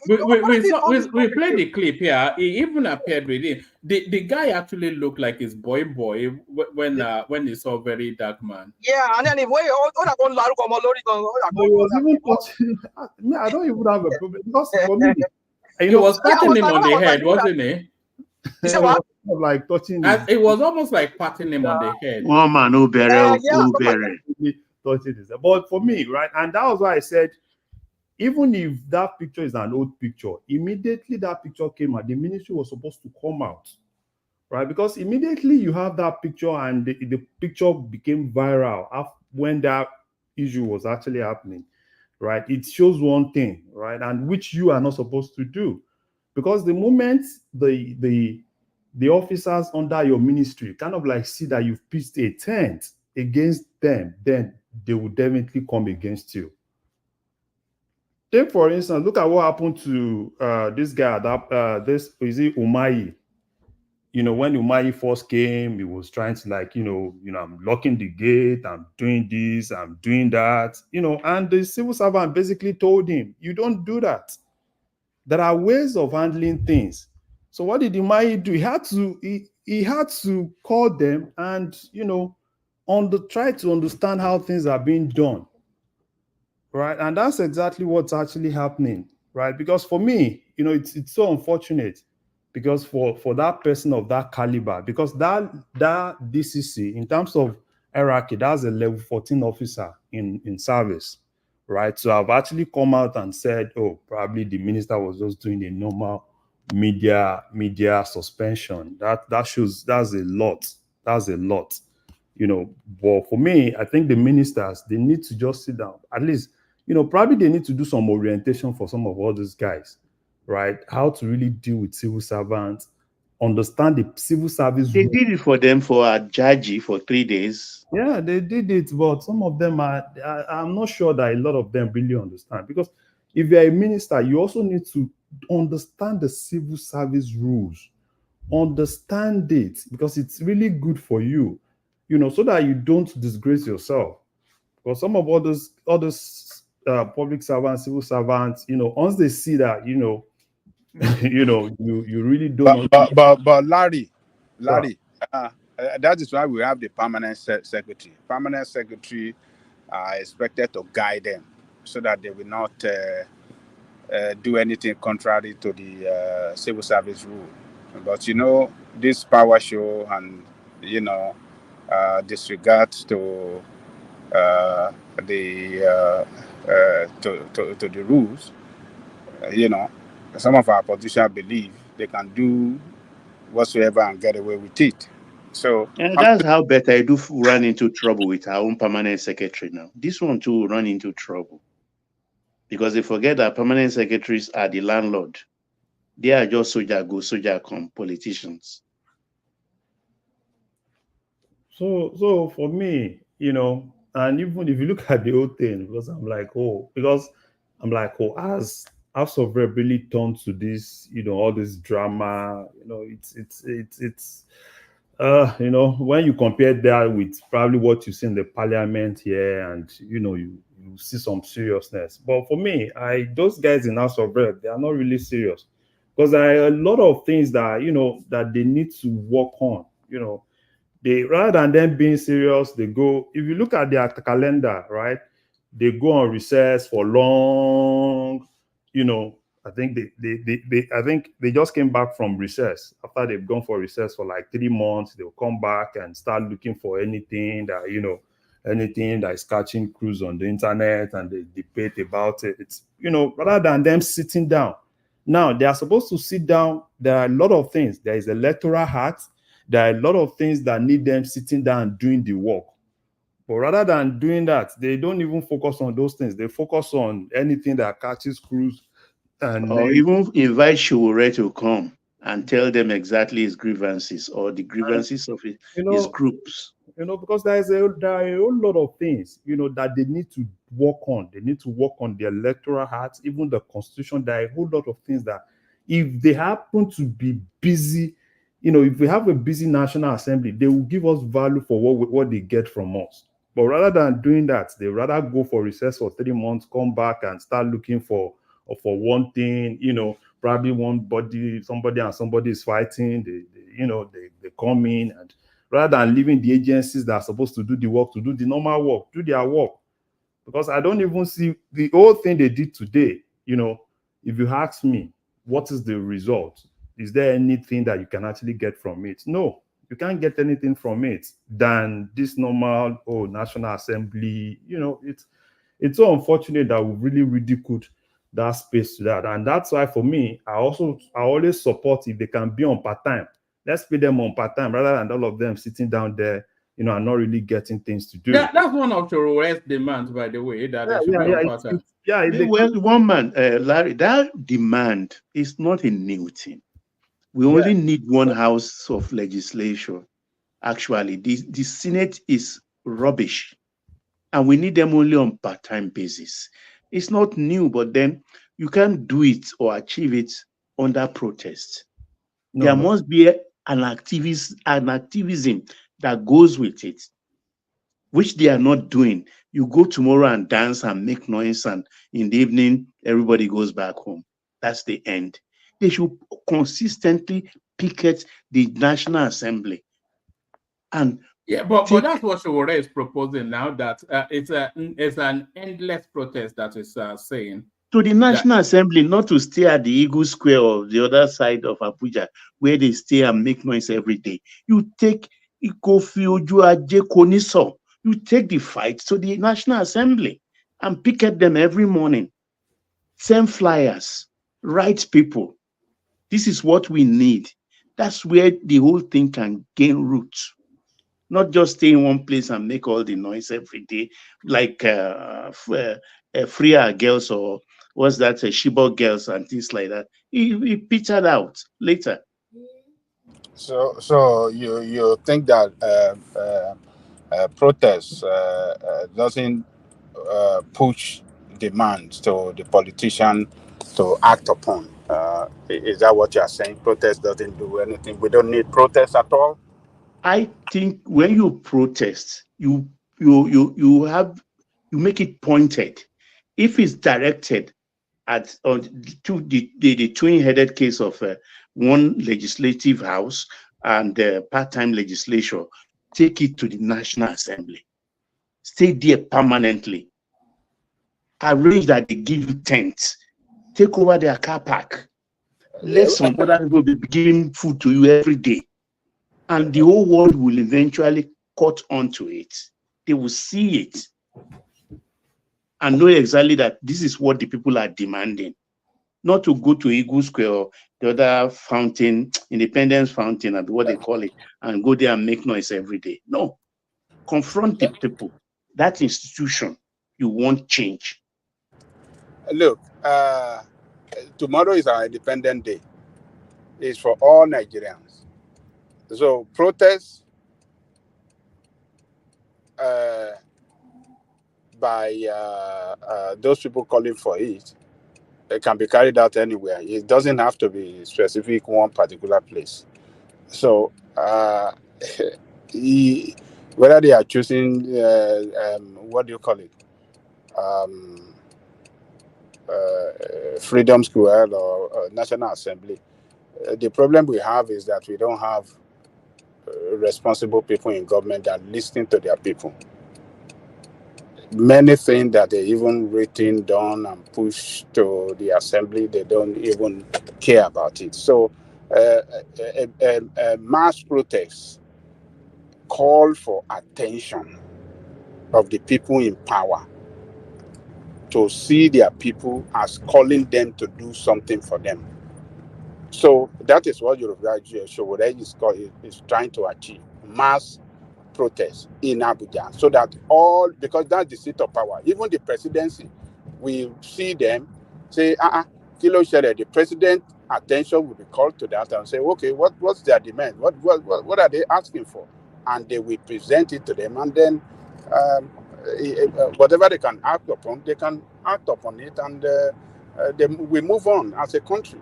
we played the clip here. He even appeared with it. The guy actually looked like his boy when he saw Very Dark Man. Yeah, and then he was even touching. I don't even have a problem, because for me, he was patting him on the head, wasn't he? Like touching. It was almost like patting him on the head. Oh man, touching this. But for me, right, and that was why I said, even if that picture is an old picture, immediately that picture came out, the ministry was supposed to come out, right? Because immediately you have that picture, and the picture became viral when that issue was actually happening, right? It shows one thing, right, and which you are not supposed to do, because the moment the officers under your ministry kind of like see that you've pitched a tent against them, then they will definitely come against you. Take, for instance, look at what happened to this guy, is it Umahi? You know, when Umahi first came, he was trying to, like, you know, I'm locking the gate, I'm doing this, I'm doing that, you know, and the civil servant basically told him, you don't do that. There are ways of handling things. So what did Umahi do? He had to call them and, you know, try to understand how things are being done. Right. And that's exactly what's actually happening. Right. Because for me, you know, it's so unfortunate, because for that person of that caliber, because that DCC, in terms of hierarchy, that's a level 14 officer in service. Right. So I've actually come out and said, oh, probably the minister was just doing a normal media suspension. That shows that's a lot. That's a lot. You know, but for me, I think the ministers, they need to just sit down. At least, you know, probably they need to do some orientation for some of all these guys, right? How to really deal with civil servants, understand the civil service. They did it for them for Ajaji for 3 days. Yeah, they did it, but some of them I'm not sure that a lot of them really understand. Because if you're a minister, you also need to understand the civil service rules. Understand it, because it's really good for you, you know, so that you don't disgrace yourself. Because some of all those public servants, civil servants, you know, once they see that, you know, you really don't. But Larry, that is why we have the permanent secretary. Permanent secretary are expected to guide them so that they will not do anything contrary to the civil service rule. But you know, this power show and, you know, disregard to the rules, you know, some of our politicians believe they can do whatsoever and get away with it. So that's how Better do run into trouble with our own permanent secretary now. This one too will run into trouble, because they forget that permanent secretaries are the landlord. They are just soldier go, soldier come politicians. So for me, you know, and even if you look at the whole thing, because I'm like, oh, as House of Rep really turned to this, all this drama. It's when you compare that with probably what you see in the parliament here, and you see some seriousness. But for me, those guys in House of Rep, they are not really serious, because there are a lot of things that that they need to work on. They, rather than them being serious, they go. If you look at their calendar, right, they go on recess for long. I think I think they just came back from recess. After they've gone for recess for like 3 months, they'll come back and start looking for anything that is catching cruise on the internet, and they debate about it. It's rather than them sitting down. Now they are supposed to sit down. There are a lot of things. There is electoral hat. There are a lot of things that need them sitting down and doing the work. But rather than doing that, they don't even focus on those things. They focus on anything that catches cruise. Or even invite SOWORE to come and tell them exactly his grievances or the grievances of his groups. Because there are a whole lot of things, that they need to work on. They need to work on the electoral acts, even the constitution. There are a whole lot of things that, if they happen to be busy, if we have a busy National Assembly, they will give us value for what they get from us. But rather than doing that, they rather go for recess for 3 months, come back and start looking for one thing. Probably somebody and somebody is fighting. They come in, and rather than leaving the agencies that are supposed to do the work to do the normal work, do their work. Because I don't even see the whole thing they did today. If you ask me, what is the result? Is there anything that you can actually get from it? No, you can't get anything from it than this normal National Assembly. It's so unfortunate that we really ridiculed that space to that. And that's why, for me, I always support, if they can be on part-time, let's pay them on part-time, rather than all of them sitting down there, and not really getting things to do. Yeah, that's one of SOWORE's demands, by the way, that they should be on part-time. Well, one man, Larry, that demand is not a new thing. We only need one house of legislation. Actually, the Senate is rubbish, and we need them only on part-time basis. It's not new, but then you can't do it or achieve it under protest. There must be an activism that goes with it, which they are not doing. You go tomorrow and dance and make noise, and in the evening, everybody goes back home. That's the end. They should consistently picket the National Assembly. And but that's what SOWORE is proposing now, that it's an endless protest that is saying. To the National Assembly, not to stay at the Eagle Square or the other side of Abuja, where they stay and make noise every day. You take you take the fight to the National Assembly and picket them every morning. Send flyers, write people. This is what we need. That's where the whole thing can gain roots. Not just stay in one place and make all the noise every day, like Freer girls, or what's that, Shibok girls and things like that. He petered out later. So you think that protests doesn't push demands to the politician to act upon? Is that what you are saying? Protest doesn't do anything. We don't need protests at all. I think when you protest, you make it pointed. If it's directed at to the twin-headed case of one legislative house and part-time legislature, take it to the National Assembly. Stay there permanently. Arrange that they give you tents. Take over their car park. Let some other people be giving food to you every day. And the whole world will eventually cut onto it. They will see it and know exactly that this is what the people are demanding. Not to go to Eagle Square or the other fountain, Independence Fountain, or what they call it, and go there and make noise every day. No. Confront the people. That institution, you want change. Look, tomorrow is our Independence Day. It's for all Nigerians. So protests by those people calling for it It can be carried out anywhere. It doesn't have to be specific one particular place. So whether they are choosing what do you call it, Freedom Square or National Assembly, the problem we have is that we don't have responsible people in government that listen to their people. Many things that they even written, done, and pushed to the assembly, they don't even care about it. So a mass protest call for attention of the people in power to see their people as calling them to do something for them. So that is what Yoruba SOWORE is trying to achieve. Mass protest in Abuja, so that because that's the seat of power. Even the presidency, we see them say, Kilo Shere, the president attention will be called to that and say, okay, what's their demand? What are they asking for? And they will present it to them, and then whatever they can act upon, they can act upon it, and then we move on as a country.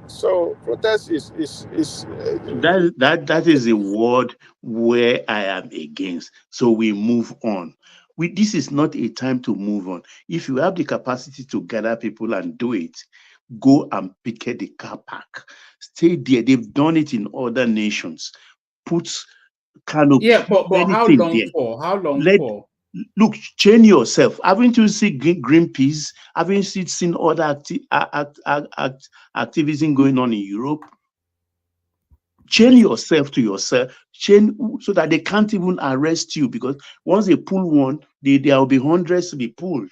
So protest is that is a word where I am against. So we move on. This is not a time to move on. If you have the capacity to gather people and do it, go and picket the car park. Stay there. They've done it in other nations. Put canopy. Yeah, but how long there. for? How long for? Look, change yourself. Haven't you seen Greenpeace? Haven't you seen other activism going on in Europe? Chain yourself to yourself, chain so that they can't even arrest you, because once they pull one, there will be hundreds to be pulled.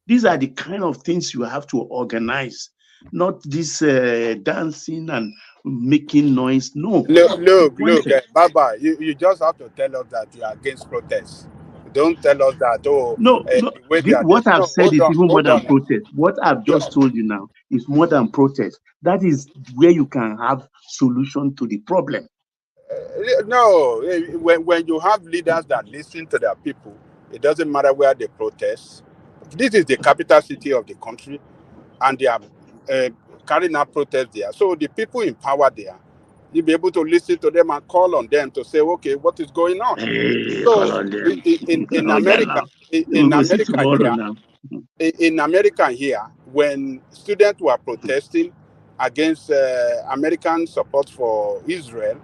These are the kind of things you have to organize, not this dancing and making noise. No. Look, Baba, you just have to tell us that you are against protests. Don't tell us that, the way they are. What I've said is even more than protest. What I've just told you now is more than protest. That is where you can have solution to the problem. No, when you have leaders that listen to their people, it doesn't matter where they protest. This is the capital city of the country, and they are carrying out protests there. So the people in power there, you'll be able to listen to them and call on them to say, okay, what is going on? So in America here, when students were protesting against American support for Israel,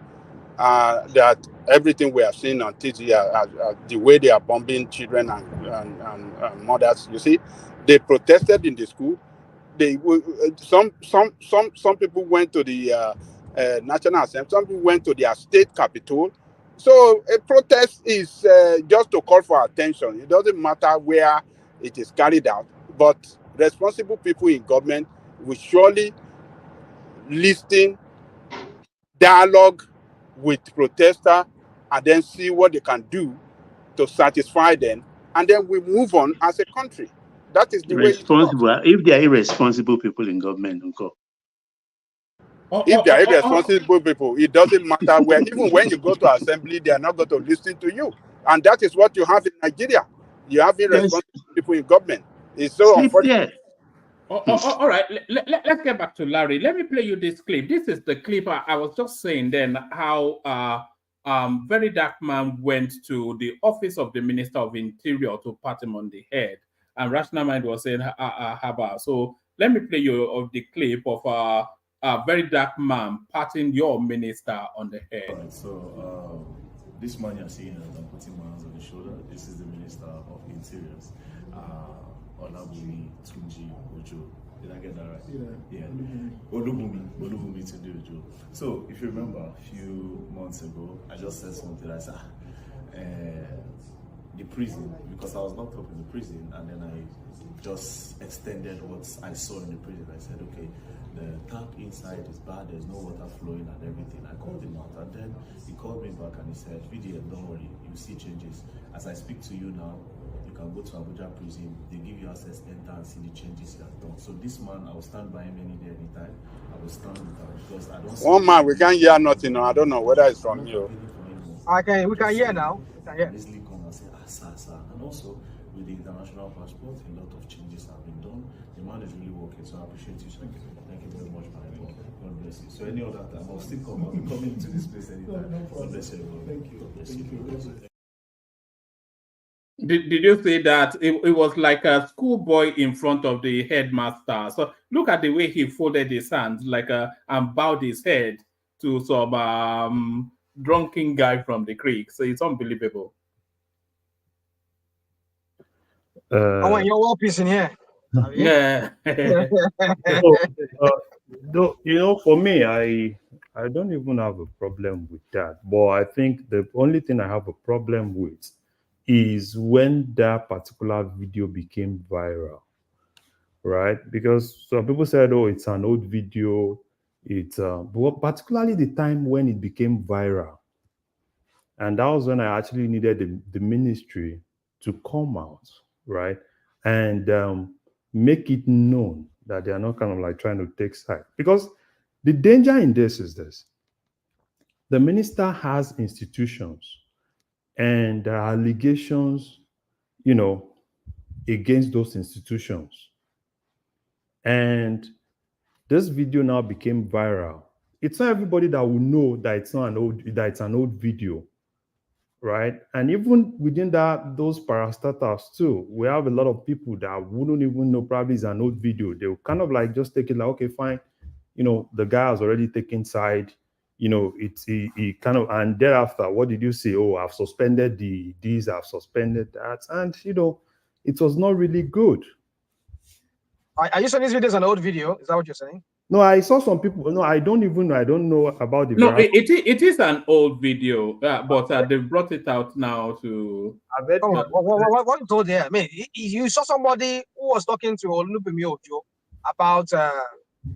that everything we are seeing on TV, the way they are bombing children and mothers, you see, they protested in the school. They some people went to the National Assembly, some people went to their state capital. So a protest is just to call for attention. It doesn't matter where it is carried out, but responsible people in government will surely listen, dialogue with protesters, and then see what they can do to satisfy them, and then we move on as a country. That is the way it works. If they are irresponsible people in government, go. If they are irresponsible people, it doesn't matter where. Even when you go to assembly, they are not going to listen to you, and that is what you have in Nigeria. You have irresponsible people in government. It's so unfortunate. All right, let's get back to Larry. Let me play you this clip. This is the clip I was just saying then how Very Dark Man went to the office of the Minister of Interior to pat him on the head. And Rational Mind was saying, Haba. So let me play you of the clip of Very Dark Man patting your minister on the head. All right, so this man you're seeing as I'm putting my hands on his shoulder, this is the Minister of Interiors. Olabumi Tunji Ojo. Did I get that right? Yeah. Olubumi Tunji Ojo. So, if you remember, a few months ago, I just said something. I said, the prison, because I was locked up in the prison, and then I just extended what I saw in the prison. I said, okay, the tap inside is bad, there's no water flowing and everything. I called him out, and then he called me back and he said, VDM, don't worry, you see changes. As I speak to you now, you can go to Abuja prison, they give you access, enter and see the changes he has done. So this man, I will stand by him any day, anytime. I will stand with him because I don't see one man, we can't hear nothing. No, I don't know whether it's from you. We can hear now. Easily come and say, sir. And also, with the international passport, a lot of changes have been done. The man is really working, so I appreciate you, sir. Thank you very much, my God. God bless you. So any other time, I'll still come. I'll be coming to this place anytime. God bless you. Thank you. God bless you. Did you say that it was like a schoolboy in front of the headmaster? So look at the way he folded his hands, like and bowed his head to some drunken guy from the creek. So it's unbelievable. I want your war piece in here. Yeah. Though, you know, for me, I don't even have a problem with that. But I think the only thing I have a problem with is when that particular video became viral, right? Because some people said, "Oh, it's an old video." It's but particularly the time when it became viral, and that was when I actually needed the ministry to come out, right, and make it known that they are not kind of like trying to take side. Because the danger in this is this: the minister has institutions, and there are allegations, you know, against those institutions, and this video now became viral. It's not everybody that will know that it's an old video, right? And even within those parastatals too, we have a lot of people that wouldn't even know probably it's an old video. They'll kind of like just take it like, okay, fine, you know, the guy has already taken side, you know, he kind of, and thereafter, what did you say? Oh, I've suspended these, I've suspended that, and you know, it was not really good. Are you saying this video is an old video? Is that what you're saying? No, I saw some people. No, I don't know about the. No, it is an old video, but they brought it out now to. What you told there? I mean, you saw somebody who was talking to Olubimi Ojo about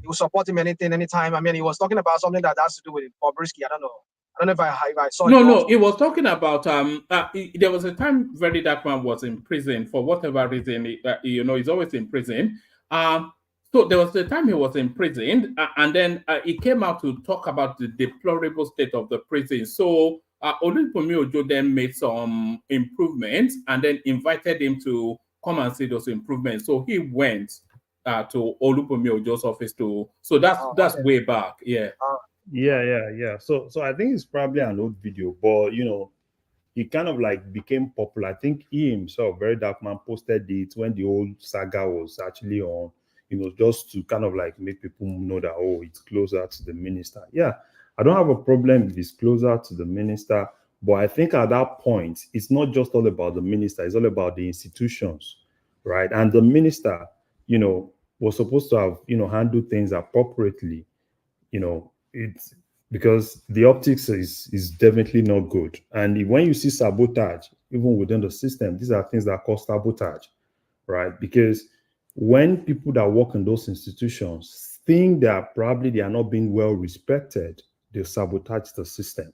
he was supporting anything, anytime. I mean, he was talking about something that has to do with Bobrisky. I don't know if I saw. No, he was talking about there was a time very dark man was in prison for whatever reason. You know, he's always in prison. So there was a time he was in prison, and then he came out to talk about the deplorable state of the prison. So Olubimi Ojo then made some improvements and then invited him to come and see those improvements. So he went to Olubimi Ojo's office so that's way back. Yeah. Yeah. So I think it's probably an old video, but you know, he kind of like became popular. I think he himself, Very Dark Man, posted it when the whole saga was actually on, you know, just to kind of like make people know that, oh, it's closer to the minister. Yeah, I don't have a problem if it's closer to the minister, but I think at that point, it's not just all about the minister, it's all about the institutions, right? And the minister, you know, was supposed to have, you know, handled things appropriately. You know, it's because the optics is definitely not good. And when you see sabotage, even within the system, these are things that cause sabotage, right? Because when people that work in those institutions think that probably they are not being well respected, they sabotage the system.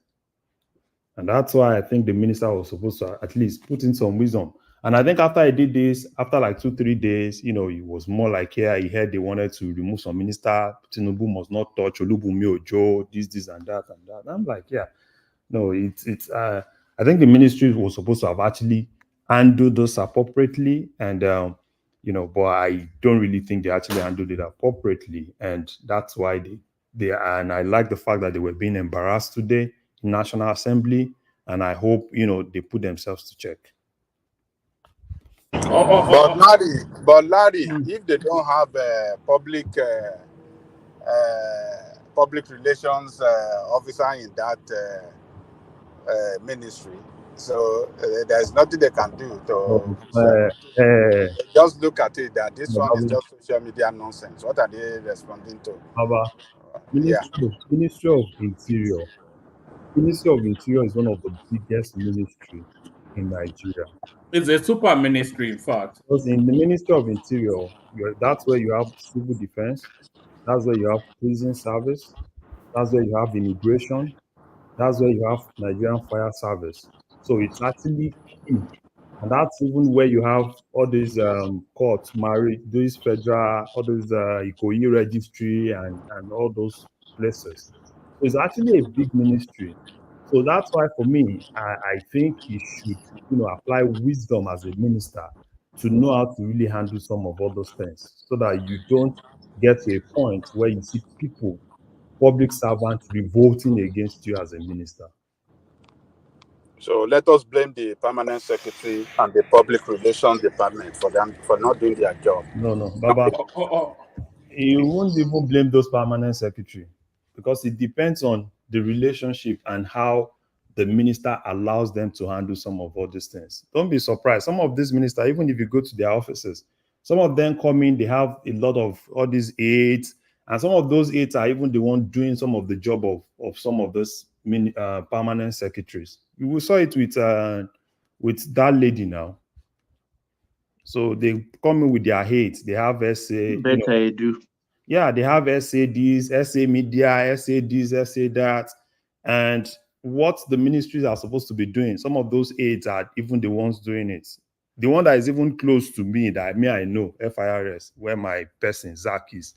And that's why I think the minister was supposed to at least put in some wisdom. And I think after I did this, after like 2-3 days, you know, it was more like, yeah, he heard they wanted to remove some minister. Tinubu must not touch Olubumi Ojo, this and that and that. And I'm like, yeah, no, it's. I think the ministry was supposed to have actually handled this appropriately, and you know, but I don't really think they actually handled it appropriately, and that's why they. And I like the fact that they were being embarrassed today in National Assembly, and I hope, you know, they put themselves to check. But Larry, if they don't have a public relations officer in that ministry, so there's nothing they can do to just look at it that this one is just social media nonsense. What are they responding to? Ministry of Interior. Ministry of Interior is one of the biggest ministry in Nigeria. It's a super ministry, in fact. Because in the Ministry of Interior, that's where you have civil defense, that's where you have prison service, that's where you have immigration, that's where you have Nigerian fire service. So it's actually key. And that's even where you have all these courts, these federal, all those Ikoyi registry and all those places. So it's actually a big ministry. So that's why for me, I think he should, you know, apply wisdom as a minister to know how to really handle some of all those things, so that you don't get to a point where you see people, public servants, revolting against you as a minister. So let us blame the permanent secretary and the public relations department for not doing their job. No, Baba. You won't even blame those permanent secretary, because it depends on the relationship and how the minister allows them to handle some of all these things. Don't be surprised. Some of these ministers, even if you go to their offices, some of them come in, they have a lot of all these aides, and some of those aides are even the one doing some of the job of some of those permanent secretaries. We saw it with that lady now. So they come in with their hate. They have SA. Better do. Yeah, they have SA this, SA media, SA this, SA that. And what the ministries are supposed to be doing, some of those aides are even the ones doing it. The one that is even close to me, that I know, FIRS, where my person, Zach, is.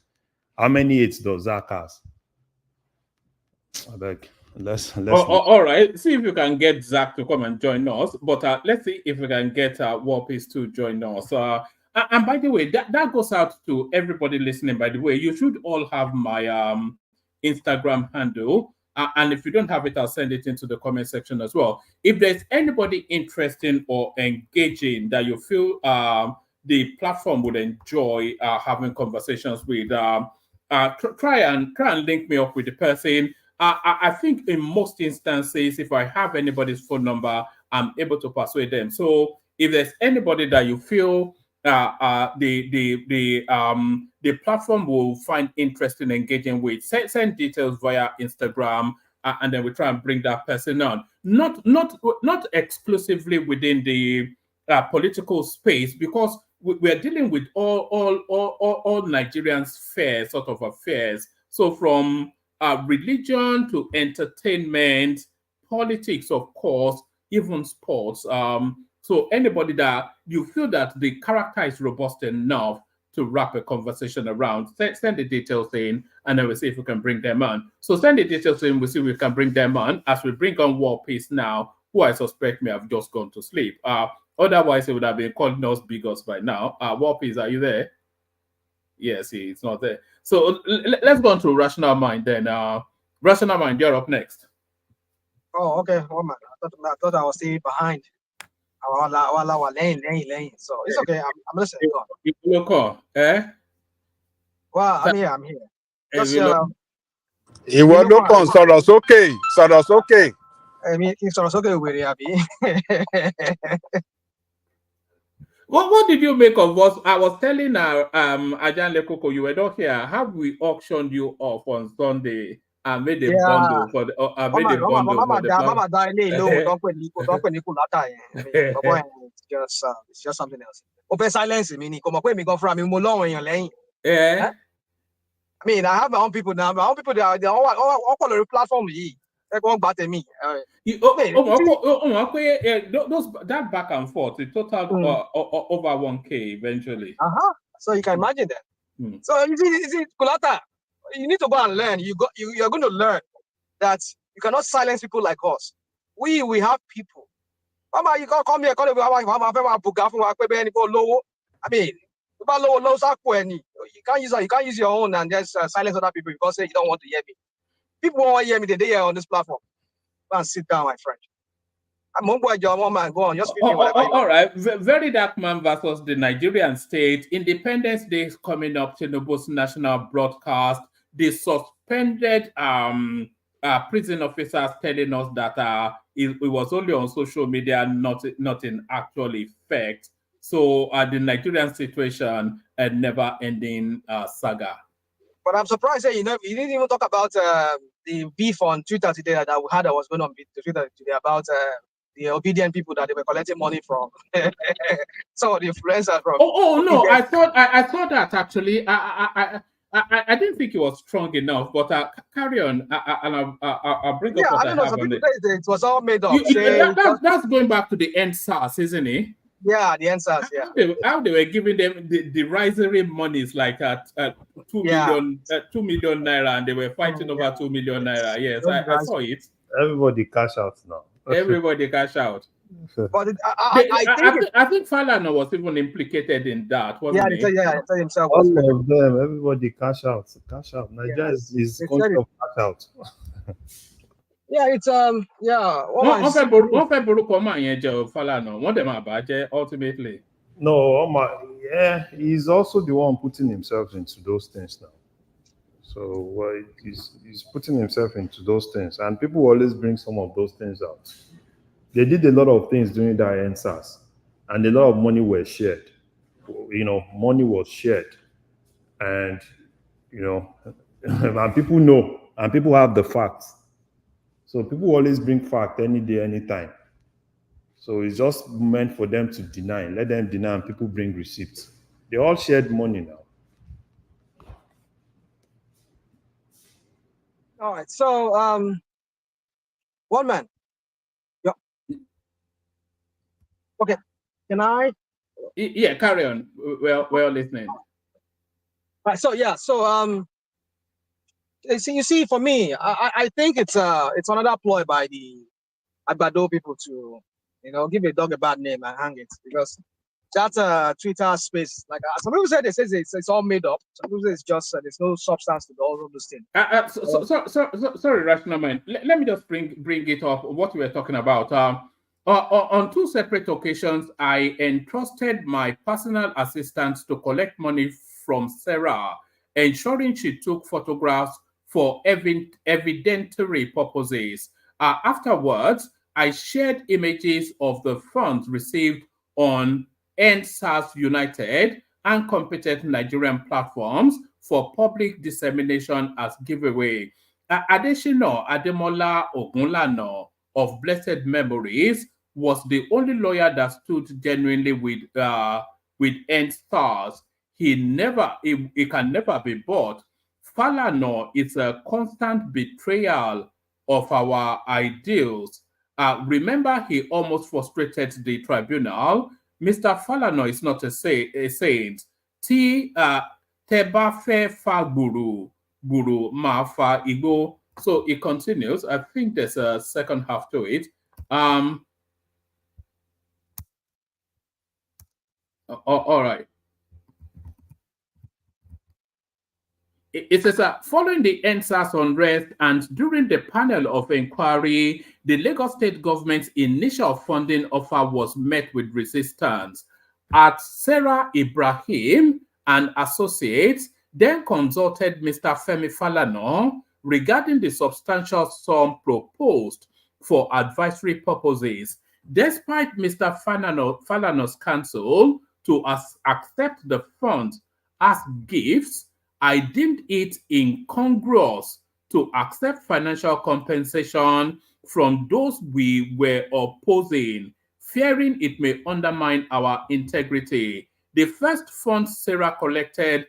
How many aides does Zach has? I beg. Let's all right. See if you can get Zach to come and join us. But let's see if we can get War Peace to join us. And by the way, that goes out to everybody listening. By the way, you should all have my Instagram handle. And if you don't have it, I'll send it into the comment section as well. If there's anybody interesting or engaging that you feel the platform would enjoy having conversations with, try and link me up with the person. I think in most instances, if I have anybody's phone number, I'm able to persuade them. So if there's anybody that you feel the platform will find interesting engaging with, send details via Instagram, and then we try and bring that person on. Not exclusively within the political space, because we're dealing with all Nigerians' fair sort of affairs. So from religion to entertainment, politics, of course, even sports. So anybody that you feel that the character is robust enough to wrap a conversation around, send the details in, and then we'll see if we can bring them on. So send the details in, we'll see if we can bring them on. As we bring on War Peace now, who I suspect may have just gone to sleep. Otherwise, he would have been calling us bigots by now. War Peace, are you there? Yes, he's not there. So let's go on to Rational Mind then. Rational Mind, you're up next. Oh, okay. Oh, man. I thought I was still behind. So it's okay. I'm listening. Local, eh? Well, I'm here. Just Ìwọ ló kàn sọ̀rọ̀ sókè. Sọ̀rọ̀ sókè wèrè àbí. What did you make of us? I was telling Ajan Lekoko, you were not here. Have we auctioned you off on Sunday and made a bundle for the Mama died don't put ní kùlátà yẹn. It's just something else. Open silence mi ni. Kò mọ̀ pé mi gan fúnra mi mo lọ́rùn èèyàn lẹ́yìn. Yeah. I mean, I have my own people now. My own people, they're all on the platform. They're going back to me. That back and forth, it totaled over 1K eventually. So you can imagine that. So you see, Kulata, you need to go and learn. You're going to learn that you cannot silence people like us. We have people. Mama, you can't come here. I mean, you can't use your own and just silence other people because you don't want to hear me. People won't hear me the day on this platform. Go and sit down, my friend. I'm on board, John. Man, go on. Just feel all right. Very Dark Man versus the Nigerian state. Independence Day is coming up. Tinubu's national broadcast. The suspended prison officers telling us that it was only on social media, not in actual effect. So the Nigerian situation, a never-ending saga. But I'm surprised that you didn't even talk about the beef on Twitter today that we had. I was going on Twitter today about the obedient people that they were collecting money from. Some of the influencers from. No! I thought that actually. I didn't think it was strong enough, but carry on, and I'll bring up what I don't know. Some people say it was all made up. That's going back to the NSAS, isn't it? Yeah, the NSAS. Yeah. How they were giving them the derisory monies like at 2 million naira, and they were fighting over 2 million naira. Yes, I saw it. Everybody cash out now. Everybody cash out. But I think Falana was even implicated in that, wasn't he? He said himself. All of them, everybody cash out. Nigeria is country of cash out. Yeah, it's yeah. Wọ́n fẹ́ borúkọ máa yẹn jẹ́ Falana. Wọ́n dẹ̀ máa bàjẹ́ ultimately. No, yeah, he's also the one putting himself into those things now. So he's putting himself into those things, and people always bring some of those things out. They did a lot of things during that NSAS, and a lot of money was shared. Money was shared, and and people know, and people have the facts. So people always bring fact any day, anytime. So it's just meant for them to deny. Let them deny, and people bring receipts. They all shared money now. All right. So one man. Yeah. Okay. Can I? Yeah, carry on. We're listening. All right. So yeah. So you see, for me, I think it's another ploy by the Agbado people to give a dog a bad name and hang it, because that Twitter space, like some people say, it's all made up. Some people say it's just there's no substance to all of this thing. Sorry, Rational Mind. Let me just bring it up. What we were talking about. On two separate occasions, I entrusted my personal assistant to collect money from Sarah, ensuring she took photographs for evidentiary purposes. Afterwards, I shared images of the funds received on NSAS United and competent Nigerian platforms for public dissemination as giveaway. Adesina Ademola Ogunlana of blessed memories was the only lawyer that stood genuinely with NSAS. He can never be bought. Falana is a constant betrayal of our ideals. Remember, he almost frustrated the tribunal. Mr. Falana is not a saint. Tebafe fa guru ma fa igbo. So it continues. I think there's a second half to it. All right. It says, following the NSAS unrest and during the panel of inquiry, the Lagos state government's initial funding offer was met with resistance. At Sarah Ibrahim and Associates then consulted Mr. Femi Falana regarding the substantial sum proposed for advisory purposes. Despite Mr. Falana's counsel to accept the funds as gifts, I deemed it incongruous to accept financial compensation from those we were opposing, fearing it may undermine our integrity. The first fund Sarah collected,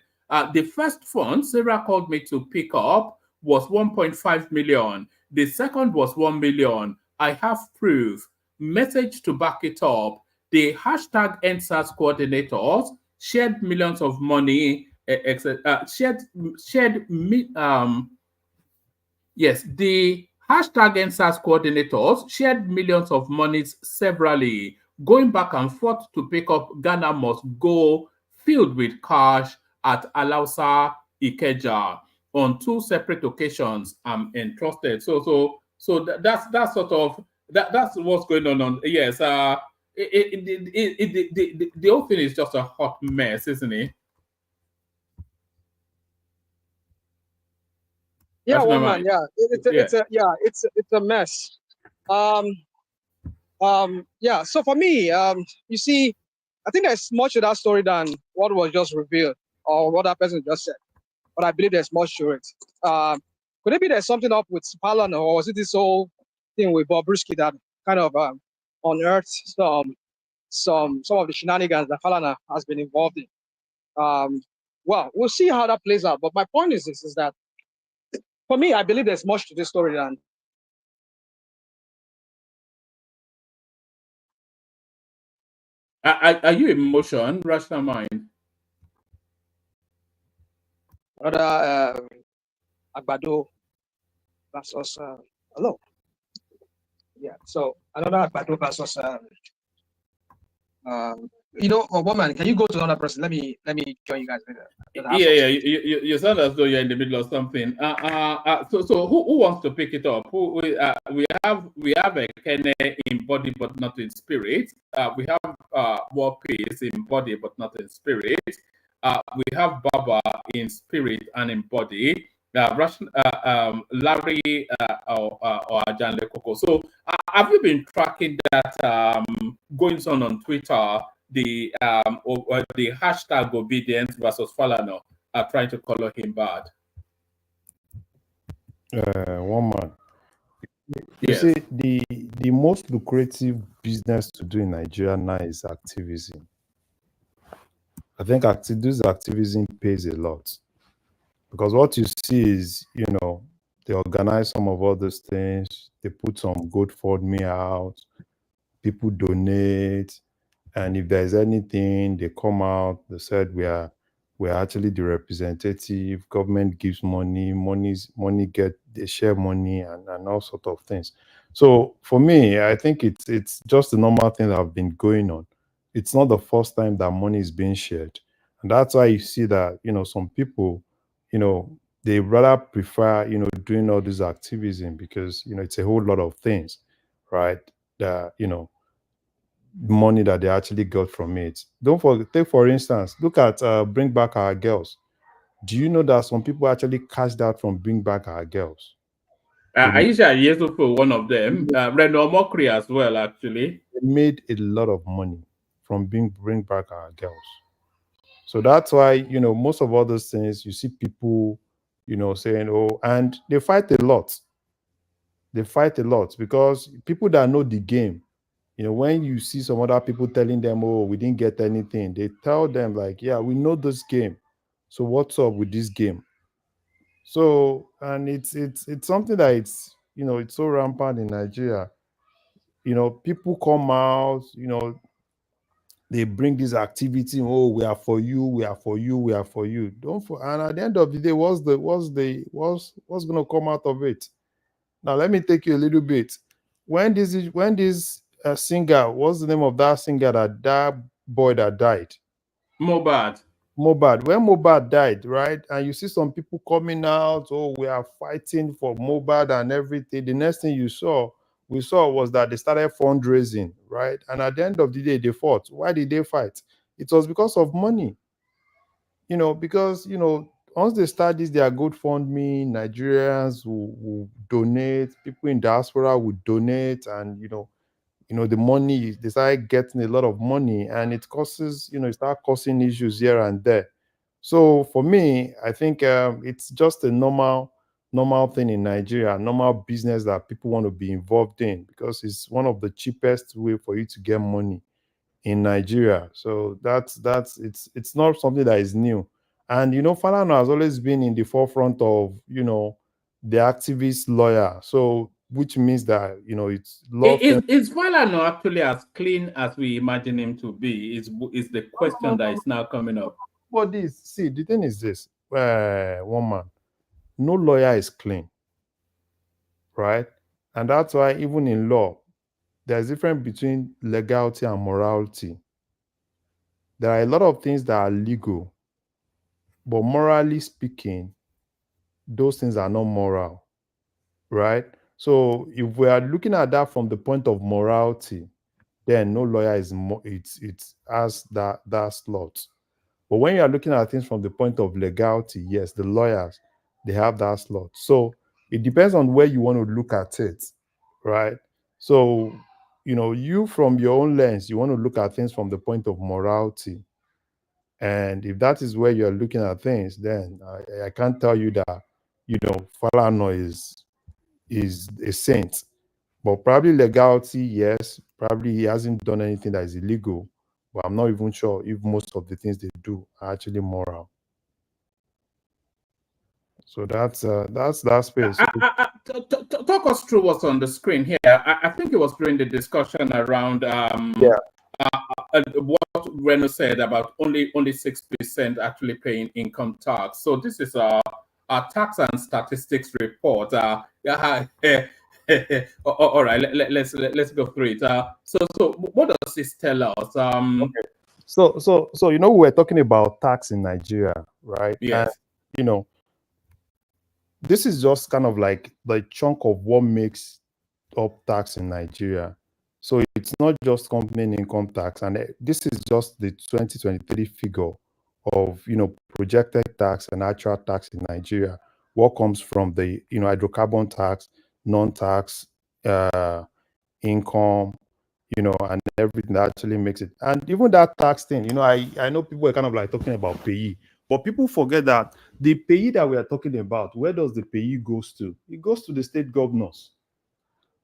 the first fund Sarah called me to pick up was 1.5 million. The second was 1 million. I have proof. Message to back it up. The hashtag NSAS coordinators shared millions of money. Yes, the hashtag NSAS coordinators shared millions of monies severally, going back and forth to pick up Ghana Must Go filled with cash at Alausa Ikeja on two separate occasions. I'm entrusted. So that's sort of that's what's going on. Yes, the whole thing is just a hot mess, isn't it? Yeah, woman. Yeah, it's a mess. Yeah. So for me, you see, I think there's much to that story than what was just revealed or what that person just said. But I believe there's much to it. Could it be there's something up with Falana, or was it this whole thing with Bobrisky that kind of unearthed some of the shenanigans that Falana has been involved in? Well, we'll see how that plays out. But my point is this: is that for me, I believe there's much to this story than. Are you in motion, Rational Mind? Brother Agbado versus hello. Yeah. So another battle versus woman. Can you go to another person? Let me join you guys later. Yeah. You sound as though you're in the middle of something. So who wants to pick it up? We have a Kene in body but not in spirit. We have War Peace in body but not in spirit. We have Baba in spirit and in body. Larry or Ajanle Koko. So have you been tracking that going on Twitter? The hashtag obedience versus Falano are trying to color him bad. One man. You Yes. see, the most lucrative business to do in Nigeria now is activism. I think this activism pays a lot, because what you see is, they organize some of all those things, they put some GoFundMe out, people donate, and if there's anything, they come out, they said we're actually the representative, government gives money they share money and all sort of things. So for me, I think it's just a normal thing that have been going on. It's not the first time that money is being shared. And that's why you see that, some people, they rather prefer, doing all this activism, because, it's a whole lot of things, right? That, money that they actually got from it. Take for instance, look at Bring Back Our Girls. Do you know that some people actually cashed out from Bring Back Our Girls? Aisha Yesufu, one of them. Reno Mokri as well, actually. They made a lot of money from Bring Back Our Girls. So that's why, most of all those things, you see people, saying, oh, and they fight a lot. They fight a lot because people that know the game, when you see some other people telling them, oh, we didn't get anything, they tell them like, yeah, we know this game. So what's up with this game? So, and it's something that it's so rampant in Nigeria. People come out, they bring this activity, oh, we are for you, we are for you, we are for you. And at the end of the day, what's gonna come out of it? Now let me take you a little bit. When this singer, what's the name of that singer that boy that died? Mohbad. When Mohbad died, right? And you see some people coming out, oh, we are fighting for Mohbad and everything. The next thing we saw was that they started fundraising, right? And at the end of the day, they fought. Why did they fight? It was because of money. Because once they start this, their GoFundMe, Nigerians will donate, people in diaspora will donate, and the money, they start getting a lot of money, and it causes, it start causing issues here and there. So for me, I think it's just a normal thing in Nigeria, normal business that people want to be involved in, because it's one of the cheapest way for you to get money in Nigeria. So it's not something that is new. And Falana has always been in the forefront of the activist lawyer. So which means that it's Is Falana actually as clean as we imagine him to be? Is the question that is now coming up. But the thing is this, one man, no lawyer is clean, right? And that's why even in law, there's a difference between legality and morality. There are a lot of things that are legal, but morally speaking, those things are not moral, right? So if we are looking at that from the point of morality, then no lawyer is it has that slot. But when you are looking at things from the point of legality, yes, the lawyers, they have that slot. So it depends on where you want to look at it, right? So you from your own lens, you want to look at things from the point of morality. And if that is where you're looking at things, then I can't tell you that, Falana is a saint. But probably legality, yes, probably he hasn't done anything that is illegal. But I'm not even sure if most of the things they do are actually moral. So that's that space. Talk us through what's on the screen here. I think it was during the discussion around what Reno said about only 6% actually paying income tax. So this is a tax and statistics report. All right, let's go through it. So what does this tell us? Okay. So we were talking about tax in Nigeria, right? Yes. And this is just kind of like the chunk of what makes up tax in Nigeria. So it's not just company income tax, and this is just the 2023 figure of projected tax and actual tax in Nigeria. What comes from the hydrocarbon tax, non-tax income, and everything that actually makes it. And even that tax thing, I know people are kind of like talking about payee, but people forget that the payee that we are talking about, where does the payee goes to? It goes to the state governors.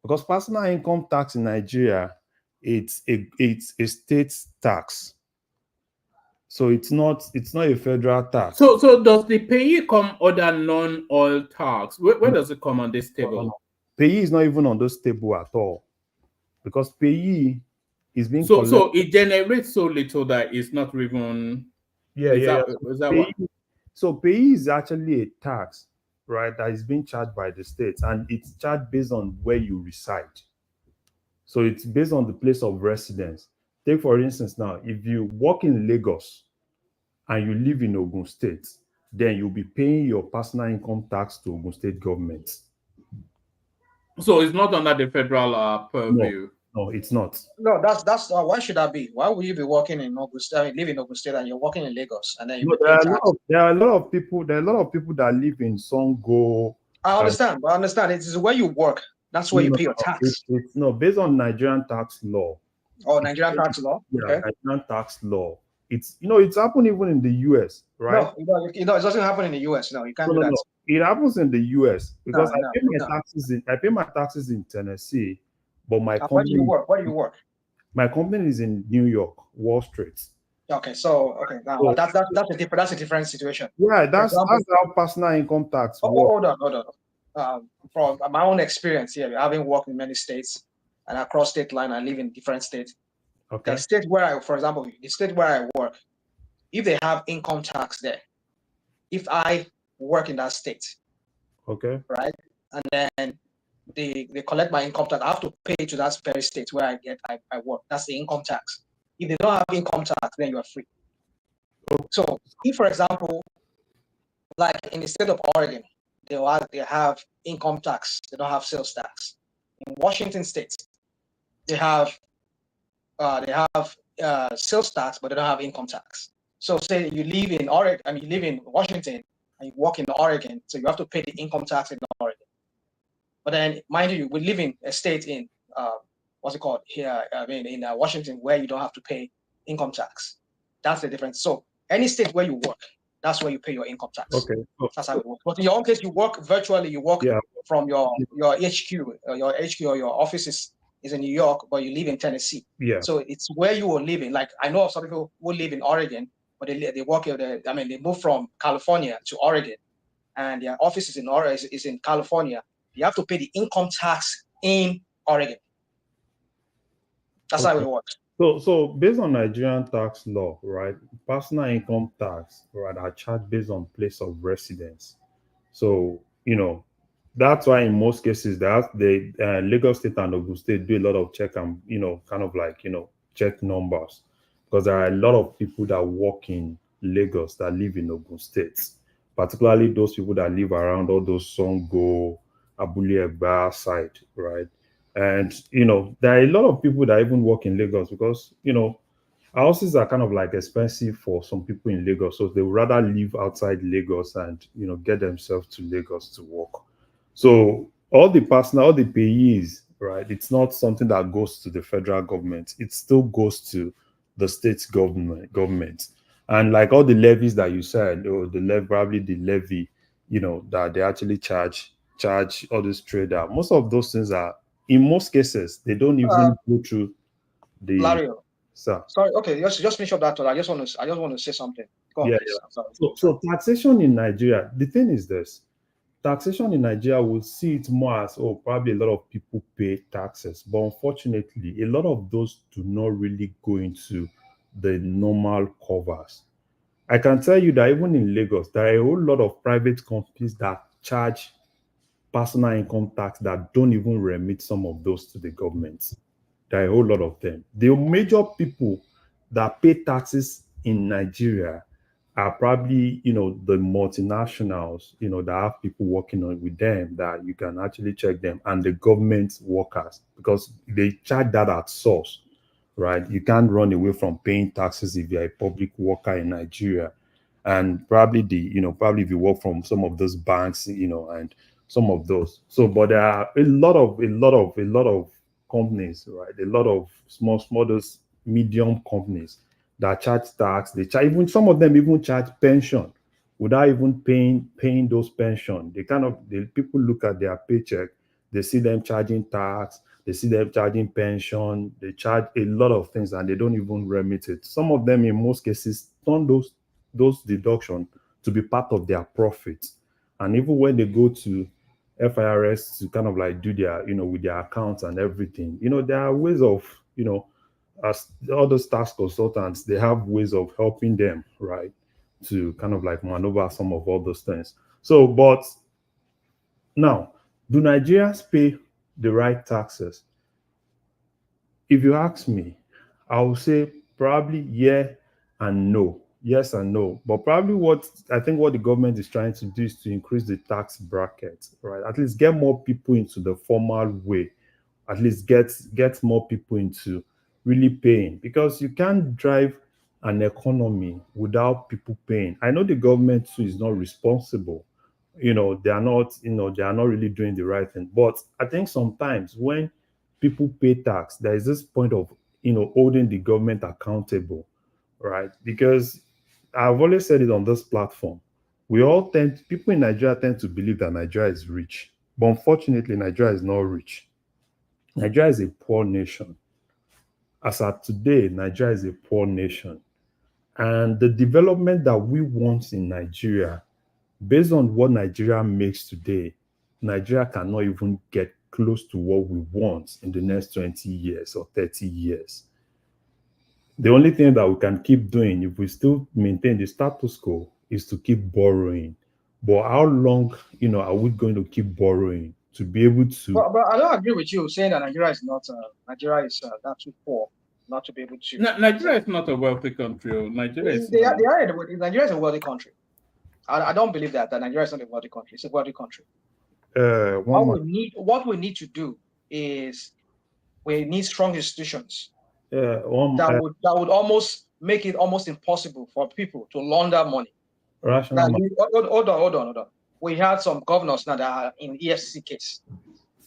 Because personal income tax in Nigeria, it's a state tax. So it's not a federal tax. So does the payee come under non-oil tax? Where does it come on this table? Payee is not even on those table at all. Because payee is being so collected. it generates so little that it's not even is that payee, what? So payee is actually a tax, right, that is being charged by the state, and it's charged based on where you reside. So it's based on the place of residence. Take for instance now, if you work in Lagos and you live in Ogun State, then you'll be paying your personal income tax to Ogun State government. So it's not under the federal purview. No, it's not. No, that's why should that be? Why would you be working in Ogun State, live in Ogun State, and you're working in Lagos, and then you There pay tax? there are a lot of people that live in Songo. I understand, but I understand it is where you work. That's where you pay your tax. It's based on Nigerian tax law. Oh, Nigerian tax law. Yeah, Okay. Nigerian tax law. It's it's happened even in the US, right? No, it doesn't happen in the US. No, you can't do that. No. It happens in the US because No, I pay my taxes in Tennessee, but my where company do you work? Where do you work? My company is in New York, Wall Street. Okay, now that's a different situation. Yeah, that's how personal income tax works. Hold on. From my own experience here, having worked in many states and across state line, I live in different states. Okay. The state where for example, the state where I work, if they have income tax there, if I work in that state, okay, right, and then they collect my income tax, I have to pay to that very state where I work. That's the income tax. If they don't have income tax, then you are free. So if, for example, like in the state of Oregon, they have income tax, they don't have sales tax. In Washington State, they have sales tax, but they don't have income tax. So say you live in Oregon, you live in Washington and you work in Oregon, so you have to pay the income tax in Oregon. But then, mind you, we live in a state in what's it called here? In Washington, where you don't have to pay income tax. That's the difference. So any state where you work, that's where you pay your income tax. Okay. That's how it works. But in your own case, you work virtually. You work from your HQ. Your HQ or your office is in New York, but you live in Tennessee. Yeah. So it's where you are living. Like I know of some people who live in Oregon, but they work here. They move from California to Oregon, and their office is in Oregon, is in California. You have to pay the income tax in Oregon. That's how it works. So based on Nigerian tax law, right, personal income tax, right, are charged based on place of residence. So that's why in most cases the Lagos State and Ogun State do a lot of check and kind of like check numbers, because there are a lot of people that work in Lagos that live in Ogun State, particularly those people that live around all those Songo, Abule Egba side, right? And there are a lot of people that even work in Lagos because houses are kind of like expensive for some people in Lagos, so they would rather live outside Lagos and get themselves to Lagos to work. So all the payees, right? It's not something that goes to the federal government. It still goes to the state government. And like all the levies that you said, or probably the levy, that they actually charge all this trader. Most of those things are, in most cases, they don't even go through the. Larry, sir. Sorry. Okay. Just finish up that thought. I just want to say something. Go on, please. So taxation in Nigeria. The thing is this: taxation in Nigeria will see it more as probably a lot of people pay taxes, but unfortunately, a lot of those do not really go into the normal covers. I can tell you that even in Lagos, there are a whole lot of private companies that charge personal income tax that don't even remit some of those to the government. There are a whole lot of them. The major people that pay taxes in Nigeria are probably, the multinationals, that have people working on with them that you can actually check them, and the government workers, because they charge that at source, right? You can't run away from paying taxes if you're a public worker in Nigeria. And probably probably if you work from some of those banks, and some of those. So, but there are a lot of companies, right? A lot of small, those medium companies that charge tax. They charge, even some of them even charge pension without even paying those pension. The people look at their paycheck, they see them charging tax, they see them charging pension, they charge a lot of things, and they don't even remit it. Some of them, in most cases, turn those deductions to be part of their profit. And even when they go to FIRS to kind of like do their, with their accounts and everything, there are ways of, as all those tax consultants, they have ways of helping them, right, to kind of like maneuver some of all those things. So, but now, do Nigerians pay the right taxes? If you ask me, I will say probably yeah and no. Yes and no. But probably what the government is trying to do is to increase the tax bracket, right? At least get more people into the formal way. At least get more people into really paying, because you can't drive an economy without people paying. I know the government too is not responsible. They are not really doing the right thing. But I think sometimes when people pay tax, there is this point of holding the government accountable, right? Because I've always said it on this platform. People in Nigeria tend to believe that Nigeria is rich. But unfortunately, Nigeria is not rich. Nigeria is a poor nation. As at today, Nigeria is a poor nation. And the development that we want in Nigeria, based on what Nigeria makes today, Nigeria cannot even get close to what we want in the next 20 years or 30 years. The only thing that we can keep doing, if we still maintain the status quo, is to keep borrowing. But how long, are we going to keep borrowing to be able to? But I don't agree with you saying that Nigeria is not that too poor not to be able to. Nigeria is not a wealthy country. Nigeria is. Nigeria is a wealthy country. I don't believe that Nigeria is not a wealthy country. It's a wealthy country. What we need to do is we need strong institutions that would almost make it almost impossible for people to launder money. Hold on. We had some governors now that are in EFCC case,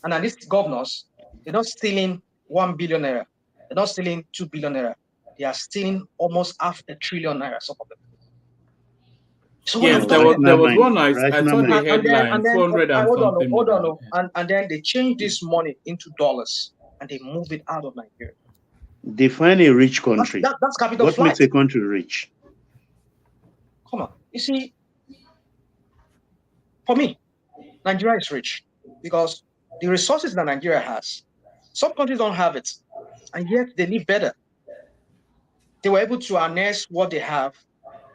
and then these governors, they're not stealing 1 billion naira, they're not stealing 2 billion naira, they are stealing almost 500 billion naira. Some of them. So yes, there was one I saw the headline, 400 and something. Hold on. And then they change this money into dollars and they move it out of Nigeria. Define a rich country. That's capital What flight. makes a country rich? Come on. You see, for me, Nigeria is rich because the resources that Nigeria has, some countries don't have it, and yet they live better. They were able to harness what they have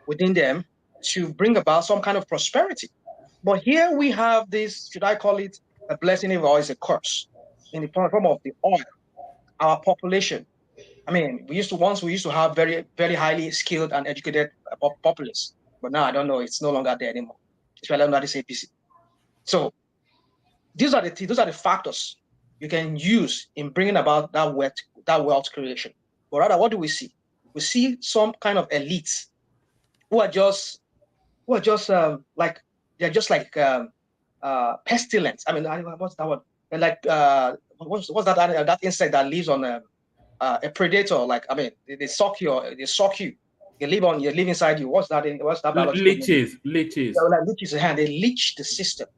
within them to bring about some kind of prosperity. But here we have this, should I call it a blessing or is a curse, in the form of the oil, our population. I mean, we used to have very, very highly skilled and educated populace, but now I don't know, it's no longer there anymore. It's really under this APC. So those are the factors you can use in bringing about that wealth creation. But rather, what do we see? We see some kind of elites who are just like pestilence. I mean, what's that one? And like what's that insect that lives on a predator? Like, I mean, they suck you. You live inside you. What's that? Leeches. They're like leeches. They leech the system.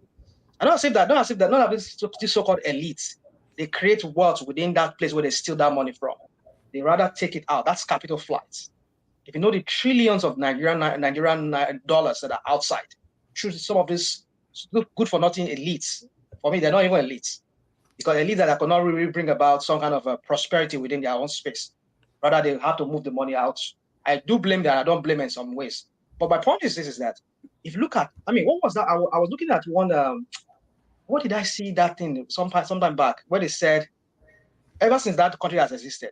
I don't accept that. None of these so-called elites, they create wealth within that place where they steal that money from. They rather take it out. That's capital flights. If you know the trillions of Nigerian dollars that are outside, some of these good for nothing elites. For me, they're not even elites, because elites that cannot really bring about some kind of prosperity within their own space. Rather, they have to move the money out. I do blame that. I don't blame in some ways. But my point is this: is that if you look at, I mean, what was that? I was looking at one What did I see that thing sometime back where they said, ever since that country has existed,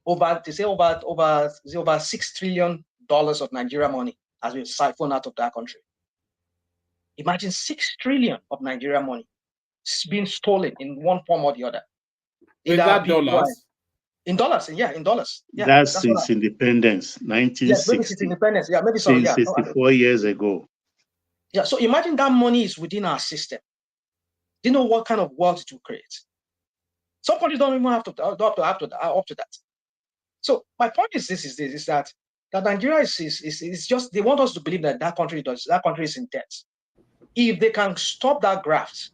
over $6 trillion of Nigeria money has been siphoned out of that country. Imagine 6 trillion of Nigeria money being stolen in one form or the other. Is that dollars? In dollars, yeah, in dollars. Yeah, that's since independence, yes, 1960. maybe since independence. Yeah, maybe so. Since Yeah, 64 years ago. Yeah, so imagine that money is within our system. Do you know what kind of wealth it will create? Some countries don't even have to up to that. So my point is that Nigeria is just, they want us to believe that country is in debt. If they can stop that graft,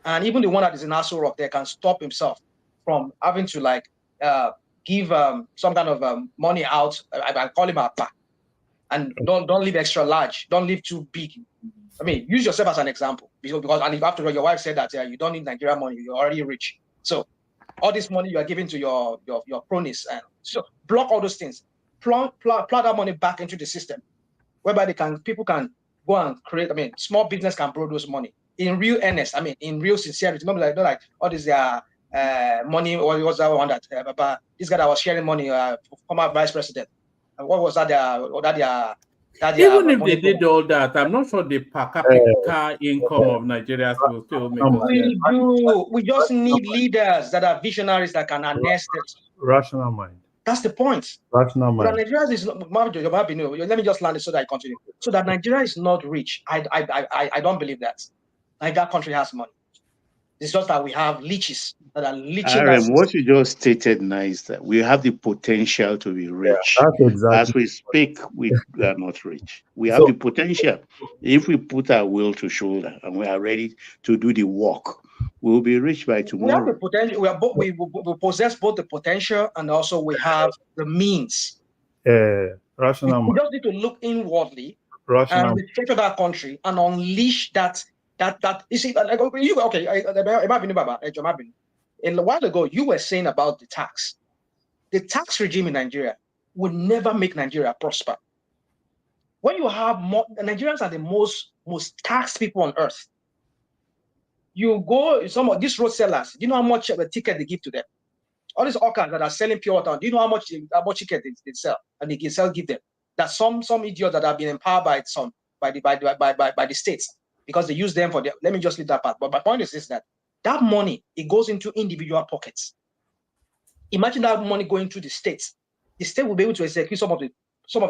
and even the one that is in SOWORE, they can stop himself from having to give some kind of money out. I call him a pa, and don't leave extra large, don't leave too big. I mean, use yourself as an example, because and if after all your wife said that you don't need Nigeria money, you're already rich. So all this money you are giving to your cronies, and so block all those things, plug that money back into the system, whereby people can go and create. I mean, small business can borrow those money in real earnest. I mean, in real sincerity. Not like all this money. Or was that one that this guy that was sharing money, former vice president. What was that? Even if they did all that, I'm not sure the per capita income of Nigeria will still make us. We just need leaders that are visionaries that can harness it. Rational mind. That's the point. Rational mind. Nigeria is not. Let me just land it so that I continue. So that Nigeria is not rich. I don't believe that. Like, that country has money. It's just that we have leeches that are leeching. What you just stated now is that we have the potential to be rich. Yeah, that's exactly. As we speak, we are not rich. We have the potential. If we put our will to shoulder and we are ready to do the work, we will be rich by tomorrow. We have the potential. We possess both the potential and also we have the means. Rational we just need to look inwardly and restructure that country and unleash that. You see, like, you okay? A while ago, you were saying about the tax. The tax regime in Nigeria would never make Nigeria prosper. When you have Nigerians are the most taxed people on earth. You go some of these road sellers. Do you know how much of a ticket they give to them? All these hawkers that are selling pure water. Do you know how much ticket they sell and they give them? That some idiots that have been empowered by the states, because they use them for let me just leave that part. But my point is this: that money, it goes into individual pockets. Imagine that money going to the states. The state will be able to execute some of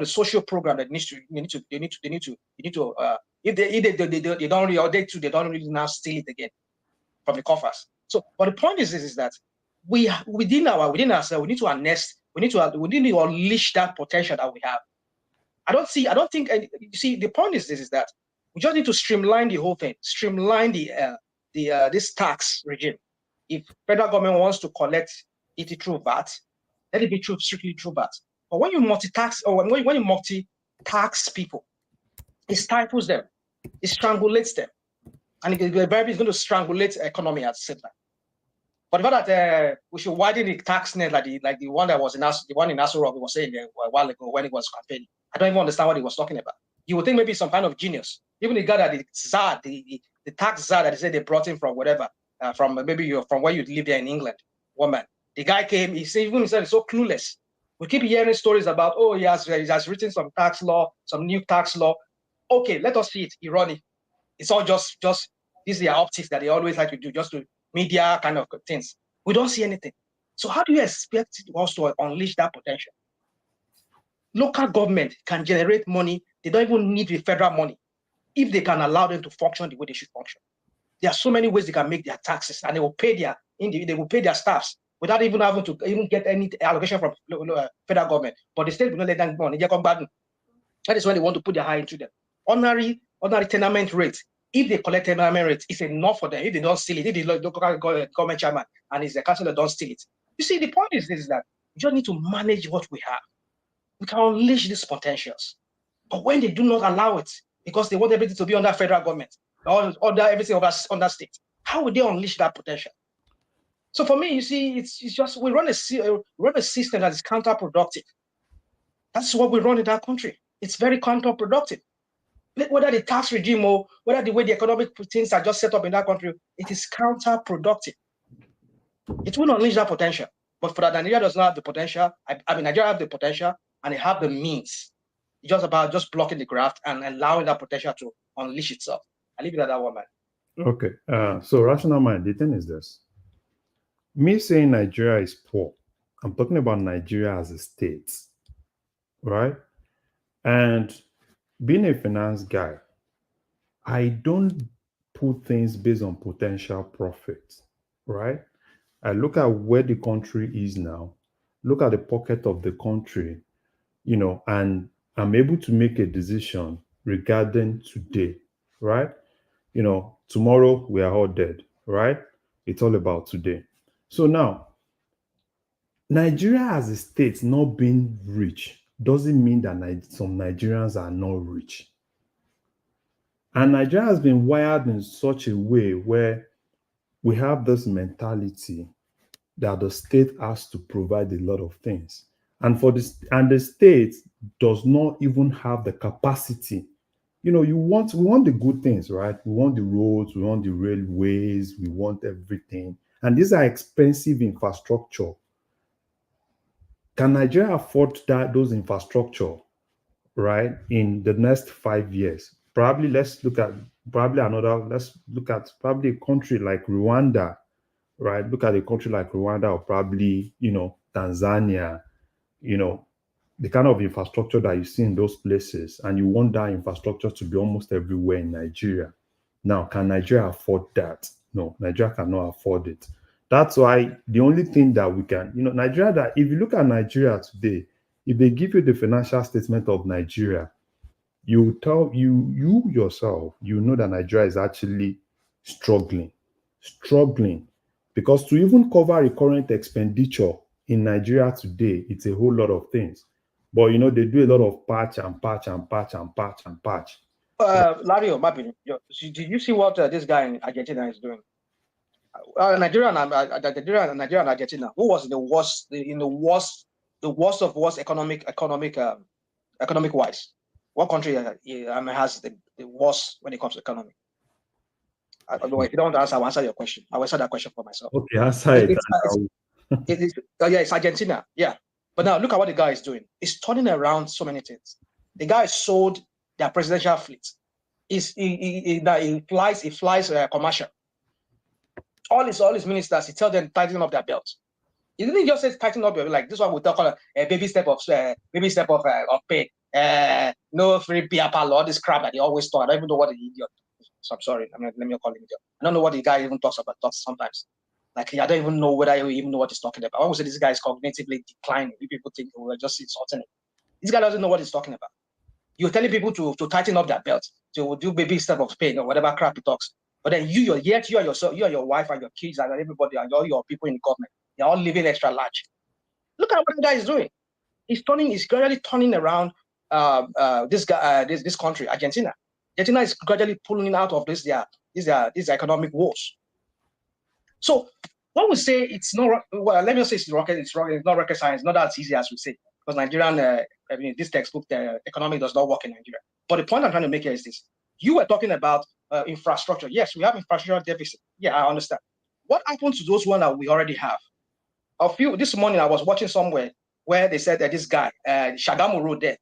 the social program that they need to if they don't really now steal it again from the coffers. So, but the point is that we within ourselves we need to harness, we need to unleash that potential that we have. I don't think you see, the point is that we just need to streamline the whole thing, streamline this tax regime. If federal government wants to collect it through VAT, let it be strictly through VAT. But when you multi-tax or when you multi-tax people, it stifles them, it strangulates them, and it's going to strangulate the economy at the same time. But the fact that we should widen the tax net like the one that was in SOWORE was saying a while ago when it was campaigning. I don't even understand what he was talking about. You would think maybe some kind of genius. Even the guy that the tax czar that they said they brought in from whatever, from where you live there in England, woman. The guy came, he said he's so clueless. We keep hearing stories about, he has written some tax law, some new tax law. Okay, let us see it. Ironic. It's all just these are optics that they always like to do, just to media kind of things. We don't see anything. So how do you expect us to unleash that potential? Local government can generate money. They don't even need the federal money if they can allow them to function the way they should function. There are so many ways they can make their taxes, and they will pay their staffs without even having to get any allocation from federal government. But the state will not let them go on. That is when they want to put their eye into them. Ordinary tenement rates. If they collect tenement rates, it's enough for them. If they don't steal it, if the local government chairman and his councillor don't steal it. You see, the point is that we just need to manage what we have. We can unleash these potentials. But when they do not allow it, because they want everything to be under federal government, or everything under state, how would they unleash that potential? So for me, you see, it's just we run a system that is counterproductive. That's what we run in that country. It's very counterproductive. whether the tax regime or whether the way the economic things are just set up in that country, it is counterproductive. It will unleash that potential. But for that, Nigeria does not have the potential. I mean, Nigeria have the potential and they have the means. It's just about just blocking the graft and allowing that potential to unleash itself. I leave it at that one, man. Okay. So rational mind, the thing is this. Me saying Nigeria is poor, I'm talking about Nigeria as a state, right? And being a finance guy, I don't put things based on potential profit, right? I look at where the country is now, look at the pocket of the country, and I'm able to make a decision regarding today, right? Tomorrow we are all dead, right? It's all about today. So now, Nigeria as a state not being rich doesn't mean that some Nigerians are not rich. And Nigeria has been wired in such a way where we have this mentality that the state has to provide a lot of things. And the state does not even have the capacity. We want the good things, right? We want the roads, we want the railways, we want everything. And these are expensive infrastructure. Can Nigeria afford those infrastructure, right, in the next 5 years? Let's look at a country like Rwanda, right? Look at a country like Rwanda or probably, Tanzania, the kind of infrastructure that you see in those places, and you want that infrastructure to be almost everywhere in Nigeria. Now, can Nigeria afford that? No, Nigeria cannot afford it. That's why the only thing that we can, Nigeria, that if you look at Nigeria today, if they give you the financial statement of Nigeria, you yourself, know that Nigeria is actually struggling, because to even cover recurrent expenditure in Nigeria today, it's a whole lot of things. But they do a lot of patch and patch and patch and patch and patch. Larry or Mabin, did you see what this guy in Argentina is doing? Nigeria and Argentina, who was the worst of worst economic wise? What country has the worst when it comes to economy? If you don't want to answer, I'll answer your question. I will answer that question for myself. Okay, answer it. It's Argentina. Yeah. But now look at what the guy is doing. He's turning around so many things. The guy sold their presidential fleet. He flies commercial. All his ministers, he tells them tighten up their belts. He didn't just say tighten up your, like this one we talk about a baby step of pay. No free beer parlor, all this crap that they always talk. I don't even know what the idiot. So I'm sorry. Let me call him idiot. I don't know what the guy even talks sometimes. Like I don't even know whether he even know what he's talking about. I would say this guy is cognitively declining. People think we're just insulting him. This guy doesn't know what he's talking about. You're telling people to tighten up their belts, to do baby step of pain or whatever crap he talks. But then you and your wife and your kids and everybody and all your people in the government, they're all living extra large. Look at what the guy is doing. He's gradually turning around this country, Argentina. Argentina is gradually pulling out of these economic woes. So when we say it's not, well, let me say it's not rocket science, not as easy as we say, because Nigerian, this textbook, the economy does not work in Nigeria. But the point I'm trying to make here is this. You were talking about infrastructure. Yes, we have infrastructure deficit. Yeah, I understand. What happens to those ones that we already have? This morning I was watching somewhere where they said that this guy, Shagamu Road there,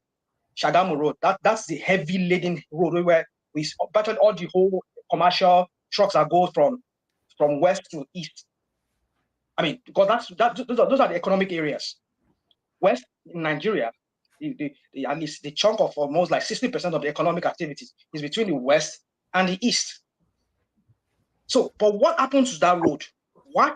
Shagamu Road, that's the heavy laden road where we battled all the whole commercial trucks that go from west to east. I mean, because those are the economic areas. West in Nigeria, at least the chunk of almost like 60% of the economic activities is between the west and the east. So, but what happens to that road?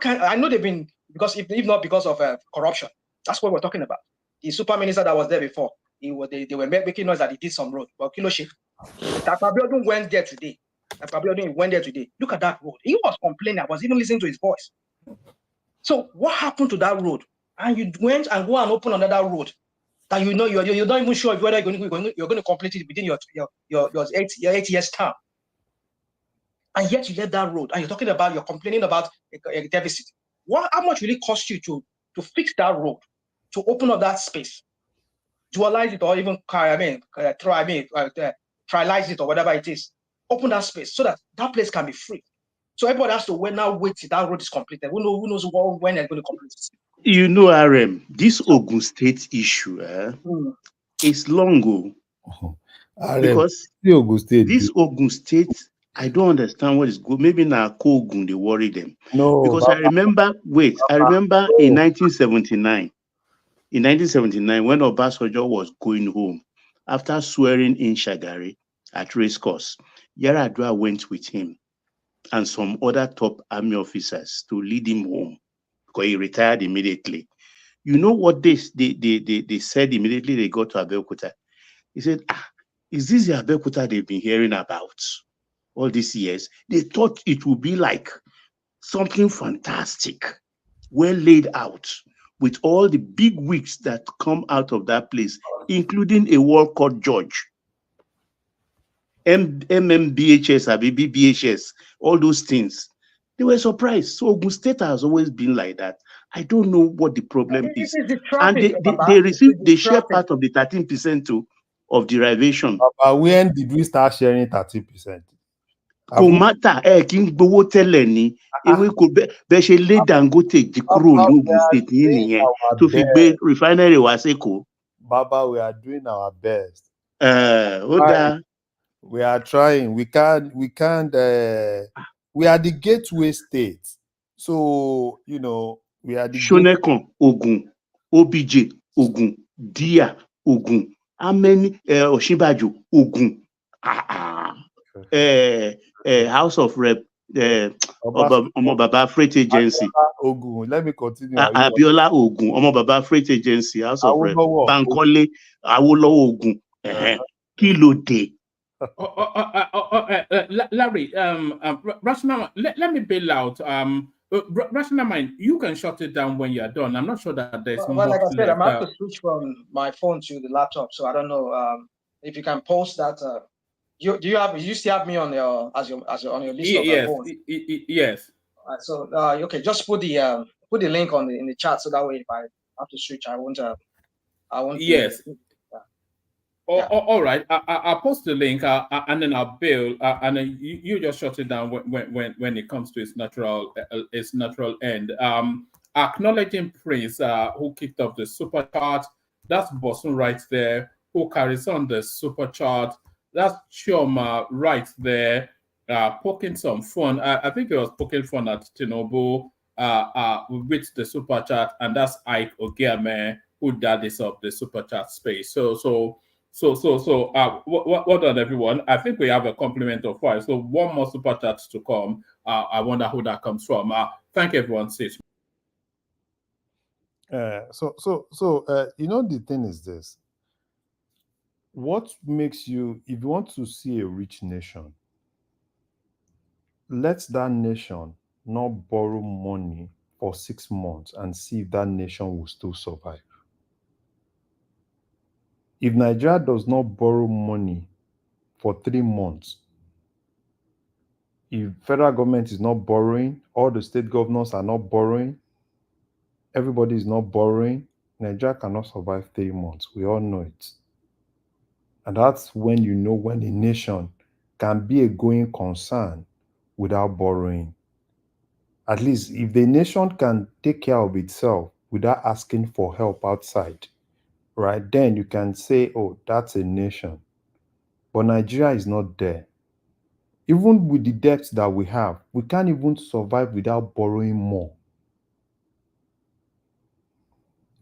I know they've been, because if not because of corruption, that's what we're talking about. The super minister that was there before, they were making noise that he did some road. But Tapabiodun went there today. Look at that road. He was complaining. I was even listening to his voice. So what happened to that road? And you went and go and open another road that you're not even sure whether you're going to complete it within your 8 years term. And yet you left that road and you're complaining about a deficit. How much will it cost you to fix that road, to open up that space, dualize it, or even trialize it or whatever it is. Open that space so that that place can be free. So everybody has to wait till that road is completed. Who knows when they're going to complete it? You know, RM, this Ogun State issue is long because this Ogun State, I don't understand what is good. Maybe now Ogun they worry them. No, because I remember in 1979. In 1979, when Obasanjo was going home after swearing in Shagari at racecourse, Yaradua went with him and some other top army officers to lead him home because he retired immediately. You know what they said immediately they got to Abeokuta? He said, is this the Abeokuta they've been hearing about all these years? They thought it would be like something fantastic, well laid out, with all the big wigs that come out of that place, including a World Court judge, MMBHS, BBHS, all those things. They were surprised. So Ogun State has always been like that. I don't know what the problem is. And they share part of the 13% too of derivation. But when did we start sharing 30%? Kò matter kí n gbowó tẹ́lẹ̀ ni ewé kò bẹ́ẹ̀ ṣe lé Dangote jí kúrò ní Ogun State yìí nìyẹn tó fi gbé refinery wá s'Èkó. Baba, we are doing our best. We are trying. We can't. We are the gateway state. So we are the Shonekon, Ogun, OBJ, Ogun, Dia, Ogun. How many Oshibajo, Ogun. House of Rep, Omobaba Freight Agency. Ogun. Let me continue. Abiola Ogun, Omobaba Freight Agency, House of Rep. Bankole, Awolowo Ogun. Kilo Day. Larry, Rational, let me bail out. Rational Mind, you can shut it down when you're done. I'm not sure that there's well, like I said, I'm going to switch from my phone to the laptop, so I don't know if you can post that. You still have me on your on your list of phones? Yes. So okay, just put the link in the chat so that way if I have to switch, I won't. Yes. All right. I'll post the link and then I'll bail and then you just shut it down when it comes to its natural end. Acknowledging Prince who kicked off the super chart. That's Bosun right there who carries on the super chart. That's Chioma right there, poking some fun. I think it was poking fun at Tinubu with the super chat, and that's Ike Ogiame who daddies up the super chat space. So well done, everyone. I think we have a complement of 5. So one more super chat to come. I wonder who that comes from. Thank everyone, sis. The thing is this. What makes you, if you want to see a rich nation, let that nation not borrow money for 6 months and see if that nation will still survive. If Nigeria does not borrow money for 3 months, if federal government is not borrowing, all the state governors are not borrowing, everybody is not borrowing, Nigeria cannot survive 3 months. We all know it. And that's when you know when a nation can be a going concern without borrowing. At least if the nation can take care of itself without asking for help outside, right, then you can say, oh, that's a nation. But Nigeria is not there. Even with the debts that we have, we can't even survive without borrowing more.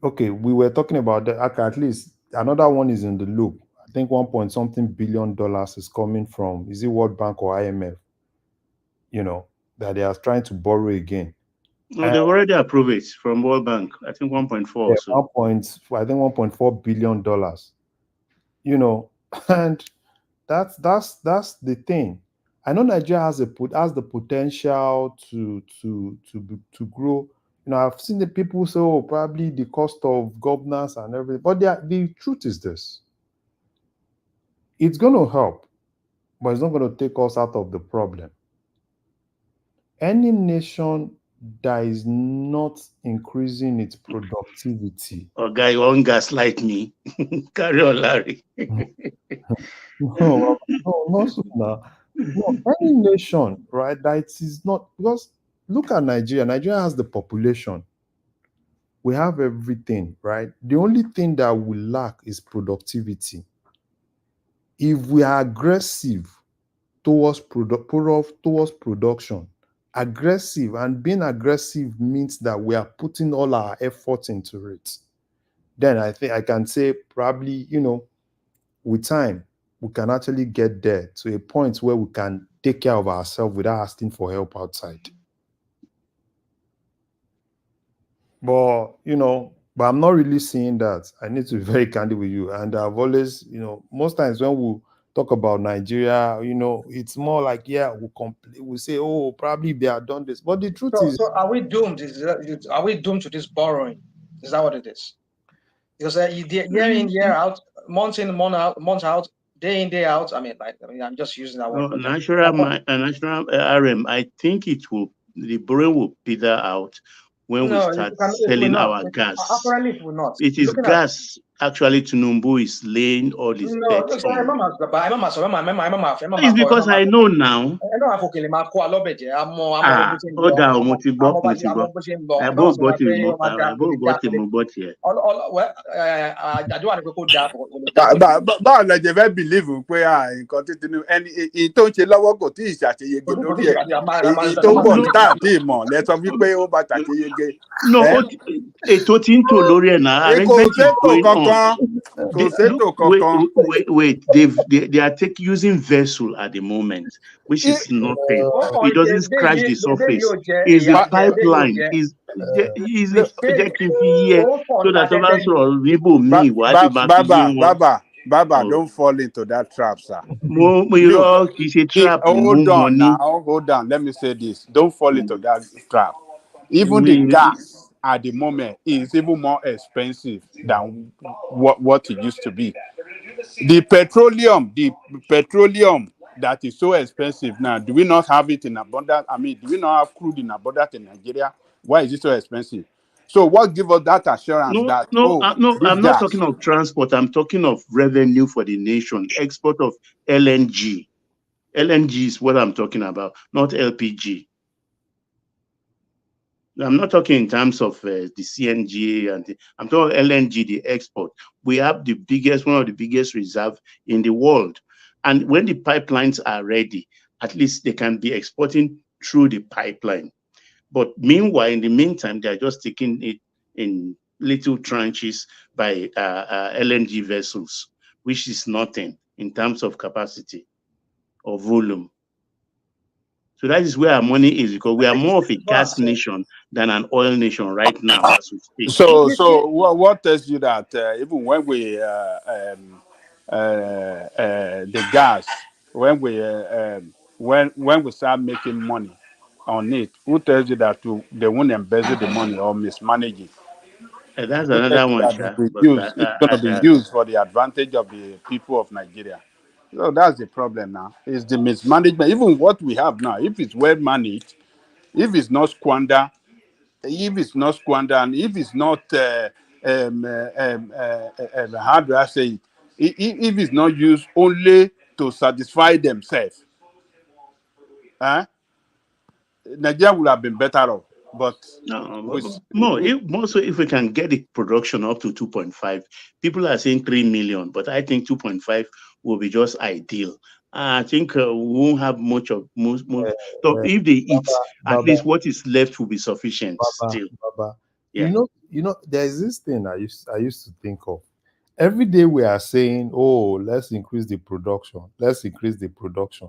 Okay, we were talking about that. Okay, at least another one is in the loop. I think $1.something billion is coming from, is it World Bank or IMF? That they are trying to borrow again. No, they've already approved it from World Bank. I think 1.4. Yeah, so. I think $1.4 billion. And that's the thing. I know Nigeria has the potential to grow. I've seen the people say, oh, probably the cost of governance and everything. But the truth is this. It's going to help, but it's not going to take us out of the problem. Any nation that is not increasing its productivity. Or guy, you won't gaslight me. Carry on, Larry. No, not so now. No, any nation, right, that it is not, because look at Nigeria. Nigeria has the population. We have everything, right? The only thing that we lack is productivity. If we are aggressive towards production, aggressive, and being aggressive means that we are putting all our effort into it, then I think I can say probably, with time, we can actually get there to a point where we can take care of ourselves without asking for help outside. But I'm not really seeing that. I need to be very candid with you. And I've always, most times when we talk about Nigeria, it's more like, yeah, we say, oh, probably they have done this. But the truth is, So are we doomed? Are we doomed to this borrowing? Is that what it is? Because year in, year out, month in, month out, day in, day out. I mean, I'm just using that word. No, national RM, I think the borrowing will peter out when we start selling our gas. Apparently, it will not. It is gas. Actually, Tinubu is laying all his bets on. It's because I know now. Hold on, Motibo. Báwo lẹ jẹ fẹ́ bìlíìfù pé nǹkan títí ẹni tó ń ṣe lọ́wọ́ kò tí ì ṣàṣeyege lórí ẹ̀ èyí tó ń bọ̀ ní táàtì ìmọ̀ lẹ́sọ wípé ó bá ṣàṣeyege. No, ètò tí ń tò lórí ẹ̀ náà. Kò sétò kankan. Kò sétò kankan. Wait, they are using vessel at the moment, which is nothing. It doesn't scratch the surface. It's the pipeline. So that Baba, don't fall into that trap, sir. Hold on. Let me say this. Don't fall into that trap. Even the gas at the moment is even more expensive than what it used to be. The petroleum that is so expensive now, do we not have it in abundance? I mean, do we not have crude in abundance in Nigeria? Why is it so expensive? So what gives us that assurance I'm not talking of transport. I'm talking of revenue for the nation. Export of LNG. LNG is what I'm talking about, not LPG. I'm not talking in terms of the CNG I'm talking LNG, the export. We have one of the biggest reserve in the world. And when the pipelines are ready, at least they can be exporting through the pipeline. But meanwhile, in the meantime, they're just taking it in little tranches by LNG vessels, which is nothing in terms of capacity or volume. So that is where our money is, because we are more of a gas nation than an oil nation right now as we speak. So what tells you that even when we the gas, when we start making money on it, who tells you that they won't embezzle the money or mismanage it? And that's another one. It's going to be used for the advantage of the people of Nigeria. So that's the problem now. It's the mismanagement. Even what we have now, if it's well managed, if it's not squandered, and if it's not how do I say it? If it's not used only to satisfy themselves, Nigeria would have been better off. But if we can get the production up to 2.5, people are saying 3 million, but I think 2.5 will be just ideal. I think we won't have much of most. So if they eat, at least what is left will be sufficient. Still, yeah. There's this thing I used to think of. Every day we are saying, "Oh, let's increase the production. Let's increase the production."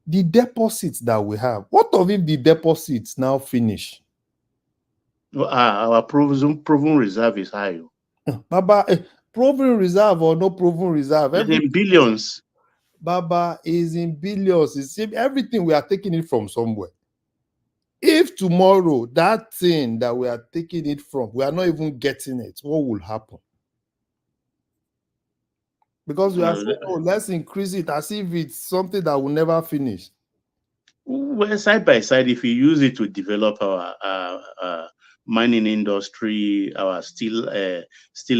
The deposits that we have, what of if the deposits now finish? Our proven reserve is high. Baba, proven reserve or no proven reserve? It's in billions. Baba, is in billions. It's everything we are taking it from somewhere. If tomorrow that thing that we are taking it from, we are not even getting it, what will happen? Because we are saying, oh, let's increase it as if it's something that will never finish. Well, side by side, if we use it to develop our mining industry, our steel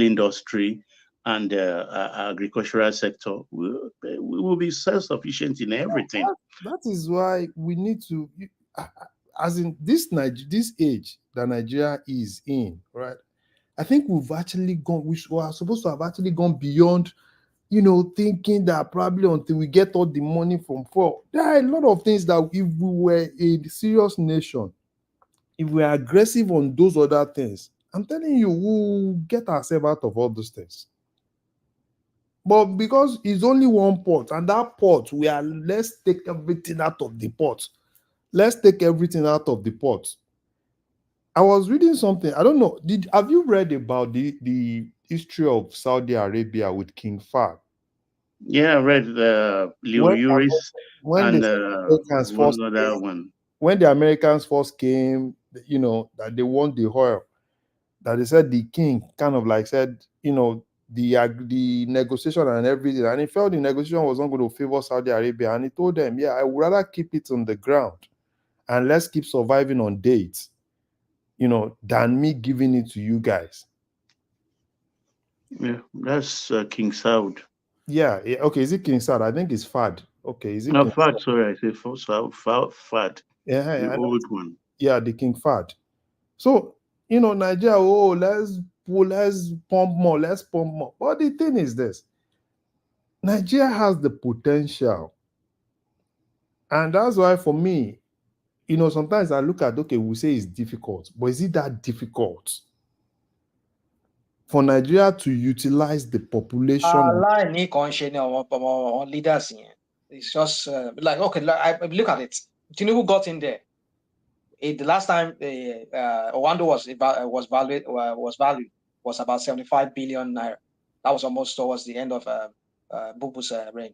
industry, and agricultural sector, we will be self-sufficient in everything. That is why we need to, as in this age that Nigeria is in, right? I think we've actually gone. We are supposed to have actually gone beyond, thinking that probably until we get all the money from four. There are a lot of things that if we were a serious nation, if we are aggressive on those other things, I'm telling you, we'll get ourselves out of all those things. But because it's only one pot, and that pot, let's take everything out of the pot. Let's take everything out of the pot. I was reading something. I don't know. Have you read about the history of Saudi Arabia with King Fahd? Yeah, I read Leo Uris and one other one. When the Americans first came, that they want the oil, that they said the king kind of like said, the negotiation and everything, and he felt the negotiation was not going to favor Saudi Arabia, and he told them, yeah, I would rather keep it on the ground and let's keep surviving on dates, than me giving it to you guys. Yeah, that's King Saud. Yeah, okay, is it King Saud? I think it's Fahd. Okay, is it No, King Fahd, sorry, I said Fahd. Yeah, the old one. Yeah, the King Fahd. So, Nigeria, let's pump more, let's pump more. But the thing is this, Nigeria has the potential. And that's why for me, sometimes I look at, okay, we say it's difficult, but is it that difficult for Nigeria to utilize the population? Leaders. It's just like, okay, look at it. Tinubu got in there. The last time Owando was valued was about 75 billion naira. That was almost towards the end of Bubu's reign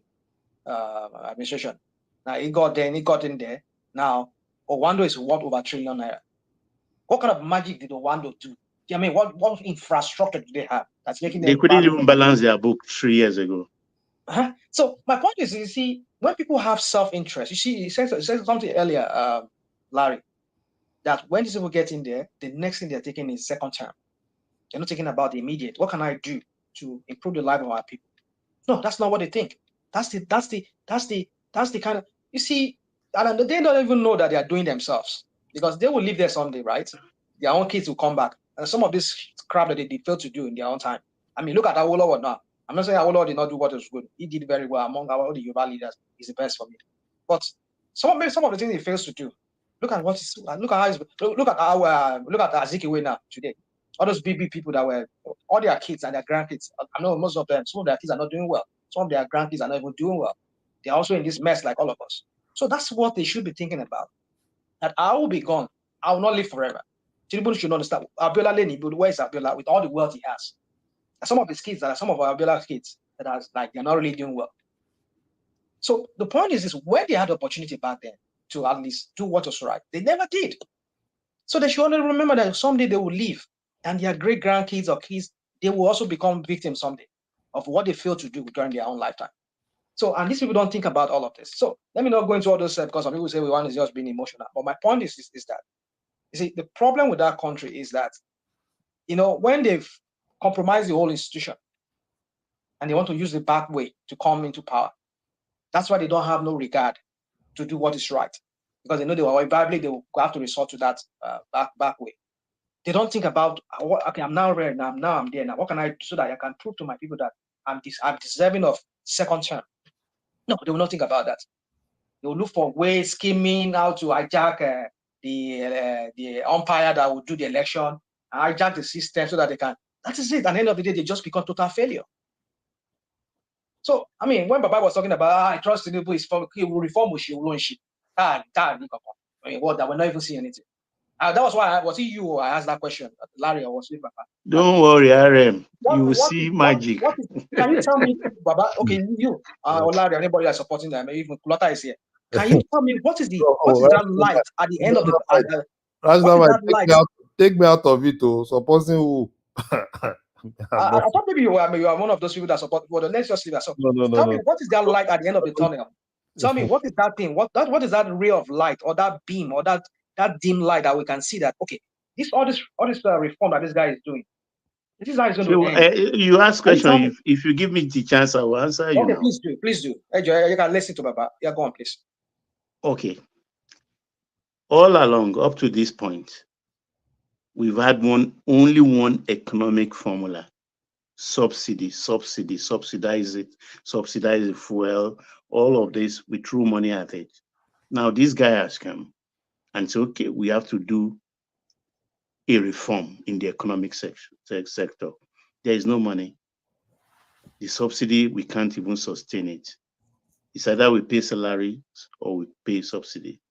administration. Now he got in there. Now Owando is worth over 1 trillion naira. What kind of magic did Owando do? I mean, what infrastructure do they have that's making them? They couldn't even balance their book 3 years ago. So my point is, you see, when people have self-interest, you see, you said something earlier, Larry, that when these people get in there, the next thing they're taking is second term. They're not thinking about the immediate. What can I do to improve the life of our people? No, that's not what they think. That's the kind of, you see, and they don't even know that they are doing themselves, because they will live there someday, right? Their own kids will come back, and some of this crap that they failed to do in their own time. I mean, look at Awolowo now. I'm not saying Awolowo did not do what was good. He did very well among all the Yoruba leaders. He's the best for me. But some of the things he fails to do. Look at look at Azikiwe now today. All those big people that were all their kids and their grandkids. I know most of them. Some of their kids are not doing well. Some of their grandkids are not even doing well. They're also in this mess like all of us. So that's what they should be thinking about. That I will be gone. I will not live forever. Tinubu should understand. Abiola Leni, where is Abiola with all the wealth he has? And some of his kids, some of Abiola's kids that are like they're not really doing well. So the point is when they had the opportunity back then to at least do what was right, they never did. So they should only remember that someday they will leave, and their great grandkids or kids, they will also become victims someday of what they failed to do during their own lifetime. So, and these people don't think about all of this. So let me not go into all those because some people say one is just being emotional. But my point is that, you see, the problem with that country is that, when they've compromised the whole institution and they want to use the back way to come into power, that's why they don't have no regard to do what is right, because they know they will have to resort to that back way. They don't think about, okay, I'm now ready, now I'm there. Now, what can I do so that I can prove to my people that I'm deserving of second term? No, they will not think about that. They will look for ways, scheming how to hijack the umpire that will do the election, hijack the system so that they can. That is it. At the end of the day, they just become total failure. So, I mean, when Baba was talking about, I trust Tinubu, he will reform Ushi. I mean, what? That we're not even seeing anything. That was why was it you who I asked that question, Larry, or was it Baba? Don't worry, RM. You will see magic. Can you tell me, Baba? Okay, you or Larry, anybody that's supporting them, maybe even Kulota is here. Can you tell me what is that light at the end of the? Take me out of it, supposing who? I thought maybe you are one of those people that support. Well, let's just leave that. So tell me, what is that light at the end of the tunnel? Tell me, what is that thing? What is that ray of light or that beam or that dim light that we can see that, okay, all this reform that this guy is doing, this is how it's going to end. You ask Can you tell question. me? If you give me the chance, I will answer you Okay, now. please do. Hey, Joy, you can listen to Baba. Yeah, go on, please. Okay. All along, up to this point, we've had only one economic formula: subsidy, subsidize it, subsidize the fuel, all of this. We threw money at it. Now this guy has come and said, okay, we have to do a reform in the economic sector. There is no money. The subsidy, we can't even sustain it. It's either we pay salary or we pay subsidy.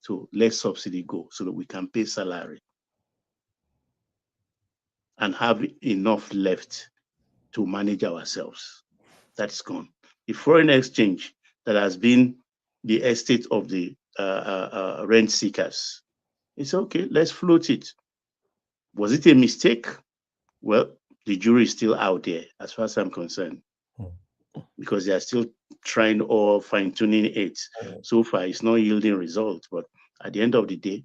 So let subsidy go so that we can pay salary and have enough left to manage ourselves. That's gone. The foreign exchange that has been the estate of the rent seekers. It's okay, let's float it. Was it a mistake? Well, the jury is still out there as far as I'm concerned, because they are still trying or fine-tuning it. So far, it's not yielding results, but at the end of the day,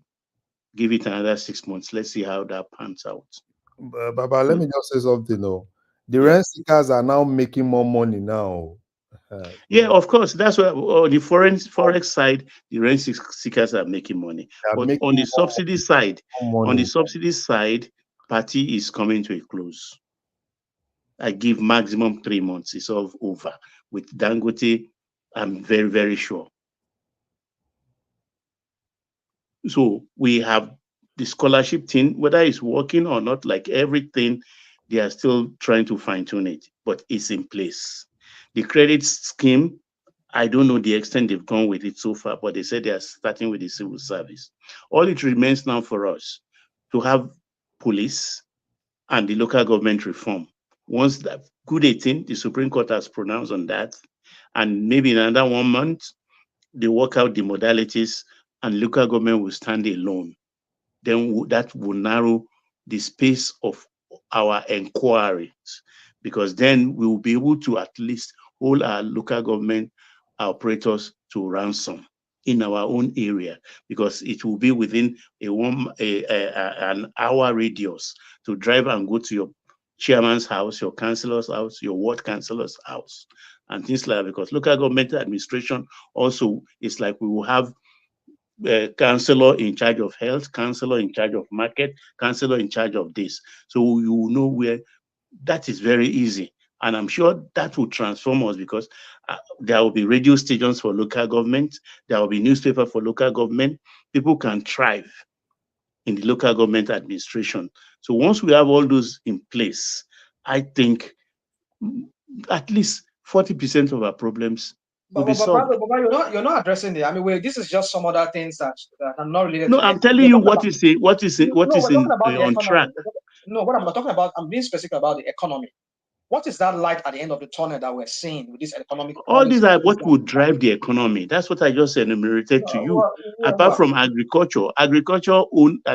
give it another 6 months. Let's see how that pans out. Baba, let me just say something. The rent seekers are now making more money now. Yeah, of course. That's why on the forex side, the rent seekers are making money. But on the subsidy side, party is coming to a close. I give maximum 3 months. It's all over. With Dangote, I'm very, very sure. So we have the scholarship thing, whether it's working or not, like everything, they are still trying to fine-tune it, but it's in place. The credit scheme, I don't know the extent they've gone with it so far, but they said they are starting with the civil service. All it remains now for us to have police and the local government reform. Once that good 18, the Supreme Court has pronounced on that, and maybe in another 1 month, they work out the modalities and local government will stand alone. Then that will narrow the space of our inquiries, because then we will be able to at least hold our local government operators to ransom in our own area, because it will be within an hour radius to drive and go to your chairman's house, your councillor's house, your ward councillor's house, and things like that. Because local government administration also is like we will have councillor in charge of health, councillor in charge of market, councillor in charge of this. So you will know where. That is very easy. And I'm sure that will transform us, because there will be radio stations for local government. There will be newspaper for local government. People can thrive in the local government administration. So once we have all those in place, I think at least 40% of our problems will be solved. But you're not addressing it. I mean, this is just some other things that are not related. No, I'm telling you what is on track. No, what I'm not talking about, I'm being specific about the economy. What is that light at the end of the tunnel that we're seeing with this economic? All these are what would drive the economy. That's what I just enumerated to you. Apart from agriculture, I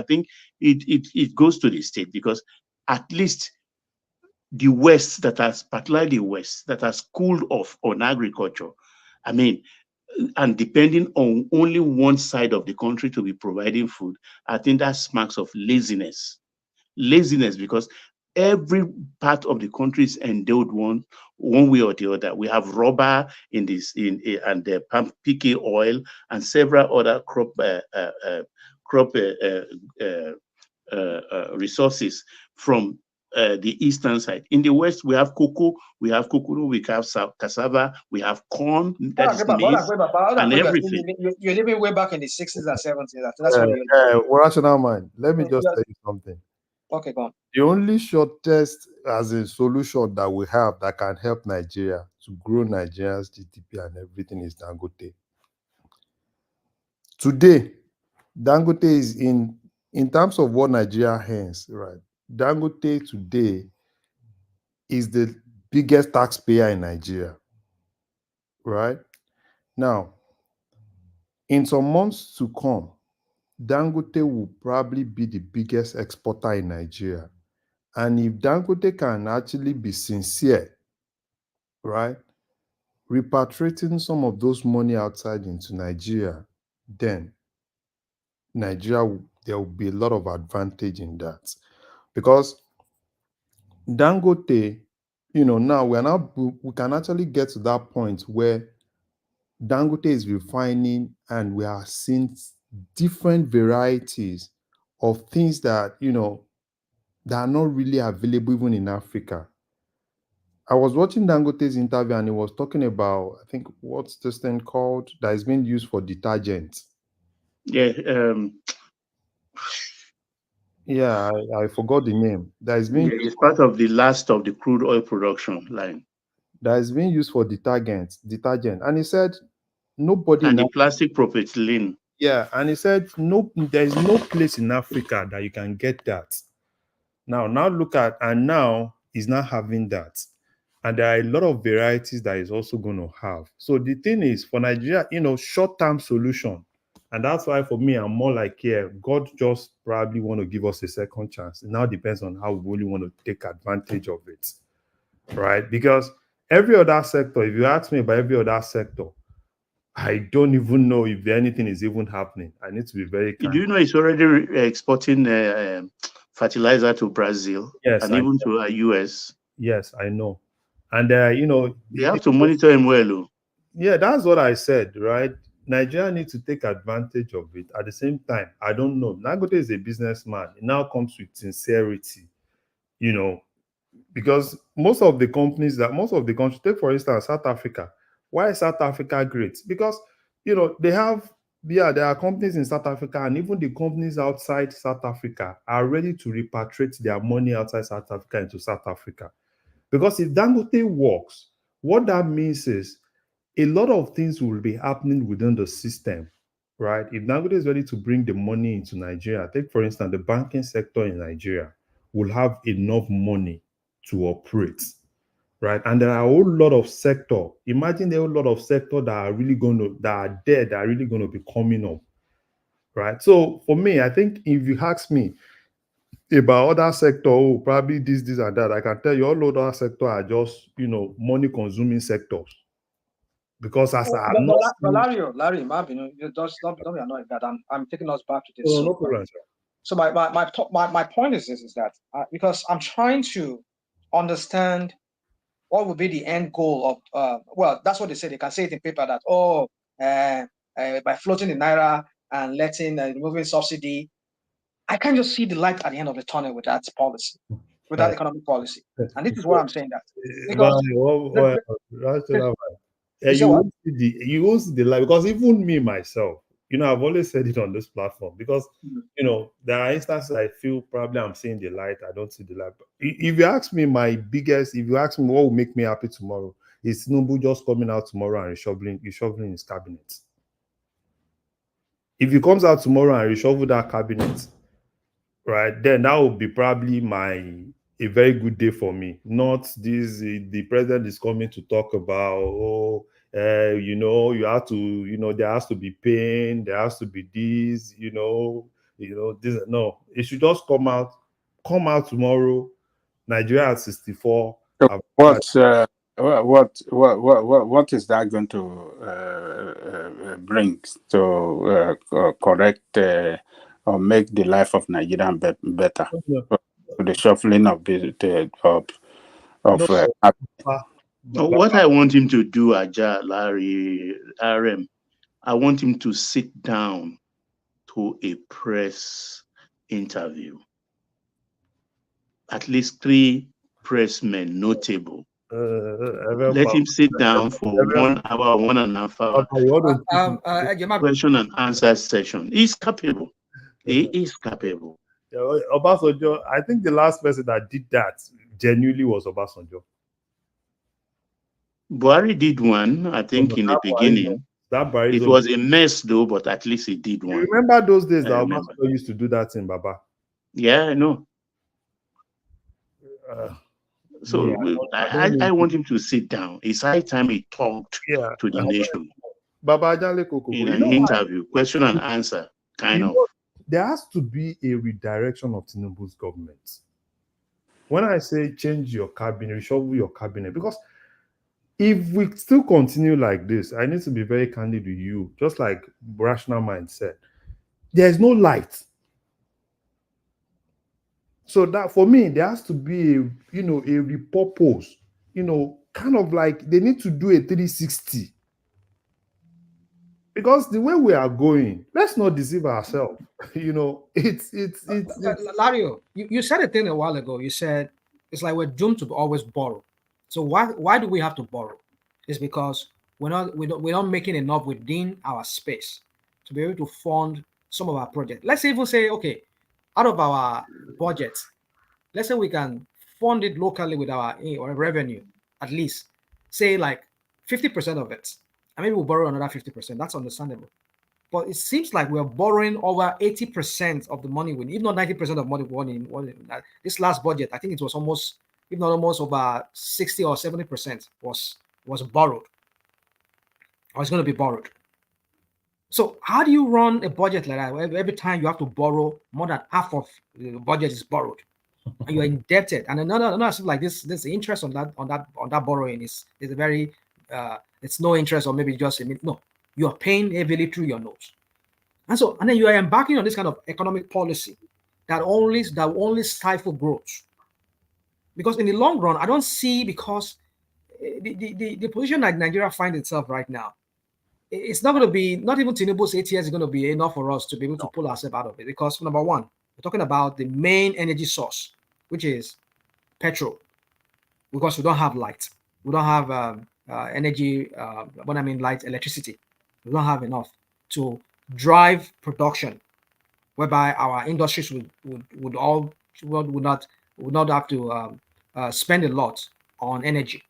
think it goes to the state, because at least the West particularly the West that has cooled off on agriculture. I mean, and depending on only one side of the country to be providing food, I think that smacks of laziness. Laziness, because every part of the country is endowed one way or the other. We have rubber and the palm picky oil and several other crop resources from the eastern side. In the west, we have cocoa, we have cocoa, we have cassava, we have corn, that is maize, and everything. You're living way back in the 60s and 70s. That's what rational mind. Let me just tell you something. Okay, go on. The only shortest as a solution that we have that can help Nigeria to grow Nigeria's GDP and everything is Dangote. Today, Dangote is in terms of what Nigeria earns, right? Dangote today is the biggest taxpayer in Nigeria, right? Now, in some months to come, Dangote will probably be the biggest exporter in Nigeria. And if Dangote can actually be sincere, right, repatriating some of those money outside into Nigeria, then Nigeria, there will be a lot of advantage in that. Because Dangote, now we can actually get to that point where Dangote is refining and we are seeing different varieties of things that, that are not really available even in Africa. I was watching Dangote's interview and he was talking about, I think, what's this thing called that is being used for detergent. Yeah, Yeah, I forgot the name. That is being it's part of the last of the crude oil production line. That is being used for detergent. And he said nobody And in the plastic propylene. Yeah, and he said no, there is no place in Africa that you can get that. Now look at, and now he's not having that. And there are a lot of varieties that he's also going to have. So the thing is, for Nigeria, short-term solution. And that's why for me, I'm more like, God just probably want to give us a second chance. It now depends on how we really want to take advantage of it. Right? Because every other sector, if you ask me about every other sector, I don't even know if anything is even happening. I need to be very Do you know it's already exporting fertilizer to Brazil and even to the US? Yes, I know. And, you have to monitor him well. Yeah, that's what I said, right? Nigeria needs to take advantage of it. At the same time, I don't know. Dangote is a businessman. It now comes with sincerity, because most of the countries, take for instance, South Africa. Why is South Africa great? Because, there are companies in South Africa, and even the companies outside South Africa are ready to repatriate their money outside South Africa into South Africa. Because if Dangote works, what that means is a lot of things will be happening within the system, right? If Dangote is ready to bring the money into Nigeria, take for instance, the banking sector in Nigeria will have enough money to operate, right? And there are a whole lot of sector. Imagine a whole lot of sector that are really going to be coming up, right? So for me, I think if you ask me about other sector, probably this and that, I can tell you all other sector are just, money consuming sectors. Because as Larry, Marvin, you just don't be annoyed that I'm taking us back to this. No problem, sir. So my point is this: is that because I'm trying to understand what would be the end goal of well, that's what they say. They can say it in paper that by floating the naira and letting removing subsidy, I can't just see the light at the end of the tunnel with that policy, with that economic policy. And this is why I'm saying that. Because you won't see the light, because even me myself, I've always said it on this platform, because there are instances I feel probably I'm seeing the light, I don't see the light. But if you ask me if you ask me what will make me happy tomorrow, is Tinubu just coming out tomorrow and reshuffling his cabinet. If he comes out tomorrow and reshuffle that cabinet, right, then that will be probably a very good day for me. Not this, the president is coming to talk about, you have to, there has to be pain, there has to be this, this. No, it should just come out tomorrow. Nigeria at 64. What is that going to bring to correct or make the life of Nigerian better? The shuffling of what I want him to do, Aja, Larry, RM, I want him to sit down to a press interview. At least 3 pressmen notable. Let him sit down for 1 hour, 1.5 hours. Question and answer session. He's capable. He is capable. Obasanjo, I think the last person that did that genuinely was Obasanjo. Buhari did one, I think, in the beginning. It was a mess, though, but at least he did one. You remember those days that Obasanjo used to do that in Baba? Yeah, I know. I want him to sit down. It's high time he talked to the nation. Baba Ajale Koko. In an interview, question and answer, kind of. There has to be a redirection of Tinubu's government. When I say change your cabinet, reshuffle your cabinet, because If we still continue like this, I need to be very candid with you, just like Rational Mind said, there's no light. So that for me, there has to be a repurpose, kind of like they need to do a 360. Because the way we are going, let's not deceive ourselves. It's Lario, you said a thing a while ago. You said it's like we're doomed to always borrow. So why do we have to borrow? It's because we're not making enough within our space to be able to fund some of our projects. Let's even say, okay, out of our budget, let's say we can fund it locally with our revenue, at least say like 50% of it. And maybe we'll borrow another 50%. That's understandable. But it seems like we're borrowing over 80% of the money we need, if not 90% of money we need. This last budget, I think it was almost, if not almost, over 60 or 70% was borrowed, or it's going to be borrowed. So how do you run a budget like that? Every time you have to borrow, more than half of the budget is borrowed, and you're indebted. And another like this interest on that borrowing is a very it's no interest, or maybe just no. You are paying heavily through your notes. And then you are embarking on this kind of economic policy that only stifle growth. Because in the long run, I don't see, because the position that Nigeria finds itself right now, it's not going to be, not even Tinubu's 8 years is going to be enough for us to be able to pull ourselves out of it. Because number one, we're talking about the main energy source, which is petrol, because we don't have light. We don't have energy, light, electricity. We don't have enough to drive production, whereby our industries would not have to spend a lot on energy.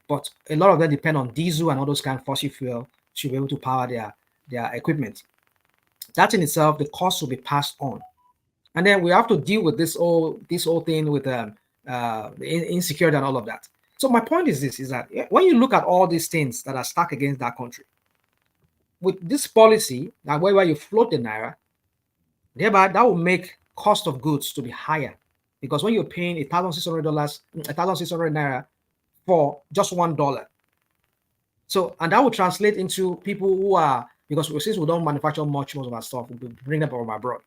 But a lot of them depend on diesel and all those kind of fossil fuel to be able to power their equipment. That in itself, the cost will be passed on. And then we have to deal with this whole thing with the insecurity and all of that. So my point is this, is that when you look at all these things that are stacked against that country, with this policy, that whereby you float the naira, thereby that will make cost of goods to be higher. Because when you're paying $1,600 naira for just $1, so, and that will translate into people who are, because since we don't manufacture most of our stuff, we bring them from abroad.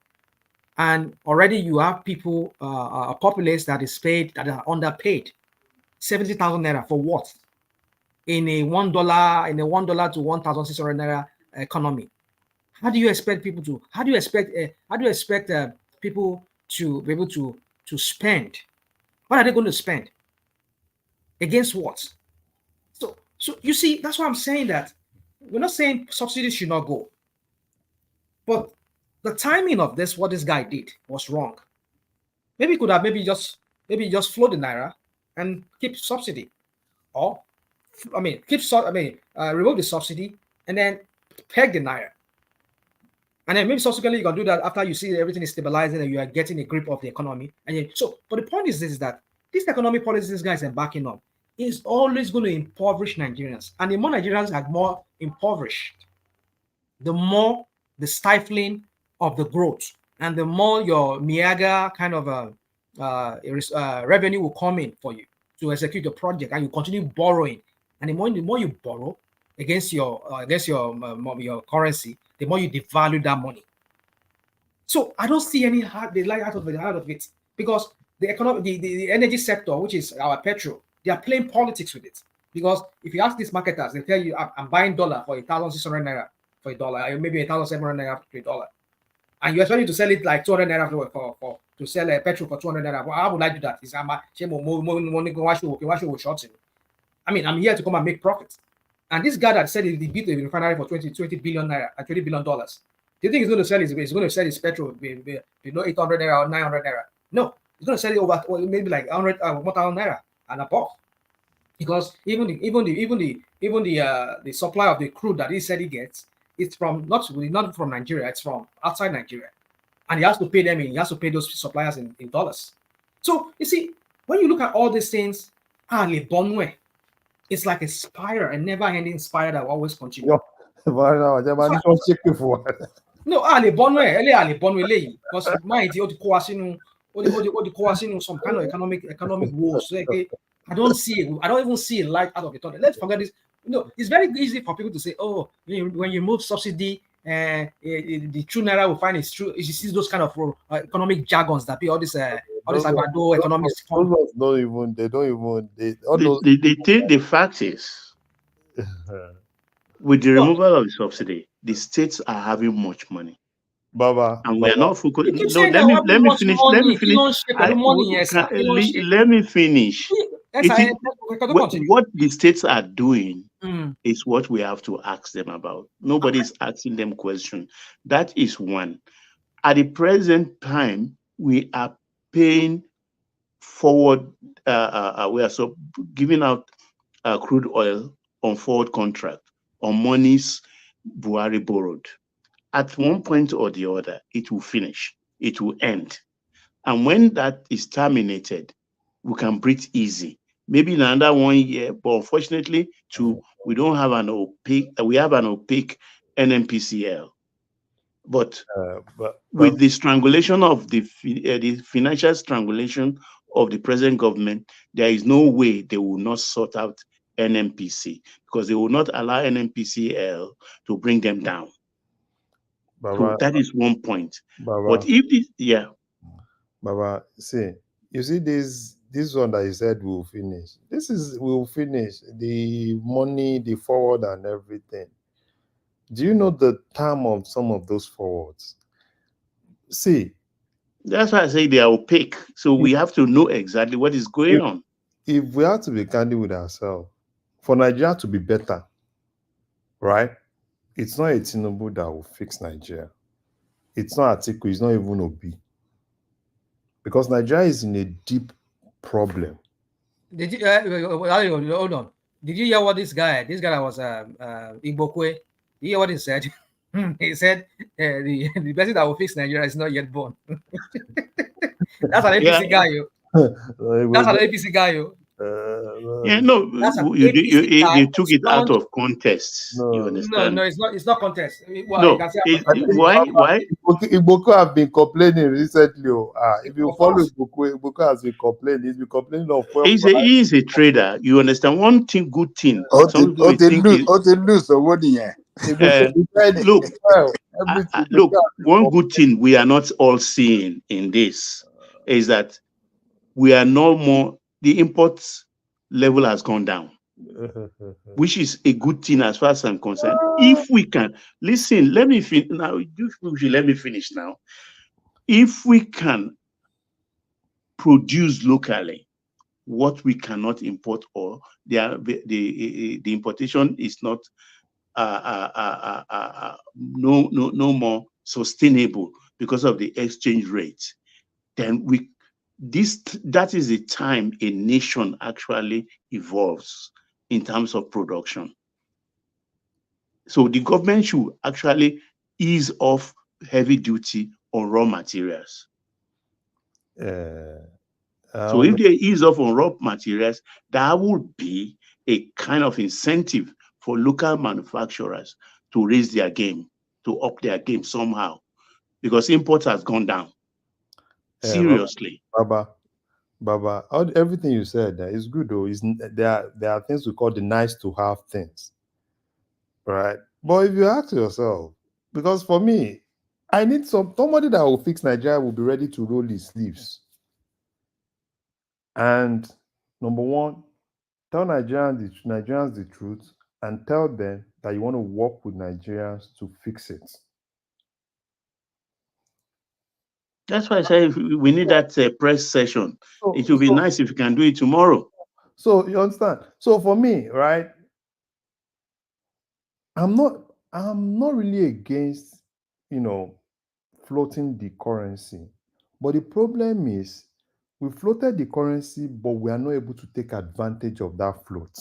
And already you have people, a populace that are underpaid. 70,000 naira for what? In a $1 to 1,600 naira economy. How do you expect people to people to be able to spend? What are they going to spend? Against what? So you see, that's why I'm saying that we're not saying subsidies should not go. But the timing of what this guy did was wrong. Maybe he could have just float the naira and keep subsidy, or remove the subsidy and then peg the naira. And then maybe subsequently you can do that after you see everything is stabilizing and you are getting a grip of the economy. But the point is this, is that this economic policy this guy is embarking on is always going to impoverish Nigerians. And the more Nigerians are more impoverished, the more the stifling of the growth, and the more your Miaga kind of revenue will come in for you to execute your project, and you continue borrowing. And the more you borrow against your currency, the more you devalue that money. So I don't see any light out of it, because the energy sector, which is our petrol, they are playing politics with it. Because if you ask these marketers, they tell you, I'm buying dollar for 1,600 naira for $1, or maybe 1,700 naira for $1, and you're trying to sell it like 200 naira to sell a petrol for 200 naira. Well, how would I do that? I mean, I'm here to come and make profits. And this guy that said he built the refinery for 20 billion naira, $20 billion. Do you think he's going to sell his petrol below 800 naira or 900 naira? No, he's going to sell it over maybe like 1,000 naira and above. Because even the supply of the crude that he said he gets, it's from not from Nigeria, it's from outside Nigeria. And he has to pay them he has to pay those suppliers in dollars. So you see, when you look at all these things, it's like a spiral, a never-ending spiral that will always continue. No, because mind some kind of economic woes. I don't even see a light out of the tunnel. Let's forget this. It's very easy for people to say, oh, when you move subsidy, the true naira will find its true. You see those kind of economic jargons that be all this agbado economics. Those ones don't even. They don't even. The fact is, with the removal of the subsidy, the states are having much money. Baba, and we are not focused. You keep No, saying let that me having much finish. money, Let me finish. Let me finish. What the states are doing is what we have to ask them about. Nobody is asking them questions. That is one. At the present time, we are paying forward. We are giving out crude oil on forward contract on monies Buhari borrowed. At one point or the other, it will finish. It will end. And when that is terminated, we can breathe easy. Maybe in another 1 year, but unfortunately, we don't have an opaque. We have an opaque NNPCL. But with the strangulation of the financial strangulation of the present government, there is no way they will not sort out NNPC, because they will not allow NNPCL to bring them down. Baba, So that is one point. Baba, But if this, Baba, see, you see this one that you said will finish. Will finish the money, the forward, and everything. Do you know the term of some of those forwards? See, that's why I say they are opaque. So we have to know exactly what is going on. If we have to be candid with ourselves, for Nigeria to be better, right? It's not a Tinubu that will fix Nigeria. It's not Atiku. It's not even Obi. Because Nigeria is in a deep problem. Did you hold on? Did you hear what this guy that was Igbokwe? Did you hear what he said? He said the person that will fix Nigeria is not yet born. That's an APC guy, yo. That's an APC guy, yo. They took it out of context. You understand? No, it's not contest. Well, why? Igbokwe have been complaining recently. If you follow Igbokwe has been complaining. He's been complaining of. He is a trader. You understand? One good thing. Look, one good thing we are not all seeing in this is that we are no more. The imports level has gone down, which is a good thing as far as I'm concerned. If we can listen, let me finish now. Let me finish now. If we can produce locally what we cannot import, or the importation is not no more sustainable because of the exchange rate, then that is the time a nation actually evolves in terms of production. So the government should actually ease off heavy duty on raw materials. So if they ease off on raw materials, that would be a kind of incentive for local manufacturers to raise their game, to up their game somehow, because imports has gone down. Seriously. Baba, everything you said is good though. There are things we call the nice to have things, right? But if you ask yourself, because for me, I need somebody that will fix Nigeria, will be ready to roll his sleeves. And number one, tell Nigerians the truth, and tell them that you want to work with Nigerians to fix it. That's why I say we need that press session. It would be nice if you can do it tomorrow. So you understand? So for me, right, I'm not really against, floating the currency. But the problem is we floated the currency, but we are not able to take advantage of that float.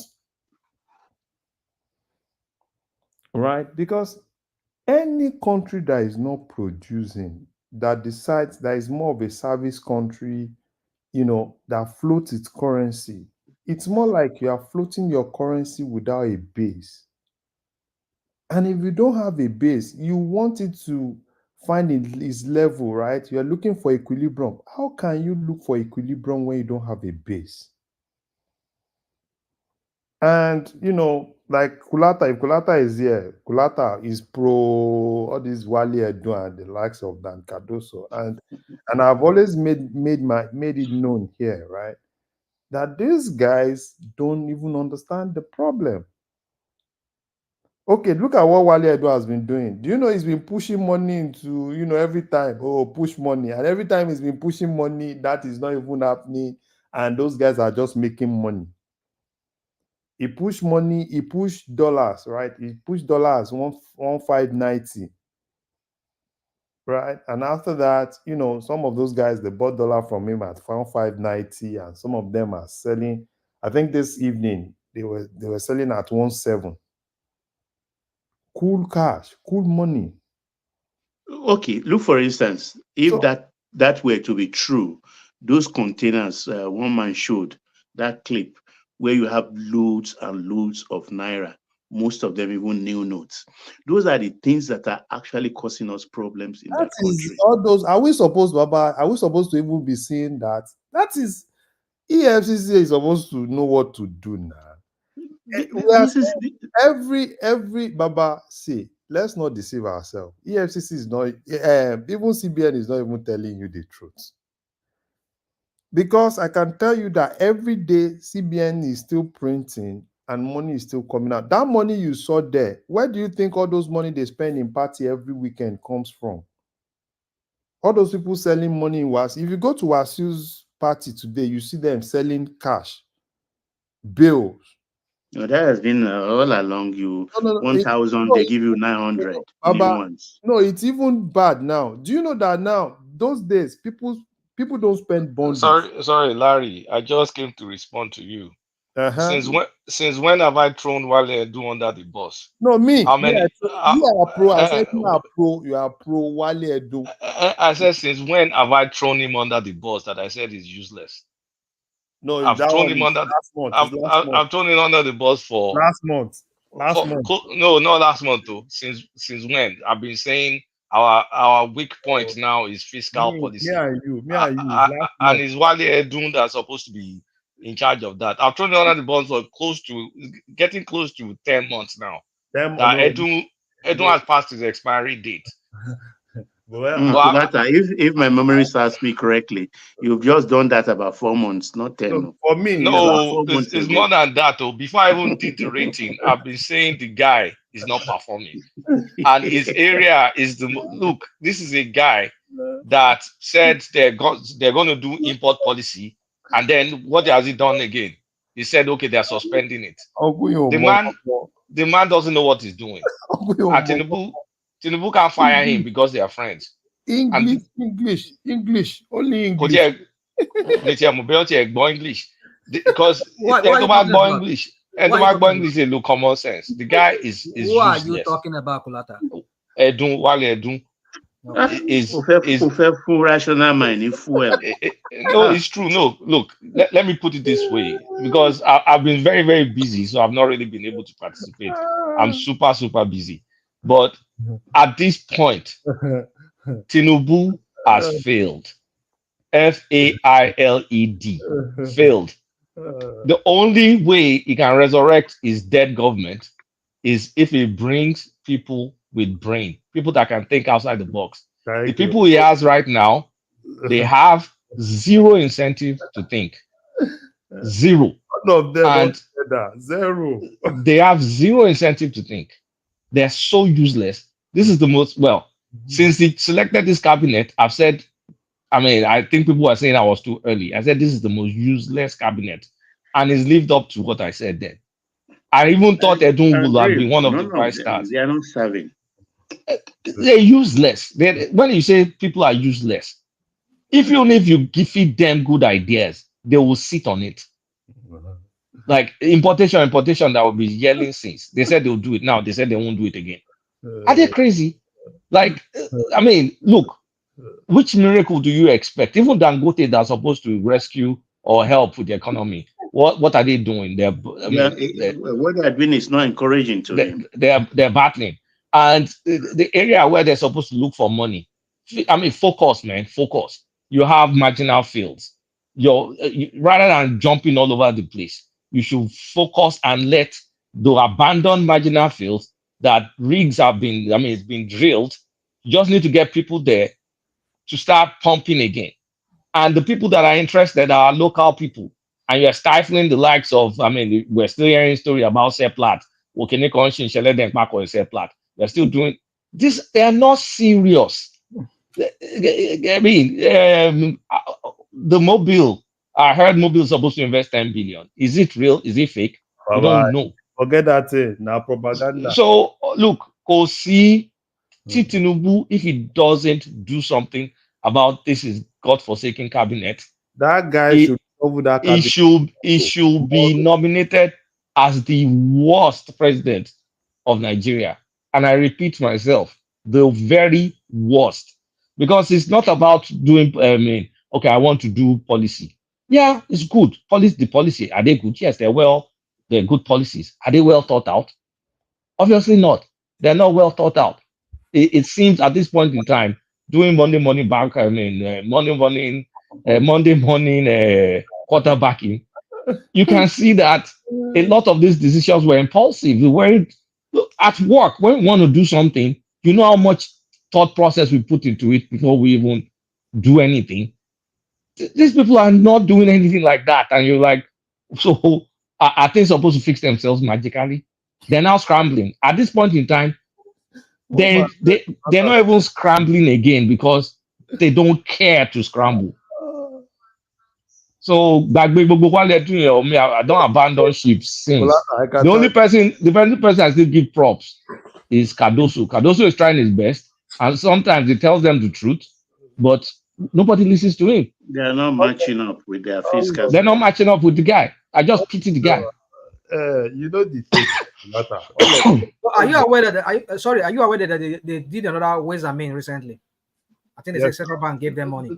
Right? Because any country that is not producing, that decides that is more of a service country, that floats its currency, it's more like you are floating your currency without a base. And if you don't have a base, you want it to find its level, right? You're looking for equilibrium. How can you look for equilibrium when you don't have a base? And like Kulata, if Kulata is here, Kulata is pro all these Wale Edo and the likes of Dan Cardoso. And I've always made it known here, right? That these guys don't even understand the problem. Okay, look at what Wale Edo has been doing. Do you know he's been pushing money into, every time, push money. And every time he's been pushing money, that is not even happening. And those guys are just making money. He pushed money, he pushed dollars, right? He pushed dollars 1590, right? And after that, some of those guys they bought dollar from him at 1590, and some of them are selling. I think this evening they were selling at 17. Cool cash, cool money. Okay, look for instance, if that were to be true, those containers one man showed that clip where you have loads and loads of naira, most of them even new notes. Those are the things that are actually causing us problems in that country. All those. Are we supposed to even be seeing that? That is EFCC is supposed to know what to do now. Every Baba, see, let's not deceive ourselves. EFCC is not, even CBN is not even telling you the truth. Because I can tell you that every day CBN is still printing and money is still coming out. That money you saw there, where do you think all those money they spend in party every weekend comes from? All those people selling money in Was. If you go to Wasu's party today, you see them selling cash, bills. No, that has been all along. You 1,000, they give you 900 new ones. No, it's even bad now. Do you know that now? Those days, people don't spend bundles. Sorry, Larry. I just came to respond to you. Uh-huh. Since when have I thrown Wale Edu under the bus? No, me. How many? You are pro. I said you are pro. You are pro Wale Edu. I said since when have I thrown him under the bus that I said is useless? No, I've thrown him under. I've thrown him under the bus for last month. No, not last month though. Since when? I've been saying our weak point now is fiscal policy. Me and you. And it's Wale Edu that's supposed to be in charge of that. I've thrown it under the bus for getting close to 10 months now. Edu has passed his expiry date. If my memory serves me correctly, you've just done that about 4 months, not 10. No, for me, no, it's more than that. Though. Before I even did the rating, I've been saying the guy is not performing, and his area is look. This is a guy that said they're going to do import policy, and then what has he done again? He said, okay, they're suspending it. The man doesn't know what he's doing. And Tinubu can't fire him because they are friends. English, only English. English. Because English is low common sense. The guy is Who useless. are you talking about, Kulata? Wale is full rational mind. No, it's true. No, look, let me put it this way, because I've been very, very busy, so I've not really been able to participate. I'm super, super busy. But at this point, Tinubu has failed. FAILED. Failed. The only way he can resurrect his dead government is if he brings people with brain, people that can think outside the box. The people he has right now, they have zero incentive to think. Zero. And zero. They have zero incentive to think. They're so useless. This is the most, since they selected this cabinet, I've said, I think people are saying I was too early. I said this is the most useless cabinet, and it's lived up to what I said then. I even thought Edun would have been one of the bright stars. They are not serving. They're useless. When you say people are useless, even if you feed them good ideas, they will sit on it. Like importation that will be yelling since. They said they'll do it now. They said they won't do it again. Are they crazy? Like, look, which miracle do you expect? Even Dangote that's supposed to rescue or help with the economy, what are they doing? What they're doing is not encouraging to him. They're battling. And the area where they're supposed to look for money, focus, man, focus. You have marginal fields. Rather than jumping all over the place, you should focus and let the abandoned marginal fields that rigs have been, I mean, it's been drilled. You just need to get people there to start pumping again. And the people that are interested are local people. And you're stifling the likes of, I mean, we're still hearing story about Seplat. They're still doing this. They are not serious. I mean, the Mobile, I heard Mobile is supposed to invest 10 billion. Is it real? Is it fake? We Baba, don't know. forget that thing. Now propaganda. So look, Kosi Tinubu, if he doesn't do something about this is God-forsaken cabinet, That guy he, should over that he cabinet. should be nominated as the worst president of Nigeria. And I repeat myself, the very worst. Because it's not about doing, okay, I want to do policy. Yeah, it's good. The policy, are they good? Yes, they're good policies. Are they well thought out? Obviously not. They're not well thought out. It seems at this point in time, doing Monday morning bank, Monday morning quarterbacking, you can see that a lot of these decisions were impulsive. We weren't at work when we want to do something. You know how much thought process we put into it before we even do anything. These people are not doing anything like that, and you're like, so are things supposed to fix themselves magically? They're now scrambling. At this point in time, they're not even scrambling again because they don't care to scramble. So while they're doing it, me, I don't abandon ship since. The only person I still give props is Cardoso. Cardoso is trying his best, and sometimes he tells them the truth, but nobody listens to him. They are not matching up with their fiscal. They're not matching up with the guy. I just pity the guy. You know the thing, matter. Are you aware that? Are you aware that they did another Ways and Means recently? I think the central bank gave them money.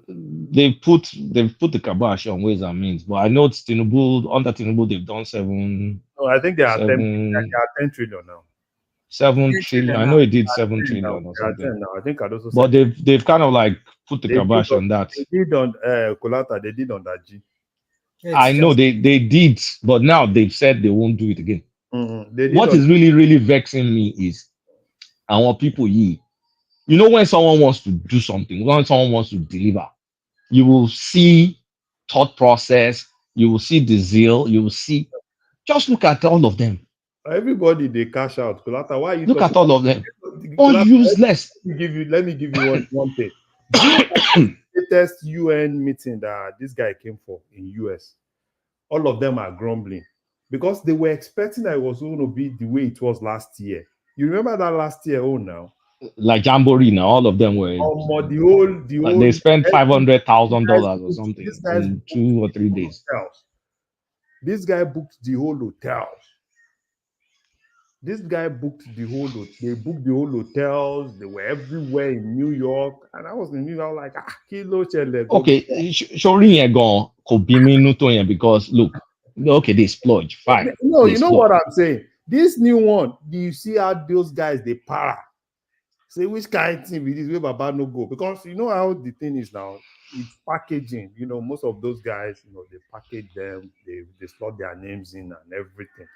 They've put the kibosh on Ways and Means, but I know it's Tinubu. Under Tinubu, they've done 7. No, I think they are 10 trillion now. 7 trillion. I know it did 7 trillion or something. Now. I think I also. But they've kind of like put the kibosh on that. They did on Kolata. They did on that G. I know they did, but now they've said they won't do it again. Mm-hmm. What is really, really vexing me is I want people when someone wants to do something, when someone wants to deliver, you will see thought process, you will see the zeal, you will see. Just look at all of them. Everybody they cash out. Kolata, why are you look at all of them? All useless. Let me give you one thing. The latest UN meeting that this guy came for in US, all of them are grumbling because they were expecting that it was going to be the way it was last year. You remember that last year? Oh, now. Like Jamboree now, all of them were. The whole. They spent $500,000 or something in 2 or 3 days. This guy booked the whole hotel. They booked the whole hotels. They were everywhere in New York, and I was in New York like kilo chele. Okay, showing could be me because look, okay, they splurge, fine. No, you know what I'm saying. This new one, do you see how those guys they para? Say which kind of thing with this way Baba no go, because you know how the thing is now. It's packaging. Most of those guys, they package them, they slot their names in and everything.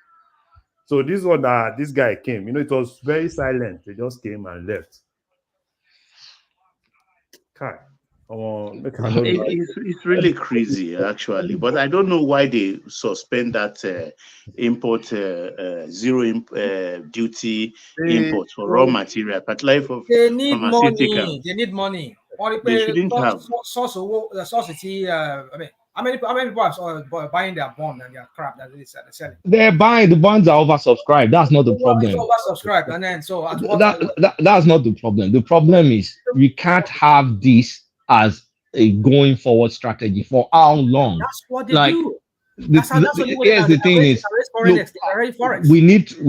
So this one this guy came, it was very silent. They just came and left. It's really crazy, actually. But I don't know why they suspend that import zero duty import for raw material, particularly for they need pharmaceutical. money. They need money. They shouldn't have. I mean, how many people are buying their bond and their crap that they're selling? They're buying, the bonds are oversubscribed. That's not the problem. It's oversubscribed, and then so that's not the problem. The problem is we can't have this as a going forward strategy. For how long? That's what they do. Here's the thing is, look, we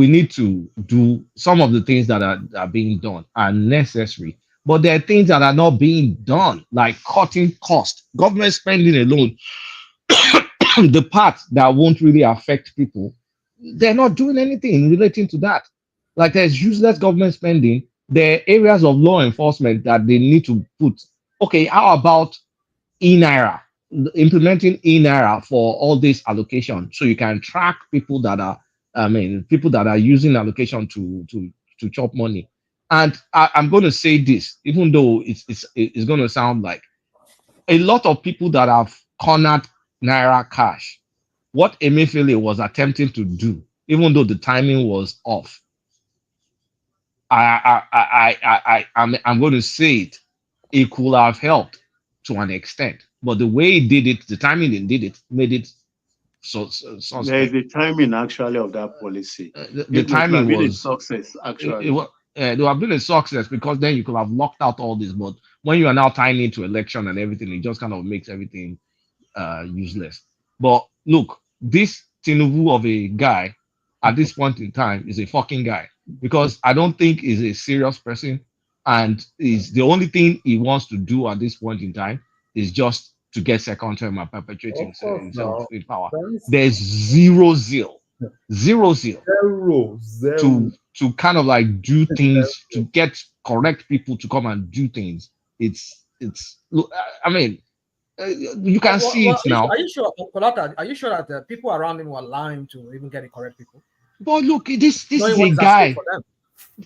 need to do some of the things that are being done are necessary. But there are things that are not being done, like cutting costs, government spending alone. The part that won't really affect people, they're not doing anything relating to that. Like there's useless government spending. There are areas of law enforcement that they need to put. Okay, how about e-Naira? implementing e-naira for all this allocation, so you can track people that are, people that are using allocation to chop money. And I'm going to say this, even though it's going to sound like a lot of people that have cornered Naira Cash, what Emefiele was attempting to do, even though the timing was off, I'm going to say it, it could have helped to an extent. But the way he did it, the timing he did it, made it There is suspect. the timing actually of that policy. The It must have timing been a was success actually. it would have been a success, because then you could have locked out all this. But when you are now tying into election and everything, it just kind of makes everything useless. But look, this Tinubu of a guy at this point in time is a fucking guy, because I don't think he's a serious person, and is the only thing he wants to do at this point in time is just to get second term and perpetuate Of course, himself now. in power. That's There's zero zeal zero. to kind of like do things, to get correct people to come and do things. It's look, I mean, you can see it now. Are you sure, Kolata, are you sure that the people around him were lying to even get the correct people? But look, this Knowing is what a is at stake guy. for them.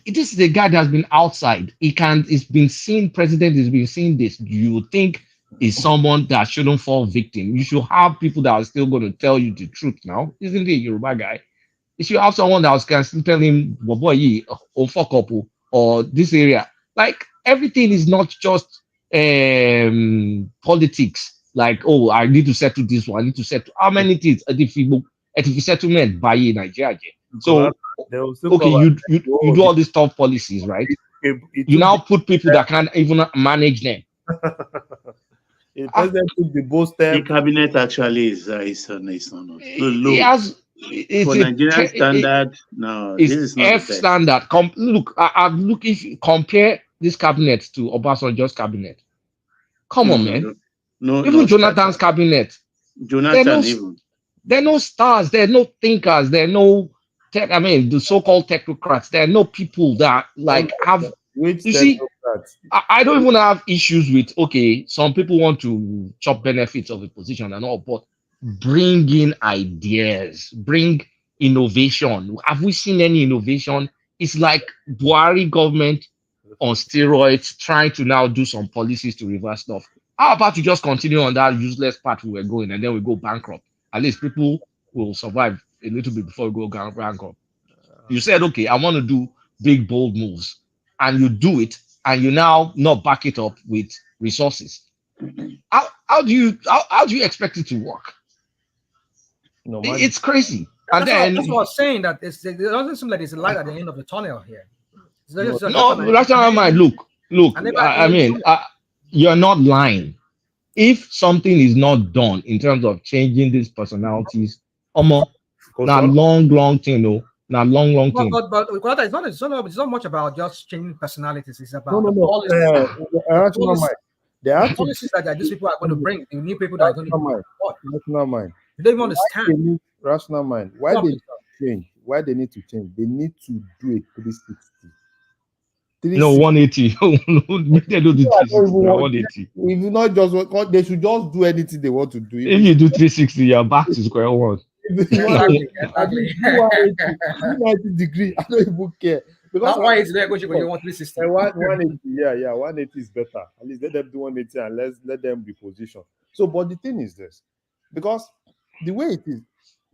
This is a guy that's been outside. He's been seen. President has been seeing this. You think is someone that shouldn't fall victim. You should have people that are still going to tell you the truth now. Isn't he a Yoruba guy? You should have someone that can still tell him, "Well, boy, or fuck up, or this area." Like, everything is not just politics. Like, oh, I need to settle this one. I need to settle how many things? If you settlement by Nigeria. So They will still okay, come you do all these tough policies, right? You now put people that can't even manage them. The president took the bold The step. cabinet actually is not. Look, He has. It's for a Nigerian standard, no, it's this is not F the best. standard. Look, I'm looking. If you compare this cabinet to Obasanjo's cabinet, come on, man. No, Even Jonathan's cabinet, Jonathan there are no stars, there are no thinkers, there are no the so-called technocrats. There are no people that like have. Which You see, technocrats? I don't even have issues with, okay, some people want to chop benefits of a position and all, but bring in ideas, bring innovation. Have we seen any innovation? It's like Buhari government on steroids trying to now do some policies to reverse stuff. How about you just continue on that useless path we were going, and then we go bankrupt? At least people will survive a little bit before we go bankrupt. You said, okay, I want to do big, bold moves, and you do it, and you now not back it up with resources. How do you expect it to work? No, it's crazy. And then that's what I was saying, that it doesn't seem like there's a light at the end of the tunnel here. No, rational mind. Look. I mean, you're not lying. If something is not done in terms of changing these personalities, not long thing, no, not long thing. But it's not much about just changing personalities. It's about No. Rational mind. The policies that these people are going to bring, the new people that are going to bring. Rational mind. They don't understand. Rational mind. Why they need to change? Why they need to change? They need to do a 360. No, 180. They do the 360. 180. If you not just, they should just do anything they want to do. If you do 360, you're back to square one. Exactly. 180 degree. I don't even care. Because why is there? You want 360? 180. Yeah. 180 is better. At least let them do 180 and let them be positioned. So, but the thing is this, because the way it is,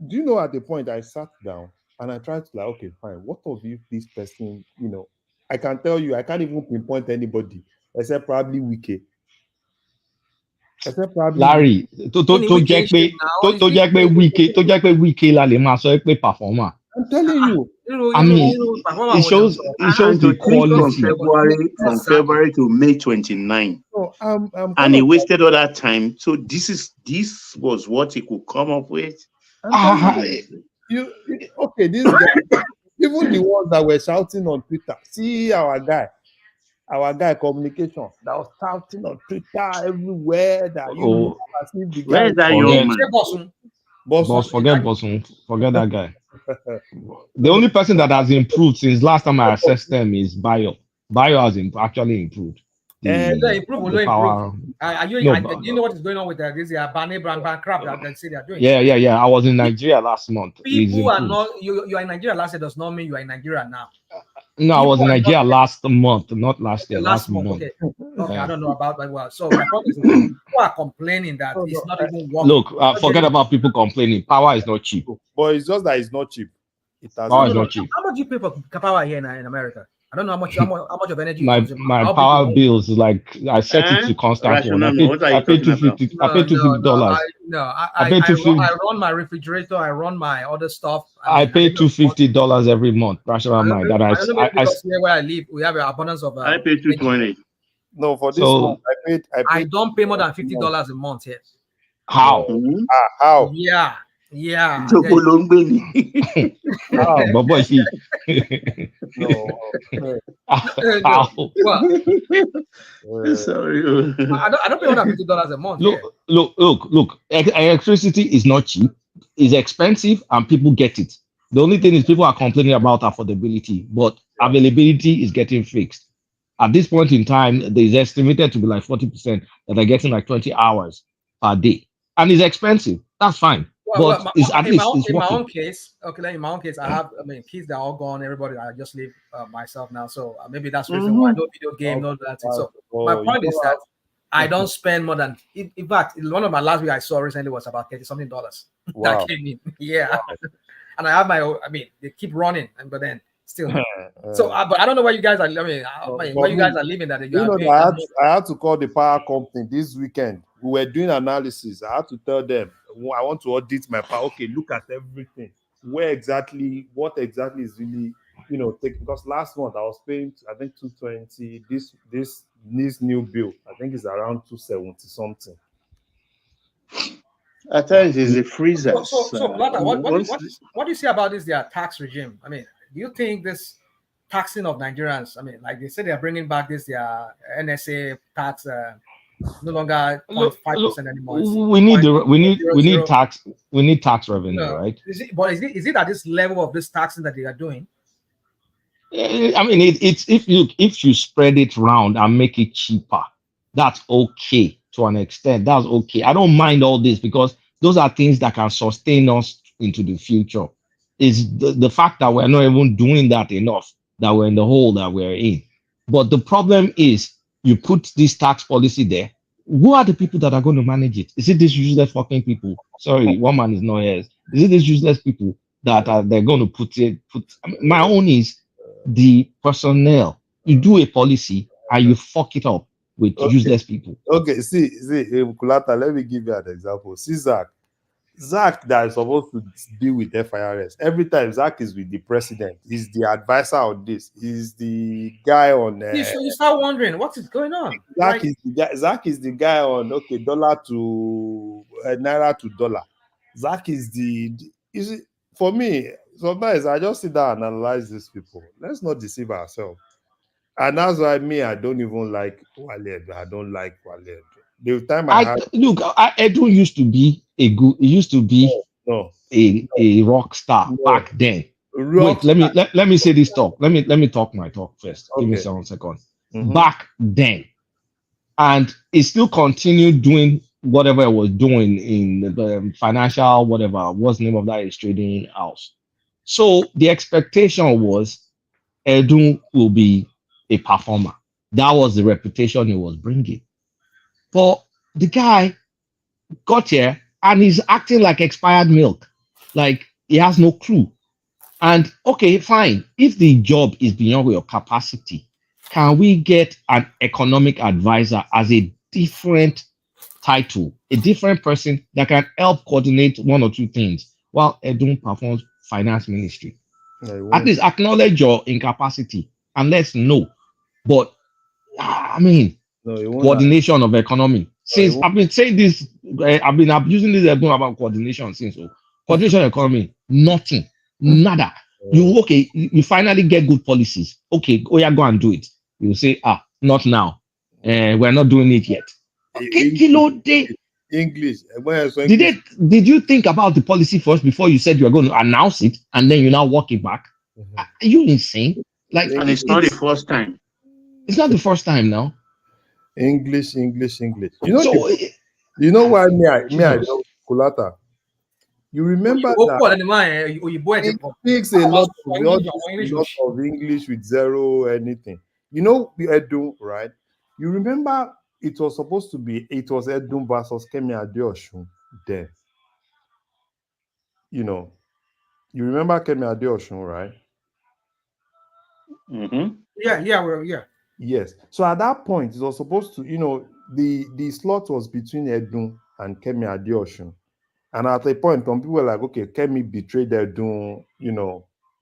do you know, at the point I sat down and I tried to like, okay, fine. What of if this person, I can tell you, I can't even pinpoint anybody except probably Wike. Except probably Larry, tó jẹ́ pé Wike la lè máa sọ pé performer. I'm telling you. I mean, it shows the quality. From February to May 29. So, and he wasted all that time. So this was what he could come up with. Okay, this guy, even the ones that were shouting on Twitter, see our guy communication that was shouting on Twitter everywhere that where is that young man? Boss, forget Bosun, forget that guy. The only person that has improved since last time I assessed them is Bayo. Bayo has actually improved. The power. Are you? No, Do you know what is going on with this Bane brand crap that they say they are doing? yeah. I was in Nigeria last month. It's People are improved. not. You are in Nigeria last year does not mean you are in Nigeria now. No, I was in People are Nigeria not- last month, not last year. last month. Okay. I don't know about that. Well, so my point is, people are complaining that it's not even working. Look, forget about people complaining. Power is not cheap. But it's just that it's not cheap. It has Power is not cheap. How much do you pay for power here in America? I don't know how much of energy. My it consumes. my How big power is it? bills is like I set it to constant one. I pay What are you talking about? $250. I pay $250. I pay $250. I run my refrigerator. I run my other stuff. I pay $250 every month. Rational mind. That I don't know because here where I live, we have an abundance of. I pay $220. No, for this So- month, I paid. don't pay more than $50 a month here. How? How? Yeah. But boy, see. No. How? Sorry. I don't pay more than $50 a month. Look. Electricity is not cheap. It's expensive, and people get it. The only thing is people are complaining about affordability, but availability is getting fixed. At this point in time, there is estimated to be like 40% that are getting like 20 hours per day, and it's expensive. That's fine. But it's at least it's in my working. own case, I have, kids that are all gone. Everybody, I just live myself now. So maybe that's the reason why no video game, no that. So my point is that I don't spend more than. In fact, one of my last week I saw recently was about $30-something that came in. Yeah, and I have my own. They keep running, but then still. So, but I don't know where you guys are. Where you guys are living. That I had to call the power company this weekend. We were doing analysis. I had to tell them I want to audit my power. Okay, look at everything. What exactly is really taking? Because last month I was paying, I think 220. This new bill, I think is around 270 something. At times it's a freezer. So Blata, what do you say about this their tax regime? Do you think this taxing of Nigerians? Like they say, they are bringing back this their NSA tax. No longer 0.5% anymore. We need tax. We need tax revenue, right? Is it at this level of this taxing that they are doing? It's if you spread it round and make it cheaper, that's okay to an extent. That's okay. I don't mind all this because those are things that can sustain us into the future. Is the fact that we're not even doing that enough, that we're in the hole that we're in. But the problem is you put this tax policy there. Who are the people that are going to manage it? Is it these useless fucking people? Sorry, one man is not here. Is it these useless people that they're going to put? My own is the personnel. You do a policy and you fuck it up with useless people. Okay, see, Kulata, let me give you an example. See, Zach that is supposed to deal with FIRS. Every time Zach is with the president, he's the advisor on this. He's the guy on. You start wondering what is going on. Zach is the guy on dollar to naira to dollar. Zach is for me. Sometimes I just sit down and analyze these people. Let's not deceive ourselves. And that's why I don't even like Wale. I don't like Wale. The time Edu used to be a rock star back then. Wait, let me say this talk. Let me talk my talk first. Okay. Give me 7 seconds. Back then, and it still continued doing whatever it was doing in the financial whatever. What's the name of that trading house? So the expectation was Edu will be a performer. That was the reputation he was bringing. But the guy got here and he's acting like expired milk. Like he has no clue. And okay, fine. If the job is beyond your capacity, can we get an economic advisor as a different title, a different person that can help coordinate one or two things while Edun performs finance ministry? At least acknowledge your incapacity and let's know. But coordination of economy. Since I've been saying this, I've been abusing this about coordination since. Coordination of economy, nothing, nada. You finally get good policies. Okay, go and do it. You say, not now. We're not doing it yet. Okay, English. Did you think about the policy first before you said you were going to announce it and then you now walk it back? Are you insane? And it's not the first time. It's not the first time now. English. So You know why I Jesus. don't Kulata. You remember Ó that pọ̀ lẹ́nu máa yẹn, òyìnbó ẹ̀ ti he pọ̀. speaks a Báwo lot sọ of all English this àwọn English lot òṣì. of English with zero anything. You know Edun, right? You remember it was supposed to be Edun versus Kemi Adeosun then. You know, you remember Kemi Adeosun, right? Mm-hmm. Yeah. Yes. So at that point, it was supposed to, the slot was between Edun and Kemi Adeosun. And at a point, some people were like, okay, Kemi betrayed Edun,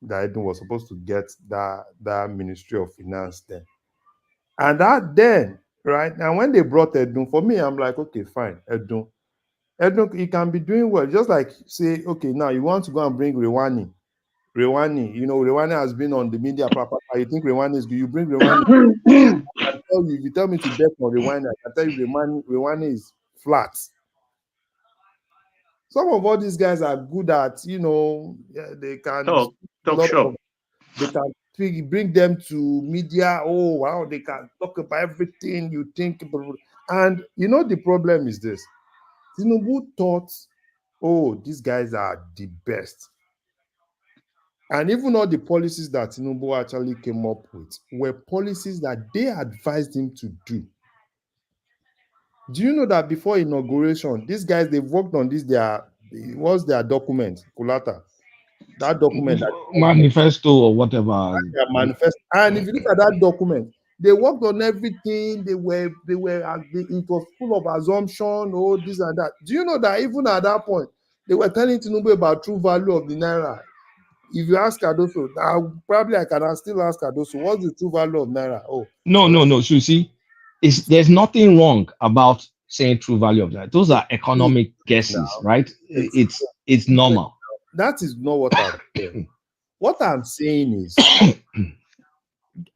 that Edun was supposed to get that Ministry of Finance then. And that then, right? And when they brought Edun, for me, I'm like, okay, fine, Edun, he can be doing well. Just like say, okay, now you want to go and bring Rewani. Rewani has been on the media proper. You think Rewani is good? You bring Rewani. I tell you, if you tell me to bet on Rewani, I can tell you Rewani is flat. Some of all these guys are good at, they can talk shop. They can bring them to media. Oh wow, they can talk about everything you think. And the problem is this: Tinubu thought, oh, these guys are the best. And even all the policies that Tinubu actually came up with were policies that they advised him to do. Do you know that before inauguration, these guys, they've worked on this, what's their document, Kulata? That document. Manifesto or whatever. Their manifesto. And if you look at that document, they worked on everything. It was full of assumption, this and that. Do you know that even at that point, they were telling Tinubu about true value of the Naira? If you ask Cardoso, probably I can still ask Cardoso, what's the true value of Naira? No. So you see, there's nothing wrong about saying true value of that. Those are economic guesses, right? It's normal. That is not what I'm saying. What I'm saying is, I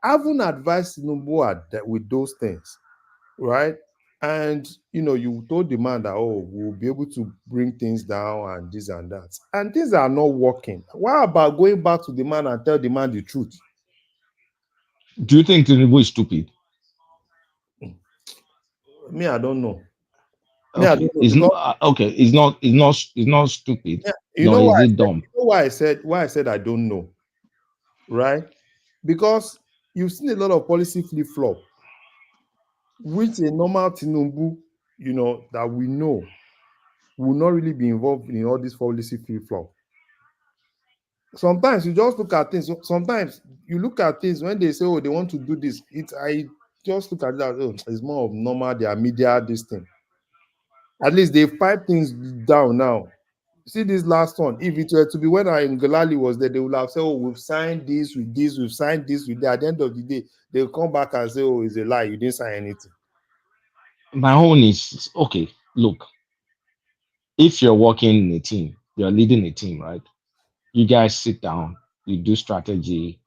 haven't advised Tinubu with those things, right? And you told the man that, we'll be able to bring things down and this and that, and things are not working. What about going back to the man and tell the man the truth? Do you think Tinubu is stupid? Me, I don't know. Okay, it's not stupid. Yeah, Is it dumb? You know why I said I don't know, right? Because you've seen a lot of policy flip-flop, which a normal Tinubu, that we know will not really be involved in all this policy flip-flop. Sometimes you just look at things. Sometimes you look at things when they say, they want to do this. I just look at that. It's more of normal, their media, this thing. At least they've piped things down now. See this last one. If it were to be when Ngalali was there, they would have said, we've signed this with this, we've signed this with that. At the end of the day, they'll come back and say, it's a lie, you didn't sign anything. My own is, okay, look, if you're working in a team, you're leading a team, right? You guys sit down, you do strategy,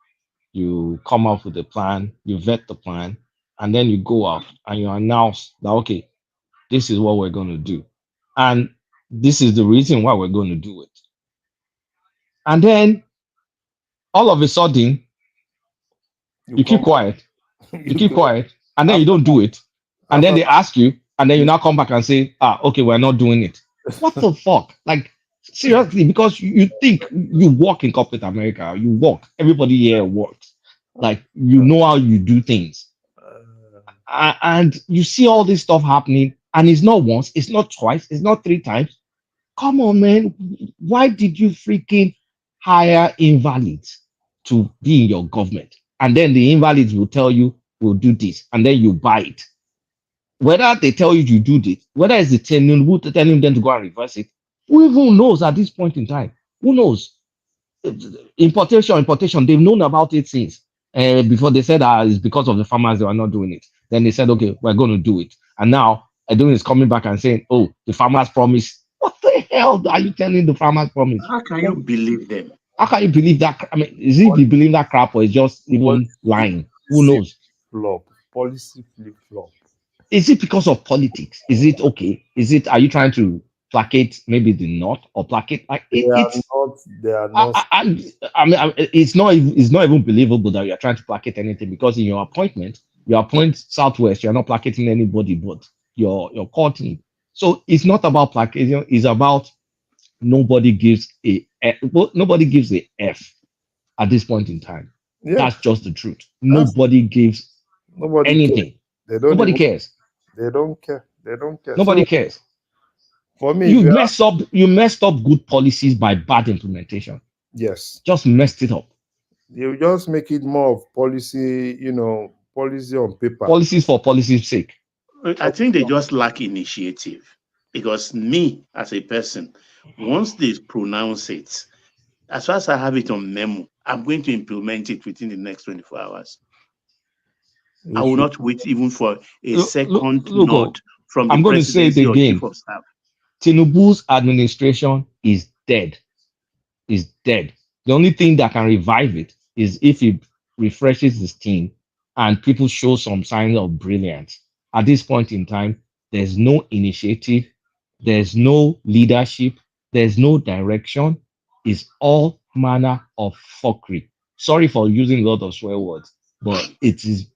you come up with a plan, you vet the plan, and then you go out and you announce that, okay, this is what we're going to do. And this is the reason why we're going to do it. And then all of a sudden, you keep quiet. You keep quiet, and then you don't do it. And then they ask you, and then you now come back and say, okay, we're not doing it. What the fuck? Like, seriously, because you think you work in corporate America, you work, everybody here works. Like, you know how you do things. And you see all this stuff happening, and it's not once, it's not twice, it's not three times. Come on, man. Why did you freaking hire invalids to be in your government? And then the invalids will tell you, we'll do this, and then you buy it. Whether they tell you to do this, whether it's the Tinubu telling them to go and reverse it, who even knows at this point in time? Who knows? Importation, they've known about it since. Before they said it's because of the farmers they are not doing it. Then they said, okay, we're going to do it. And now Edun is coming back and saying, oh, the farmers promise. What the hell are you telling the farmers promise? How can you believe them? How can you believe that? I mean, is it believing that crap or is just even lying? Who knows? Policy flip-flop. Is it because of politics? Is it okay? Are you trying to placate maybe the North or placate like They are not. I mean, it's not even believable that you are trying to placate anything because in your appointment You appoint Southwest, you're not placating anybody, but you're cutting. So it's not about placating, it's about nobody gives nobody gives a F at this point in time. Yeah, That's just the truth. that's Nobody gives nobody cares. anything. They don't Nobody even. cares. They don't care. They don't care. Nobody So cares. for me, if You messed up good policies by bad implementation. yes, Just messed it up. you just make it more of policy. Policy on paper. Policies for policy's sake. I think they just lack initiative because me as a person, once they pronounce it, as far as I have it on memo, I'm going to implement it within the next 24 hours. I will not wait even for a second nod from the I'm going to say it presidency or chief again. of staff. Tinubu's administration is dead. Is dead. The only thing that can revive it is if he refreshes his team and people show some signs of brilliance. At this point in time, there's no initiative, there's no leadership, there's no direction. It's all manner of fuckery. Sorry for using a lot of swear words, but it is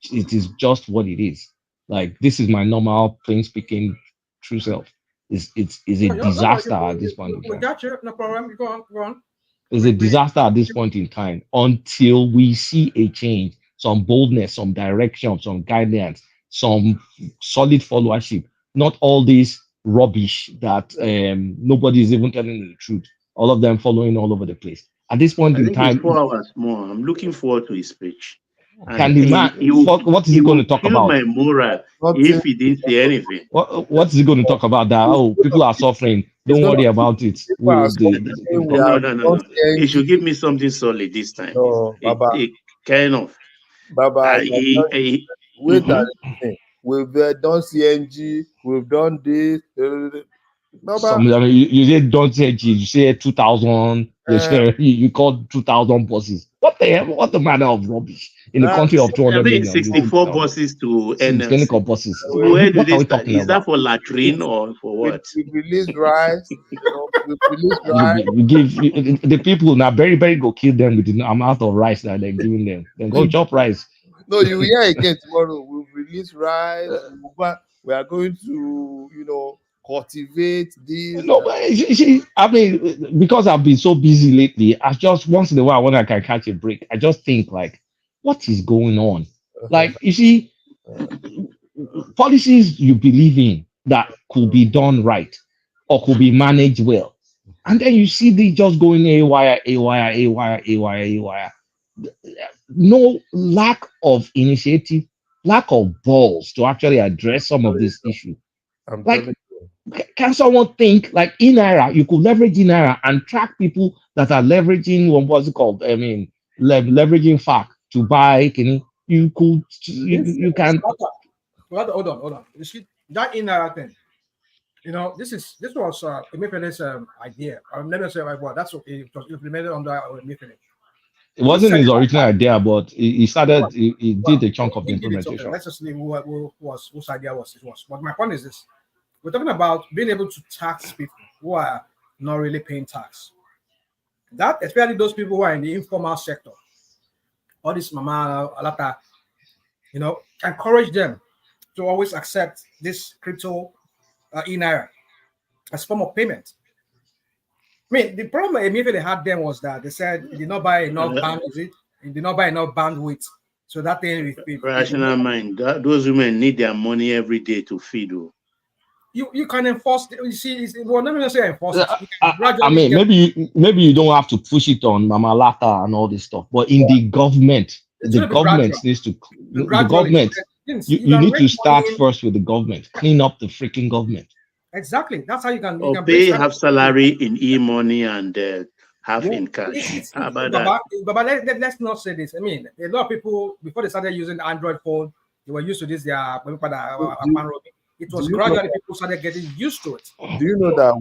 just what it is. Like this is my normal plain speaking true self. It's a disaster at this point in We time. got you. No problem. Go on. It's a disaster at this point in time until we see a change, some boldness, some direction, some guidance, some solid followership. Not all this rubbish that nobody is even telling the truth. All of them following all over the place. At this point I in think it's time, 4 hours more. I'm looking forward to his speech. can And the man? What is he he going to will talk kill about? my moral Nothing. if he didn't say anything. What is he going to talk about? That people are suffering. It's Don't gonna worry about it. people are suffering. We No, are no, no, not no. He NG. should give me something solid this time. No, Baba. A kind of. Baba, wait Mhm. a minute. We've done CNG. We've done this. Baba, Some, I mean, you say don't say G, you say 2000. You say you call 2000 buses. What the hell? What the manner of rubbish in a country of 200 I mean, million? 64 buses to Clinical NLC. buses. Where do What they are we start? talking Is that about? for latrine or for what? we released rice. We released rice. We give the people now very go kill them with the amount of rice that they're giving them. Then go chop rice. No, you will hear again tomorrow. We'll release rice. We are going to, cultivate this. No, but I mean, because I've been so busy lately, I just once in a while when I can catch a break, I just think like, what is going on? Like, you see, policies you believe in that could be done right or could be managed well. And then you see they just going haywire. No lack of initiative, lack of balls to actually address some of these issues. I'm Like, telling can someone think like in Naira, you could leverage in Naira and track people that are leveraging what's it called? I mean, leveraging FAC to buy. You could, you can. Hold on. You see that in thing. This was Emefele's idea. Let me say well, that's okay. It was implemented under Emefele. It wasn't his original idea, but he did a chunk of the He did it. Okay, implementation. let's just see whose idea was it was. But my point is this: we're talking about being able to tax people who are not really paying tax. That especially those people who are in the informal sector, all this mama alata, encourage them to always accept this crypto e-naira as a form of payment. I mean, the problem immediately they had then was that they said he did not buy enough he did not buy enough bandwidth. So that thing Rational mind. Those women need their money every day to feed. You can enforce. You see, well, not necessarily enforce it. I mean, maybe you don't have to push it on Mama Lata and all this stuff, but in the government, the government needs to. The government, you need to start first with the government. Clean up the freaking government. Exactly. That's how you can. Or pay half salary in e-money and half in cash. How about that? But let's not say this. I mean, a lot of people before they started using Android phone, they were used to this. It was gradually people started getting used to it. Do you know that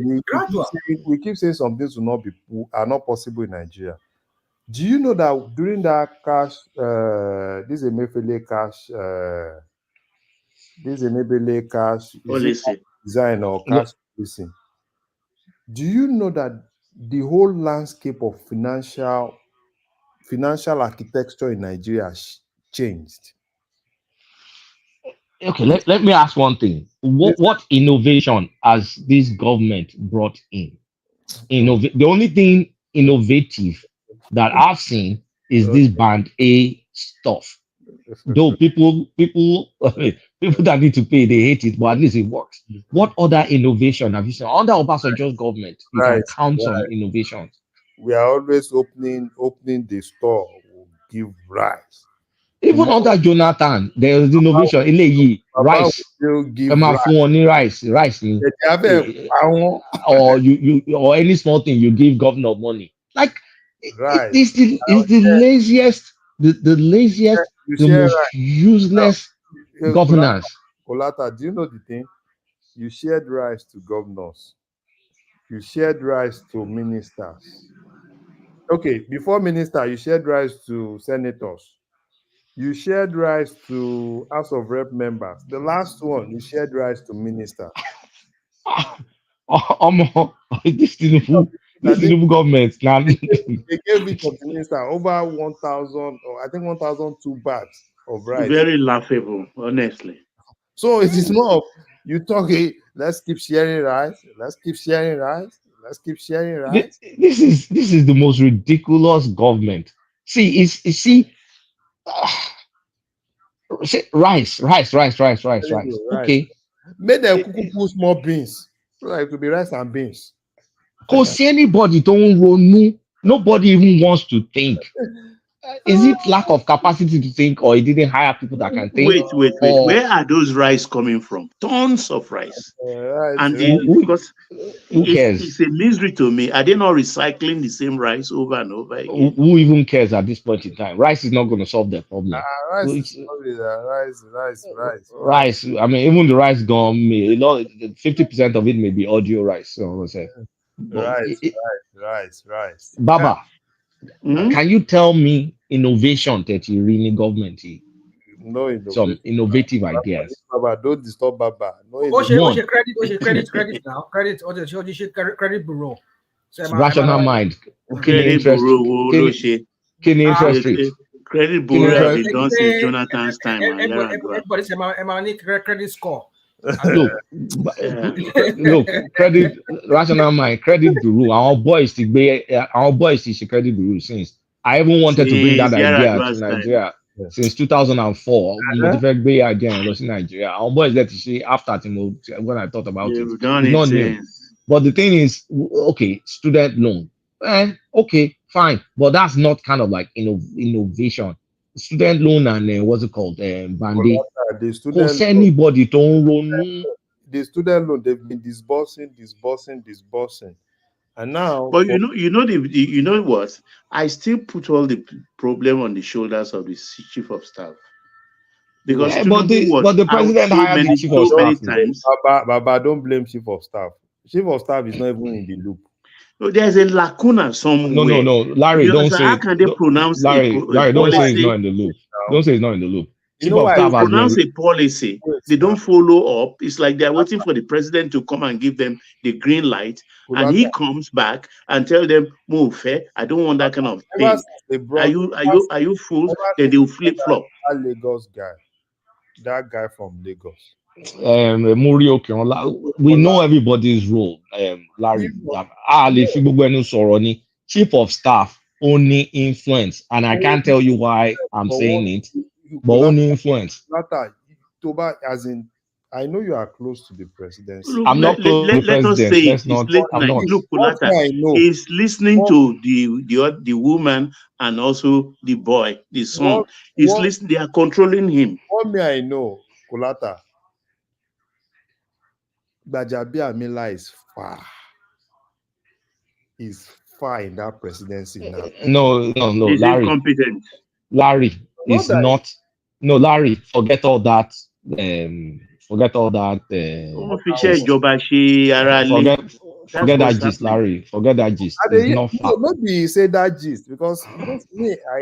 we keep saying some things are not possible in Nigeria? Do you know that during that cash, this Emefiele cash policy design or cash policy? Do you know that the whole landscape of financial – financial architecture in Nigeria has changed. Okay, let me ask one thing. What innovation has this government brought in? The only thing innovative that I've seen is this band A stuff. Though people people that need to pay, they hate it, but at least it works. What other innovation have you seen under Obasanjo's government? You can Right, count some right. innovations. We are always opening the store. We'll give rice. Even under Jonathan, there was innovation. Eléyìí, Baba will rice. still Ẹ give máa rice. fún wọn ní rice ni. They have Or you or any small thing you give governor money. Like rice. it's the laziest, the laziest, You the share most rice. useless governance. Kolata, do you know the thing? You shared rice to governors. You shared rice to ministers. Okay, before minister, you shared rice to senators. You shared rice to House of Rep members. The last one, you shared rice to ministers. This Tinubu government. They gave each of the minister over 1,000, or I think 1,002 bags of rice. Very laughable, honestly. So it is more of you talking, let's keep sharing rice, let's keep sharing rice, let's keep sharing rice. This is the most ridiculous government. See, rice. Okay. Make them put small beans. Like it could be rice and beans. Kò sí anybody tó ń ronú. Nobody even wants to think. Is it lack of capacity to think, or he didn't hire people that can think? Wait. Or Where are those rice coming from? Tons of rice. And because who cares? it's a mystery to me. Are they not recycling the same rice over and over again? Who even cares at this point in time? Rice is not going to solve their problem. Rice. Rice. I mean, even the rice gone, 50% of it may be audio rice. So I'm gonna say. Rice. Baba, can you tell me innovation that you really government? No innovation. Some innovative ideas. Baba, don't disturb Baba. No Credit now. Credit bureau. Rational mind. Credit bureau, interest rate. Credit bureau have been done since Jonathan's time. Everybody say my credit score. Look, credit rational mind, credit bureau. Our boys is credit bureau since. I even wanted to bring that idea to Nigeria since 2004. Motivated by idea in Nigeria. Our boys let to see after when I thought about it. It's not new. But the thing is, okay, student loan. Okay, fine, but that's not kind of like innovation. Student loan and what's it called? Band-Aid. Anybody don't run. The student loan they've been disbursing, and now. But you know what? I still put all the problem on the shoulders of the chief of staff. Because but the president hired the chief of staff times. Baba, don't blame chief of staff. Chief of staff is not even in the loop. No, there's a lacuna somewhere. No, Larry, don't say. How can they pronounce Larry, don't say he's not in the loop. Don't say he's not in the loop. Chief of staff has pronounce a policy. They don't follow up. It's like they're waiting for the president to come and give them the green light, and he comes back and tell them, "Move, I don't want that kind of thing." Are you fools? Then they will flip flop. That guy from Lagos. We know everybody's role. Larry, chief of staff only influence, and I can't tell you why I'm saying it, but only influence. As in, I know you are close to the presidency. Look, I'm not close to the president. Look, he's listening to the woman and also the boy, the son. He's listening. They are controlling him. What may I know, Kulata? Gbajabiamila is far. He's far in that presidency now. No, He's Larry. Incompetent. Larry is not. No, Larry, forget all that. Forget that gist, Larry. Forget that gist. It's not far. Maybe say that gist because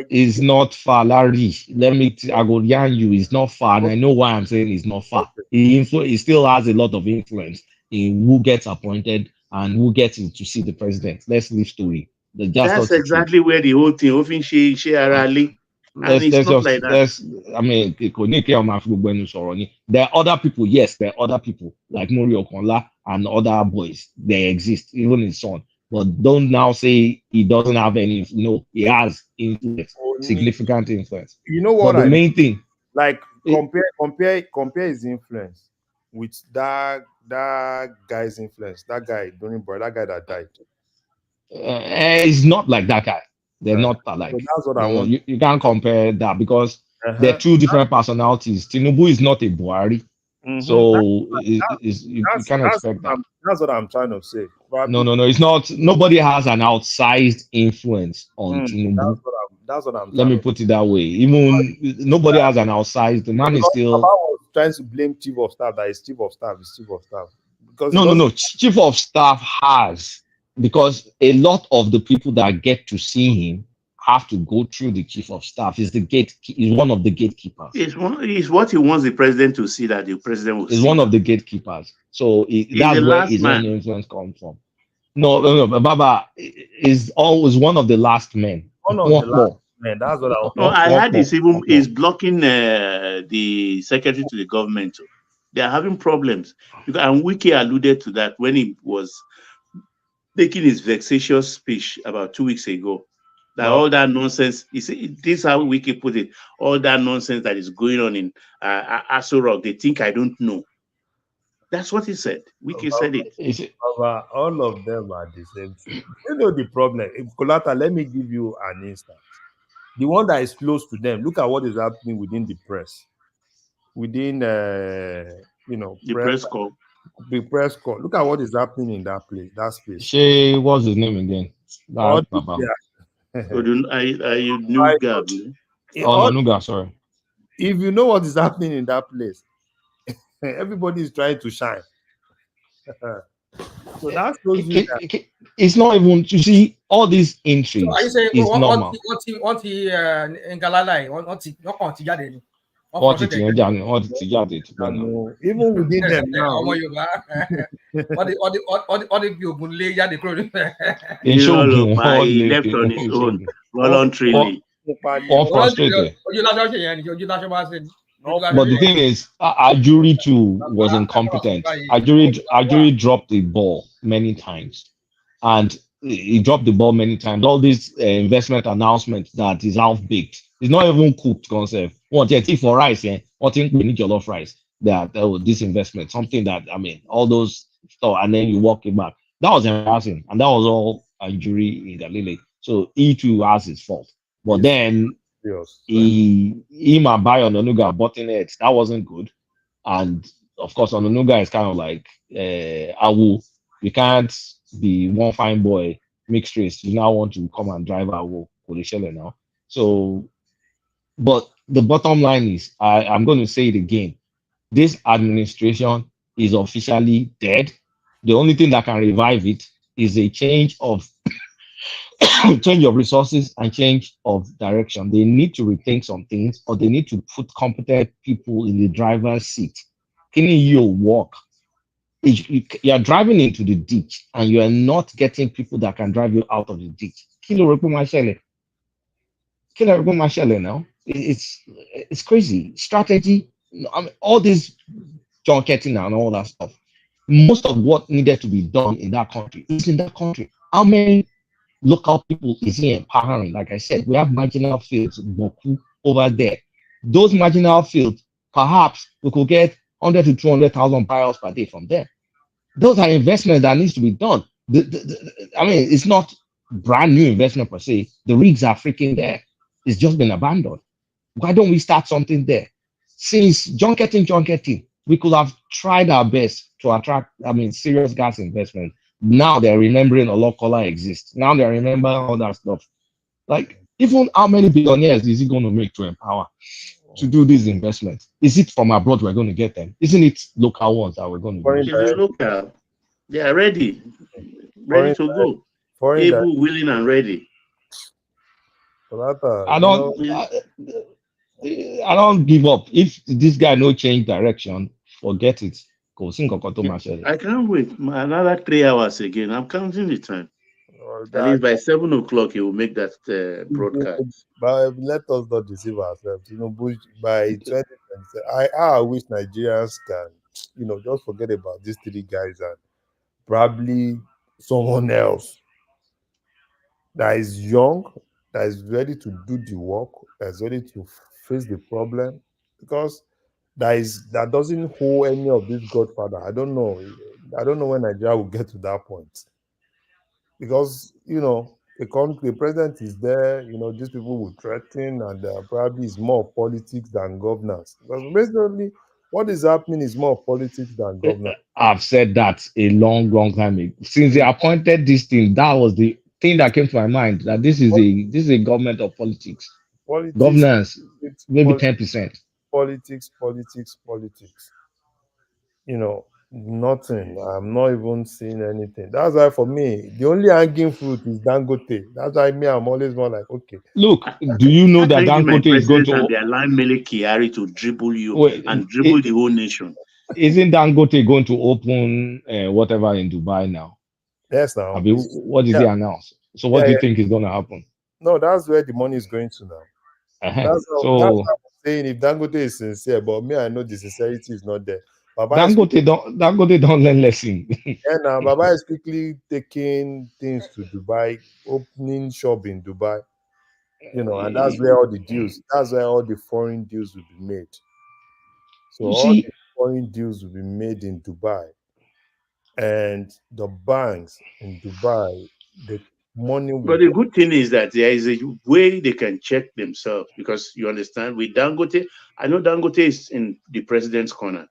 it's not far, Larry. I go yarn you. It's not far, and I know why I'm saying it's not far. He still has a lot of influence in who gets appointed and who gets to see the president. Let's leave story. That's exactly where the whole thing. And it's not like that. I mean, there are other people, yes, there are other people like Mori Okonla and other boys. They exist, even his son. But don't now say he doesn't have any. No, he has influence, significant influence. You know But what the main thing, like compare his influence with that guy's influence. That guy, Donny Boy, that guy that died. it's not like that guy. They're not like. So that's what I want. You can't compare that because they're two different personalities. Tinubu is not a Buhari, so you can't expect that. That's what I'm trying to say. No, it's not. Nobody has an outsized influence on Tinubu. That's what I'm. Let me put it that way. Even nobody has an outsized. The man is still. Baba was trying to blame chief of staff. That is chief of staff. Is chief of staff. Because No. Chief of staff has, because a lot of the people that get to see him have to go through the chief of staff. Is one of the gatekeepers. It's what he wants the president to see that the president will see. Is one of the gatekeepers. So that's where his own influence comes from. No. Baba is always one of the last men. One of the last men. That's what I. No, I heard this even is blocking the secretary to the government. They are having problems because, and Wiki alluded to that when he was making his vexatious speech about 2 weeks ago. That all that nonsense, this is how Wiki put it, all that nonsense that is going on in Aso Rock, they think I don't know. That's what he said. Wiki said it. All of them are the same thing. You know the problem. Kolata, let me give you an instance. The one that is close to them, look at what is happening within the press. Within the press corps. The press corps. Look at what is happening in that place, that space. Shay, what's his name again? Nuga, sorry. If you know what is happening in that place, everybody is trying to shine. So that's it's not even, you see, all these intrigues. So are you saying is normal. What he Ngalalai, even within them now. All the people left on his own voluntarily. Frustrated. But the thing is, Ajuri too was incompetent. Ajuri dropped the ball many times, and he dropped the ball many times. All these investment announcements that is half baked. It's not even cooked concept. What you for rice? What think we need jollof rice? That this investment, something that all those stuff, and then you walk it back. That was embarrassing, and that was all Ajuri in Galile. So he too has his fault. But then him and Bayo Ononuga butting heads. That wasn't good. And of course, Ononuga is kind of like Awu. We can't be one fine boy mixed race. You now want to come and drive Awu Kolishele now. So, but the bottom line is, I'm going to say it again. This administration is officially dead. The only thing that can revive it is a change of resources and change of direction. They need to rethink some things, or they need to put competent people in the driver's seat. Can you walk? You are driving into the ditch and you are not getting people that can drive you out of the ditch. Now. It's crazy. Strategy, all this junketing and all that stuff. Most of what needed to be done in that country is in that country. How many local people is he empowering? Like I said, we have marginal fields, Boku, over there. Those marginal fields, perhaps we could get 100 to 200,000 barrels per day from them. Those are investments that needs to be done. It's not brand new investment per se. The rigs are freaking there. It's just been abandoned. Why don't we start something there? Since junketing, we could have tried our best to attract, serious gas investment. Now they're remembering Olokola exists. Now they're remembering all that stuff. Like, even how many billionaires is he going to make to empower to do these investments? Is it from abroad we're going to get them? Isn't it local ones that we're going to do? It's local. They are ready to go. Able, willing, and ready. I don't give up. If this guy no change direction, forget it. I can't wait another 3 hours again. I'm counting the time. At least by 7 o'clock, he will make that broadcast. But let us not deceive ourselves. By 2027, I wish Nigerians can, just forget about these three guys and probably someone else that is young, that is ready to do the work, that is ready to face the problem, because that doesn't hold any of this godfather. I don't know. I don't know when Nigeria will get to that point, because the president is there. These people will threaten, and probably it's more politics than governance. Because basically, what is happening is more politics than governance. I've said that a long, long time ago. Since they appointed this thing, that was the thing that came to my mind. That this is a government of politics. Politics, Governance, maybe 10%. politics. Nothing. I'm not even seeing anything. That's why for me, the only hanging fruit is Dangote. That's why I'm always more like, okay. Look, do you know that Can't you be my Dangote is going president and to be allowing Mele Kyari to dribble you wait? and dribble the whole nation? Isn't Dangote going to open whatever in Dubai now? Yes, now. I mean, what did he announce? So what do you think is going to happen? No, that's where the money is going to now. That's what I'm saying. If Dangote is sincere, but me, I know the sincerity is not there. Dangote don't learn lesson. Now Baba is quickly taking things to Dubai, opening shop in Dubai. And that's where all the deals. That's where all the foreign deals will be made. So all the foreign deals will be made in Dubai, and the banks in Dubai, the money will. But the good thing is that there is a way they can check themselves, because you understand, with Dangote, I know Dangote is in the president's corner.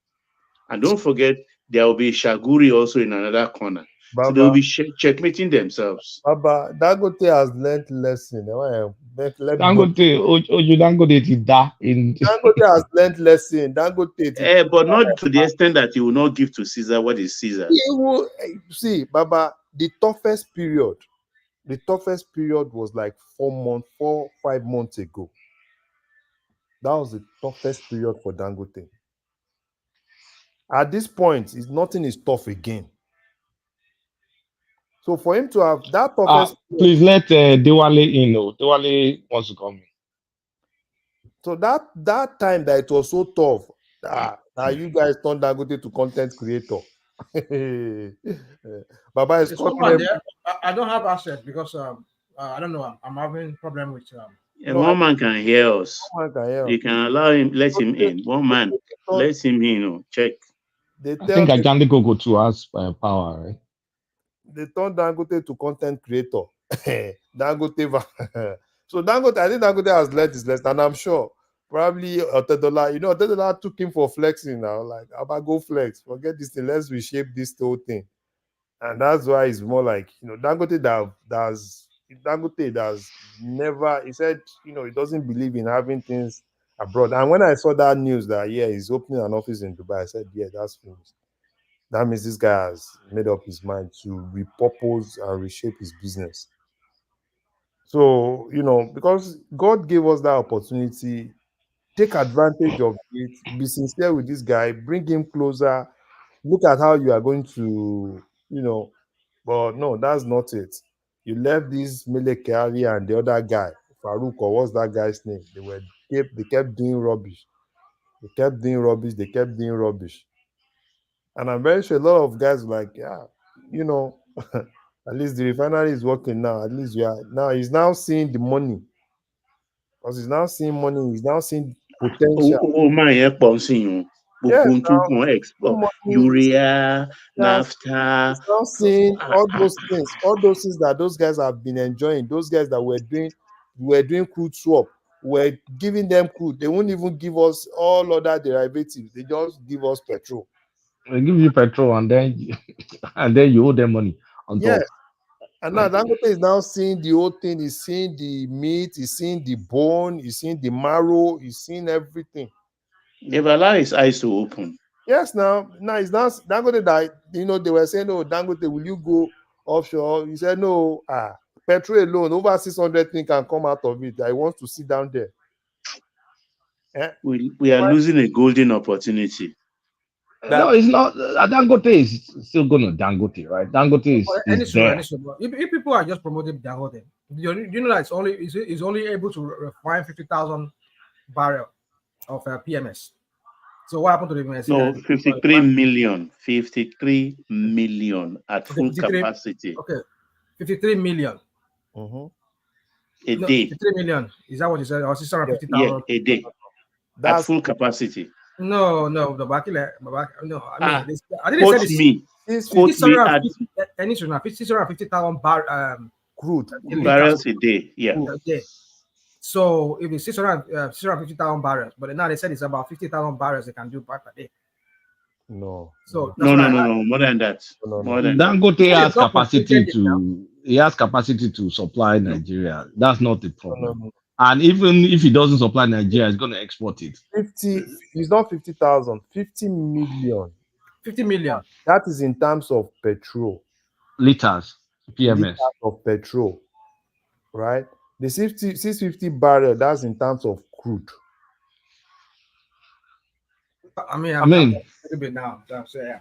And don't forget, there will be Shaguri also in another corner. So they will be checkmating themselves. Baba, Dangote has learned lesson. Dangote has learned lesson. Dangote. But not to the extent that he will not give to Caesar what is Caesar. He will, see, Baba, the toughest period was like 5 months ago. That was the toughest period for Dangote. At this point, nothing is tough again. So for him to have that toughest please let Dewale in. Dewale wants to come in. So that time that it was so tough, now you guys turned Dangote to content creator. Baba is calling. I don't have access because I don't know. I'm having problem with. One man can hear us. You can allow him, let him in. One man, let him in. Check. I think I can go to us by power, right? They turned Dangote to content creator. Dangote. So Dangote, I think Dangote has learned his lesson, and I'm sure probably Otedola, Otedola took him for flexing now. Like, I'm about go flex, forget this thing, let's reshape this whole thing. And that's why it's more like, Dangote does never, he said, he doesn't believe in having things abroad. And when I saw that news that, he's opening an office in Dubai, I said, that's finished. That means this guy has made up his mind to repurpose and reshape his business. So, because God gave us that opportunity, take advantage of it, be sincere with this guy, bring him closer, look at how you are going to, but no, that's not it. You left this Mele Kyari and the other guy, Farouk, or what's that guy's name? They kept doing rubbish. They kept doing rubbish. And I'm very sure a lot of guys were like, at least the refinery is working now. At least he's now seeing the money. Because he's now seeing money, he's now seeing potential. Urea, naphtha. He's now seeing all those things that those guys have been enjoying. Those guys that were doing crude swap, we're giving them crude. They won't even give us all other derivatives. They just give us petrol. They give you petrol and then you owe them money on top. And now Dangote is now seeing the whole thing. He's seeing the meat, he's seeing the bone, he's seeing the marrow, he's seeing everything. They've allowed his eyes to open. Yes, now it's now Dangote that they were saying, "Oh, Dangote, will you go offshore?" He said, "No, petrol alone, over 600 things can come out of it. I want to sit down there." We are losing a golden opportunity. No, it's not. Dangote is still going to Dangote, right? Dangote Any is sugar, there. any sugar. If people are just promoting Dangote, you know that it's only able to refine 50,000 barrel of PMS. So what happened to the No, Mercedes? 53 million. 53 million at Okay, full 53. capacity Okay, 53 million. a No, day. 53 million. Is that what you said? Or Yeah, 650,000? a day. At That's full capacity. No, the no. I mean, I think they said Quote it's me. Quote me at 650,000 bar crude liters barrels a day. Yeah. a day. So if it's 650,000 barrels, but now they said it's about 50,000 barrels they can do back a day. No. So that's No, why more than that. More than that. Dangote has not capacity completed it now. to supply Nigeria. That's not the problem. No. And even if he doesn't supply Nigeria, he's going to export it. 50, it's not 50,000, 50 million. 50 million. That is in terms of petrol. Liters, PMS. Liters of petrol, right? The 650 barrel, that's in terms of crude. I'm a little bit now. So yeah.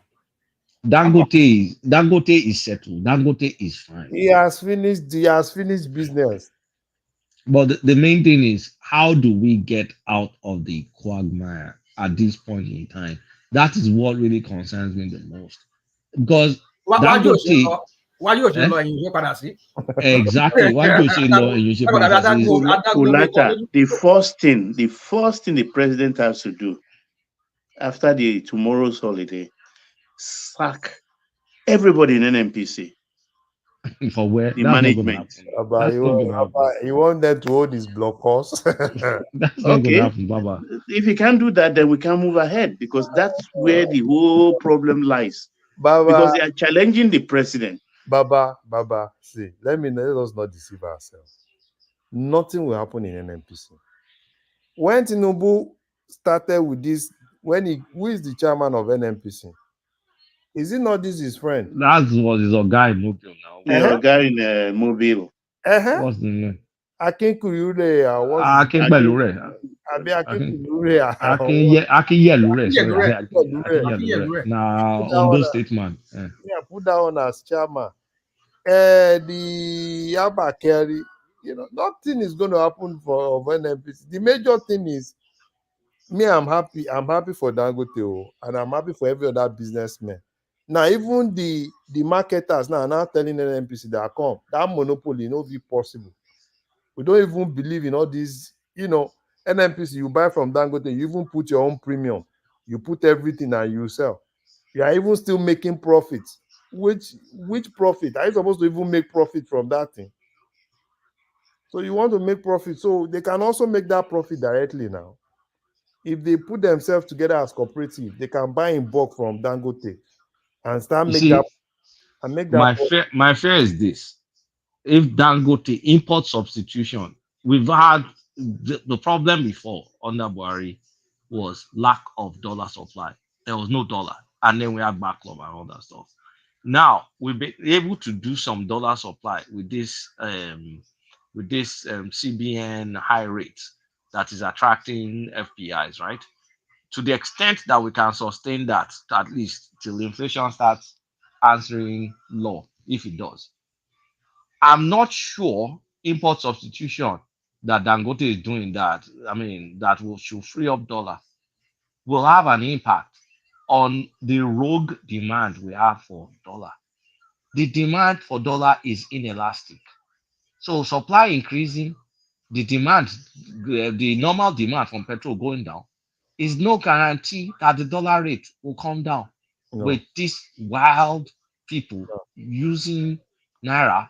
Dangote is settled. Dangote is fine. He has finished business. But the main thing is, how do we get out of the quagmire at this point in time? That is what really concerns me the most. Because Dangote, exactly. Why do you say law and you say Kulata, the first thing the president has to do after the tomorrow's holiday, sack everybody in NMPC. For where? The management. You want them to hold his block course? That's not going to happen, Baba. If you can't do that, then we can't move ahead because that's where the whole problem lies. Baba, because they are challenging the president. Baba, see, let us not deceive ourselves. Nothing will happen in NMPC. When Tinubu started with this, who is the chairman of NMPC? Is it not this his friend? That was his guy in Mobile now. Your guy in Mobile. What's the name? Akinkulure. Akinkulure. Now, Ondo State man. Yeah, put that one as chairman. The Yaba Kerry, nothing is going to happen for NMPC. The major thing is, I'm happy. I'm happy for Dangote, and I'm happy for every other businessman. Now, even the marketers now are now telling NMPC that that monopoly no be possible. We don't even believe in all these, NMPC, you buy from Dangote, you even put your own premium. You put everything and you sell. You are even still making profits. Which profit? Are you supposed to even make profit from that thing? So you want to make profit. So they can also make that profit directly now. If they put themselves together as cooperative, they can buy in bulk from Dangote and start make that. My fear is this: if Dangote import substitution, we've had the problem before under Buhari was lack of dollar supply. There was no dollar, and then we had backlog and all that stuff. Now we've been able to do some dollar supply with this CBN high rate that is attracting FPIs, right? To the extent that we can sustain that at least till inflation starts answering law, if it does. I'm not sure import substitution that Dangote is doing that should free up dollar will have an impact on the rogue demand we have for dollar. The demand for dollar is inelastic. So supply increasing, the normal demand from petrol going down is no guarantee that the dollar rate will come down with these wild people using Naira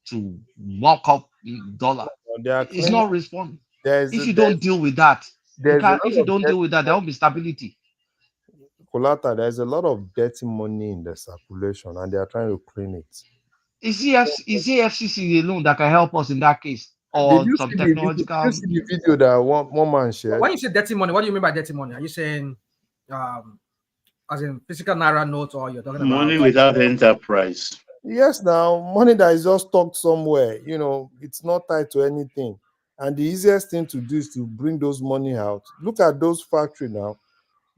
to mock up dollar. It's not responding. If you don't deal with that, there won't be stability. Kolata, there's a lot of dirty money in the circulation and they are trying to clean it. Is FCC alone that can help us in that case? Or some technological... Did you see the video that one man shared? When you say dirty money, what do you mean by dirty money? Are you saying as in physical Naira notes, or you're talking about money without enterprise? Yes, now money that is just stocked somewhere, it's not tied to anything. And the easiest thing to do is to bring those money out. Look at those factories now.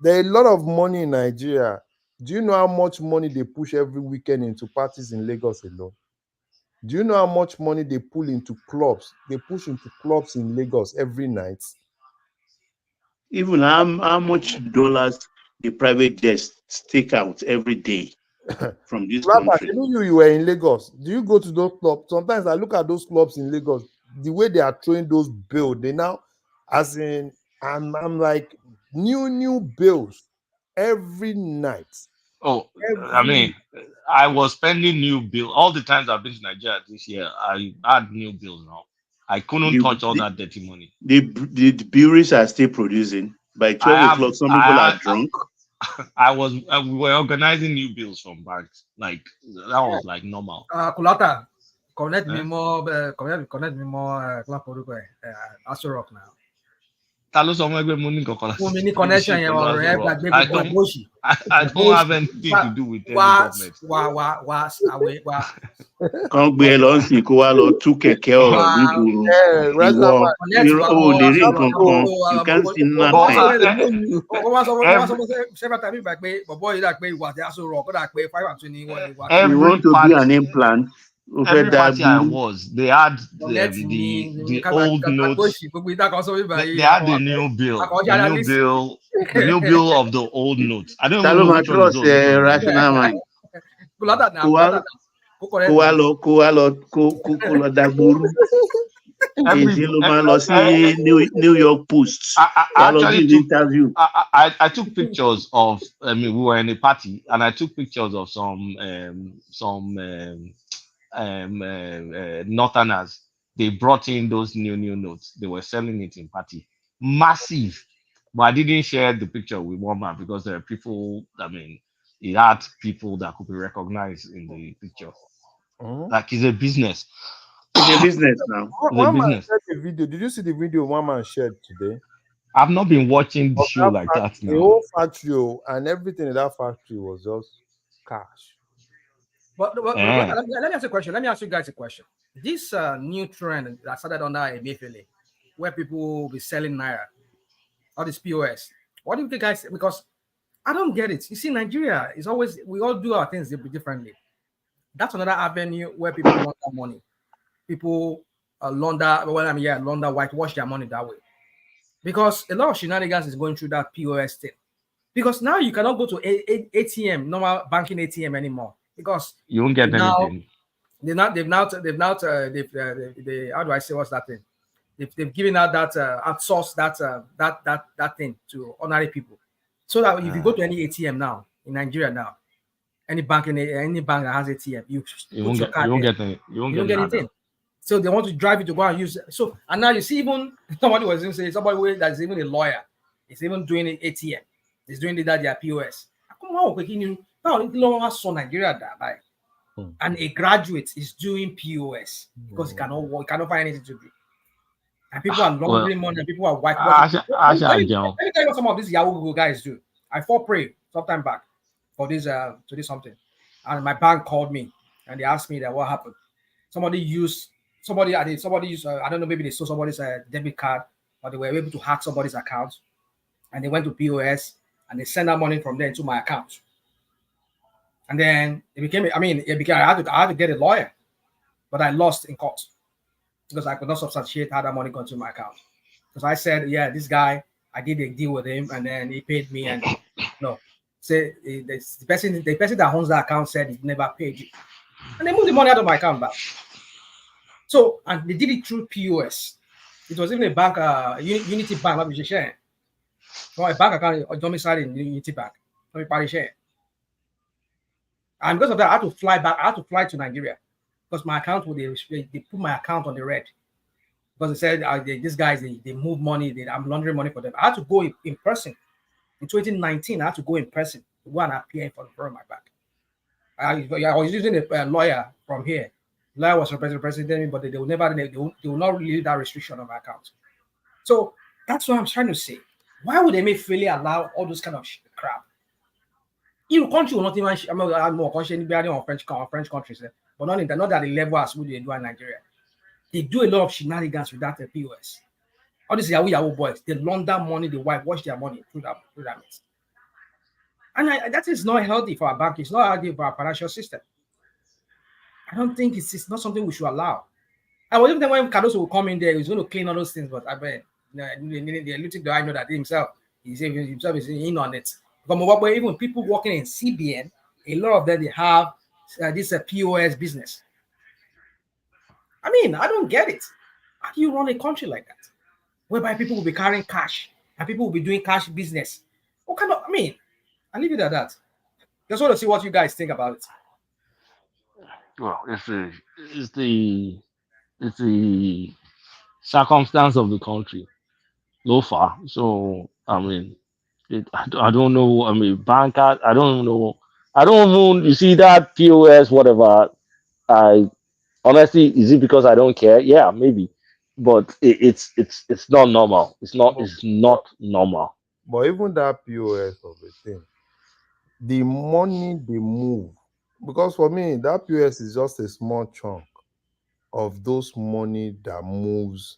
There are a lot of money in Nigeria. Do you know how much money they push every weekend into parties in Lagos alone? Do you know how much money they pull into clubs? They push into clubs in Lagos every night. Even how much dollars the private jets take out every day from this country? You were in Lagos. Do you go to those clubs? Sometimes I look at those clubs in Lagos, the way they are throwing those bills, they now, as in, I'm like, new bills every night. Oh, I mean, I was spending new bill all the times I've been to Nigeria this year. I had new bills now. I couldn't touch all that dirty money. The breweries are still producing. By 12 o'clock, some people are drunk. We were organizing new bills from banks. Like that was like normal. Kulata, connect me more. Connect me more. Aso Rock now. I don't have anything to do with any government. Kan gbé lọ sí kó wá lọ tú kẹ̀kẹ́ ọ̀rọ̀ nígboro ìwọ ò lè rí nǹkan kan you can't see nothing. You want to be an implant. Every party I was, they had the old notes. They had the new bill, the new bill of the old notes. I don't even know which one is those. Rational mind. Kó wá lọ dàgbòrú. Èdè ló máa lọ sí New York Post. I took pictures of. I mean, we were in a party, and I took pictures of some Northerners. They brought in those new notes. They were selling it in party, massive. But I didn't share the picture with one man because there are people. I mean, it had people that could be recognized in the picture. Like it's a business. It's a business now. One man shared the video. Did you see the video one man shared today? I've not been watching the show like that now. The whole factory and everything in that factory was just cash. But let me ask you a question. Let me ask you guys a question. This new trend that started under Emefiele, where people will be selling naira, all this POS. What do you think, guys? Because I don't get it. You see, Nigeria is always, we all do our things differently. That's another avenue where people launder money. People launder, whitewash their money that way. Because a lot of shenanigans is going through that POS thing. Because now you cannot go to ATM, normal banking ATM anymore. Because you won't get anything. How do I say, what's that thing? They've given out that outsourced that thing to ordinary people. So that if you go to any ATM now in Nigeria now, any bank that has ATM, you won't get anything. So they want to drive you to go and use it. So and now you see, even somebody was even saying somebody that's even a lawyer is even doing it ATM. He's doing that their POS. Nigeria that and a graduate is doing POS because he cannot work, cannot find anything to do. And people are laundering money and people are whitewashing. Let me tell you what some of these Yahoo guys do. I fall prey sometime back for this to do something. And my bank called me and they asked me that what happened. Somebody used I don't know, maybe they stole somebody's debit card, or they were able to hack somebody's account, and they went to POS and they sent that money from there into my account. And then I had to get a lawyer, but I lost in court because I could not substantiate how that money got to my account. Because I said, yeah, this guy, I did a deal with him, and then he paid me, and the person that owns that account said he never paid you, and they moved the money out of my account back. So, and they did it through POS. It was even a bank, Unity Bank, not share. So a bank account domiciled in Unity Bank. Share. And because of that, I had to fly back. I had to fly to Nigeria because my account, they put my account on the red because they said these guys they move money. I'm laundering money for them. I had to go in person. In 2019, I had to go in person to go and appear for my back. I was using a lawyer from here. Lawyer was representing me, but they will not relieve that restriction on my account. So that's what I'm trying to say. Why would Emefiele allow all those kind of crap? In country will not even. I'm more conscious anybody on French countries, but not at the level as we do in Nigeria. They do a lot of shenanigans with that POS. All these Yahoo boys, they launder money, they whitewash their money through that means. And that is not healthy for our bank. It's not healthy for our financial system. I don't think it's not something we should allow. And what if then when Cardoso will come in there, he's going to clean all those things, but I bet the little do I know that himself is in on it. But even people working in CBN, a lot of them they have this POS business. I mean, I don't get it. How do you run a country like that, whereby people will be carrying cash and people will be doing cash business? What kind of? I mean, I leave it at that. Just want to see what you guys think about it. Well, it's the circumstance of the country so far. So I mean, I don't know. I mean, banker. I don't know. I don't even. You see that POS whatever. I honestly, is it because I don't care? Yeah, maybe, but it's not normal. It's not normal. But even that POS of a thing, the money they move, because for me, that POS is just a small chunk of those money that moves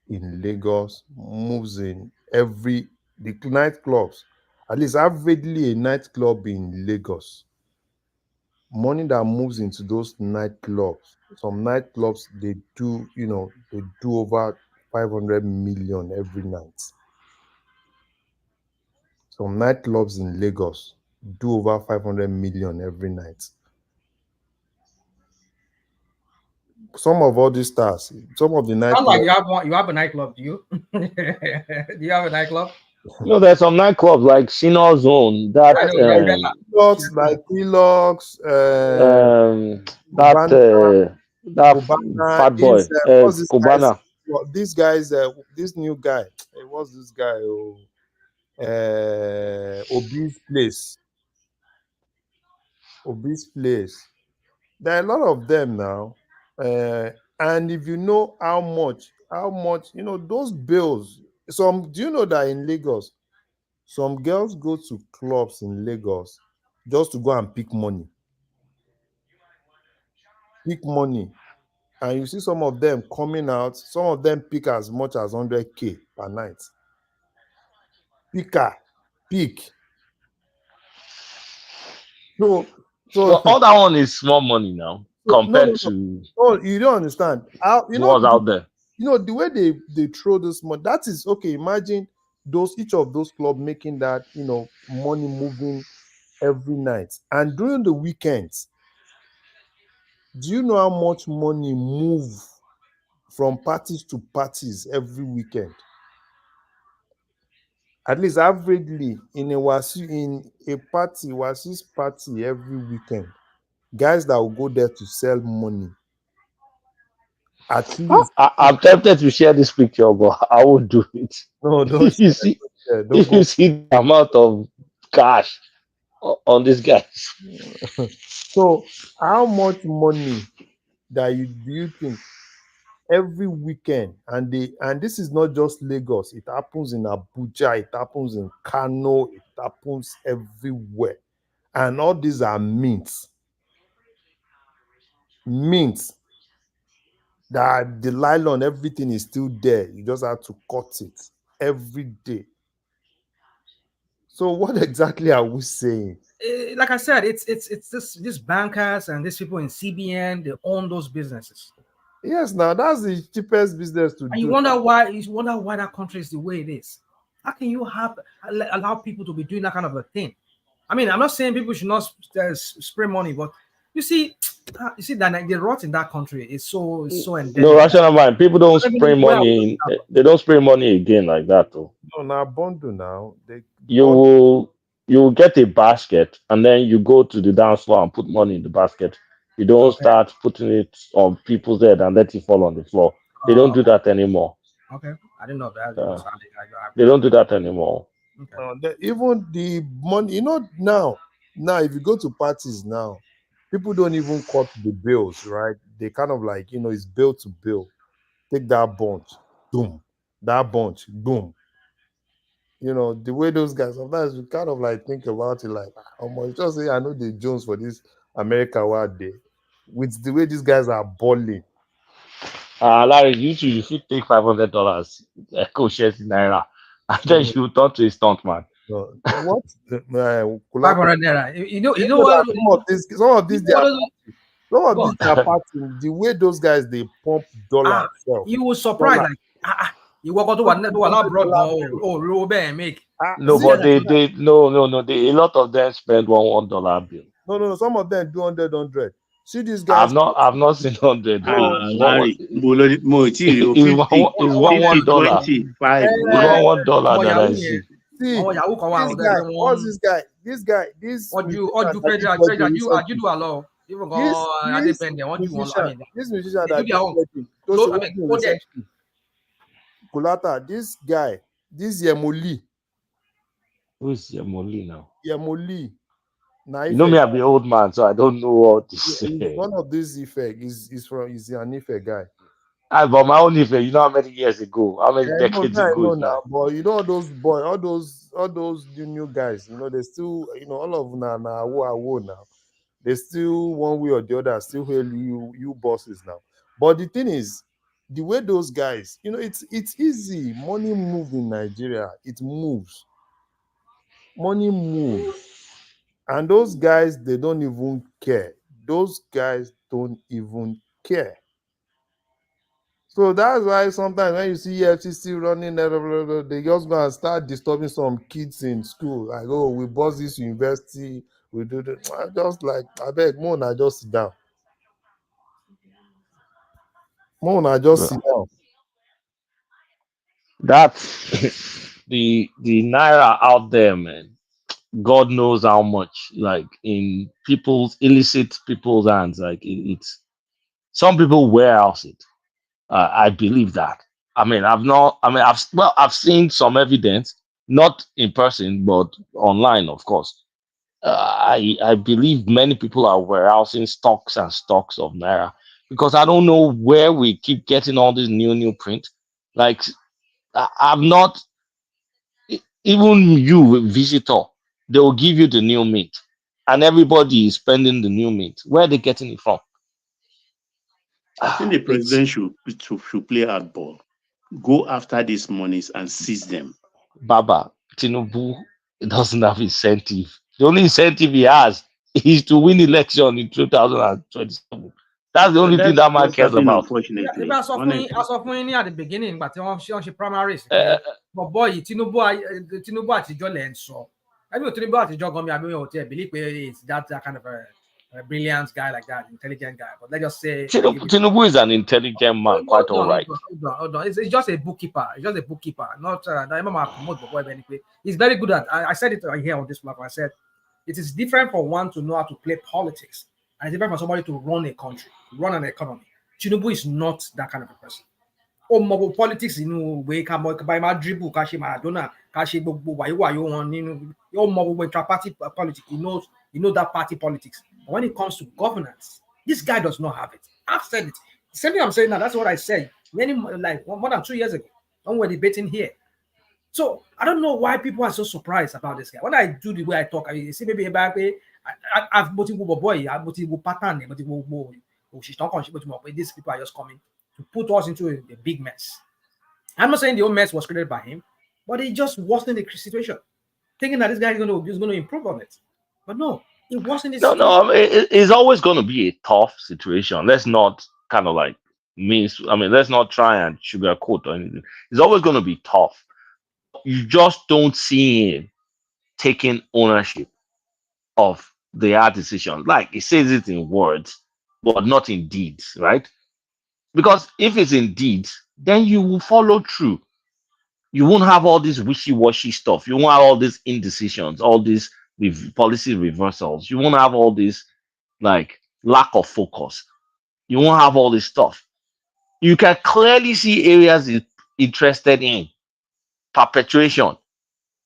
in Lagos, moves in every the nightclubs. At least averagely a nightclub in Lagos. Money that moves into those nightclubs. Some nightclubs they do, they do over 500 million every night. Some nightclubs in Lagos do over 500 million every night. Some of all these stars, some of the Sound like nightclubs. you have one. You have a nightclub, do you? Do you have a nightclub? There's some nightclubs like Sino Zone. I know. Like Elox, That that Cubana fat boy, is what's this guy's? Cubana. This guy's this new guy. What's this guy? Obese place. Obese place. There are a lot of them now, and if you know how much, those bills. Do you know that in Lagos, some girls go to clubs in Lagos just to go and pick money. And you see some of them coming out, some of them pick as much as 100K per night. Pick. So Well, all that one is small money now compared to no, you don't understand. what's out there. The way they throw this money, that is okay. Imagine each of those clubs making that money moving every night, and during the weekends. Do you know how much money move from parties to parties every weekend? At least averagely in a Wasi's party every weekend, guys that will go there to sell money. At least I'm tempted to share this picture, but I won't do it. No, don't you see, don't go. you see the amount of cash on these guys. So, how much money do you think every weekend? And this is not just Lagos. It happens in Abuja. It happens in Kano. It happens everywhere. And all these are mints. That the nylon, everything is still there. You just have to cut it every day. So what exactly are we saying? Like I said, it's this bankers and these people in CBN, they own those businesses. Yes, now that's the cheapest business to and do. You wonder why that country is the way it is. How can you allow people to be doing that kind of a thing? I mean, I'm not saying people should not spray money, but you see that the rot in that country is so endemic. No, rational mind. People don't spray money. They don't spray money again like that, though. No, now bundle now. You will get a basket, and then you go to the dance floor and put money in the basket. You don't start putting it on people's head and let it fall on the floor. They don't do that anymore. Okay, I didn't know that. They don't do that anymore. Okay. Even the money, now if you go to parties now, people don't even cut the bills, right? They kind of like, it's bill to bill. Take that bunch, boom. That bunch, boom. The way those guys, sometimes you kind of like think about it like, almost just say, I know the Jones for this America Wild Day. With the way these guys are balling. Larry, you should take $500, go share in naira, and then you talk to a stunt man. No, what? $500 Kulapa. naira. You know You know what? that some of these, You they know are what? party. Some of Go these on. they are party. The way those guys they pump dollar itself. You will surprise Dollar. like you walk out to one abroad $100 oh low bear make. No, See, but a lot of them spend $1 bill. no. Some of them do 100. See these I've guys. not seen 100 Bro, bill. Larry, Mo ti rí o Is 50, $1 5. is $1 that I yẹn see. See, àwọn yahoo kan wà this ọ̀dọ̀ guy, ẹgbẹ́ what's wọn this guy, this musician ọdún that did credit wedding àjú recently. wà lọ even This gan adépẹ̀ndẹ̀ wọ́n jù wọn lọ this musician they do that their did own wedding, those I mean wedding coded. recently. Kulata, this guy, this Yemoli. Who is Yemoli now? Yemoli. You know me, I'm the old man, so I don't know what to He's say. one of these Ife. He's an Ife guy. But my own Ife, you know how many years ago, how many decades I ago know is that? now, but you know all those boys, all those new guys, you know, they still, you know, all of them now, now. They still one way or the other still hail you bosses now. But the thing is, the way those guys, you know, it's easy. Money moves in Nigeria. It moves. Money moves. And those guys, they don't even care. Those guys don't even care. So that's why sometimes when you see FCC running, they just go and start disturbing some kids in school. Like, oh, we bought this university, we do that. I just like, I beg, Mona, just sit down. Mona, just sit down. That's the naira out there, man. God knows how much, like in illicit people's hands. Like it's some people warehouse it. I believe that. I mean, I've not. I mean, I've seen some evidence, not in person, but online, of course. I believe many people are warehousing stocks and stocks of naira because I don't know where we keep getting all this new print. Like I'm not even you visitor, they will give you the new mint, and everybody is spending the new mint. Where are they getting it from? I think the president should play hardball. Go after these monies and seize them. Baba Tinubu doesn't have incentive. The only incentive he has is to win election in 2027. That's the only thing That's that man what's cares happening, about. unfortunately. I sọ fún yín at the beginning but wọ́n ṣe primaries pé bọ̀bọ̀ yìí Tinubu àtijọ́ lẹ̀ ń sọ ẹbí Tinubu àtijọ́ gan mi àbí wọn ò tiẹ̀ believe pé it's that kind of a brilliant guy like that, intelligent guy. But let's just say Tinubu is an intelligent man, quite all right. Hold on. It's just a bookkeeper. It's just a bookkeeper. Not promote the boy anyway. He's very good at. I said it here on this platform. I said it is different for one to know how to play politics, and it's different for somebody to run a country, run an economy. Tinubu is not that kind of a person. Mobile politics inú ìwé ká mọ ká máa dribble ká ṣe Maradona ká ṣe gbogbo wàyíwàyó wọn nínú yóò mọ gbogbo intra-party politics. He knows that party politics. But when it comes to governance, this guy does not have it. I've said it. The same thing I'm saying now. That's what I said more than 2 years ago when we were debating here. So I don't know why people are so surprised about this guy. When I do the way I talk, I see maybe about I've motivated boy, I've motivated pattern, these people are just coming to put us into a big mess. I'm not saying the whole mess was created by him, but he just worsened the situation, thinking that this guy is going to improve on it. But no, it wasn't. No. I mean, it's always going to be a tough situation. Let's not kind of like let's not try and sugarcoat or anything. It's always going to be tough. You just don't see him taking ownership of their decisions. Like he says it in words, but not in deeds, right? Because if it's in deeds, then you will follow through. You won't have all this wishy-washy stuff. You won't have all these indecisions, all these policy reversals. You won't have all this like lack of focus. You won't have all this stuff. You can clearly see areas he's interested in perpetuation.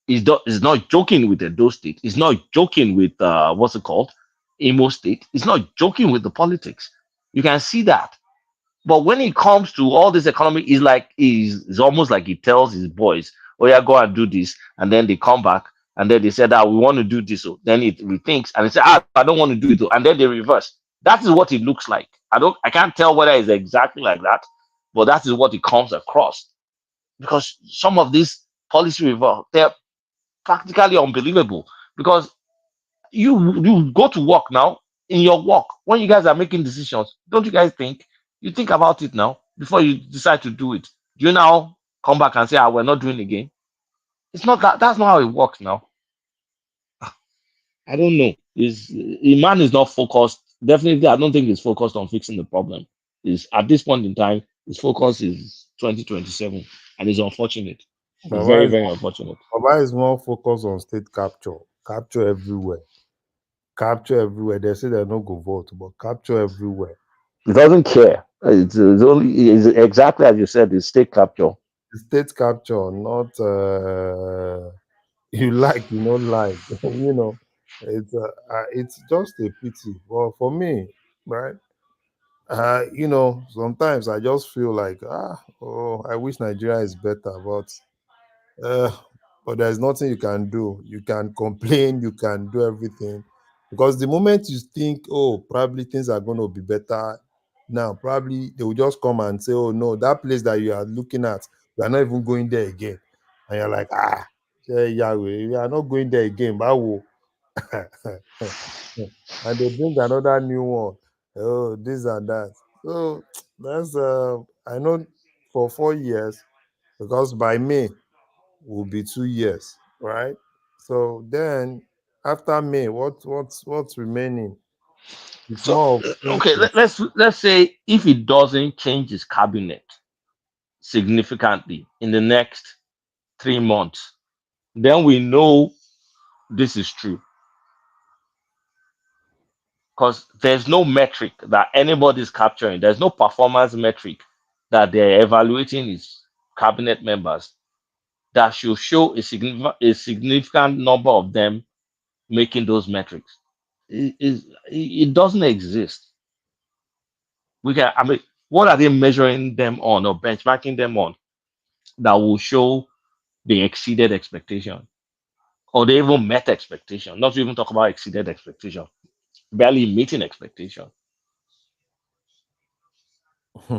He's not joking with the Edo State. He's not joking with what's it called, Imo State. He's not joking with the politics. You can see that. But when it comes to all this economy, it's almost like he tells his boys, "Oh yeah, go and do this," and then they come back and then they said, "Ah, we want to do this." So then it rethinks and they say, "Ah, I don't want to do it," and then they reverse. That is what it looks like. I can't tell whether it's exactly like that, but that is what it comes across. Because some of these policy reverse, they're practically unbelievable because you go to work now. In your work, when you guys are making decisions, don't you guys think you think about it now before you decide to do it? Do you now come back and say, "Ah, we're not doing it again"? It's not that. That's not how it works now. I don't know. Is Iman is not focused. Definitely, I don't think he's focused on fixing the problem. Is at this point in time, his focus is 2027, and it's unfortunate. It's Baba very, is very unfortunate. Baba is more focused on state capture, capture everywhere, capture everywhere. They say they no go vote, but capture everywhere. He doesn't care. It's only it's exactly as you said. It's state capture. State capture, not you like, you don't like. It's just a pity. Well, for me, right? Sometimes I just feel like I wish Nigeria is better, uh, but there's nothing you can do. You can complain, you can do everything, because the moment you think, oh, probably things are going to be better now, probably they will just come and say, oh no, that place that you are looking at, we are not even going there again, and you're like, Yahweh, we are not going there again, bawo. And they bring another new one. Oh, this and that. So that's I know for 4 years, because by May will be 2 years, right? So then after May, what's remaining? It's So more of okay, thinking. let's say if it doesn't change his cabinet significantly in the next 3 months, then we know this is true because there's no metric that anybody's capturing. There's no performance metric that they're evaluating his cabinet members that should show a significant number of them making those metrics. It doesn't exist. I mean, what are they measuring them on or benchmarking them on that will show they exceeded expectation or they even met expectation? Not to even talk about exceeded expectation, barely meeting expectation.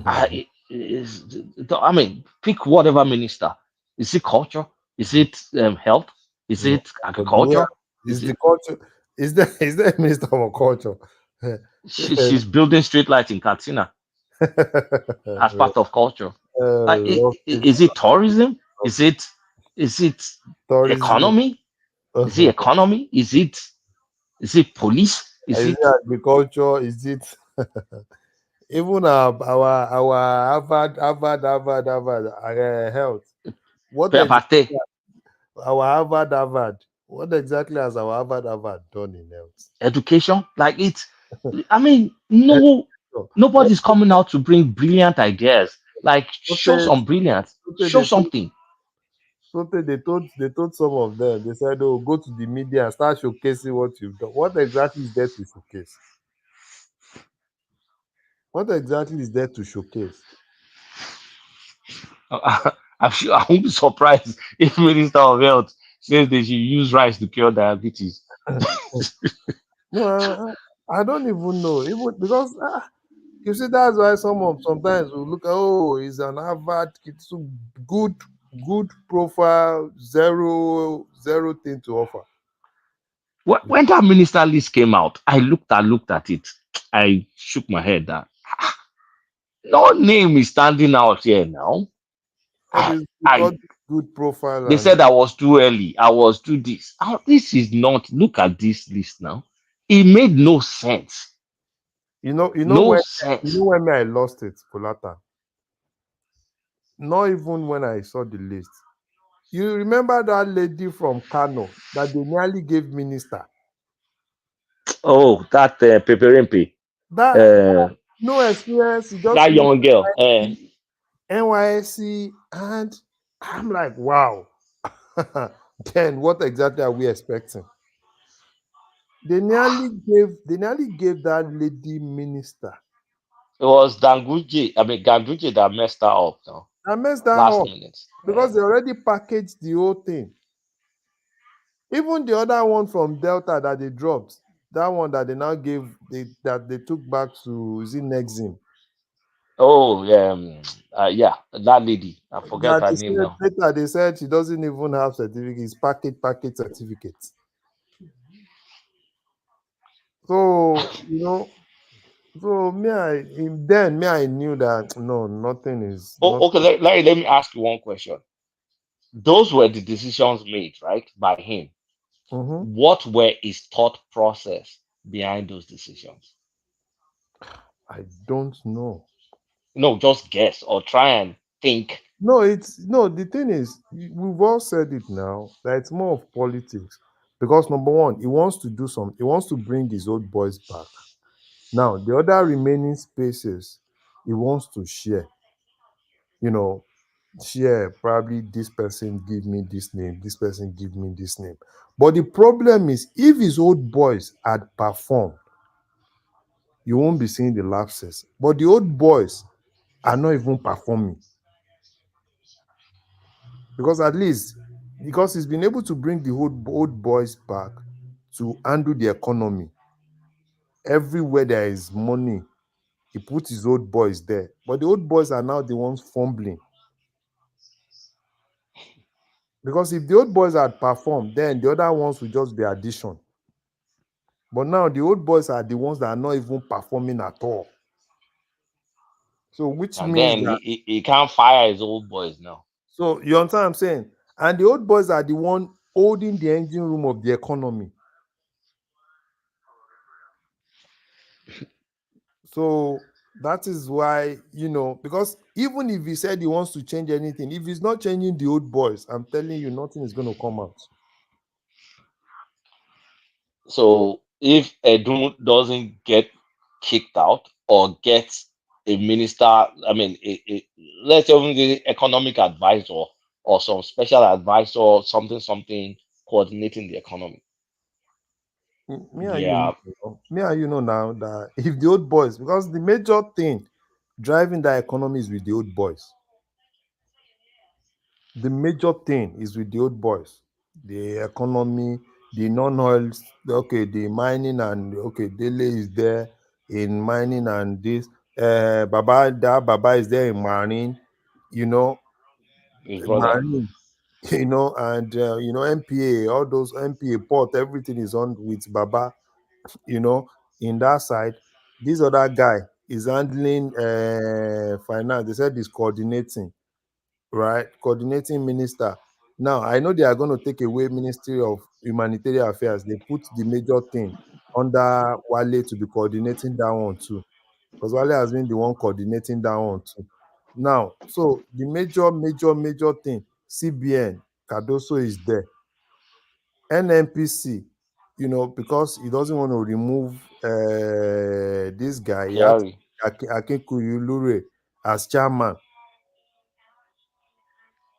I mean, pick whatever minister. Is it culture? Is it health? Is No, it but where agriculture? is Is the it culture? Is there a minister of culture? she's building streetlights in Katsina as part of culture? Like, is it tourism? Is it tourism. economy? Is it economy? Is it police? Is Is it it agriculture? Is it even our Harvard health? What pate? exactly our Harvard? What exactly has our Harvard done in health? Education? Like it's I mean, no, What nobody's coming out to bring brilliant ideas. Like show Sote, some brilliance, Sote show they told something. they told some of them, they said, oh, go to the media and start showcasing what you've done. What exactly is there to showcase? What exactly is there to showcase? I'm sure I won't be surprised if Minister of Health says they should use rice to cure diabetes. No, I don't even know. Even because you see, that's why sometimes we look at, oh, he's an Harvard kid, so good profile, zero thing to offer. When that minister list came out, I looked at it. I shook my head that no name is standing out here now. All I, this I good profile They and said I was too early. I was too this. This is not. Look at this list now. It made no sense. you know No when sense. me I lost it, Polata. Not even when I saw the list. You remember that lady from Kano that they nearly gave minister? Oh, that Peperimpe, That uh, no experience, he just that finished young girl. NYSC, and I'm like, wow. Then what exactly are we expecting? They nearly gave that lady minister. It was Ganduje that messed her up now. I messed that Last up minute. because they already packaged the whole thing. Even the other one from Delta that they dropped, that one that they now gave, that they took back to, is it Nexim? Oh, yeah, that lady. I forget That her they name said now. later they said she doesn't even have certificates, package certificates. So so me I knew that no, nothing is Oh, not. okay. Let me ask you one question. Those were the decisions made, right, by him. Mhm. What were his thought process behind those decisions? I don't know. No, just guess or try and think. No, the thing is, we've all said it now that it's more of politics. Because number one, he wants to bring his old boys back. Now, the other remaining spaces, he wants to share, you know, share probably this person give me this name, this person give me this name. But the problem is, if his old boys had performed, you won't be seeing the lapses. But the old boys are not even performing. Because at least because he's been able to bring the old boys back to handle the economy. Everywhere there is money, he put his old boys there. But the old boys are now the ones fumbling. Because if the old boys had performed, then the other ones will just be addition. But now the old boys are the ones that are not even performing at all. So which And means then that he can't fire his old boys now. so you understand what I'm saying? And the old boys are the one holding the engine room of the economy. So that is why, because even if he said he wants to change anything, if he's not changing the old boys, I'm telling you, nothing is going to come out. So if Edun doesn't get kicked out or gets a minister, I mean, let's even the economic advisor or some special advisor, something coordinating the economy. Yeah, Me and you know now that if the old boys, because the major thing driving the economy is with the old boys. The major thing is with the old boys. The economy, the non-oil, okay, the mining and okay, Dele is there in mining and this. Baba is there in marine, you know, his brother. marine, and MPA, all those MPA port, everything is on with Baba, you know, in that side. This other guy is handling finance. They said he's coordinating, right? Coordinating minister. Now I know they are going to take away Ministry of Humanitarian Affairs. They put the major thing under Wale to be coordinating that one too, because Wale has been the one coordinating that one too. Now, so the major thing, CBN, Cardoso is there. NNPC, because he doesn't want to remove this guy, he had Kyari. Akinkunmi as chairman.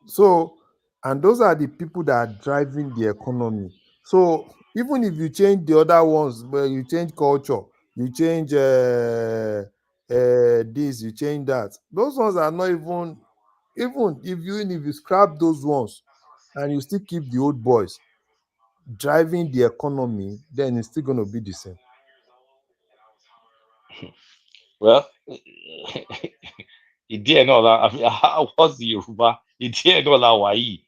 So, and those are the people that are driving the economy. So, even if you change the other ones, but you change culture, you change this, you change that, those ones are not even if you scrap those ones and you still keep the old boys driving the economy, then it's still going to be the same. Well, ìdí ẹ̀ náà la I mean, what's the Yoruba? Ìdí ẹ̀ náà la wà yìí.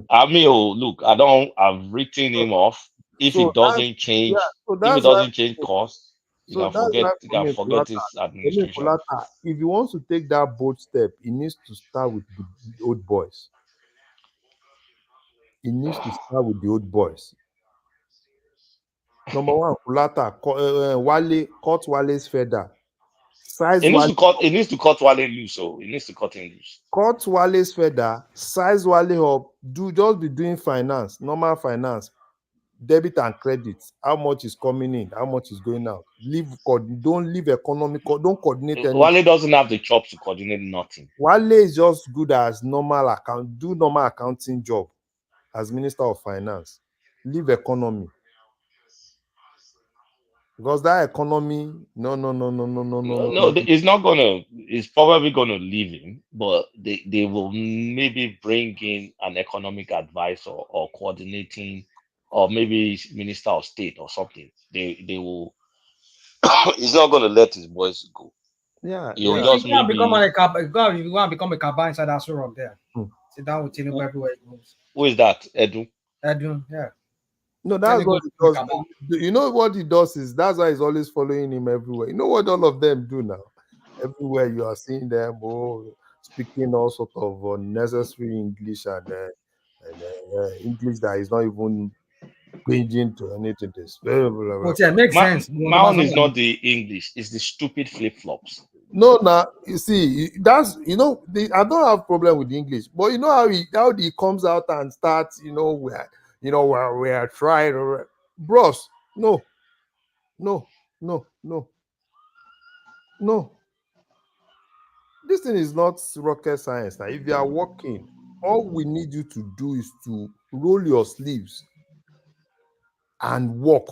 I mean, oh, look, I've written him off. If So it that's doesn't change, so if it that's why doesn't change course, that's why you can forget his For me, administration. Kulata, if he wants to take that bold step, he needs to start with the old boys. He needs to start with the old boys. Number one, Kulata, Wale, cut Wale's feather. Size Wale, It needs to cut Wale loose, so it needs to cut him loose. cut Wale's feather, size Wale up, just be doing finance, normal finance, debit and credit. How much is coming in? How much is going out? Don't leave economic, don't coordinate anything. Wale doesn't have the chops to coordinate nothing. Wale is just good as normal accounting job as Minister of Finance. Leave economy. Because that economy, No, it's not gonna. It's probably gonna leave him, but they will maybe bring in an economic advisor or coordinating, or maybe minister of state or something. They will. He's not gonna let his boys go. Yeah, You'll yeah. just You can't become maybe you want to become a Kaba inside that store up there. Sit down with Tinubu everywhere he goes. who is that? Edu? Edwin, yeah. No, Let that's me go what to he does. Kaba. You know what he does is that's why he's always following him everywhere. You know what all of them do now? Everywhere you are seeing them speaking all sort of unnecessary English and English that is not even bringing to anything. This blah, blah, blah, blah. But yeah, it makes sense. My own is not the English, it's the stupid flip-flops. No, now you see that's I don't have problem with English, but you know how he comes out and starts we're trying, bros. No, no, no, no, no. This thing is not rocket science. Now, if you are working, all we need you to do is to roll your sleeves and work.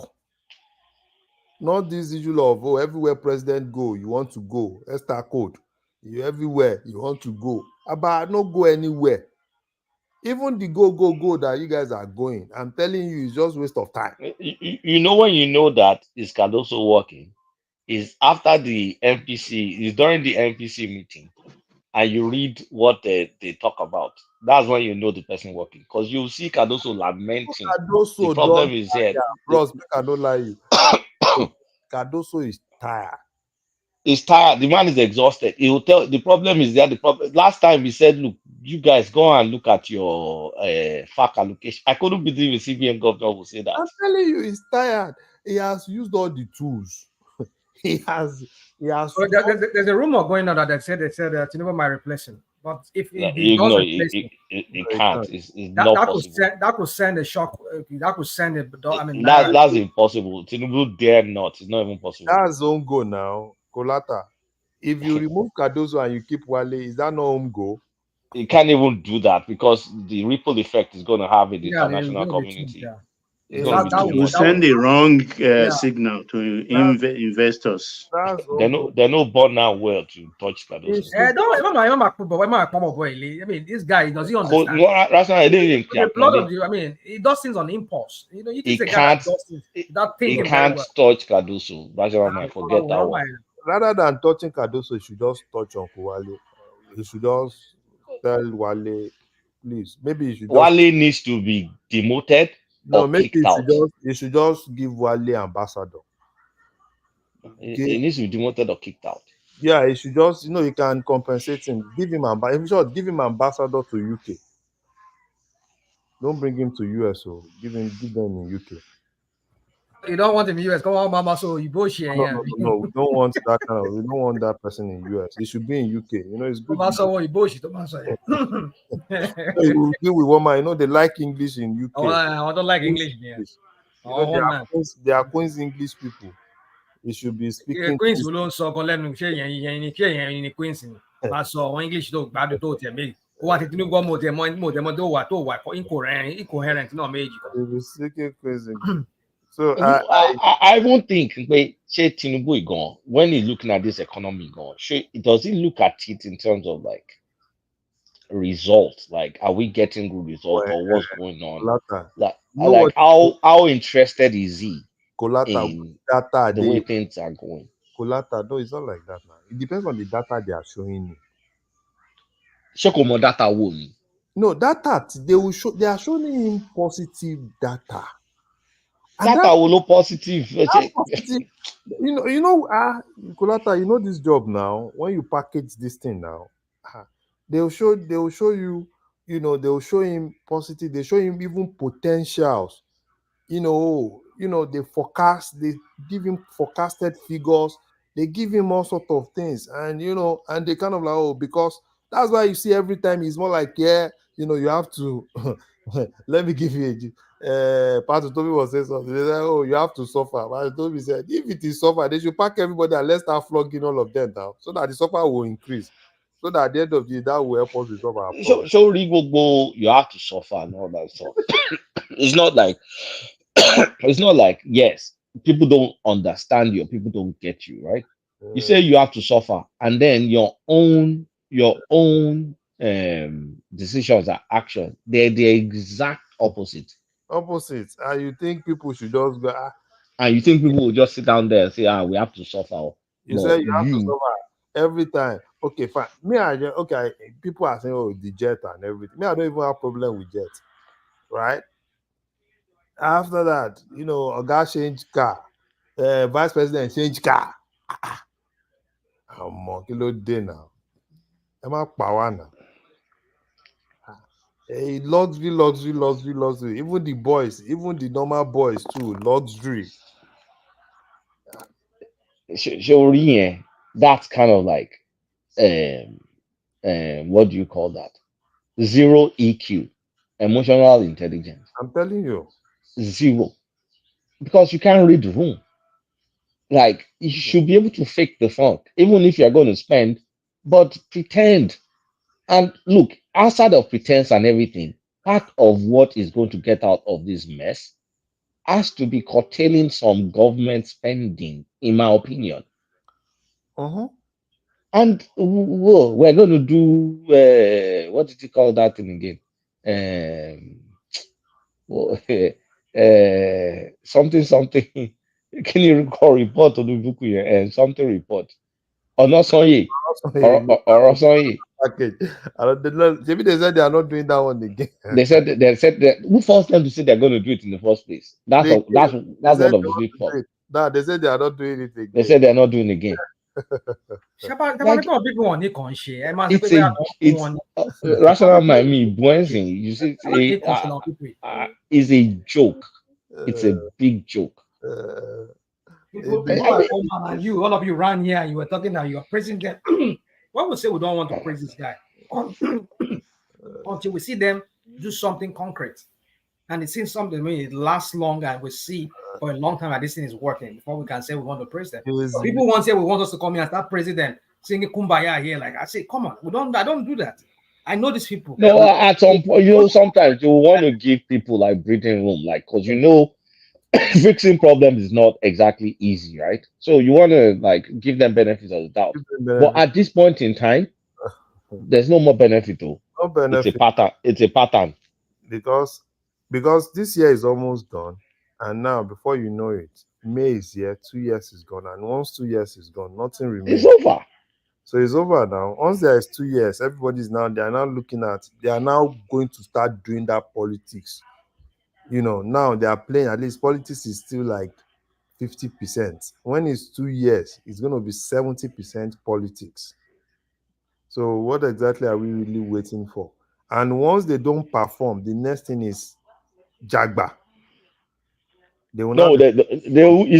Not this issue of everywhere president go, you want to go. Esther code. You everywhere you want to go. But not go anywhere. Even the go that you guys are going, I'm telling you, it's just waste of time. You know when you know that is Cardoso working is after the MPC, is during the MPC meeting, and you read what they talk about. That's when you know the person working, because you see Cardoso lamenting. The Cardoso problem don't is here. tire, bros. Make I don't lie you. Cardoso is tired. He's tired. The man is exhausted. He will tell. The problem is there. The problem. Last time he said, "Look, you guys go and look at your FAC allocation." I couldn't believe a CBN governor would say that. I'm telling you, he's tired. He has used all the tools. He has. So there's a rumor going on that they said Tinubu might replace him. But if he does replace him, he can't. It's that not possible. That could send a shock. That could send a. I mean, That's impossible. Tinubu dare not. It's not even possible. That's home go now, Colata. If you remove Cardoso and you keep Wale, is that not home go? He can't even do that because the ripple effect is going to have in the international community. It's going to be too will much. send the wrong signal to investors. They're no born now well to touch Cardoso. I mean, this guy, does he understand? I mean, he does things on impulse. You know, you think the guy that does things without thinking he can't very well. touch Cardoso. Forget that one. Rather than touching Cardoso, he should just touch Uncle Wale. He should just tell Wale, please. Maybe he should just. Wale needs to be demoted or kicked out. He should just give Wale ambassador. He needs to be demoted or kicked out. Yeah, he should just, you can compensate him. Give him ambassador to UK. Don't bring him to US, so give them in UK. You don't want him in US. Come on, Mama. So you bullshit. No. We don't want that we don't want that person in US. He should be in UK. It's good. You bullshit. You will deal with woman. They like English in UK. Oh, I don't like English. They are Queen's English people. He should be speaking. Queens will also call them Queens. So English don't bad to tell me. What it no go more than incoherent, no major. So I won't think Tinubu gone when he's looking at this economy gone. Does he look at it in terms of like results? Like, are we getting good results or what's going on? How interested is he in the way things are going? Colata, no, it's not like that now. It depends on the data they are showing you. Data will. No, data they are showing him positive data. Data will look positive. Positive. Colata, this job now. When you package this thing now, they'll show you. They'll show him positive. They show him even potentials. They forecast. They give him forecasted figures. They give him all sort of things, and and they kind of like because that's why you see every time he's more like you have to. Let me give you Pastor Toby was saying something. They said, you have to suffer. Pastor Toby said, if it is suffer, they should pack everybody and let's start flogging all of them now, so that the suffer will increase. So that at the end of the day, that will help us resolve our problem. So you have to suffer and all that stuff. It's not like yes, people don't understand you, people don't get you, right? You say you have to suffer, and then your own decisions and actions, they're the exact opposite. And you think people should just go and you think people will just sit down there and say, we have to suffer. You say you have to suffer. every time. Okay, fine. Me, people are saying, oh, the jet and everything. Me, I don't even have problem with jet, right? After that, Oga change car, vice president change car. Kilo day now. Emma Pawana. Luxury. Even the boys, even the normal boys too, luxury. Shori, that's kind of like what do you call that? Zero EQ, emotional intelligence, I'm telling you. zero. Because you can't read the room. Like you should be able to fake the funk, even if you're going to spend, but pretend. And look, outside of pretense and everything, part of what is going to get out of this mess has to be curtailing some government spending, in my opinion. And we're going to do what did you call that thing again? Well, something. Can you recall report to the book and something report? Or not sorry. Or sorry. Package. Maybe they said they are not doing that one again. They said that who forced them to say they're going to do it in the first place? That's They that's said one of they the want big to fault. do it. Nah, they said they are not doing it again. They said they're not doing it again. It's rational mind me buoyancy. You see, is a joke. It's a big joke. Before I come on and you, all of you ran here and you were talking that you are praising them. Why would say we don't want to praise this guy until we see them do something concrete? And it seems something it lasts longer and we see for a long time that this thing is working before we can say we want to praise them. People want to say we want us to come here and start praising them, singing kumbaya here. Like I say, come on, I don't do that. I know these people. No, at some point, sometimes you want to give people like breathing room, like because fixing problems is not exactly easy, right? So you want to like give them benefits of the doubt. But at this point in time, there's no more benefit though. No benefit. It's a pattern. Because this year is almost done, and now before you know it, May is here, 2 years is gone, and once 2 years is gone, nothing remains. It's over. So it's over now. Once there is 2 years, they are now going to start doing that politics. Now they are playing, at least politics is still like 50%. When it's 2 years, it's going to be 70% politics. So what exactly are we really waiting for? And once they don't perform, the next thing is Jagba. He's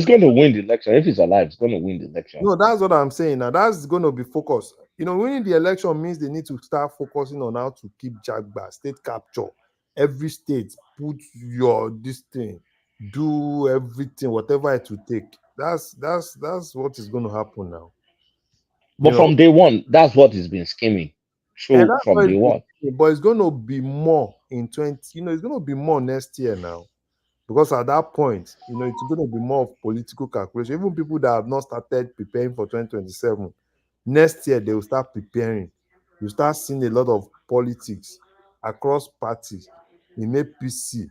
going to win the election. If he's alive, he's going to win the election. No, that's what I'm saying. Now that's going to be focused. Winning the election means they need to start focusing on how to keep Jagba, state capture. Every state, put this thing, do everything, whatever it will take. That's what is going to happen now. But from day one, that's what he's been scheming. True, from day one. But it's going to be more in 20. It's going to be more next year now. Because at that point, it's going to be more of political calculation. Even people that have not started preparing for 2027, next year they will start preparing. You start seeing a lot of politics across parties. In APC,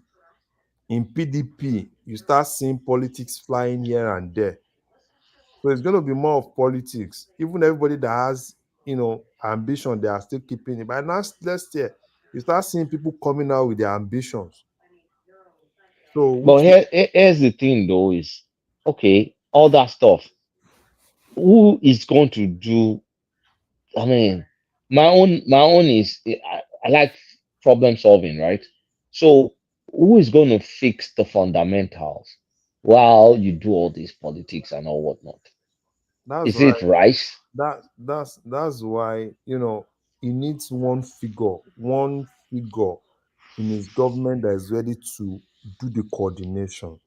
in PDP, you start seeing politics flying here and there. So it's going to be more of politics. Even everybody that has, ambition, they are still keeping it. But next year, you start seeing people coming out with their ambitions. So, but here's the thing, though, is okay, all that stuff. Who is going to do? I mean, my own is I like problem solving, right? So, who is going to fix the fundamentals while you do all these politics and all whatnot? Is it Rice? That's why he needs one figure in his government that is ready to do the coordination.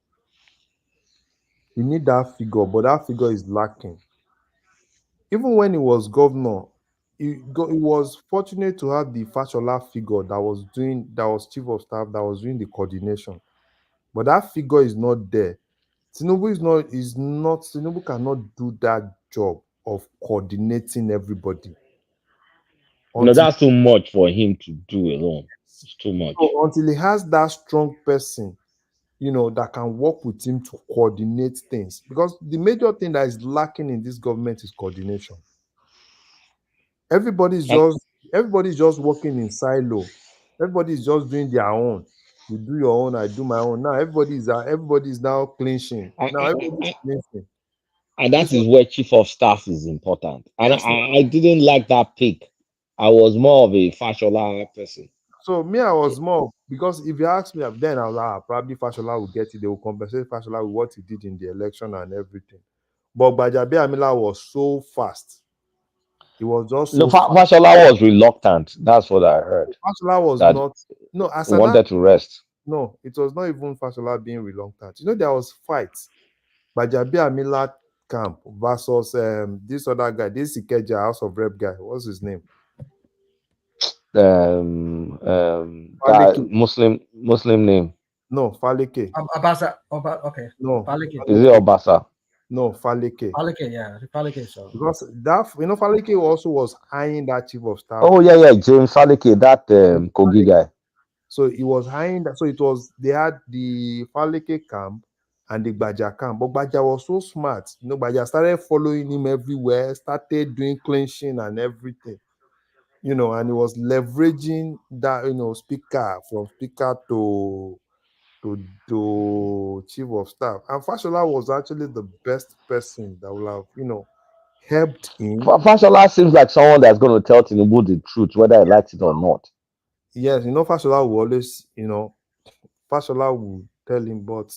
You need that figure, but that figure is lacking. Even when he was governor, he was fortunate to have the Fashola figure that was chief of staff that was doing the coordination. But that figure is not there. Tinubu cannot do that job of coordinating everybody. No, that's too much for him to do alone. It's too much. So until he has that strong person, that can work with him to coordinate things. Because the major thing that is lacking in this government is coordination. Everybody's just working in silo. Everybody's just doing their own. You do your own, I do my own. Now everybody's now clinching. Now everybody's clinching. And that This is one, where chief of staff is important. And yes. I didn't like that pick. I was more of a Fashola person. So me, I was more because if you ask me then I was like, probably Fashola will get it. They will compensate Fashola with what he did in the election and everything. But Bajabi Amila was so fast. He was just No, so fast. Fashola was reluctant. That's what I heard. Fashola was That not as an wanted to rest. no, it was not even Fashola being reluctant. There was fights. Bajabi Amila camp versus this other guy, this Ikeja House of Rep guy. What's his name? That Muslim name. No, Faleke. Abasa, okay. No, Palike. Is it Obasa? No, Faleke. Palike, yeah. Palike, so. Because that Faleke also was eyeing that chief of staff. Oh yeah, James Faleke, that Kogi guy. So he was eyeing that. So it was they had the Faleke camp and the Baja camp. But Baja was so smart. Baja started following him everywhere, started doing clinching and everything. And he was leveraging that, speaker from speaker to chief of staff. And Fashola was actually the best person that would have, helped him. Fashola seems like someone that's going to tell Tinubu the truth, whether he likes it or not. Yes, Fashola will always, Fashola will tell him, but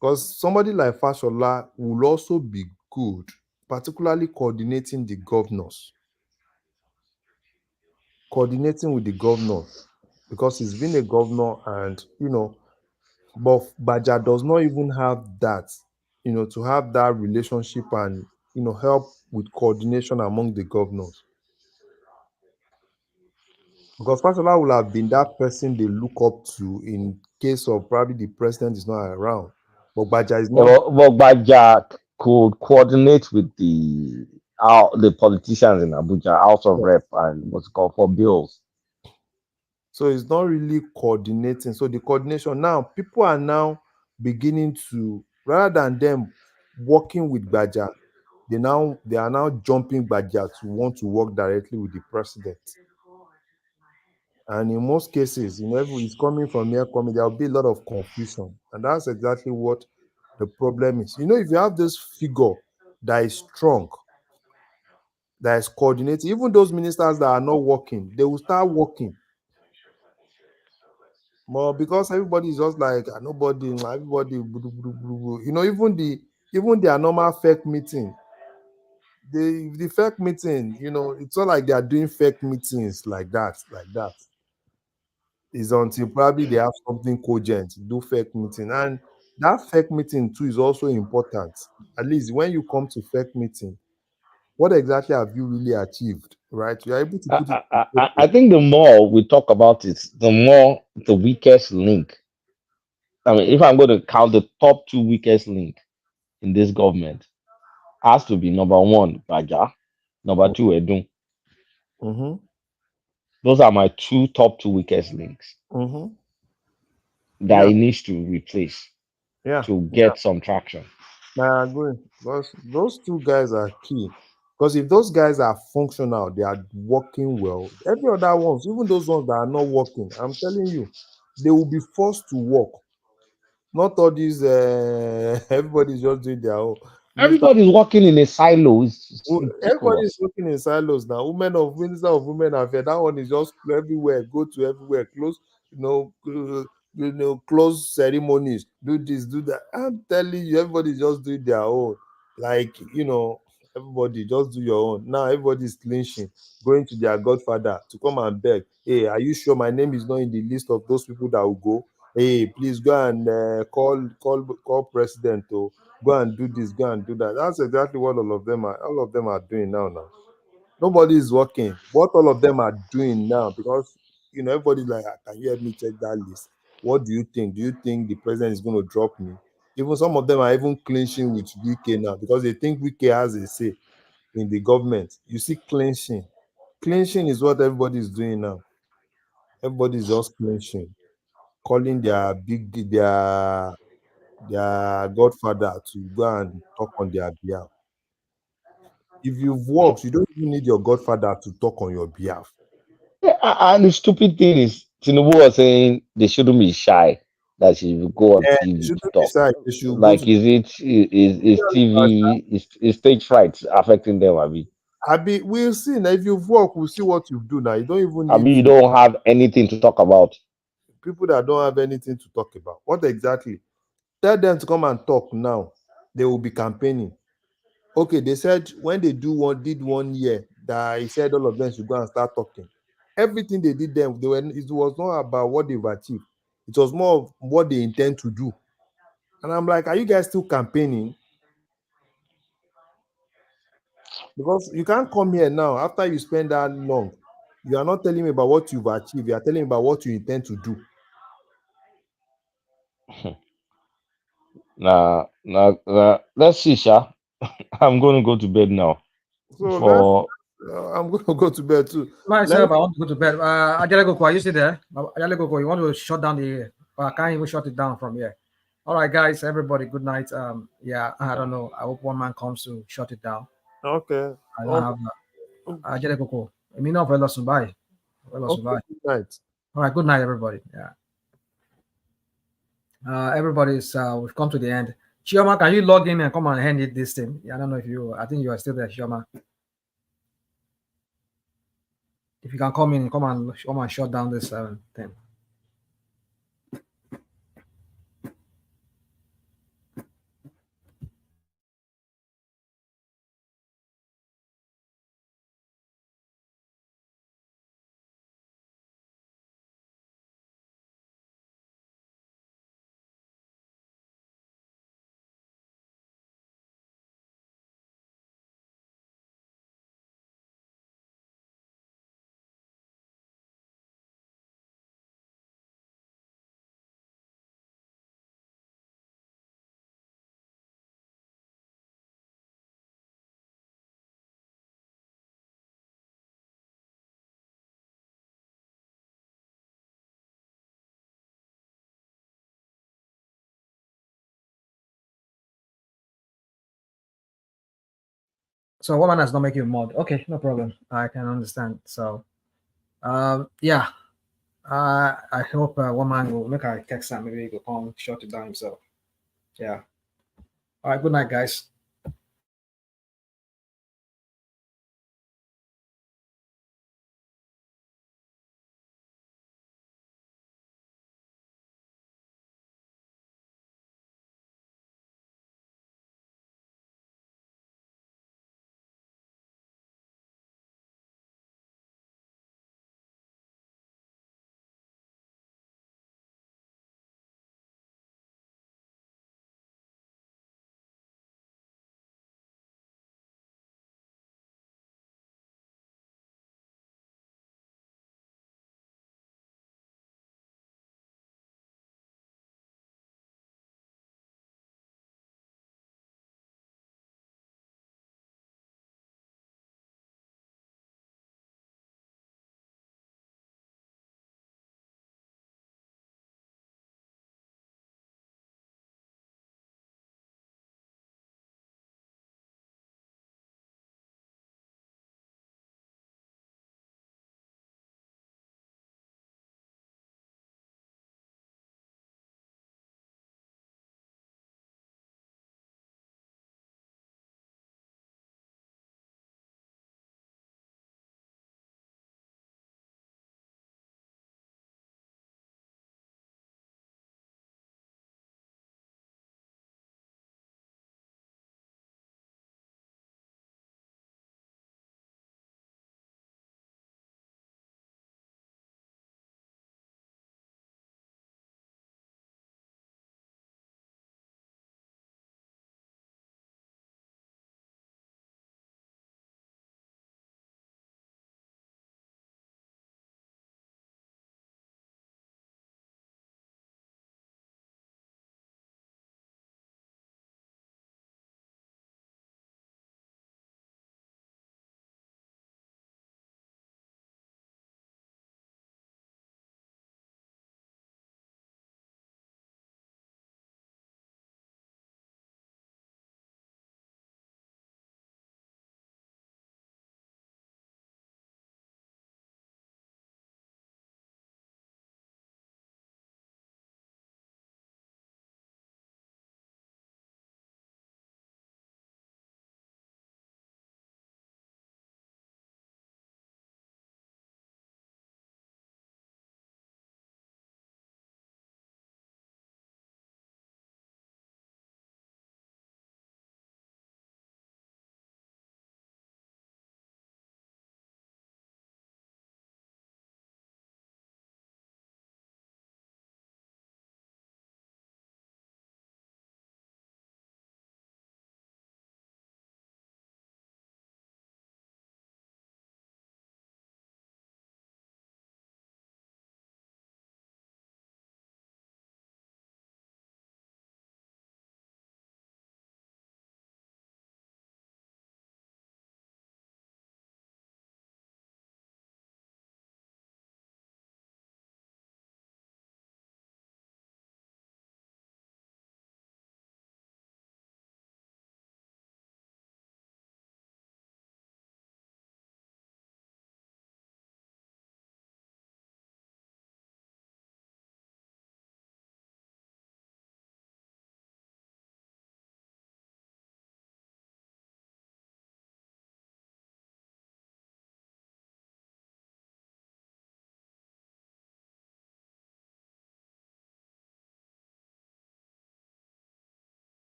because somebody like Fashola will also be good, particularly coordinating the governors. Coordinating with the governors, because he's been a governor and, but Baja does not even have that, to have that relationship and, help with coordination among the governors. Because Fashola will have been that person they look up to in case of probably the president is not around. But Baja is not. But Baja could coordinate with the politicians in Abuja, House of Rep, and what's it called for bills. So it's not really coordinating. So the coordination now, people are now beginning to, rather than them working with Baja, they are now jumping Baja to want to work directly with the president. And in most cases, if it's coming from here, there will be a lot of confusion. And that's exactly what the problem is. If you have this figure that is strong, that is coordinated, even those ministers that are not working, they will start working. But because everybody is just like nobody, everybody, even their normal fake meeting, the fake meeting, it's not like they are doing fake meetings like that. Is until probably they have something cogent, do fake meeting. And that fake meeting too is also important. At least when you come to fake meeting, what exactly have you really achieved, right? You're able to put it. I think the more we talk about it, the more the weakest link. I mean, if I'm going to count the top two weakest link in this government, has to be number one, Baja, number two, Edun. Mm-hmm. Those are my top two weakest links Mm-hmm. that it needs to replace to get some traction. I agree. Because those two guys are key. Because if those guys are functional, they are working well. Every other ones, even those ones that are not working, I'm telling you, they will be forced to work. Not all these. Everybody's just doing their own. Everybody's working in a silo. It's Everybody's ridiculous. working in silos now. Minister of Women Affairs. That one is just everywhere. Go to everywhere. Close. Close ceremonies. Do this. Do that. I'm telling you, everybody's just doing their own. Like everybody just do your own. Now everybody's clinching, going to their godfather to come and beg. Hey, are you sure my name is not in the list of those people that will go? Hey, please go and call president to go and do this, go and do that. That's exactly what all of them are doing now. Nobody is working. What all of them are doing now, because everybody's like, can you help me check that list? What do you think? Do you think the president is going to drop me? Even some of them are even clinching with Wike now because they think Wike has a say in the government. You see, clinching. Clinching is what everybody is doing now. Everybody is just clinching, calling their godfather to go and talk on their behalf. If you've worked, you don't even need your godfather to talk on your behalf. Yeah, and the stupid thing is, Tinubu was saying they shouldn't be shy, that she should go on And TV to shouldn't talk. decide they should go Like, to is TV, is stage fright affecting them, Abi? Abi, we'll see now. If you've worked, we'll see what you do now. You don't even need Abi, you to. don't have anything to talk about. People that don't have anything to talk about. What exactly? Tell them to come and talk now. They will be campaigning. Okay, they said when they did 1 year, that he said all of them should go and start talking. Everything they did them, it was not about what they've achieved. It was more of what they intend to do. And I'm like, are you guys still campaigning? Because you can't come here now after you spend that long. You are not telling me about what you've achieved. You are telling me about what you intend to do. Let's see, Sha. I'm going to go to bed now. So For I'm going to go to bed too. Myself, I want to go to bed. Ajalego, are you still there? Ajalego, you want to shut down the? I can't even shut it down from here. All right, guys, everybody, good night. Yeah, I don't know. I hope one man comes to shut it down. Okay. I don't have Ajalego. I mean, not very lost by. Okay, good night. All right, good night, everybody. Yeah. Everybody's we've come to the end. Chioma, can you log in and come and hand it this thing? Yeah, I don't know if you. I think you are still there, Chioma. If you can come in, come and shut down this thing. So woman has not make you a mod. Okay, no problem. I can understand. So, yeah. I hope woman will make a text and maybe he will come shut it down himself. Yeah. All right. Good night, guys.